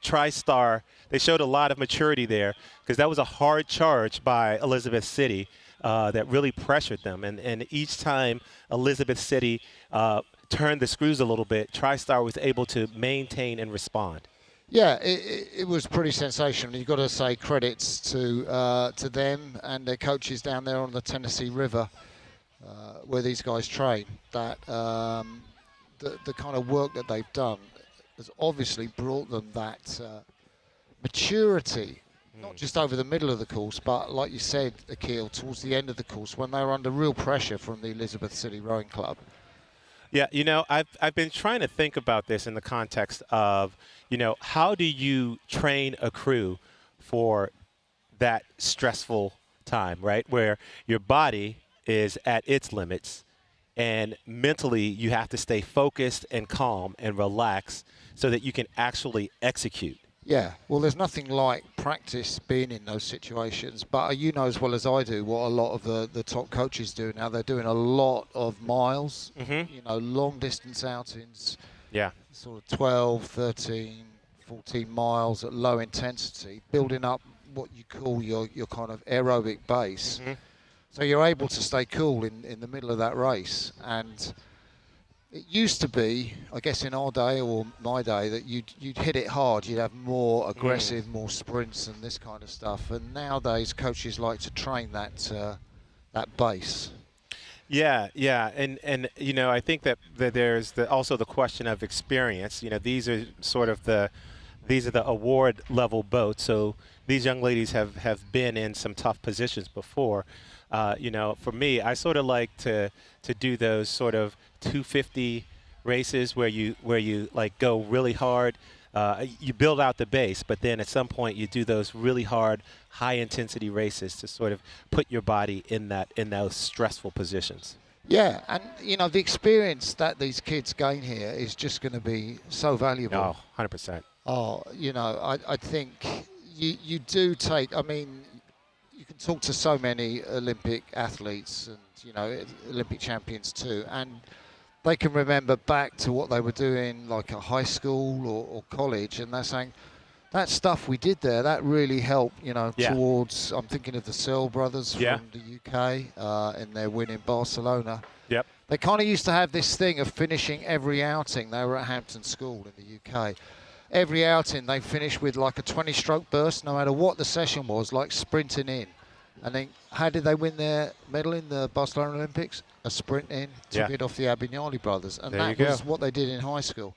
[SPEAKER 10] TriStar, they showed a lot of maturity there, because that was a hard charge by Elizabeth City that really pressured them. And each time Elizabeth City turned the screws a little bit, TriStar was able to maintain and respond.
[SPEAKER 2] Yeah, it was pretty sensational. You've got to say credits to them and their coaches down there on the Tennessee River, where these guys train. That the kind of work that they've done has obviously brought them that maturity, not just over the middle of the course, but like you said, Akil, towards the end of the course when they were under real pressure from the Elizabeth City Rowing Club.
[SPEAKER 10] Yeah, you know, I've been trying to think about this in the context of, you know, how do you train a crew for that stressful time, right? Where your body is at its limits and mentally you have to stay focused and calm and relax so that you can actually execute.
[SPEAKER 2] Yeah, well, there's nothing like practice being in those situations. But you know as well as I do what a lot of the top coaches do now. They're doing a lot of miles, you know, long distance outings.
[SPEAKER 10] Yeah.
[SPEAKER 2] Sort of 12, 13, 14 miles at low intensity, building up what you call your kind of aerobic base. So you're able to stay cool in the middle of that race. And it used to be, I guess in our day or my day, that you'd hit it hard. You'd have more aggressive, more sprints and this kind of stuff. And nowadays, coaches like to train that base.
[SPEAKER 10] Yeah, and you know, I think that there's also the question of experience. You know, these are sort of the award level boats. So these young ladies have been in some tough positions before. You know, for me, I sort of like to do those sort of 250 races where you like go really hard. You build out the base, but then at some point you do those really hard, high intensity races to sort of put your body in those stressful positions.
[SPEAKER 2] Yeah, and you know the experience that these kids gain here is just going to be so valuable.
[SPEAKER 10] Oh, 100%.
[SPEAKER 2] Oh, you know, I think you do take. I mean, you can talk to so many Olympic athletes and you know Olympic champions too, and they can remember back to what they were doing like at high school or college, and they're saying that stuff we did there, that really helped, you know, towards, I'm thinking of the Searle brothers from the UK in their win in Barcelona.
[SPEAKER 10] Yep.
[SPEAKER 2] They kind of used to have this thing of finishing every outing. They were at Hampton School in the UK. Every outing they finished with like a 20-stroke burst, no matter what the session was, like sprinting in. And then how did they win their medal in the Barcelona Olympics? A sprint in, took it off the Abignali brothers. And that was what they did in high school.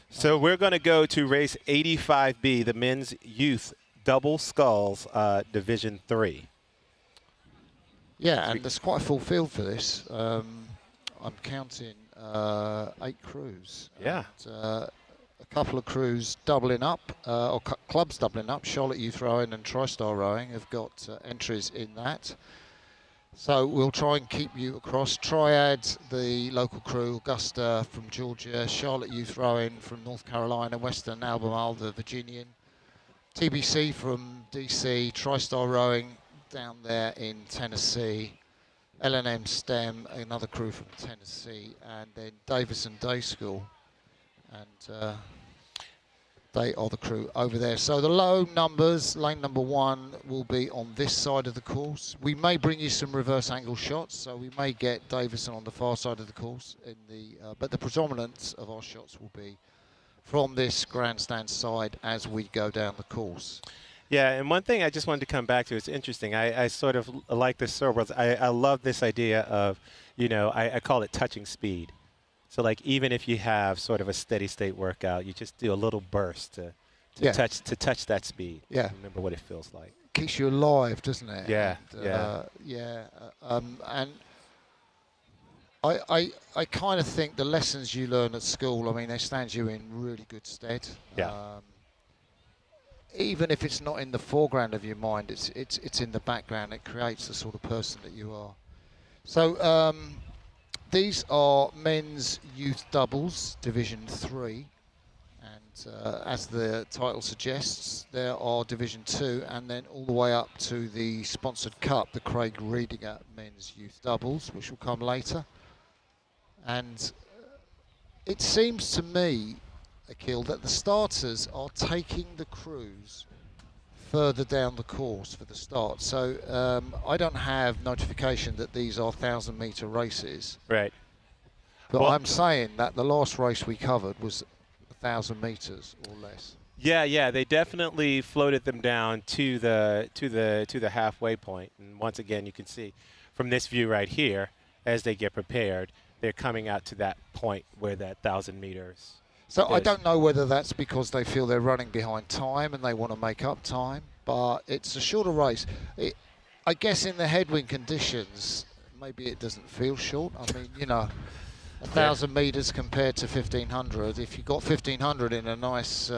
[SPEAKER 10] So we're going to go to race 85B, the men's youth double sculls, Division 3.
[SPEAKER 2] Yeah, and there's quite a full field for this. I'm counting 8 crews.
[SPEAKER 10] Yeah.
[SPEAKER 2] And, a couple of crews doubling up, or clubs doubling up. Charlotte Youth Rowing and TriStar Rowing have got entries in that. So we'll try and keep you across. Triad, the local crew, Augusta from Georgia, Charlotte Youth Rowing from North Carolina, Western Albemarle, the Virginian, TBC from DC, TriStar Rowing down there in Tennessee, L&M STEM, another crew from Tennessee, and then Davison Day School, and they are the crew over there. So the low numbers, lane number 1 will be on this side of the course. We may bring you some reverse angle shots, so we may get Davison on the far side of the course, but the predominance of our shots will be from this grandstand side as we go down the course.
[SPEAKER 10] Yeah, and one thing I just wanted to come back to, it's interesting. I sort of like this Cerberus. I love this idea of, I call it touching speed. So like even if you have sort of a steady state workout, you just do a little burst to touch that speed.
[SPEAKER 2] Yeah.
[SPEAKER 10] Remember what it feels like.
[SPEAKER 2] Keeps you alive, doesn't it?
[SPEAKER 10] Yeah.
[SPEAKER 2] And I kind of think the lessons you learn at school, I mean, they stand you in really good stead.
[SPEAKER 10] Yeah.
[SPEAKER 2] Even if it's not in the foreground of your mind, it's in the background. It creates the sort of person that you are. So these are men's youth doubles, Division 3. And as the title suggests, there are Division 2 and then all the way up to the sponsored cup, the Craig Riedinger men's youth doubles, which will come later. And it seems to me, Akil, that the starters are taking the crews further down the course for the start. So I don't have notification that these are 1,000-meter races.
[SPEAKER 10] Right.
[SPEAKER 2] But I'm saying that the last race we covered was 1,000 meters or less.
[SPEAKER 10] Yeah, they definitely floated them down to the halfway point. And once again, you can see from this view right here, as they get prepared, they're coming out to that point where that 1,000 meters.
[SPEAKER 2] So I don't know whether that's because they feel they're running behind time and they want to make up time, but it's a shorter race. I guess in the headwind conditions, maybe it doesn't feel short. I mean, 1,000 meters compared to 1,500. If you got 1,500 in a nice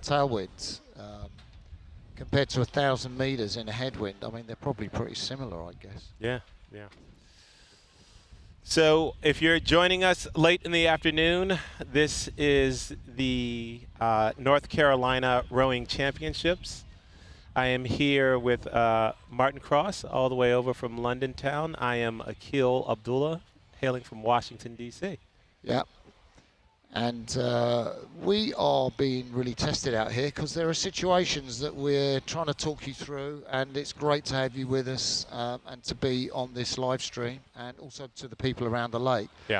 [SPEAKER 2] tailwind, compared to 1,000 meters in a headwind, I mean, they're probably pretty similar, I guess.
[SPEAKER 10] Yeah. So if you're joining us late in the afternoon, this is the North Carolina Rowing Championships. I am here with Martin Cross, all the way over from London town. I am Akil Abdullah, hailing from Washington, D.C.
[SPEAKER 2] Yeah. And we are being really tested out here because there are situations that we're trying to talk you through, and it's great to have you with us and to be on this live stream, and also to the people around the lake.
[SPEAKER 10] Yeah.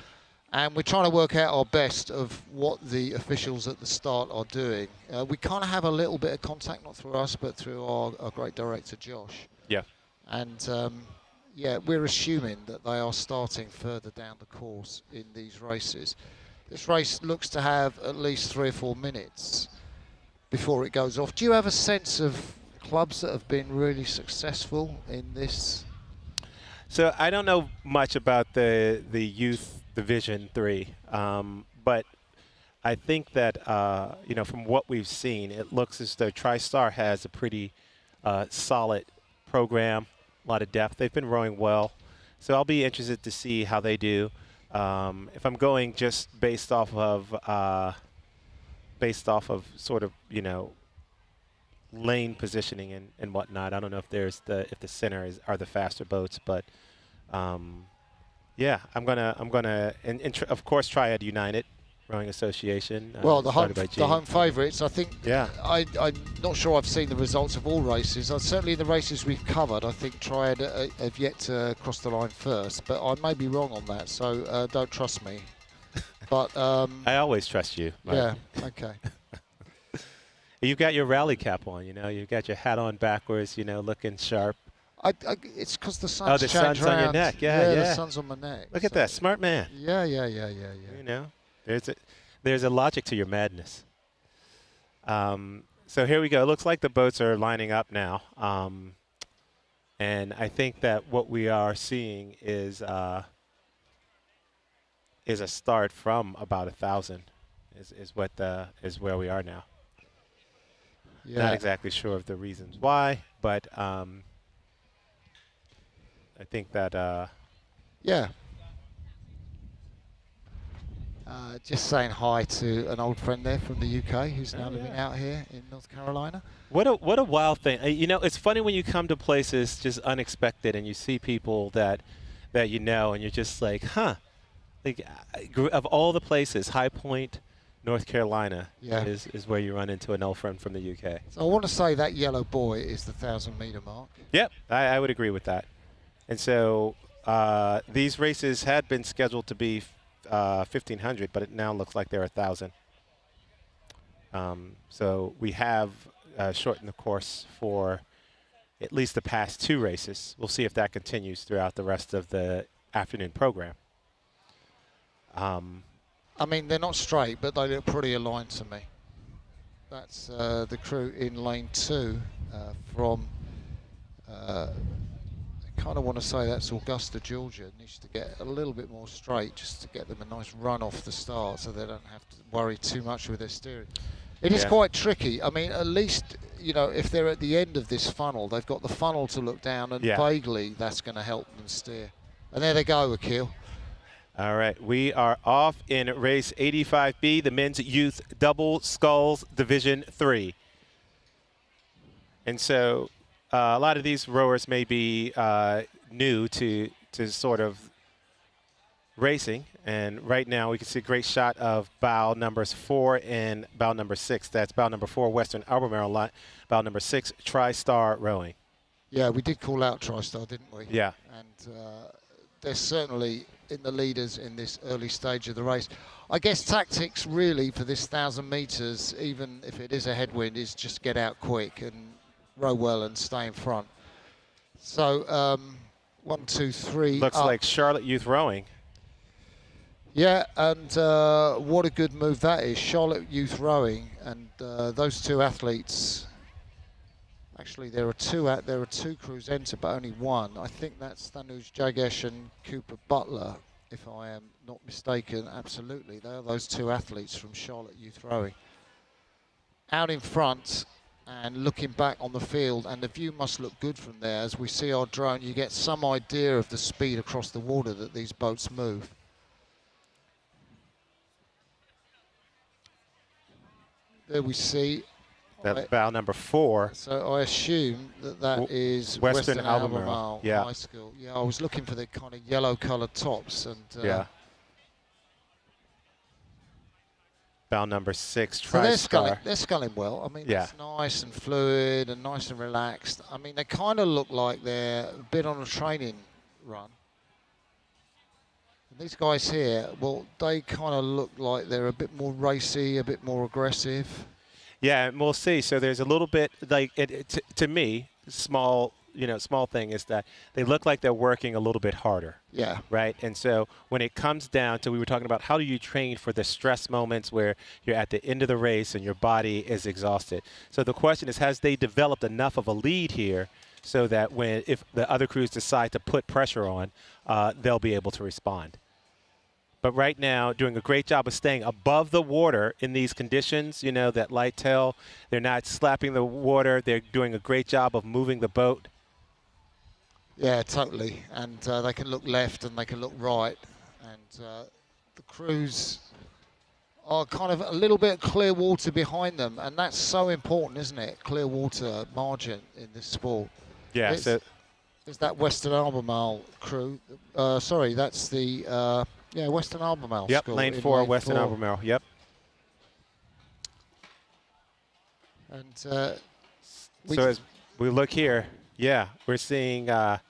[SPEAKER 2] And we're trying to work out our best of what the officials at the start are doing. We kind of have a little bit of contact, not through us, but through our great director, Josh.
[SPEAKER 10] Yeah.
[SPEAKER 2] And we're assuming that they are starting further down the course in these races. This race looks to have at least 3 or 4 minutes before it goes off. Do you have a sense of clubs that have been really successful in this?
[SPEAKER 10] So I don't know much about the youth Division 3, but I think that from what we've seen, it looks as though TriStar has a pretty solid program, a lot of depth. They've been rowing well, so I'll be interested to see how they do. If I'm going just based off of sort of lane positioning and whatnot, I don't know if the center are the faster boats, but yeah, I'm gonna and of course Triad United Rowing Association.
[SPEAKER 2] Well, the home favourites, I think.
[SPEAKER 10] Yeah.
[SPEAKER 2] I'm not sure I've seen the results of all races. Certainly in the races we've covered, I think Triad have yet to cross the line first, but I may be wrong on that, so don't trust me. But
[SPEAKER 10] I always trust you, Mark.
[SPEAKER 2] Yeah. Okay.
[SPEAKER 10] You've got your rally cap on, you've got your hat on backwards, looking sharp.
[SPEAKER 2] It's because the sun's
[SPEAKER 10] the sun's on your neck. Yeah,
[SPEAKER 2] the sun's on my neck.
[SPEAKER 10] Look at that, smart man.
[SPEAKER 2] Yeah.
[SPEAKER 10] There's a logic to your madness. So here we go. It looks like the boats are lining up now. And I think that what we are seeing is a start from about 1,000 is where we are now.
[SPEAKER 2] Yeah.
[SPEAKER 10] Not exactly sure of the reasons why, but I think that
[SPEAKER 2] yeah. Just saying hi to an old friend there from the UK who's now living out here in North Carolina.
[SPEAKER 10] What a wild thing. It's funny when you come to places just unexpected and you see people that that you know, and you're just like, huh. Like, of all the places, High Point, North Carolina is where you run into an old friend from the UK.
[SPEAKER 2] So I want to say that yellow buoy is the 1,000-meter mark.
[SPEAKER 10] Yep, I would agree with that. And so these races had been scheduled to be 1,500, but it now looks like they're 1,000. So we have shortened the course for at least the past 2 races. We'll see if that continues throughout the rest of the afternoon program.
[SPEAKER 2] I mean, they're not straight, but they look pretty aligned to me. That's the crew in lane 2 from, I kind of want to say that's Augusta, Georgia. Needs to get a little bit more straight just to get them a nice run off the start so they don't have to worry too much with their steering. It is quite tricky. I mean, at least, you know, if they're at the end of this funnel, they've got the funnel to look down, and vaguely that's going to help them steer. And there they go, Akil.
[SPEAKER 10] All right, we are off in race 85B, the men's youth double sculls division 3. And so a lot of these rowers may be new to sort of racing. And right now we can see a great shot of bow numbers 4 and bow number 6. That's bow number 4, Western Albemarle, bow number 6, TriStar Rowing.
[SPEAKER 2] Yeah, we did call out TriStar, didn't we?
[SPEAKER 10] Yeah.
[SPEAKER 2] And they're certainly in the leaders in this early stage of the race. I guess tactics really for this 1,000 meters, even if it is a headwind, is just get out quick and row well and stay in front. So 1, 2, 3.
[SPEAKER 10] Looks like Charlotte Youth Rowing.
[SPEAKER 2] Yeah, and what a good move that is. Charlotte Youth Rowing, and those 2 athletes. Actually, there are two crews entered, but only one. I think that's Thanuj Jagesh and Cooper Butler, if I am not mistaken. Absolutely, they are those 2 athletes from Charlotte Youth Rowing. Out in front and looking back on the field, and the view must look good from there. As we see our drone, you get some idea of the speed across the water that these boats move. There we see.
[SPEAKER 10] That's bow number 4.
[SPEAKER 2] So I assume that is Western Albemarle High School. Yeah, I was looking for the kind of yellow-coloured tops, and
[SPEAKER 10] bow number 6, TriStar.
[SPEAKER 2] So they're sculling well. I mean, it's nice and fluid and nice and relaxed. I mean, they kind of look like they're a bit on a training run. And these guys here, well, they kind of look like they're a bit more racy, a bit more aggressive.
[SPEAKER 10] Yeah, and we'll see. So there's a little bit like to me, small thing is that they look like they're working a little bit harder.
[SPEAKER 2] Yeah.
[SPEAKER 10] Right. And so when it comes down to, we were talking about how do you train for the stress moments where you're at the end of the race and your body is exhausted. So the question is, has they developed enough of a lead here so that if the other crews decide to put pressure on, they'll be able to respond. But right now, doing a great job of staying above the water in these conditions, you know, that light tail. They're not slapping the water. They're doing a great job of moving the boat.
[SPEAKER 2] Yeah, totally. And they can look left and they can look right. And the crews are kind of a little bit clear water behind them. And that's so important, isn't it? Clear water margin in this sport.
[SPEAKER 10] Yeah.
[SPEAKER 2] Is that Western Albemarle crew? Sorry, that's the... yeah, Western Albemarle.
[SPEAKER 10] Yep,
[SPEAKER 2] School
[SPEAKER 10] lane 4, Western
[SPEAKER 2] 4.
[SPEAKER 10] Albemarle. Yep.
[SPEAKER 2] And
[SPEAKER 10] so as we look here, we're seeing.
[SPEAKER 2] I'm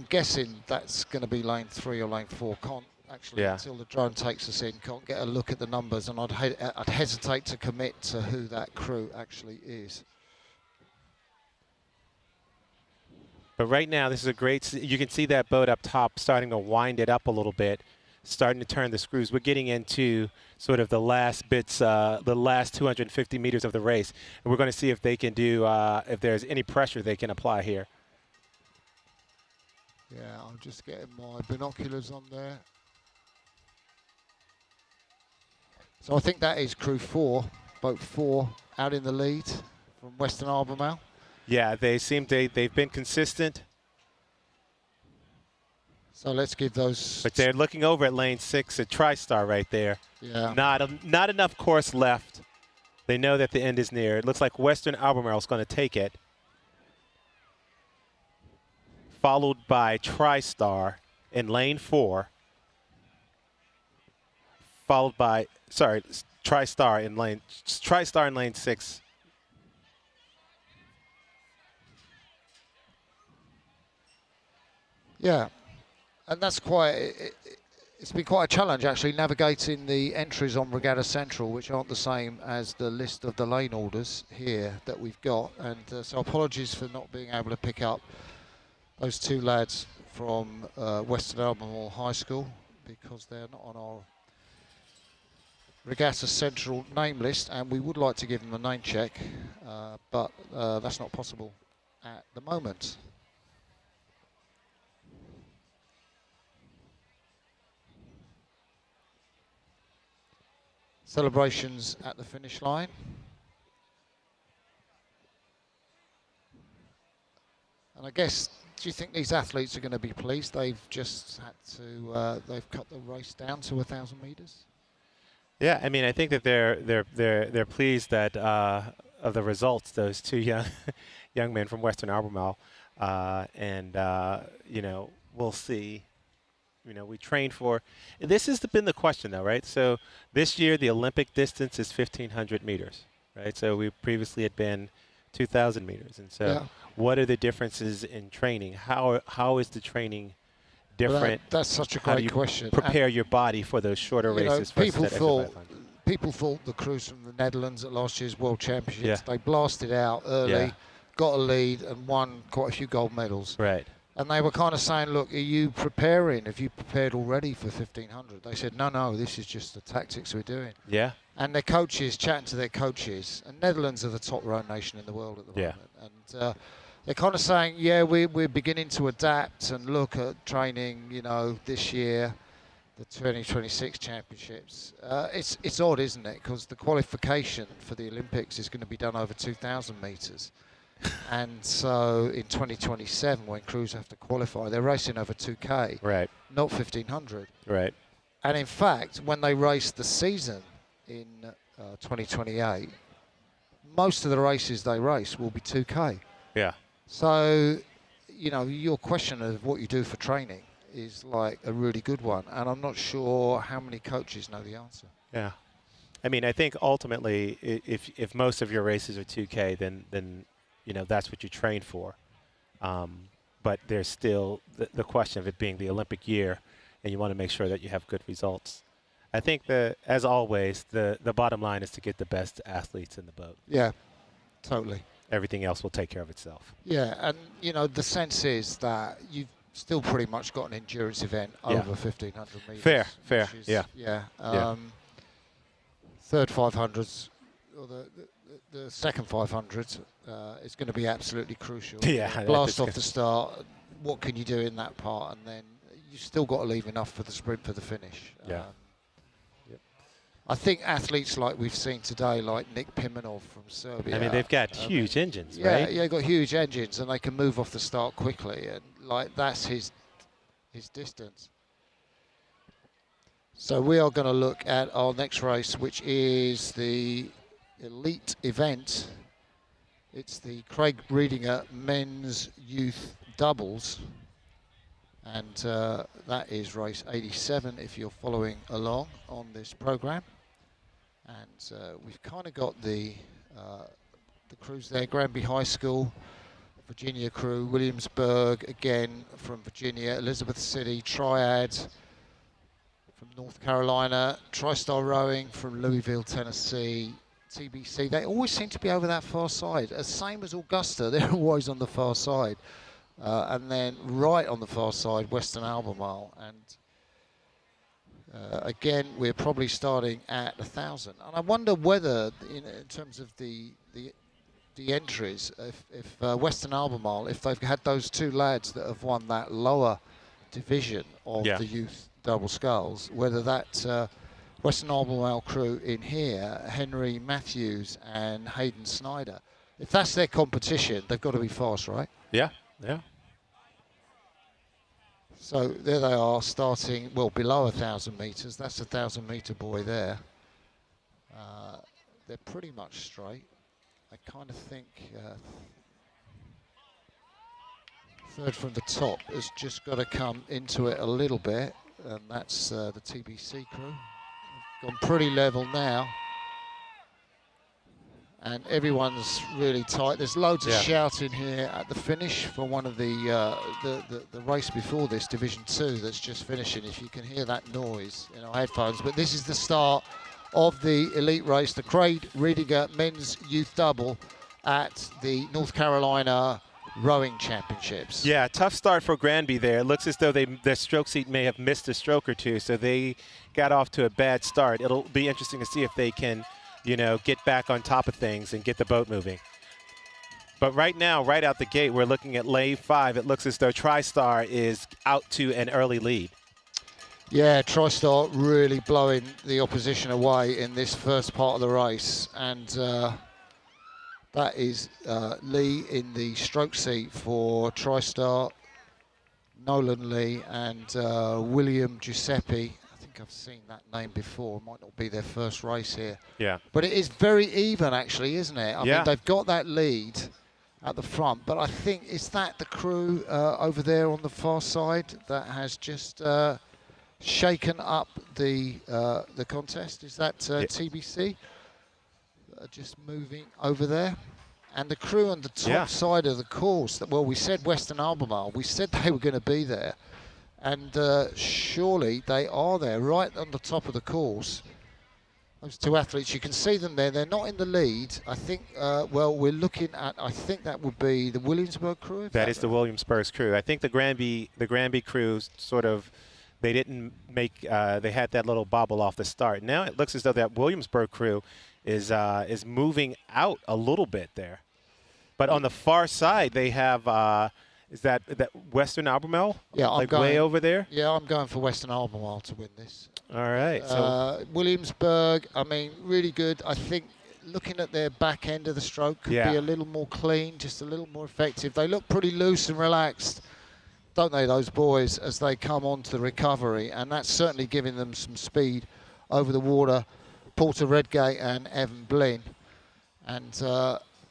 [SPEAKER 2] guessing that's going to be lane 3 or lane 4. Can't actually until the drone takes us in. Can't get a look at the numbers, and I'd hesitate to commit to who that crew actually is.
[SPEAKER 10] But right now, this is a great, you can see that boat up top starting to wind it up a little bit, starting to turn the screws. We're getting into sort of the last bits, the last 250 meters of the race. And we're going to see if they can do, if there's any pressure they can apply here.
[SPEAKER 2] Yeah, I'm just getting my binoculars on there. So I think that is crew 4, boat 4 out in the lead from Western Albemarle.
[SPEAKER 10] Yeah, they've been consistent.
[SPEAKER 2] So let's give those.
[SPEAKER 10] But they're looking over at lane 6 at TriStar right there.
[SPEAKER 2] Yeah.
[SPEAKER 10] Not enough course left. They know that the end is near. It looks like Western Albemarle is going to take it. followed by TriStar in lane 4, followed by, sorry, TriStar in lane 6.
[SPEAKER 2] Yeah, and that's it's been quite a challenge actually navigating the entries on Regatta Central, which aren't the same as the list of the lane orders here that we've got. And so apologies for not being able to pick up those 2 lads from Western Albemarle High School because they're not on our Regatta Central name list, and we would like to give them a name check, but that's not possible at the moment. Celebrations at the finish line. And I guess, do you think these athletes are going to be pleased? They've just had to, they've cut the race down to 1,000 meters.
[SPEAKER 10] Yeah, I mean, I think that they're pleased that of the results. Those 2 young men from Western Albemarle, and you know, we'll see. You know, we trained for. This has been the question, though, right? So this year, the Olympic distance is 1,500 meters, right? So we previously had been 2,000 meters, and so what are the differences in training? How is the training different?
[SPEAKER 2] Well, that's such a great question.
[SPEAKER 10] Prepare your body for those shorter races.
[SPEAKER 2] People thought the crews from the Netherlands at last year's World Championships, they blasted out early, got a lead, and won quite a few gold medals.
[SPEAKER 10] Right.
[SPEAKER 2] And they were kind of saying, look, are you preparing? Have you prepared already for 1,500? They said, no, this is just the tactics we're doing.
[SPEAKER 10] Yeah.
[SPEAKER 2] And their coaches, chatting to their coaches, and Netherlands are the top rowing nation in the world at the moment. And they're kind of saying, we're beginning to adapt and look at training, you know, this year, the 2026 championships. It's odd, isn't it? Because the qualification for the Olympics is going to be done over 2,000 meters. And so in 2027, when crews have to qualify, they're racing over 2K,
[SPEAKER 10] right?
[SPEAKER 2] Not 1,500,
[SPEAKER 10] right?
[SPEAKER 2] And in fact, when they race the season in 2028, most of the races they race will be 2K.
[SPEAKER 10] Yeah.
[SPEAKER 2] So, you know, your question of what you do for training is like a really good one, and I'm not sure how many coaches know the answer.
[SPEAKER 10] Yeah. I mean, I think ultimately, if most of your races are 2K, then you know, that's what you train for. But there's still the question of it being the Olympic year, and you want to make sure that you have good results. I think that, as always, the bottom line is to get the best athletes in the boat.
[SPEAKER 2] Yeah, totally.
[SPEAKER 10] Everything else will take care of itself.
[SPEAKER 2] Yeah, and, you know, the sense is that you've still pretty much got an endurance event over 1,500 meters.
[SPEAKER 10] Fair,
[SPEAKER 2] is,
[SPEAKER 10] yeah.
[SPEAKER 2] Third 500s, or the second 500s, is going to be absolutely crucial.
[SPEAKER 10] Yeah,
[SPEAKER 2] blast off the start. What can you do in that part, and then you've still got to leave enough for the sprint for the finish.
[SPEAKER 10] Yeah.
[SPEAKER 2] I think athletes like we've seen today, like Nick Pimenov from Serbia.
[SPEAKER 10] I mean, they've got huge engines,
[SPEAKER 2] yeah,
[SPEAKER 10] right?
[SPEAKER 2] Yeah, they've got huge engines, and they can move off the start quickly, and like that's his distance. So we are going to look at our next race, which is the elite event. It's the Craig Reedinger Men's Youth Doubles, and that is race 87 if you're following along on this program. And we've kind of got the crews there: Granby High School, Virginia crew, Williamsburg again from Virginia, Elizabeth City, Triad from North Carolina, TriStar Rowing from Louisville, Tennessee, TBC. They always seem to be over that far side. Same as Augusta, they're always on the far side. And then right on the far side, Western Albemarle. And again, we're probably starting at 1,000. And I wonder whether, in terms of the entries, if Western Albemarle, if they've had those 2 lads that have won that lower division of the youth double sculls, whether that Western Albemarle crew in here, Henry Matthews and Hayden Snyder, if that's their competition, they've got to be fast, right?
[SPEAKER 10] Yeah.
[SPEAKER 2] So there they are, starting, well, below 1,000 meters. That's a 1,000-meter boy there. They're pretty much straight. I kind of think Third from the top has just got to come into it a little bit, and that's the TBC crew. Gone pretty level now. And everyone's really tight. There's loads of shouting here at the finish for one of the race before this, Division 2, that's just finishing. If you can hear that noise in our headphones. But this is the start of the elite race, the Craig Riediger Men's Youth Double at the North Carolina Rowing Championships.
[SPEAKER 10] Yeah, tough start for Granby there. It looks as though their stroke seat may have missed a stroke or two, so they got off to a bad start. It'll be interesting to see if they can, you know, get back on top of things and get the boat moving. But right now, right out the gate, we're looking at lane 5. It looks as though TriStar is out to an early lead.
[SPEAKER 2] Yeah, TriStar really blowing the opposition away in this first part of the race. And that is Lee in the stroke seat for TriStar, Nolan Lee and William Giuseppe. I think I've seen that name before. It might not be their first race here.
[SPEAKER 10] Yeah.
[SPEAKER 2] But it is very even, actually, isn't it? I mean, they've got that lead at the front, but I think, is that the crew over there on the far side that has just shaken up the contest? Is that TBC? Just moving over there. And the crew on the top side of the course, well, we said Western Albemarle. We said they were going to be there. And surely they are there, right on the top of the course. Those two athletes, you can see them there. They're not in the lead. I think, well, we're looking at, I think that would be the Williamsburg crew.
[SPEAKER 10] That is the Williamsburg crew. I think the Granby crew sort of, they didn't make, they had that little bobble off the start. Now it looks as though that Williamsburg crew is moving out a little bit there. But on the far side, they have, is that Western Albemarle?
[SPEAKER 2] Yeah, I'm
[SPEAKER 10] like
[SPEAKER 2] going
[SPEAKER 10] way over there?
[SPEAKER 2] Yeah, I'm going for Western Albemarle to win this.
[SPEAKER 10] All right. So
[SPEAKER 2] Williamsburg, I mean, really good. I think looking at their back end of the stroke could be a little more clean, just a little more effective. They look pretty loose and relaxed, don't they, those boys, as they come on to the recovery. And that's certainly giving them some speed over the water. Porter Redgate and Evan Blinn. And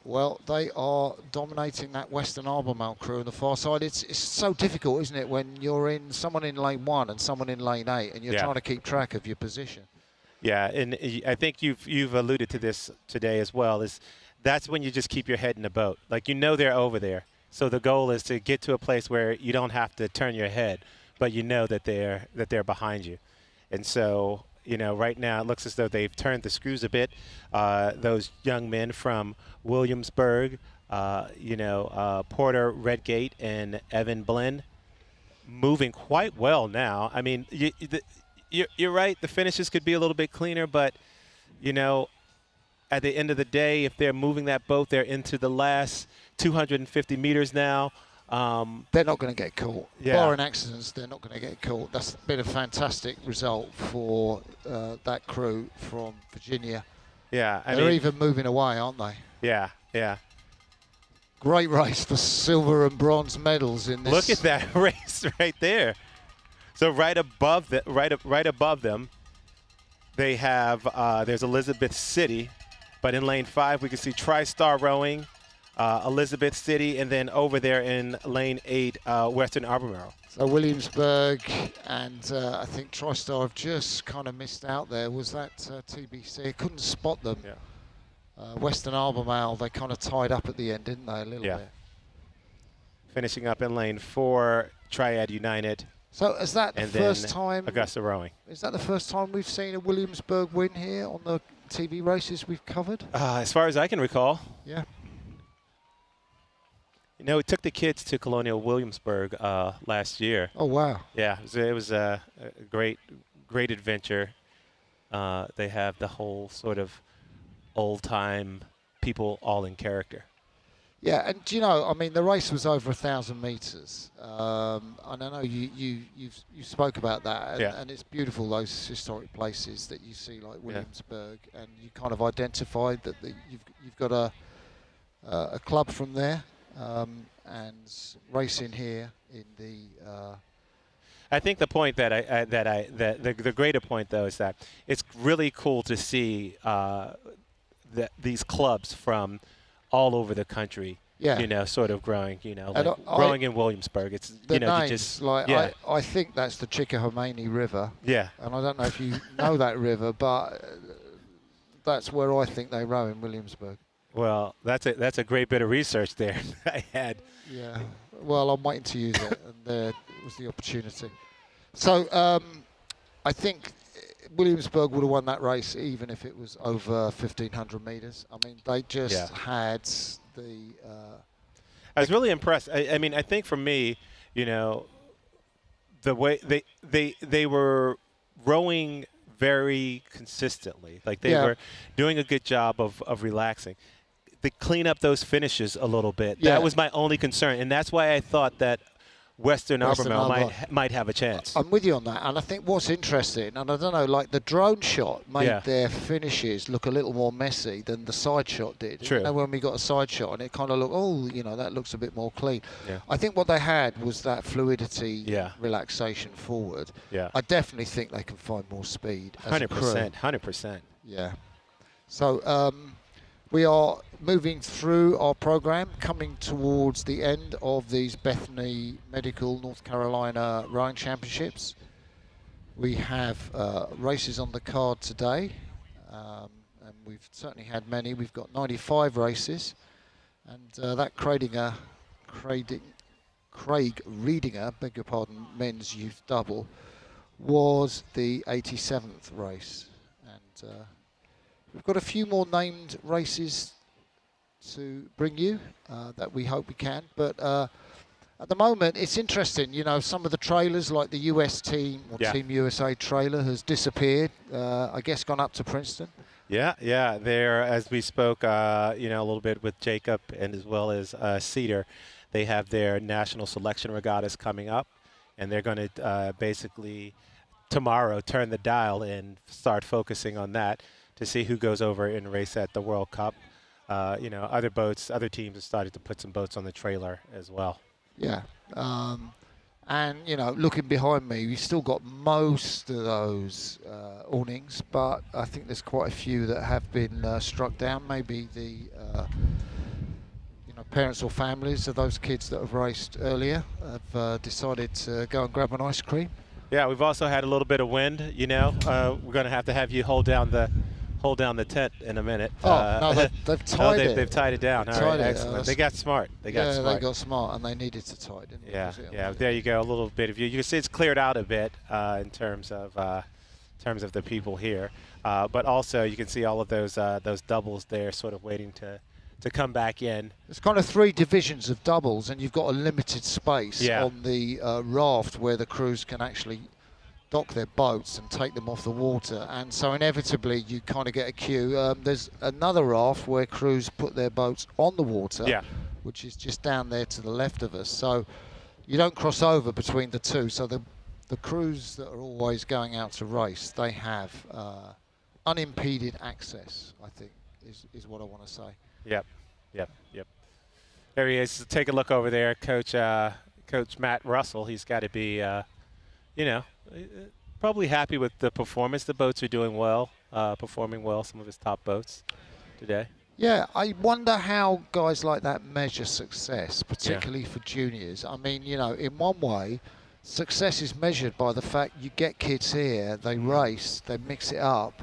[SPEAKER 2] well, they are dominating that Western Albemarle crew on the far side. It's so difficult, isn't it, when you're in someone in lane 1 and someone in lane 8, and you're trying to keep track of your position.
[SPEAKER 10] Yeah, and I think you've alluded to this today as well. Is that's when you just keep your head in the boat. Like, you know they're over there. So the goal is to get to a place where you don't have to turn your head, but you know that they're behind you. And so, you know, right now it looks as though they've turned the screws a bit. Those young men from Williamsburg, Porter Redgate and Evan Blinn, moving quite well now. I mean, you're right. The finishes could be a little bit cleaner, but, you know, at the end of the day, if they're moving that boat, they're into the last 250 meters now.
[SPEAKER 2] They're not going to get caught.
[SPEAKER 10] Yeah.
[SPEAKER 2] Barring accidents, they're not going to get caught. That's been a fantastic result for that crew from Virginia.
[SPEAKER 10] Yeah,
[SPEAKER 2] they're even moving away, aren't they?
[SPEAKER 10] Yeah, yeah.
[SPEAKER 2] Great race for silver and bronze medals in this.
[SPEAKER 10] Look at that race right there. So right above them, they have there's Elizabeth City, but in lane 5 we can see TriStar Rowing, Elizabeth City, and then over there in lane 8, Western Albemarle.
[SPEAKER 2] So Williamsburg and I think TriStar have just kind of missed out there. Was that TBC? I couldn't spot them.
[SPEAKER 10] Yeah.
[SPEAKER 2] Western Albemarle, they kind of tied up at the end, didn't they, a little bit?
[SPEAKER 10] Finishing up in lane 4, Triad United.
[SPEAKER 2] So is that the first time?
[SPEAKER 10] Augusta Rowing.
[SPEAKER 2] Is that the first time we've seen a Williamsburg win here on the TV races we've covered?
[SPEAKER 10] As far as I can recall.
[SPEAKER 2] Yeah.
[SPEAKER 10] You know, we took the kids to Colonial Williamsburg last year.
[SPEAKER 2] Oh, wow.
[SPEAKER 10] Yeah, it was a great adventure. They have the whole sort of old-time people all in character.
[SPEAKER 2] Yeah, and you know, I mean, the race was over 1,000 meters. And I know you spoke about that, and it's beautiful, those historic places that you see, like Williamsburg, and you kind of identified that you've got a club from there. And racing here in the.
[SPEAKER 10] I think the point the greater point though is that it's really cool to see these clubs from all over the country
[SPEAKER 2] Yeah.
[SPEAKER 10] sort of growing,
[SPEAKER 2] And
[SPEAKER 10] like growing in Williamsburg. It's,
[SPEAKER 2] The
[SPEAKER 10] you
[SPEAKER 2] names,
[SPEAKER 10] just,
[SPEAKER 2] like
[SPEAKER 10] yeah.
[SPEAKER 2] I think that's the Chickahominy River.
[SPEAKER 10] Yeah.
[SPEAKER 2] And I don't know if you know that river, but that's where I think they row in Williamsburg.
[SPEAKER 10] Well, that's a great bit of research there I had.
[SPEAKER 2] Yeah. Well, I'm waiting to use it, and there was the opportunity. So I think Williamsburg would have won that race even if it was over 1,500 meters. I mean, they just had the.
[SPEAKER 10] I was really impressed. I mean, I think for me, the way they were rowing very consistently. Like they were doing a good job of relaxing. They clean up those finishes a little bit.
[SPEAKER 2] Yeah.
[SPEAKER 10] That was my only concern, and that's why I thought that Western Albemarle might have a chance.
[SPEAKER 2] I'm with you on that, and I think what's interesting, and I don't know, like the drone shot made their finishes look a little more messy than the side shot did.
[SPEAKER 10] True.
[SPEAKER 2] You know, when we got a side shot, and it kind of looked, that looks a bit more clean.
[SPEAKER 10] Yeah.
[SPEAKER 2] I think what they had was that fluidity, relaxation forward.
[SPEAKER 10] Yeah.
[SPEAKER 2] I definitely think they can find more speed.
[SPEAKER 10] 100%, 100%.
[SPEAKER 2] Yeah. So we are moving through our program, coming towards the end of these Bethany Medical North Carolina Rowing Championships. We have races on the card today, and we've certainly had many. We've got 95 races, and that Craig Reedinger, beg your pardon, men's youth double, was the 87th race. And we've got a few more named races to bring you that we hope we can. But at the moment, it's interesting. Some of the trailers, like the US team or Team USA trailer, has disappeared. I guess gone up to Princeton.
[SPEAKER 10] Yeah. There, as we spoke, a little bit with Jacob and as well as Cedar, they have their national selection regattas coming up, and they're going to basically tomorrow turn the dial and start focusing on that to see who goes over and race at the World Cup. Other teams have started to put some boats on the trailer as well.
[SPEAKER 2] Yeah. And, looking behind me, we've still got most of those awnings, but I think there's quite a few that have been struck down. Maybe the, parents or families of those kids that have raced earlier have decided to go and grab an ice cream.
[SPEAKER 10] Yeah, we've also had a little bit of wind, We're going to have you hold down the tent in a minute.
[SPEAKER 2] No, they've tied it.
[SPEAKER 10] They've tied it down. All right, excellent. They got smart. They got
[SPEAKER 2] smart, and they needed to tie it, didn't they?
[SPEAKER 10] Yeah. There you go. A little bit of view. You can see it's cleared out a bit in terms of the people here, but also you can see all of those doubles there, sort of waiting to come back in.
[SPEAKER 2] There's kind of 3 divisions of doubles, and you've got a limited space on the raft where the crews can actually dock their boats and take them off the water, and so inevitably you kind of get a queue. There's another raft where crews put their boats on the water, which is just down there to the left of us, so you don't cross over between the two. So the crews that are always going out to race, they have unimpeded access, I think is what I want to say.
[SPEAKER 10] Yep. There he is. Take a look over there, Coach Matt Russell. He's got to be probably happy with the performance. The boats are doing well, performing well, some of his top boats today.
[SPEAKER 2] Yeah, I wonder how guys like that measure success, particularly for juniors. I mean, in one way, success is measured by the fact you get kids here, they race, they mix it up,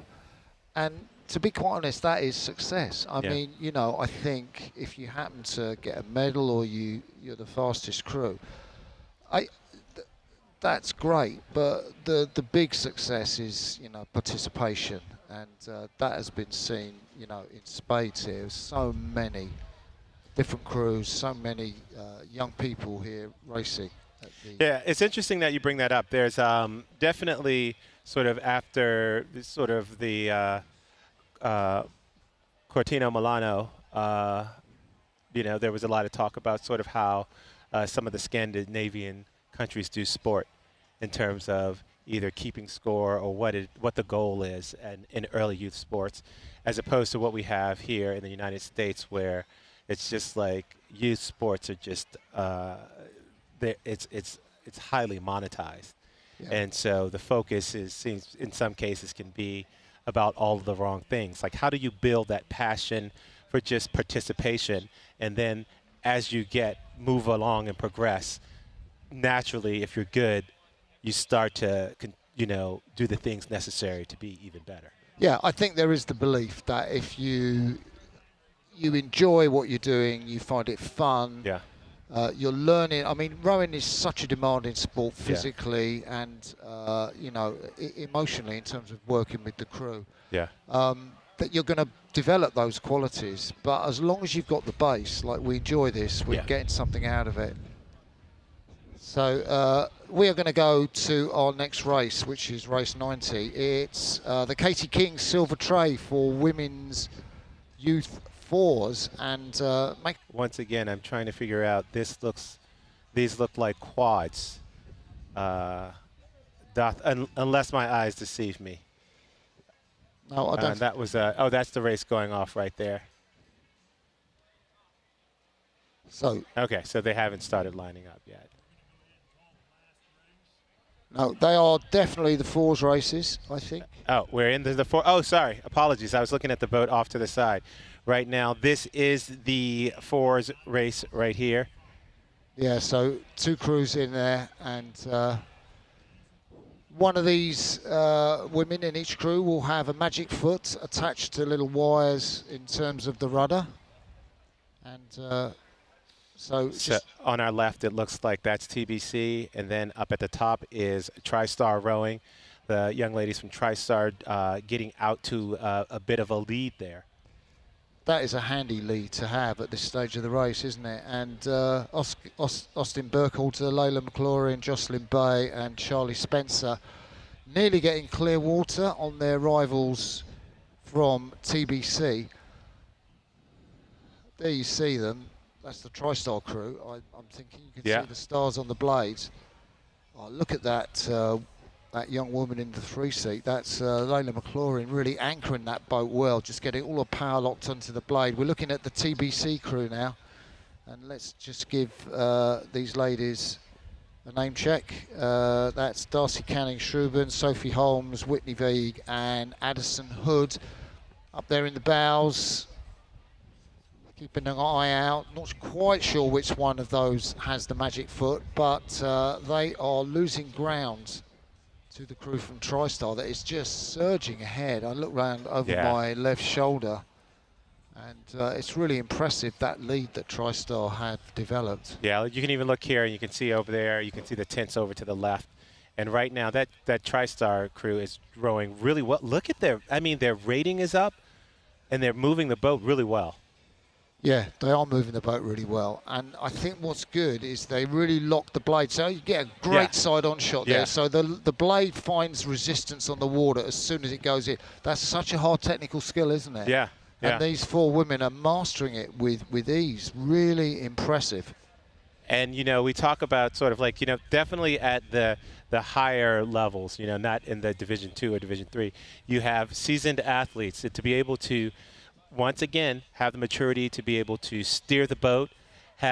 [SPEAKER 2] and to be quite honest, that is success. I mean, I think if you happen to get a medal or you're the fastest crew, that's great, but the big success is participation, and that has been seen in spades here. There's so many different crews, so many young people here racing.
[SPEAKER 10] Yeah, it's interesting that you bring that up. There's definitely sort of after sort of the Cortino Milano, there was a lot of talk about sort of how some of the Scandinavian countries do sport in terms of either keeping score or what the goal is in early youth sports, as opposed to what we have here in the United States, where it's just like youth sports are just it's highly monetized, and so the focus seems in some cases can be about all of the wrong things. Like, how do you build that passion for just participation, and then as you move along and progress, naturally, if you're good, you start to, do the things necessary to be even better.
[SPEAKER 2] Yeah, I think there is the belief that if you enjoy what you're doing, you find it fun.
[SPEAKER 10] Yeah.
[SPEAKER 2] You're learning. I mean, rowing is such a demanding sport physically and emotionally in terms of working with the crew.
[SPEAKER 10] Yeah.
[SPEAKER 2] That you're going to develop those qualities. But as long as you've got the base, like we enjoy this, we're getting something out of it. So we are going to go to our next race, which is race 90. It's the Katie King Silver Tray for women's youth fours. And
[SPEAKER 10] once again, I'm trying to figure out. These look like quads, unless my eyes deceive me.
[SPEAKER 2] No, I don't.
[SPEAKER 10] That was that's the race going off right there.
[SPEAKER 2] So
[SPEAKER 10] okay, so they haven't started lining up yet.
[SPEAKER 2] No, they are definitely the fours races, I think.
[SPEAKER 10] Oh, we're in the four. Oh, sorry. Apologies. I was looking at the boat off to the side. Right now, this is the fours race right here.
[SPEAKER 2] Yeah, so 2 crews in there, and one of these women in each crew will have a magic foot attached to little wires in terms of the rudder. And so
[SPEAKER 10] on our left, it looks like that's TBC, and then up at the top is TriStar Rowing. The young ladies from TriStar getting out to a bit of a lead there.
[SPEAKER 2] That is a handy lead to have at this stage of the race, isn't it? And Austin Burkhalter, Layla McClory, Jocelyn Bay and Charlie Spencer nearly getting clear water on their rivals from TBC. There you see them. That's the TriStar crew. I'm thinking you can see the stars on the blades. Oh, look at that that young woman in the 3 seat. That's Layla McClory really anchoring that boat well, just getting all the power locked onto the blade. We're looking at the TBC crew now. And let's just give these ladies a name check. That's Darcy Canning-Schruben, Sophie Holmes, Whitney Veig and Addison Hood up there in the bows. Keeping an eye out, not quite sure which one of those has the magic foot, but they are losing ground to the crew from TriStar that is just surging ahead. I look round over my left shoulder, and it's really impressive, that lead that TriStar have developed.
[SPEAKER 10] Yeah, you can even look here, and you can see over there, you can see the tents over to the left. And right now, that TriStar crew is rowing really well. Look at their rating is up, and they're moving the boat really well.
[SPEAKER 2] Yeah, they are moving the boat really well. And I think what's good is they really lock the blade. So you get a great side-on shot there. So the blade finds resistance on the water as soon as it goes in. That's such a hard technical skill, isn't it?
[SPEAKER 10] Yeah.
[SPEAKER 2] And these 4 women are mastering it with ease. Really impressive.
[SPEAKER 10] And, we talk about sort of like, definitely at the higher levels, not in the Division 2 or Division 3, you have seasoned athletes to be able to, once again, have the maturity to be able to steer the boat,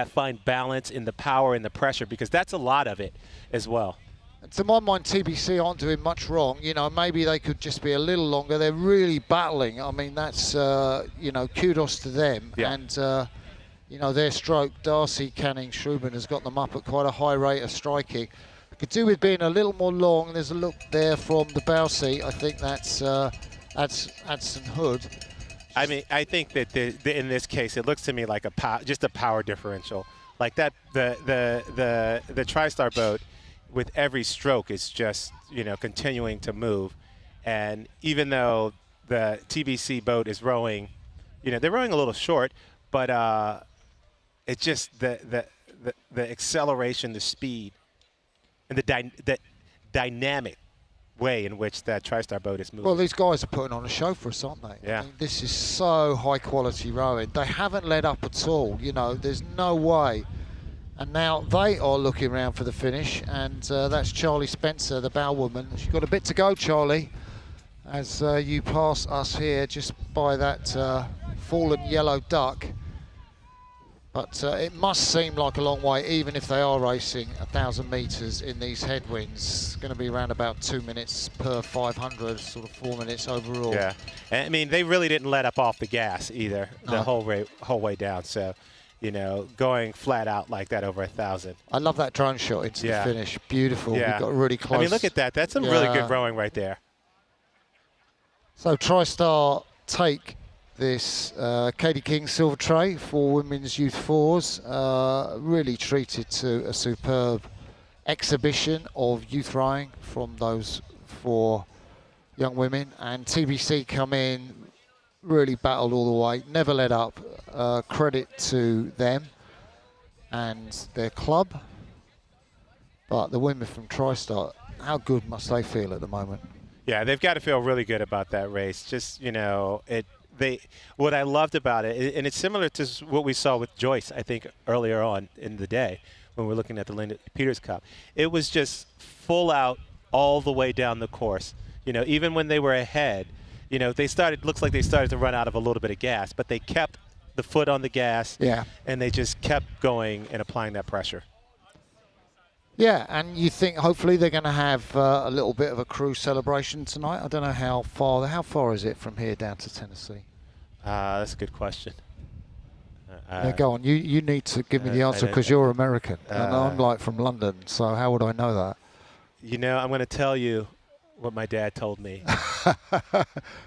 [SPEAKER 10] find balance in the power and the pressure, because that's a lot of it as well.
[SPEAKER 2] And to my mind, TBC aren't doing much wrong. Maybe they could just be a little longer. They're really battling. I mean, that's, kudos to them.
[SPEAKER 10] Yeah.
[SPEAKER 2] And, their stroke, Darcy Canning-Schruben, has got them up at quite a high rate of striking. Could do with being a little more long. There's a look there from the bow seat. I think that's Addison Hood.
[SPEAKER 10] I mean, I think that in this case, it looks to me like just a power differential. Like that, the TriStar boat, with every stroke, is just continuing to move, and even though the TBC boat is rowing, they're rowing a little short, but it's just the acceleration, the speed, and the dynamic way in which that TriStar boat is moving.
[SPEAKER 2] Well, these guys are putting on a show for us, aren't they?
[SPEAKER 10] Yeah.
[SPEAKER 2] I mean, this is so high quality rowing. They haven't let up at all. There's no way. And now they are looking around for the finish, and that's Charlie Spencer, the bow woman. She's got a bit to go, Charlie, as you pass us here just by that fallen yellow duck. But it must seem like a long way, even if they are racing 1,000 metres in these headwinds. It's going to be around about 2 minutes per 500, sort of 4 minutes overall.
[SPEAKER 10] Yeah, and I mean, they really didn't let up off the gas either, the whole way down. So, going flat out like that over 1,000.
[SPEAKER 2] I love that drone shot into the finish. Beautiful.
[SPEAKER 10] Yeah.
[SPEAKER 2] We got really close.
[SPEAKER 10] I mean, look at that. That's some really good rowing right there.
[SPEAKER 2] So TriStar take this Katie King silver tray for women's youth fours. Really treated to a superb exhibition of youth rowing from those 4 young women. And TBC come in, really battled all the way, never let up. Credit to them and their club. But the women from TriStar, how good must they feel at the moment?
[SPEAKER 10] Yeah, they've got to feel really good about that race. Just, what I loved about it, and it's similar to what we saw with Joyce, I think, earlier on in the day when we were looking at the Lenny Peters Cup. It was just full out all the way down the course. Even when they were ahead, looks like they started to run out of a little bit of gas, but they kept the foot on the gas, and they just kept going and applying that pressure.
[SPEAKER 2] Yeah, and you think hopefully they're going to have a little bit of a crew celebration tonight. I don't know how far is it from here down to Tennessee?
[SPEAKER 10] That's a good question.
[SPEAKER 2] Yeah, go on. You need to give me the answer because you're American and I'm like from London. So how would I know that?
[SPEAKER 10] I'm going to tell you what my dad told me.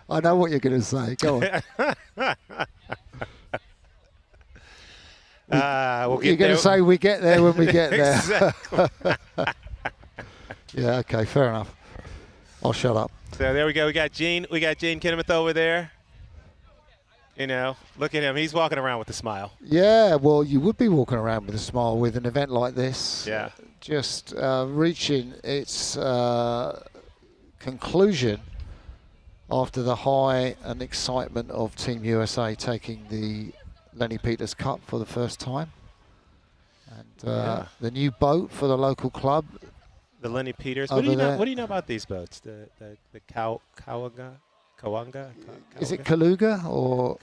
[SPEAKER 2] I know what you're going to say. Go on. You're going to say we get there when we get there.
[SPEAKER 10] Exactly.
[SPEAKER 2] Yeah, okay, fair enough. I'll shut up.
[SPEAKER 10] So there we go. We got Gene Kinnemeth over there. Look at him. He's walking around with a smile.
[SPEAKER 2] Yeah, well, you would be walking around with a smile with an event like this.
[SPEAKER 10] Yeah.
[SPEAKER 2] Just reaching its conclusion after the high and excitement of Team USA taking the Lenny Peters Cup for the first time. And the new boat for the local club.
[SPEAKER 10] The Lenny Peters. What do you know about these boats? The Kawanga?
[SPEAKER 2] Is it Kaluga or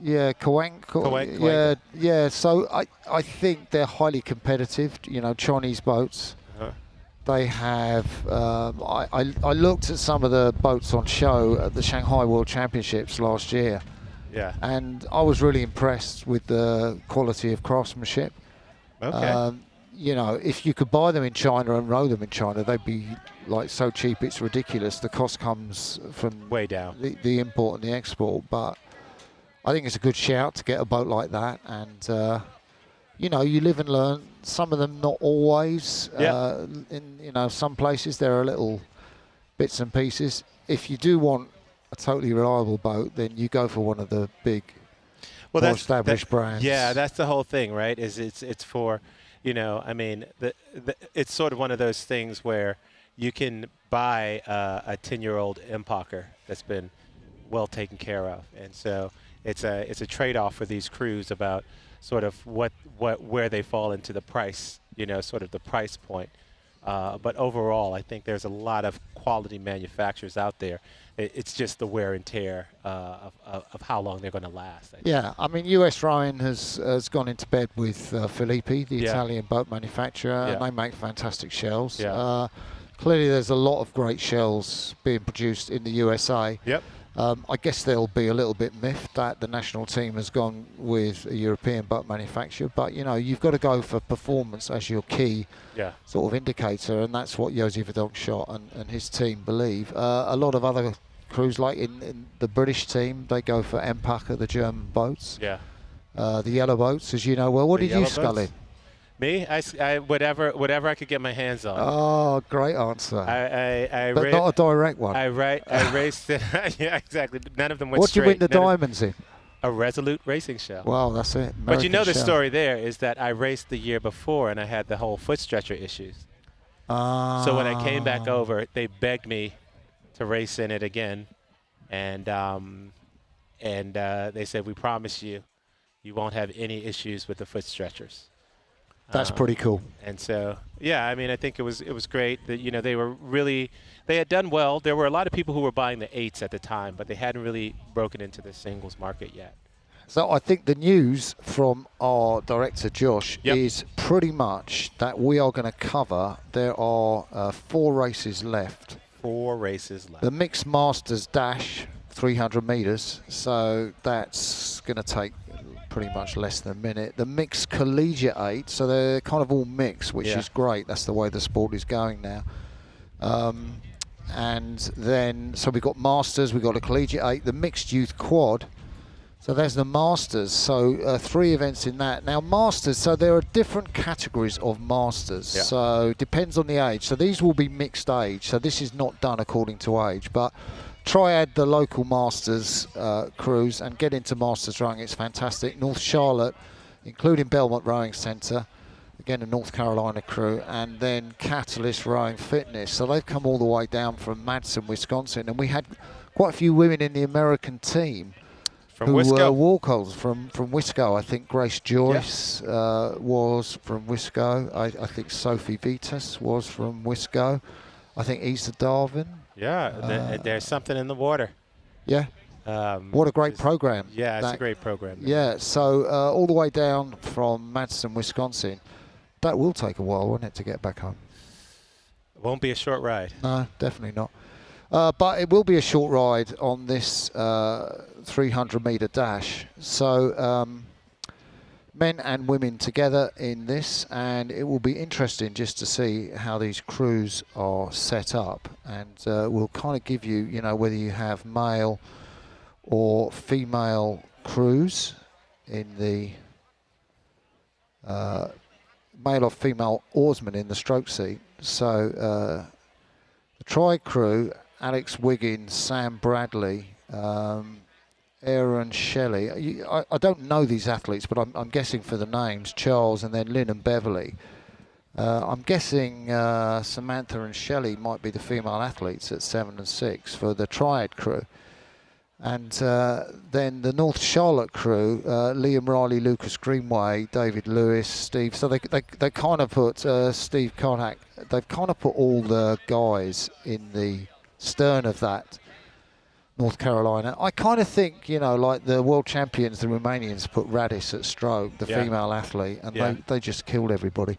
[SPEAKER 2] Kawang? Yeah. So I think they're highly competitive. Chinese boats.
[SPEAKER 10] Uh-huh.
[SPEAKER 2] They have. I looked at some of the boats on show at the Shanghai World Championships last year.
[SPEAKER 10] Yeah.
[SPEAKER 2] And I was really impressed with the quality of craftsmanship.
[SPEAKER 10] Okay.
[SPEAKER 2] If you could buy them in China and row them in China, they'd be like so cheap it's ridiculous. The cost comes from
[SPEAKER 10] way down.
[SPEAKER 2] The import and the export. But I think it's a good shout to get a boat like that. And you live and learn. Some of them not always.
[SPEAKER 10] Yeah.
[SPEAKER 2] In some places there are little bits and pieces. If you do want a totally reliable boat, then you go for one of the big, more established brands.
[SPEAKER 10] Yeah, that's the whole thing, right? It's for, it's sort of one of those things where you can buy a 10-year-old Empacher that's been well taken care of, and so it's a trade-off for these crews about sort of where they fall into the price, sort of the price point. But overall, I think there's a lot of quality manufacturers out there. It's just the wear and tear of how long they're going to last.
[SPEAKER 2] Yeah, I mean, US Rowing has gone into bed with Filippi, the Italian boat manufacturer, and they make fantastic shells.
[SPEAKER 10] Yeah.
[SPEAKER 2] Clearly, there's a lot of great shells being produced in the USA.
[SPEAKER 10] Yep.
[SPEAKER 2] I guess they'll be a little bit miffed that the national team has gone with a European boat manufacturer, but you've got to go for performance as your key sort of indicator, and that's what Josie Verdonschot and his team believe. A lot of other crews, like in the British team, they go for Empacher, the German boats.
[SPEAKER 10] Yeah.
[SPEAKER 2] The yellow boats, as you know well. What did you scull in?
[SPEAKER 10] Me? I whatever I could get my hands on.
[SPEAKER 2] Oh, great answer.
[SPEAKER 10] But
[SPEAKER 2] not a direct one.
[SPEAKER 10] I raced it. Yeah, exactly. None of them went
[SPEAKER 2] What
[SPEAKER 10] straight.
[SPEAKER 2] did you win the diamonds in?
[SPEAKER 10] A Resolute racing shell.
[SPEAKER 2] Wow, that's it.
[SPEAKER 10] But you know the
[SPEAKER 2] American
[SPEAKER 10] story there is that I raced the year before and I had the whole foot stretcher issues. So when I came back over, they begged me to race in it again, and they said, "We promise you won't have any issues with the foot stretchers."
[SPEAKER 2] That's pretty cool.
[SPEAKER 10] And so, yeah, I mean, I think it was great that they had done well. There were a lot of people who were buying the 8s at the time, but they hadn't really broken into the singles market yet.
[SPEAKER 2] So I think the news from our director Josh is pretty much that we are going to cover. There are 4 races left.
[SPEAKER 10] 4 races left.
[SPEAKER 2] The mixed masters dash 300 meters, so that's going to take pretty much less than a minute. The mixed collegiate 8, so they're kind of all mixed, which is great. That's the way the sport is going now. And then, so we've got Masters, we've got a collegiate 8, the mixed youth quad. So there's the Masters, so 3 events in that. Now Masters, so there are different categories of Masters, so depends on the age. So these will be mixed age, so this is not done according to age, but triad the local Masters crews and get into Masters rowing, it's fantastic. North Charlotte, including Belmont Rowing Centre, again a North Carolina crew, and then Catalyst Rowing Fitness. So they've come all the way down from Madison, Wisconsin, and we had quite a few women in the American team
[SPEAKER 10] from
[SPEAKER 2] who
[SPEAKER 10] Wisco.
[SPEAKER 2] were walkovers from Wisco. I think Grace Joyce was from Wisco. I think Sophie Vitas was from Wisco. I think Isa Darwin.
[SPEAKER 10] Yeah, there's something in the water.
[SPEAKER 2] Yeah. What a great program.
[SPEAKER 10] Yeah, it's a great program.
[SPEAKER 2] Yeah, so all the way down from Madison, Wisconsin. That will take a while, won't it, to get back home?
[SPEAKER 10] It won't be a short ride.
[SPEAKER 2] No, definitely not. But it will be a short ride on this 300-metre dash. So men and women together in this, and it will be interesting just to see how these crews are set up. And we'll kind of give you, you know, whether you have male or female crews in the male or female oarsmen in the stroke seat. So the tri crew, Alex Wiggins, Sam Bradley, Aaron Shelley. I don't know these athletes, but I'm guessing for the names, Charles and then Lynn and Beverly. I'm guessing Samantha and Shelley might be the female athletes at 7 and 6 for the triad crew. And then the North Charlotte crew, Liam Riley, Lucas Greenway, David Lewis, Steve. So they kind of put Steve Karnak, they've kind of put all the guys in the stern of that North Carolina. I kind of think, you know, like the world champions, the Romanians put Radis at stroke, the female athlete, and they just killed everybody.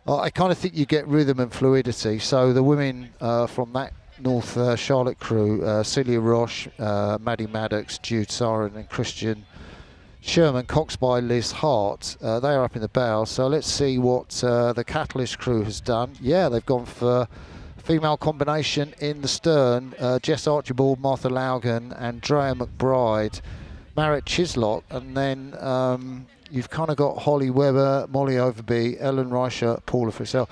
[SPEAKER 2] I kind of think you get rhythm and fluidity. So the women from that North Charlotte crew, Celia Roche, Maddie Maddox, Jude Siren and Christian Sherman, Cox by Liz Hart, they are up in the bow. So let's see what the Catalyst crew has done. Yeah, they've gone for female combination in the stern, Jess Archibald, Martha Laugan and Drea McBride, Marit Chislott, and then you've kind of got Holly Webber, Molly Overby, Ellen Reicher, Paula Frisell.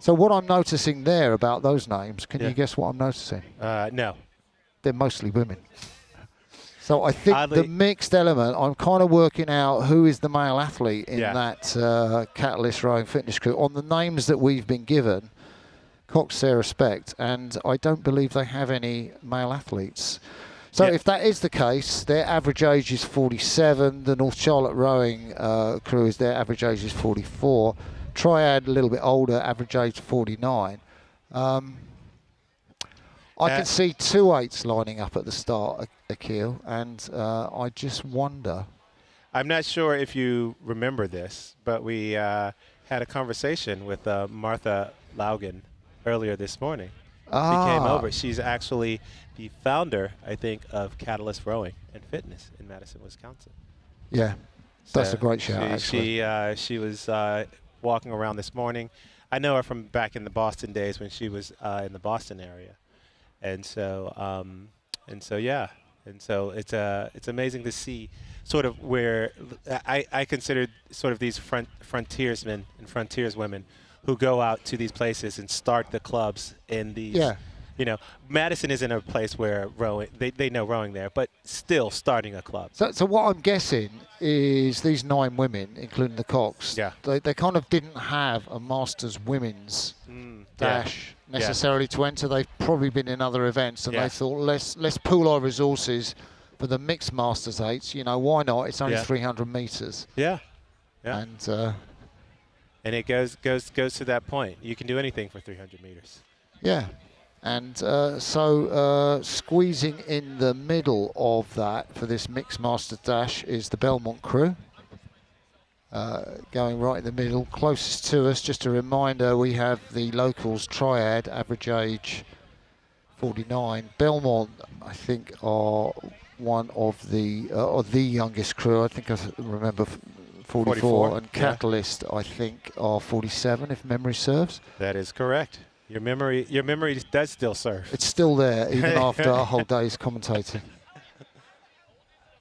[SPEAKER 2] So what I'm noticing there about those names, can you guess what I'm noticing?
[SPEAKER 10] No.
[SPEAKER 2] They're mostly women. So I think the mixed element, I'm kind of working out who is the male athlete in that Catalyst Rowing Fitness crew. On the names that we've been given, Cox, Sarah Specht, and I don't believe they have any male athletes. So if that is the case, their average age is 47. The North Charlotte Rowing crew, their average age is 44. Triad a little bit older, average age 49. I can see 2 8s lining up at the start, Akil, and I just wonder.
[SPEAKER 10] I'm not sure if you remember this, but we had a conversation with Martha Laugan earlier this morning. She came over. She's actually the founder, I think, of Catalyst Rowing and Fitness in Madison, Wisconsin.
[SPEAKER 2] Yeah, that's a great shout, actually.
[SPEAKER 10] She was walking around this morning. I know her from back in the Boston days when she was in the Boston area, and so it's amazing to see sort of where I consider sort of these frontiersmen and frontierswomen who go out to these places and start the clubs in these. Yeah. You know, Madison isn't a place where rowing, they know rowing there, but still starting a club.
[SPEAKER 2] So what I'm guessing is these 9 women, including the Cox, they kind of didn't have a Masters women's dash necessarily to enter. They've probably been in other events, and they thought, let's pool our resources for the mixed Masters 8s. You know, why not? It's only 300 metres.
[SPEAKER 10] Yeah.
[SPEAKER 2] And
[SPEAKER 10] it goes to that point. You can do anything for 300 meters.
[SPEAKER 2] Yeah. And so squeezing in the middle of that for this mixed master dash is the Belmont crew. Going right in the middle, closest to us. Just a reminder, we have the locals triad, average age 49. Belmont, I think, are one of the youngest crew. I think I remember 44, and Catalyst, I think, are 47, if memory serves.
[SPEAKER 10] That is correct. Your memory does still serve.
[SPEAKER 2] It's still there, even after a whole day's commentating.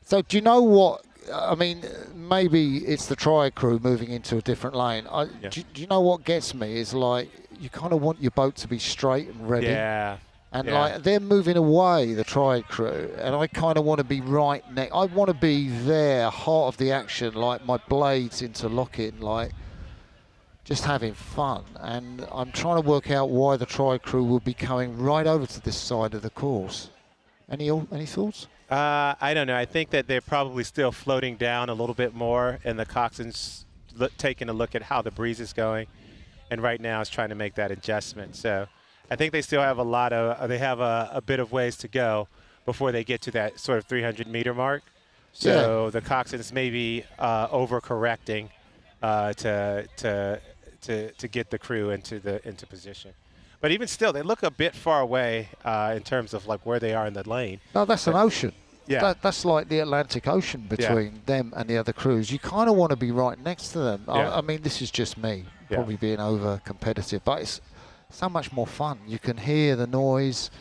[SPEAKER 2] So do you know what, I mean, maybe it's the triad crew moving into a different lane. Do you know what gets me is, like, you kind of want your boat to be straight and ready.
[SPEAKER 10] Yeah.
[SPEAKER 2] And like they're moving away, the triad crew, and I kind of want to be right next. I want to be there, heart of the action, like my blades interlocking, like just having fun. And I'm trying to work out why the triad crew will be coming right over to this side of the course. Any thoughts?
[SPEAKER 10] I don't know. I think that they're probably still floating down a little bit more, and the coxswain's taking a look at how the breeze is going, and right now is trying to make that adjustment. So I think they still have a bit of ways to go before they get to that sort of 300-meter mark. So the coxswains may be overcorrecting to get the crew into position. But even still, they look a bit far away in terms of like where they are in the lane.
[SPEAKER 2] No, that's an ocean.
[SPEAKER 10] Yeah.
[SPEAKER 2] That's like the Atlantic Ocean between them and the other crews. You kind of want to be right next to them.
[SPEAKER 10] Yeah.
[SPEAKER 2] I mean, this is just me, probably being over competitive, but it's so much more fun. You can hear the noise.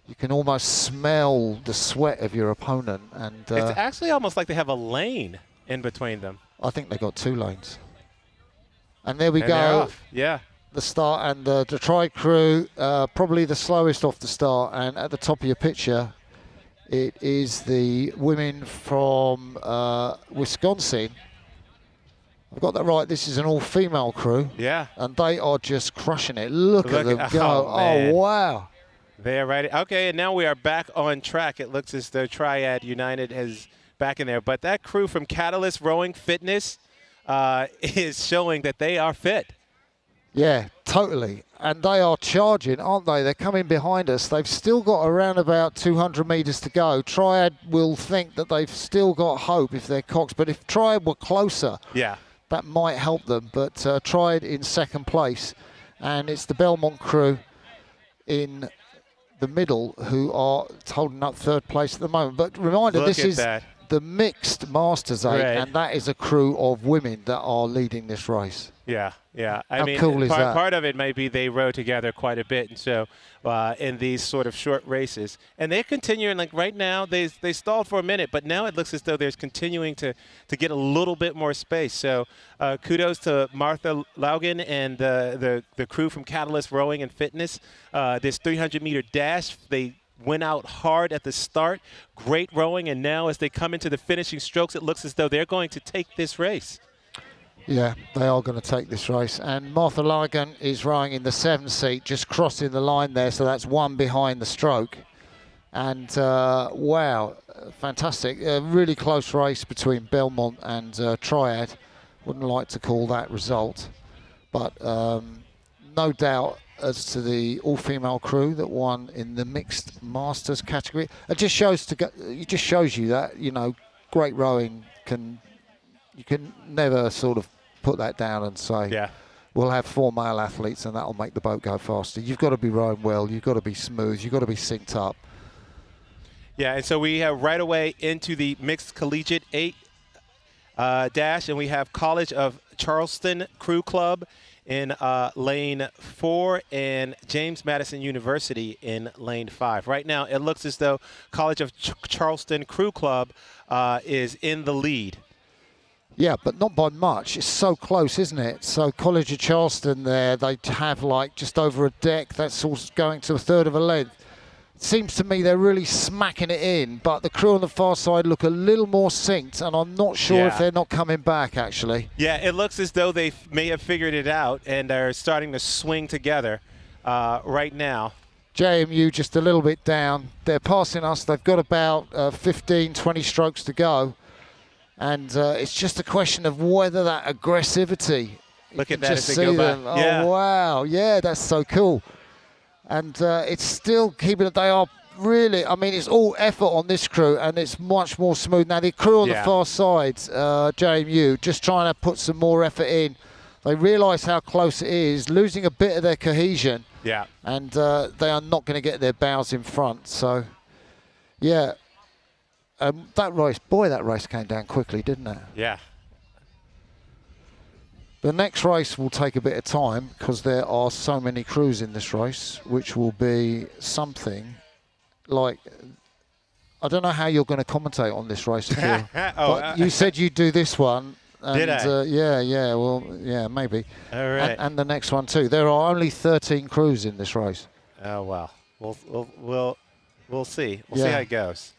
[SPEAKER 2] You can almost smell the sweat of your opponent. And
[SPEAKER 10] it's actually almost like they have a lane in between them.
[SPEAKER 2] I think they got 2 lanes. And there we
[SPEAKER 10] And
[SPEAKER 2] go.
[SPEAKER 10] they're off. Yeah.
[SPEAKER 2] The start, and the triad crew, probably the slowest off the start. And at the top of your picture, it is the women from Wisconsin. I've got that right. This is an all-female crew.
[SPEAKER 10] Yeah.
[SPEAKER 2] And they are just crushing it. Look at them go.
[SPEAKER 10] Man.
[SPEAKER 2] Oh, wow.
[SPEAKER 10] They're right. Okay, and now we are back on track. It looks as though Triad United is back in there. But that crew from Catalyst Rowing Fitness is showing that they are fit.
[SPEAKER 2] Yeah, totally. And they are charging, aren't they? They're coming behind us. They've still got around about 200 metres to go. Triad will think that they've still got hope if they're Cox. But if Triad were closer, that might help them. But Triad in second place. And it's the Belmont crew in the middle who are holding up third place at the moment. But reminder, this is the mixed Masters 8, and that is a crew of women that are leading this race.
[SPEAKER 10] Yeah, yeah. I mean,
[SPEAKER 2] cool is that?
[SPEAKER 10] Part of it might be they row together quite a bit, and so in these sort of short races, and they're continuing. Like right now, they stalled for a minute, but now it looks as though they're continuing to get a little bit more space. So kudos to Martha Laugen and the crew from Catalyst Rowing and Fitness. This 300-meter dash, they went out hard at the start, great rowing, and now as they come into the finishing strokes, it looks as though they're going to take this race.
[SPEAKER 2] Yeah, they are going to take this race. And Martha Largan is rowing in the 7th seat, just crossing the line there, so that's 1 behind the stroke. And wow, fantastic. A really close race between Belmont and Triad. Wouldn't like to call that result. But no doubt as to the all-female crew that won in the mixed masters category. It just shows you that, you know, great rowing you can never sort of put that down and say, we'll have 4 male athletes and that'll make the boat go faster. You've got to be rowing well, you've got to be smooth, you've got to be synced up.
[SPEAKER 10] Yeah, and so we have right away into the mixed collegiate 8 dash, and we have College of Charleston Crew Club in lane 4 and James Madison University in lane 5. Right now, it looks as though College of Charleston Crew Club is in the lead.
[SPEAKER 2] Yeah, but not by much. It's so close, isn't it? So College of Charleston there, they have like just over a deck. That's all going to a third of a length. It seems to me they're really smacking it in, but the crew on the far side look a little more synced, and I'm not sure if they're not coming back, actually.
[SPEAKER 10] Yeah, it looks as though they may have figured it out and are starting to swing together right now.
[SPEAKER 2] JMU just a little bit down. They're passing us. They've got about 15, 20 strokes to go. And it's just a question of whether that aggressivity.
[SPEAKER 10] Look at that
[SPEAKER 2] just
[SPEAKER 10] as they
[SPEAKER 2] see
[SPEAKER 10] go
[SPEAKER 2] them.
[SPEAKER 10] by. Yeah.
[SPEAKER 2] Oh, wow. Yeah, that's so cool. And it's still keeping it. They are really, I mean, it's all effort on this crew, and it's much more smooth. Now, the crew on the far side, JMU, just trying to put some more effort in. They realise how close it is, losing a bit of their cohesion.
[SPEAKER 10] Yeah.
[SPEAKER 2] And they are not going to get their bows in front. So, yeah. That race came down quickly, didn't it?
[SPEAKER 10] Yeah.
[SPEAKER 2] The next race will take a bit of time because there are so many crews in this race, which will be something like, I don't know how you're going to commentate on this race, Akil. But you said you'd do this one. And,
[SPEAKER 10] did I?
[SPEAKER 2] Yeah, maybe.
[SPEAKER 10] All right.
[SPEAKER 2] And the next one too. There are only 13 crews in this race.
[SPEAKER 10] Oh well, we'll see. We'll see how it goes.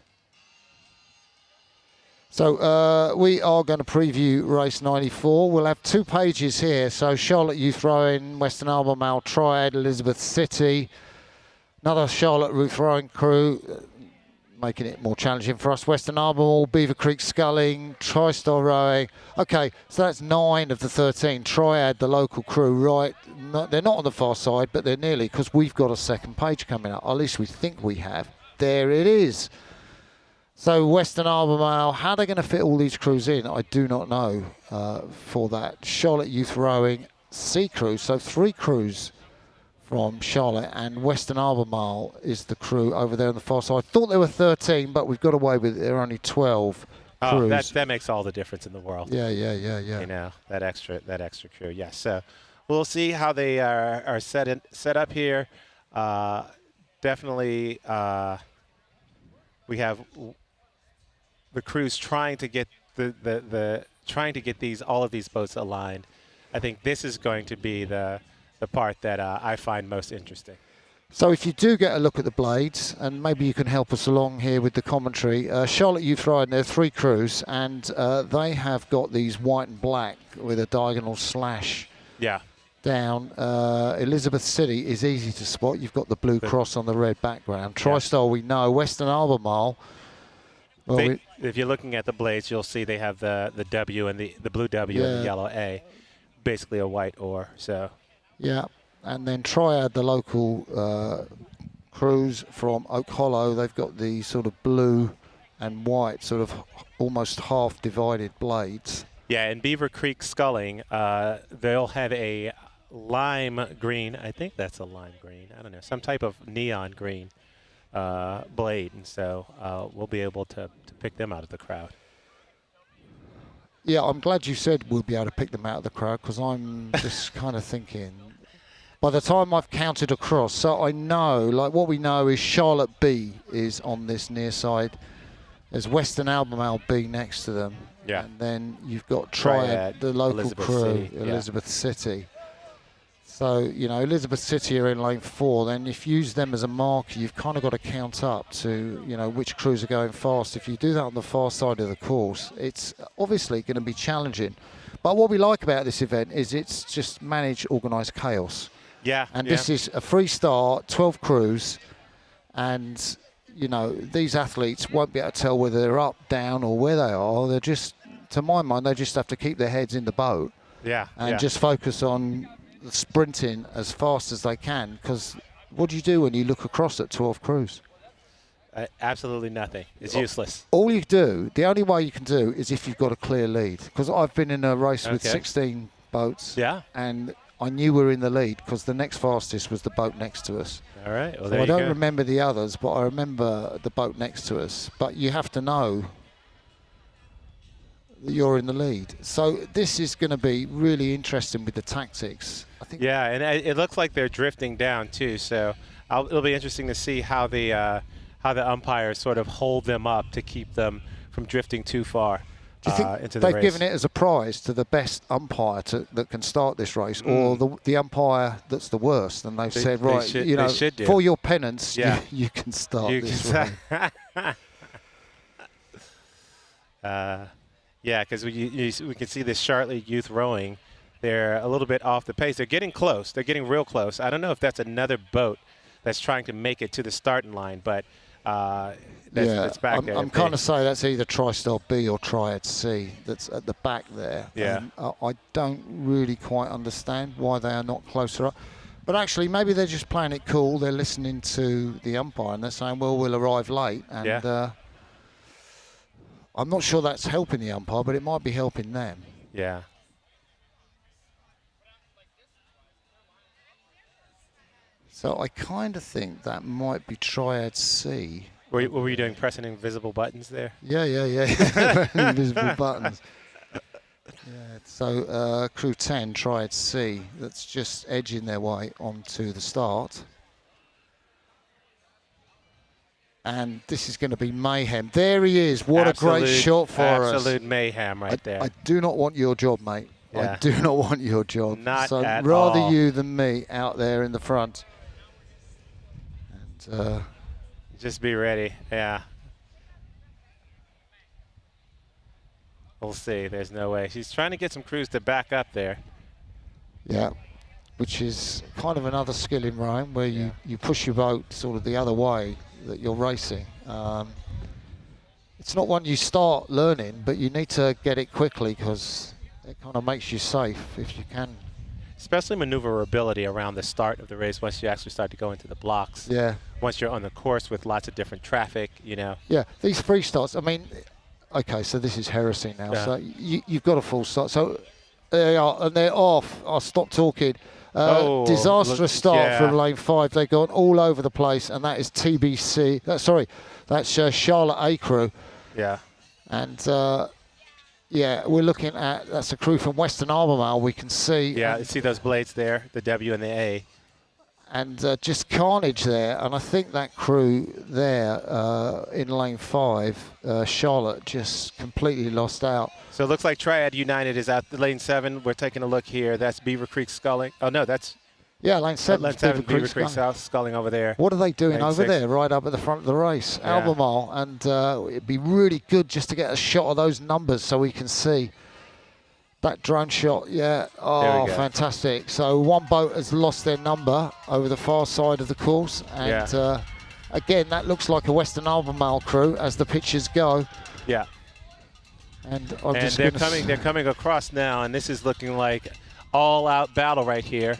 [SPEAKER 2] So we are going to preview race 94. We'll have 2 pages here. So Charlotte Youth Rowing, Western Albemarle Triad, Elizabeth City, another Charlotte Youth Rowing crew, making it more challenging for us. Western Albemarle, Beaver Creek Sculling, TriStar Rowing. Okay, so that's 9 of the 13. Triad, the local crew, right? They're not on the far side, but they're nearly, because we've got a second page coming up. At least we think we have. There it is. So Western Albemarle, how they're going to fit all these crews in, I do not know for that. Charlotte Youth Rowing, C crew, so 3 crews from Charlotte, and Western Albemarle is the crew over there on the far side. I thought there were 13, but we've got away with it. There are only 12 crews.
[SPEAKER 10] Oh, that makes all the difference in the world.
[SPEAKER 2] Yeah.
[SPEAKER 10] You know, that extra crew. Yes. So we'll see how they are set up here. Definitely, we have the crews trying to get all of these boats aligned. I think this is going to be the part that I find most interesting.
[SPEAKER 2] So if you do get a look at the blades, and maybe you can help us along here with the commentary, Charlotte Youth Rowing, there are 3 crews, and they have got these white and black with a diagonal slash down. Elizabeth City is easy to spot. You've got the blue cross on the red background. TriStar we know. Western Albemarle. Well,
[SPEAKER 10] if you're looking at the blades, you'll see they have the W and the blue W and the yellow A, basically a white oar. So.
[SPEAKER 2] Yeah, and then Triad, the local crews from Oak Hollow, they've got the sort of blue and white, sort of almost half divided blades.
[SPEAKER 10] Yeah, and Beaver Creek Sculling, they'll have a lime green, I think that's a lime green, I don't know, some type of neon green blade, and so we'll be able to pick them out of the crowd.
[SPEAKER 2] Yeah, I'm glad you said we'll be able to pick them out of the crowd, because I'm just kind of thinking, by the time I've counted across, so I know, like what we know is Charlotte B is on this near side. There's Western Albemarle B next to them.
[SPEAKER 10] Yeah.
[SPEAKER 2] And then you've got Triad, the local
[SPEAKER 10] Elizabeth
[SPEAKER 2] crew,
[SPEAKER 10] City,
[SPEAKER 2] Elizabeth City. So, you know, Elizabeth City are in lane 4. Then if you use them as a marker, you've kind of got to count up to, you know, which crews are going fast. If you do that on the far side of the course, it's obviously going to be challenging. But what we like about this event is it's just managed organised chaos.
[SPEAKER 10] Yeah.
[SPEAKER 2] And this is a free start, 12 crews, and, you know, these athletes won't be able to tell whether they're up, down, or where they are. They're just, to my mind, they just have to keep their heads in the boat.
[SPEAKER 10] Yeah.
[SPEAKER 2] And just focus on sprinting as fast as they can, because what do you do when you look across at 12 crews?
[SPEAKER 10] Absolutely nothing. It's useless.
[SPEAKER 2] All you do, the only way you can do is if you've got a clear lead. Because I've been in a race with 16 boats.
[SPEAKER 10] Yeah.
[SPEAKER 2] And I knew we were in the lead because the next fastest was the boat next to us.
[SPEAKER 10] All right. Well,
[SPEAKER 2] So
[SPEAKER 10] there
[SPEAKER 2] I
[SPEAKER 10] you
[SPEAKER 2] don't
[SPEAKER 10] go.
[SPEAKER 2] remember the others, but I remember the boat next to us. But you have to know that you're in the lead. So this is going to be really interesting with the tactics. I think.
[SPEAKER 10] Yeah, and it looks like they're drifting down too. So it'll be interesting to see how the umpires sort of hold them up to keep them from drifting too far
[SPEAKER 2] Do you think
[SPEAKER 10] into the
[SPEAKER 2] they've
[SPEAKER 10] race.
[SPEAKER 2] given it as a prize to the best umpire that can start this race, or the umpire that's the worst? And they've said, right,
[SPEAKER 10] should,
[SPEAKER 2] you know,
[SPEAKER 10] should do.
[SPEAKER 2] for your penance,
[SPEAKER 10] Yeah.
[SPEAKER 2] you can start
[SPEAKER 10] You
[SPEAKER 2] this
[SPEAKER 10] can
[SPEAKER 2] race.
[SPEAKER 10] Yeah, because we can see this Charlotte Youth Rowing. They're a little bit off the pace. They're getting close. They're getting real close. I don't know if that's another boat that's trying to make it to the starting line, but that's back there.
[SPEAKER 2] I'm kind of saying that's either TriStar B or Triad C that's at the back there.
[SPEAKER 10] Yeah.
[SPEAKER 2] I don't really quite understand why they are not closer up. But actually, maybe they're just playing it cool. They're listening to the umpire and they're saying, well, we'll arrive late. And I'm not sure that's helping the umpire, but it might be helping them.
[SPEAKER 10] Yeah.
[SPEAKER 2] So I kind of think that might be Triad C.
[SPEAKER 10] What were you doing, pressing invisible buttons there?
[SPEAKER 2] Yeah. Invisible buttons. Yeah, so crew 10 tried C. That's just edging their way onto the start. And this is going to be mayhem. There he is. What a great shot for us.
[SPEAKER 10] Absolute mayhem right there.
[SPEAKER 2] I do not want your job, mate.
[SPEAKER 10] Yeah.
[SPEAKER 2] I do not want your job.
[SPEAKER 10] Not
[SPEAKER 2] so
[SPEAKER 10] at
[SPEAKER 2] rather
[SPEAKER 10] all.
[SPEAKER 2] you than me out there in the front. And
[SPEAKER 10] just be ready. Yeah. We'll see. There's no way. She's trying to get some crews to back up there.
[SPEAKER 2] yeah, which is kind of another skill in rowing where you push your boat sort of the other way that you're racing. It's not one you start learning, but you need to get it quickly because it kind of makes you safe if you can.
[SPEAKER 10] Especially maneuverability around the start of the race once you actually start to go into the blocks.
[SPEAKER 2] Yeah.
[SPEAKER 10] Once you're on the course with lots of different traffic, you know.
[SPEAKER 2] Yeah, these free starts, I mean, okay, so this is heresy now.
[SPEAKER 10] Yeah.
[SPEAKER 2] So you've got a full start. So there they are, and they're off. I'll stop talking. Disastrous start from lane 5. They've gone all over the place, and that is TBC. That's Charlotte A crew.
[SPEAKER 10] Yeah.
[SPEAKER 2] And yeah, we're looking at, that's a crew from Western Albemarle, we can see.
[SPEAKER 10] Yeah, you see those blades there, the W and the A.
[SPEAKER 2] And just carnage there, and I think that crew there in lane 5, Charlotte, just completely lost out.
[SPEAKER 10] So it looks like Triad United is out the lane 7. We're taking a look here. That's Beaver Creek sculling. Oh no, that's
[SPEAKER 2] lane 7.
[SPEAKER 10] Lane 7, Beaver Creek South sculling over there.
[SPEAKER 2] What are they doing
[SPEAKER 10] lane
[SPEAKER 2] over
[SPEAKER 10] 6.
[SPEAKER 2] there, right up at the front of the race?
[SPEAKER 10] Yeah.
[SPEAKER 2] Albemarle, and it'd be really good just to get a shot of those numbers so we can see. That drone shot, yeah. Oh, fantastic. So one boat has lost their number over the far side of the course. And again, that looks like a Western Albemarle crew as the pictures go.
[SPEAKER 10] Yeah.
[SPEAKER 2] And
[SPEAKER 10] they're coming across now, and this is looking like all-out battle right here.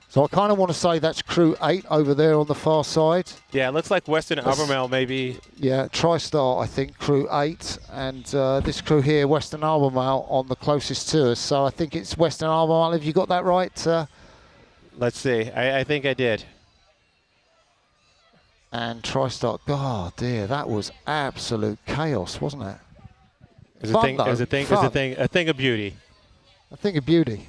[SPEAKER 2] So I kind of want to say that's crew 8 over there on the far side.
[SPEAKER 10] Yeah, it looks like Western Albemarle maybe.
[SPEAKER 2] Yeah, TriStar, I think, crew 8. And this crew here, Western Albemarle, on the closest to us. So I think it's Western Albemarle. Have you got that right?
[SPEAKER 10] Let's see. I think I did.
[SPEAKER 2] And TriStar, God dear, that was absolute chaos, wasn't it?
[SPEAKER 10] It was a thing of beauty.
[SPEAKER 2] A thing of beauty.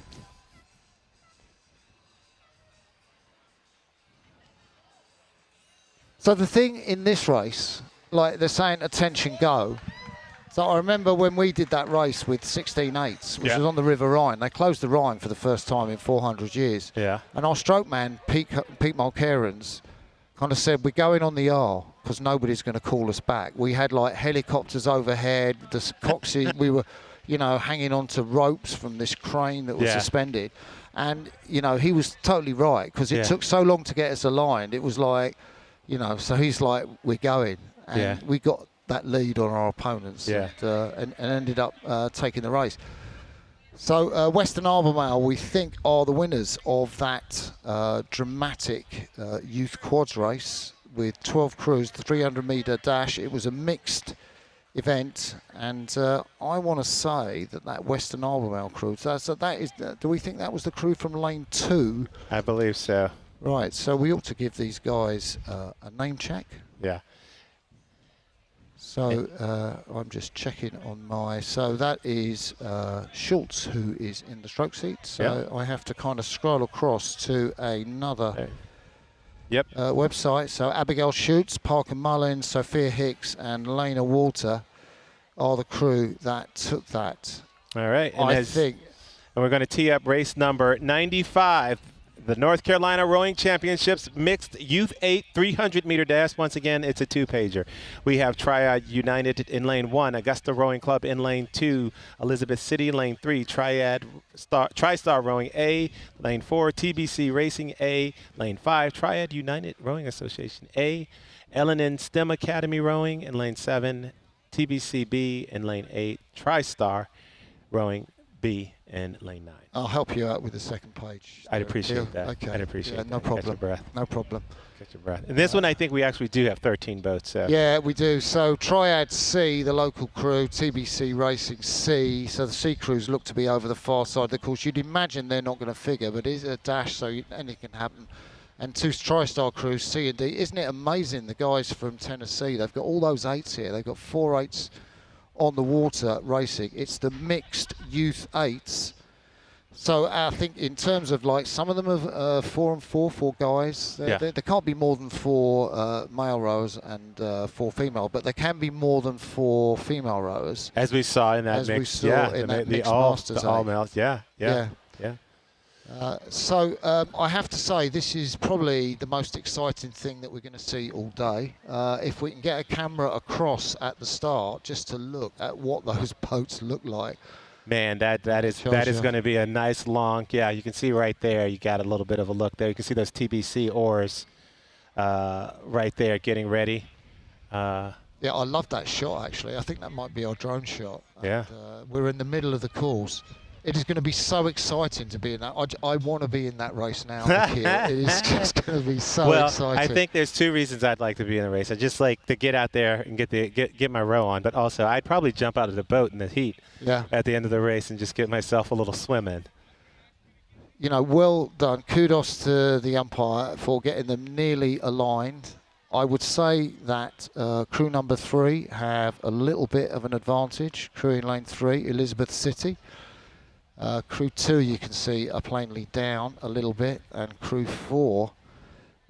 [SPEAKER 2] So the thing in this race, like they're saying attention go. So I remember when we did that race with 16/8s, which was on the River Rhine. They closed the Rhine for the first time in 400 years.
[SPEAKER 10] Yeah.
[SPEAKER 2] And our stroke man, Pete Mulcairns, kind of said, we're going on the R because nobody's going to call us back. We had like helicopters overhead, the coxes, we were, hanging onto ropes from this crane that was suspended. And, he was totally right because it took so long to get us aligned. It was like, so he's like, we're going. And we got that lead on our opponents and ended up taking the race. So Western Albemarle, we think, are the winners of that dramatic youth quads race with 12 crews, the 300-metre dash. It was a mixed event, and I want to say that Western Albemarle crew, do we think that was the crew from lane 2?
[SPEAKER 10] I believe so.
[SPEAKER 2] Right, so we ought to give these guys a name check.
[SPEAKER 10] Yeah.
[SPEAKER 2] So I'm just checking on so that is Schultz, who is in the stroke seat. So I have to kind of scroll across to another website. So Abigail Schultz, Parker Mullins, Sophia Hicks, and Lena Walter are the crew that took that.
[SPEAKER 10] All right. And
[SPEAKER 2] I think.
[SPEAKER 10] And we're going to tee up race number 95. The North Carolina Rowing Championships Mixed Youth 8 300-meter dash. Once again, it's a 2-pager. We have Triad United in lane 1, Augusta Rowing Club in lane 2, Elizabeth City in lane 3, TriStar Rowing A, lane 4, TBC Racing A, lane 5, Triad United Rowing Association A, L&N STEM Academy Rowing in lane 7, TBC B in lane 8, TriStar Rowing B in lane 9.
[SPEAKER 2] I'll help you out with the second page.
[SPEAKER 10] I'd appreciate that.
[SPEAKER 2] Okay.
[SPEAKER 10] I'd appreciate that.
[SPEAKER 2] No problem.
[SPEAKER 10] Catch your breath.
[SPEAKER 2] No problem.
[SPEAKER 10] Catch your breath. And this one, I think we actually do have 13 boats. So.
[SPEAKER 2] Yeah, we do. So Triad C, the local crew, TBC Racing C. So the C crews look to be over the far side of the course. You'd imagine they're not going to figure, but it is a dash, so anything can happen. and 2 TriStar crews, C and D. Isn't it amazing? The guys from Tennessee, they've got all those 8s here. They've got 4 8s on the water racing. It's the mixed youth 8s. So I think in terms of like some of them are 4 and 4 guys. There can't be more than 4 male rowers and 4 female, but there can be more than 4 female rowers.
[SPEAKER 10] As we saw in that mixed, Masters, all males. Yeah.
[SPEAKER 2] So I have to say this is probably the most exciting thing that we're going to see all day. If we can get a camera across at the start just to look at what those boats look like.
[SPEAKER 10] Man, that is going to be a nice long. Yeah, you can see right there. You got a little bit of a look there. You can see those TBC oars right there getting ready.
[SPEAKER 2] Yeah, I love that shot actually. I think that might be our drone shot.
[SPEAKER 10] Yeah.
[SPEAKER 2] And, we're in the middle of the course. It is going to be so exciting to be in that. I want to be in that race now. It is just going to be so exciting.
[SPEAKER 10] I think there's 2 reasons I'd like to be in the race. I just like to get out there and get my row on, but also I'd probably jump out of the boat in the heat at the end of the race and just get myself a little swim in.
[SPEAKER 2] You know, well done. Kudos to the umpire for getting them nearly aligned. I would say that crew number 3 have a little bit of an advantage. Crew in lane 3, Elizabeth City. Crew 2, you can see, are plainly down a little bit, and crew 4,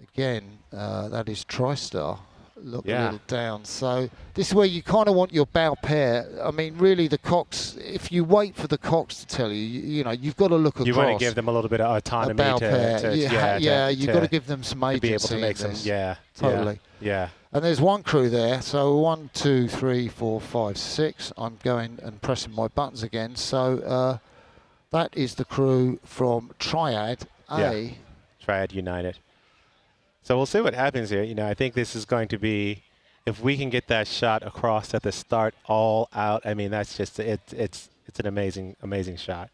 [SPEAKER 2] again, that is TriStar, look a little down. So this is where you kind of want your bow pair. I mean, really, the cocks. If you wait for the cocks to tell you, you know, you've got to look across.
[SPEAKER 10] You want to give them a little bit of autonomy.
[SPEAKER 2] A bow pair. You've got to give them some agency.
[SPEAKER 10] To be able to make some.
[SPEAKER 2] Totally.
[SPEAKER 10] Yeah.
[SPEAKER 2] And there's 1 crew there, so 1, 2, 3, 4, 5, 6. I'm going and pressing my buttons again. So. That is the crew from Triad A.
[SPEAKER 10] Yeah. Triad United. So we'll see what happens here. You know, I think this is going to be, if we can get that shot across at the start all out, I mean, that's just, it's an amazing shot.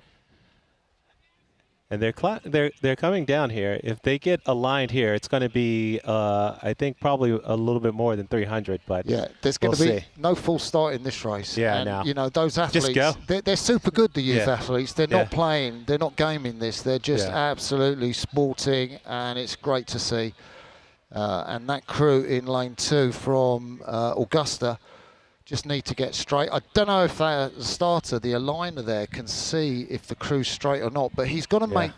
[SPEAKER 10] And they're coming down here. If they get aligned here, it's going to be, I think, probably a little bit more than 300. But
[SPEAKER 2] yeah, there's going to be no false start in this race.
[SPEAKER 10] Yeah,
[SPEAKER 2] and,
[SPEAKER 10] no.
[SPEAKER 2] You know, those athletes,
[SPEAKER 10] just go.
[SPEAKER 2] They're super good, the youth athletes. They're not playing. They're not gaming this. They're just absolutely sporting, and it's great to see. And that crew in lane 2 from Augusta just need to get straight. I don't know if the starter, the aligner there, can see if the crew's straight or not, but he's got to make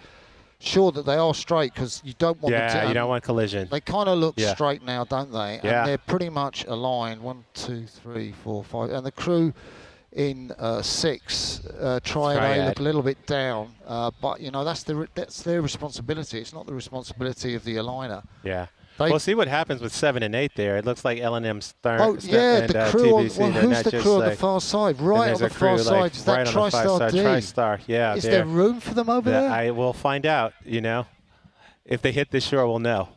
[SPEAKER 2] sure that they are straight, because you don't want them to.
[SPEAKER 10] You don't want collision.
[SPEAKER 2] They kind of look straight now, don't they?
[SPEAKER 10] Yeah.
[SPEAKER 2] And they're pretty much aligned. 1, 2, 3, 4, 5. And the crew in 6, Triad A, look a little bit down, but you know that's their responsibility. It's not the responsibility of the aligner.
[SPEAKER 10] Yeah. We'll see what happens with 7 and 8 there. It looks like L&M Stern.
[SPEAKER 2] Oh, yeah,
[SPEAKER 10] and,
[SPEAKER 2] the crew
[SPEAKER 10] TBC,
[SPEAKER 2] on, who's the crew on the far side? Right on the far side. Is that TriStar D?
[SPEAKER 10] TriStar, yeah.
[SPEAKER 2] Is there room for them over there?
[SPEAKER 10] I will find out, you know. If they hit the shore, we'll know.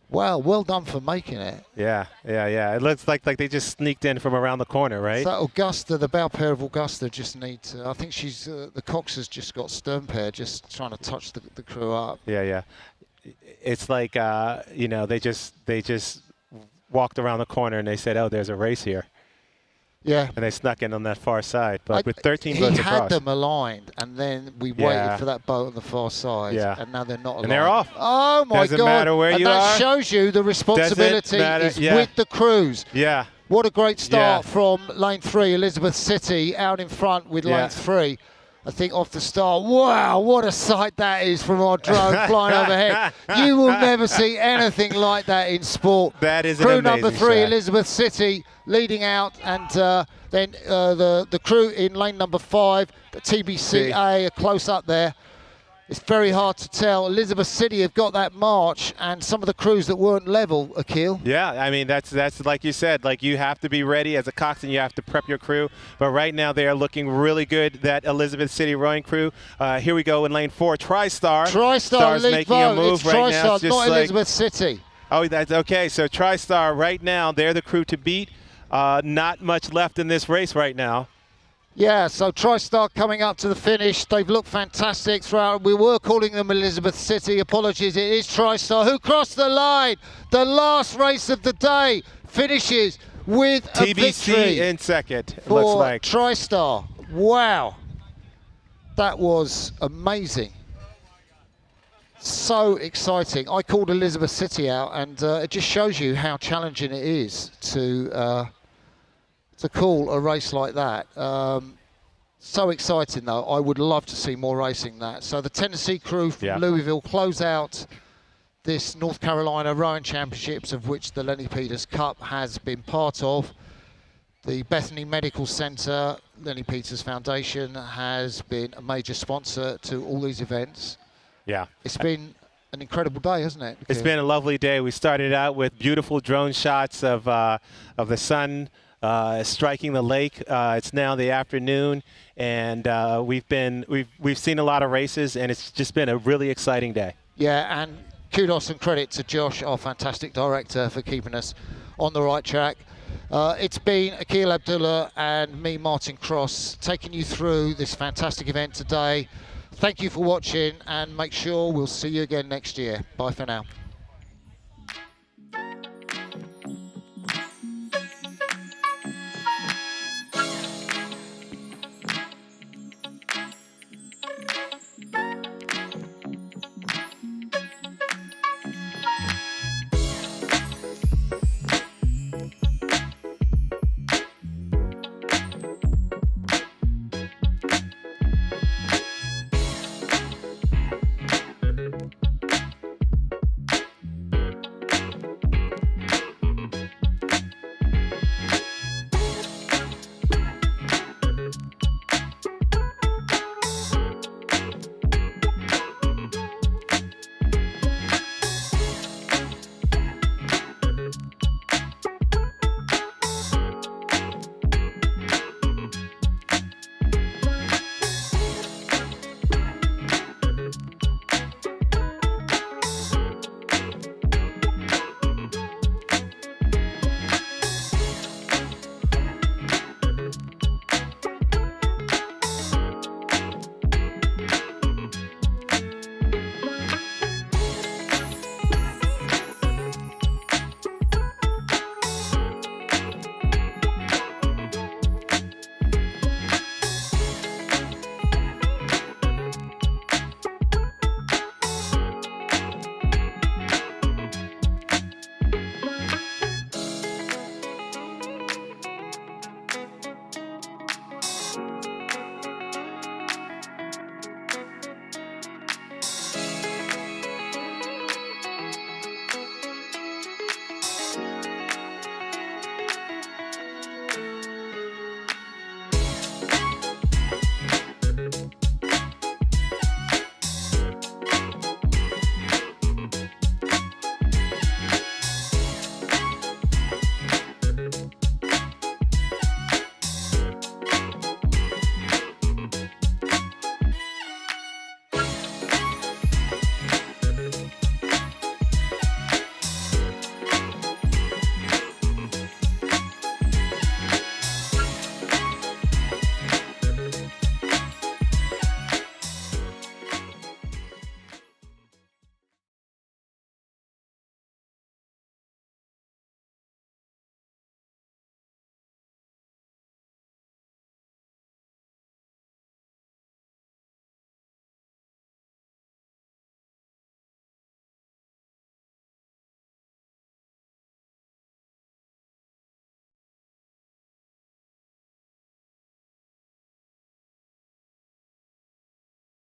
[SPEAKER 2] Wow, well done for making it.
[SPEAKER 10] Yeah. It looks like they just sneaked in from around the corner, right?
[SPEAKER 2] So Augusta, the bow pair of Augusta just need to, I think she's, the Cox has just got stern pair, just trying to touch the crew up.
[SPEAKER 10] Yeah. It's like, you know, they just walked around the corner and they said, oh, there's a race here.
[SPEAKER 2] Yeah.
[SPEAKER 10] And they snuck in on that far side. But with 13 boats across.
[SPEAKER 2] He had them aligned, and then we waited for that boat on the far side.
[SPEAKER 10] Yeah.
[SPEAKER 2] And now they're not aligned.
[SPEAKER 10] And they're off.
[SPEAKER 2] Oh, my God.
[SPEAKER 10] Doesn't matter where you are.
[SPEAKER 2] And that shows you the responsibility is with the crews.
[SPEAKER 10] Yeah.
[SPEAKER 2] What a great start from lane 3, Elizabeth City, out in front with lane 3. I think off the start, wow, what a sight that is from our drone flying overhead. You will never see anything like that in sport.
[SPEAKER 10] That is
[SPEAKER 2] crew
[SPEAKER 10] an amazing
[SPEAKER 2] number 3,
[SPEAKER 10] shot.
[SPEAKER 2] Elizabeth City, leading out, and then the crew in lane number 5, the TBCA, are close up there. It's very hard to tell. Elizabeth City have got that march, and some of the crews that weren't level, Akil.
[SPEAKER 10] Yeah, I mean, that's like you said, like you have to be ready as a coxswain, you have to prep your crew. But right now they are looking really good, that Elizabeth City rowing crew. Here we go in lane 4, TriStar.
[SPEAKER 2] TriStar lead
[SPEAKER 10] making a move
[SPEAKER 2] it's
[SPEAKER 10] right
[SPEAKER 2] TriStar,
[SPEAKER 10] now. It's
[SPEAKER 2] not Elizabeth City.
[SPEAKER 10] Oh, that's okay. So TriStar right now, they're the crew to beat. Not much left in this race right now.
[SPEAKER 2] Yeah, so TriStar coming up to the finish. They've looked fantastic throughout. We were calling them Elizabeth City. Apologies, it is TriStar who crossed the line. The last race of the day finishes with a
[SPEAKER 10] TBC
[SPEAKER 2] victory
[SPEAKER 10] in second, it
[SPEAKER 2] for
[SPEAKER 10] looks like.
[SPEAKER 2] TriStar. Wow, that was amazing. So exciting. I called Elizabeth City out, and it just shows you how challenging it is to call a race like that. So exciting, though. I would love to see more racing that. So the Tennessee crew from Louisville close out this North Carolina Rowing Championships, of which the Lenny Peters Cup has been part of. The Bethany Medical Center, Lenny Peters Foundation, has been a major sponsor to all these events.
[SPEAKER 10] Yeah.
[SPEAKER 2] It's been an incredible day, hasn't it?
[SPEAKER 10] It's been a lovely day. We started out with beautiful drone shots of the sun striking the lake. It's now the afternoon, and we've seen a lot of races, and it's just been a really exciting day.
[SPEAKER 2] Yeah, and kudos and credit to Josh, our fantastic director, for keeping us on the right track. It's been Akil Abdullah and me, Martin Cross, taking you through this fantastic event today. Thank you for watching, and make sure we'll see you again next year. Bye for now.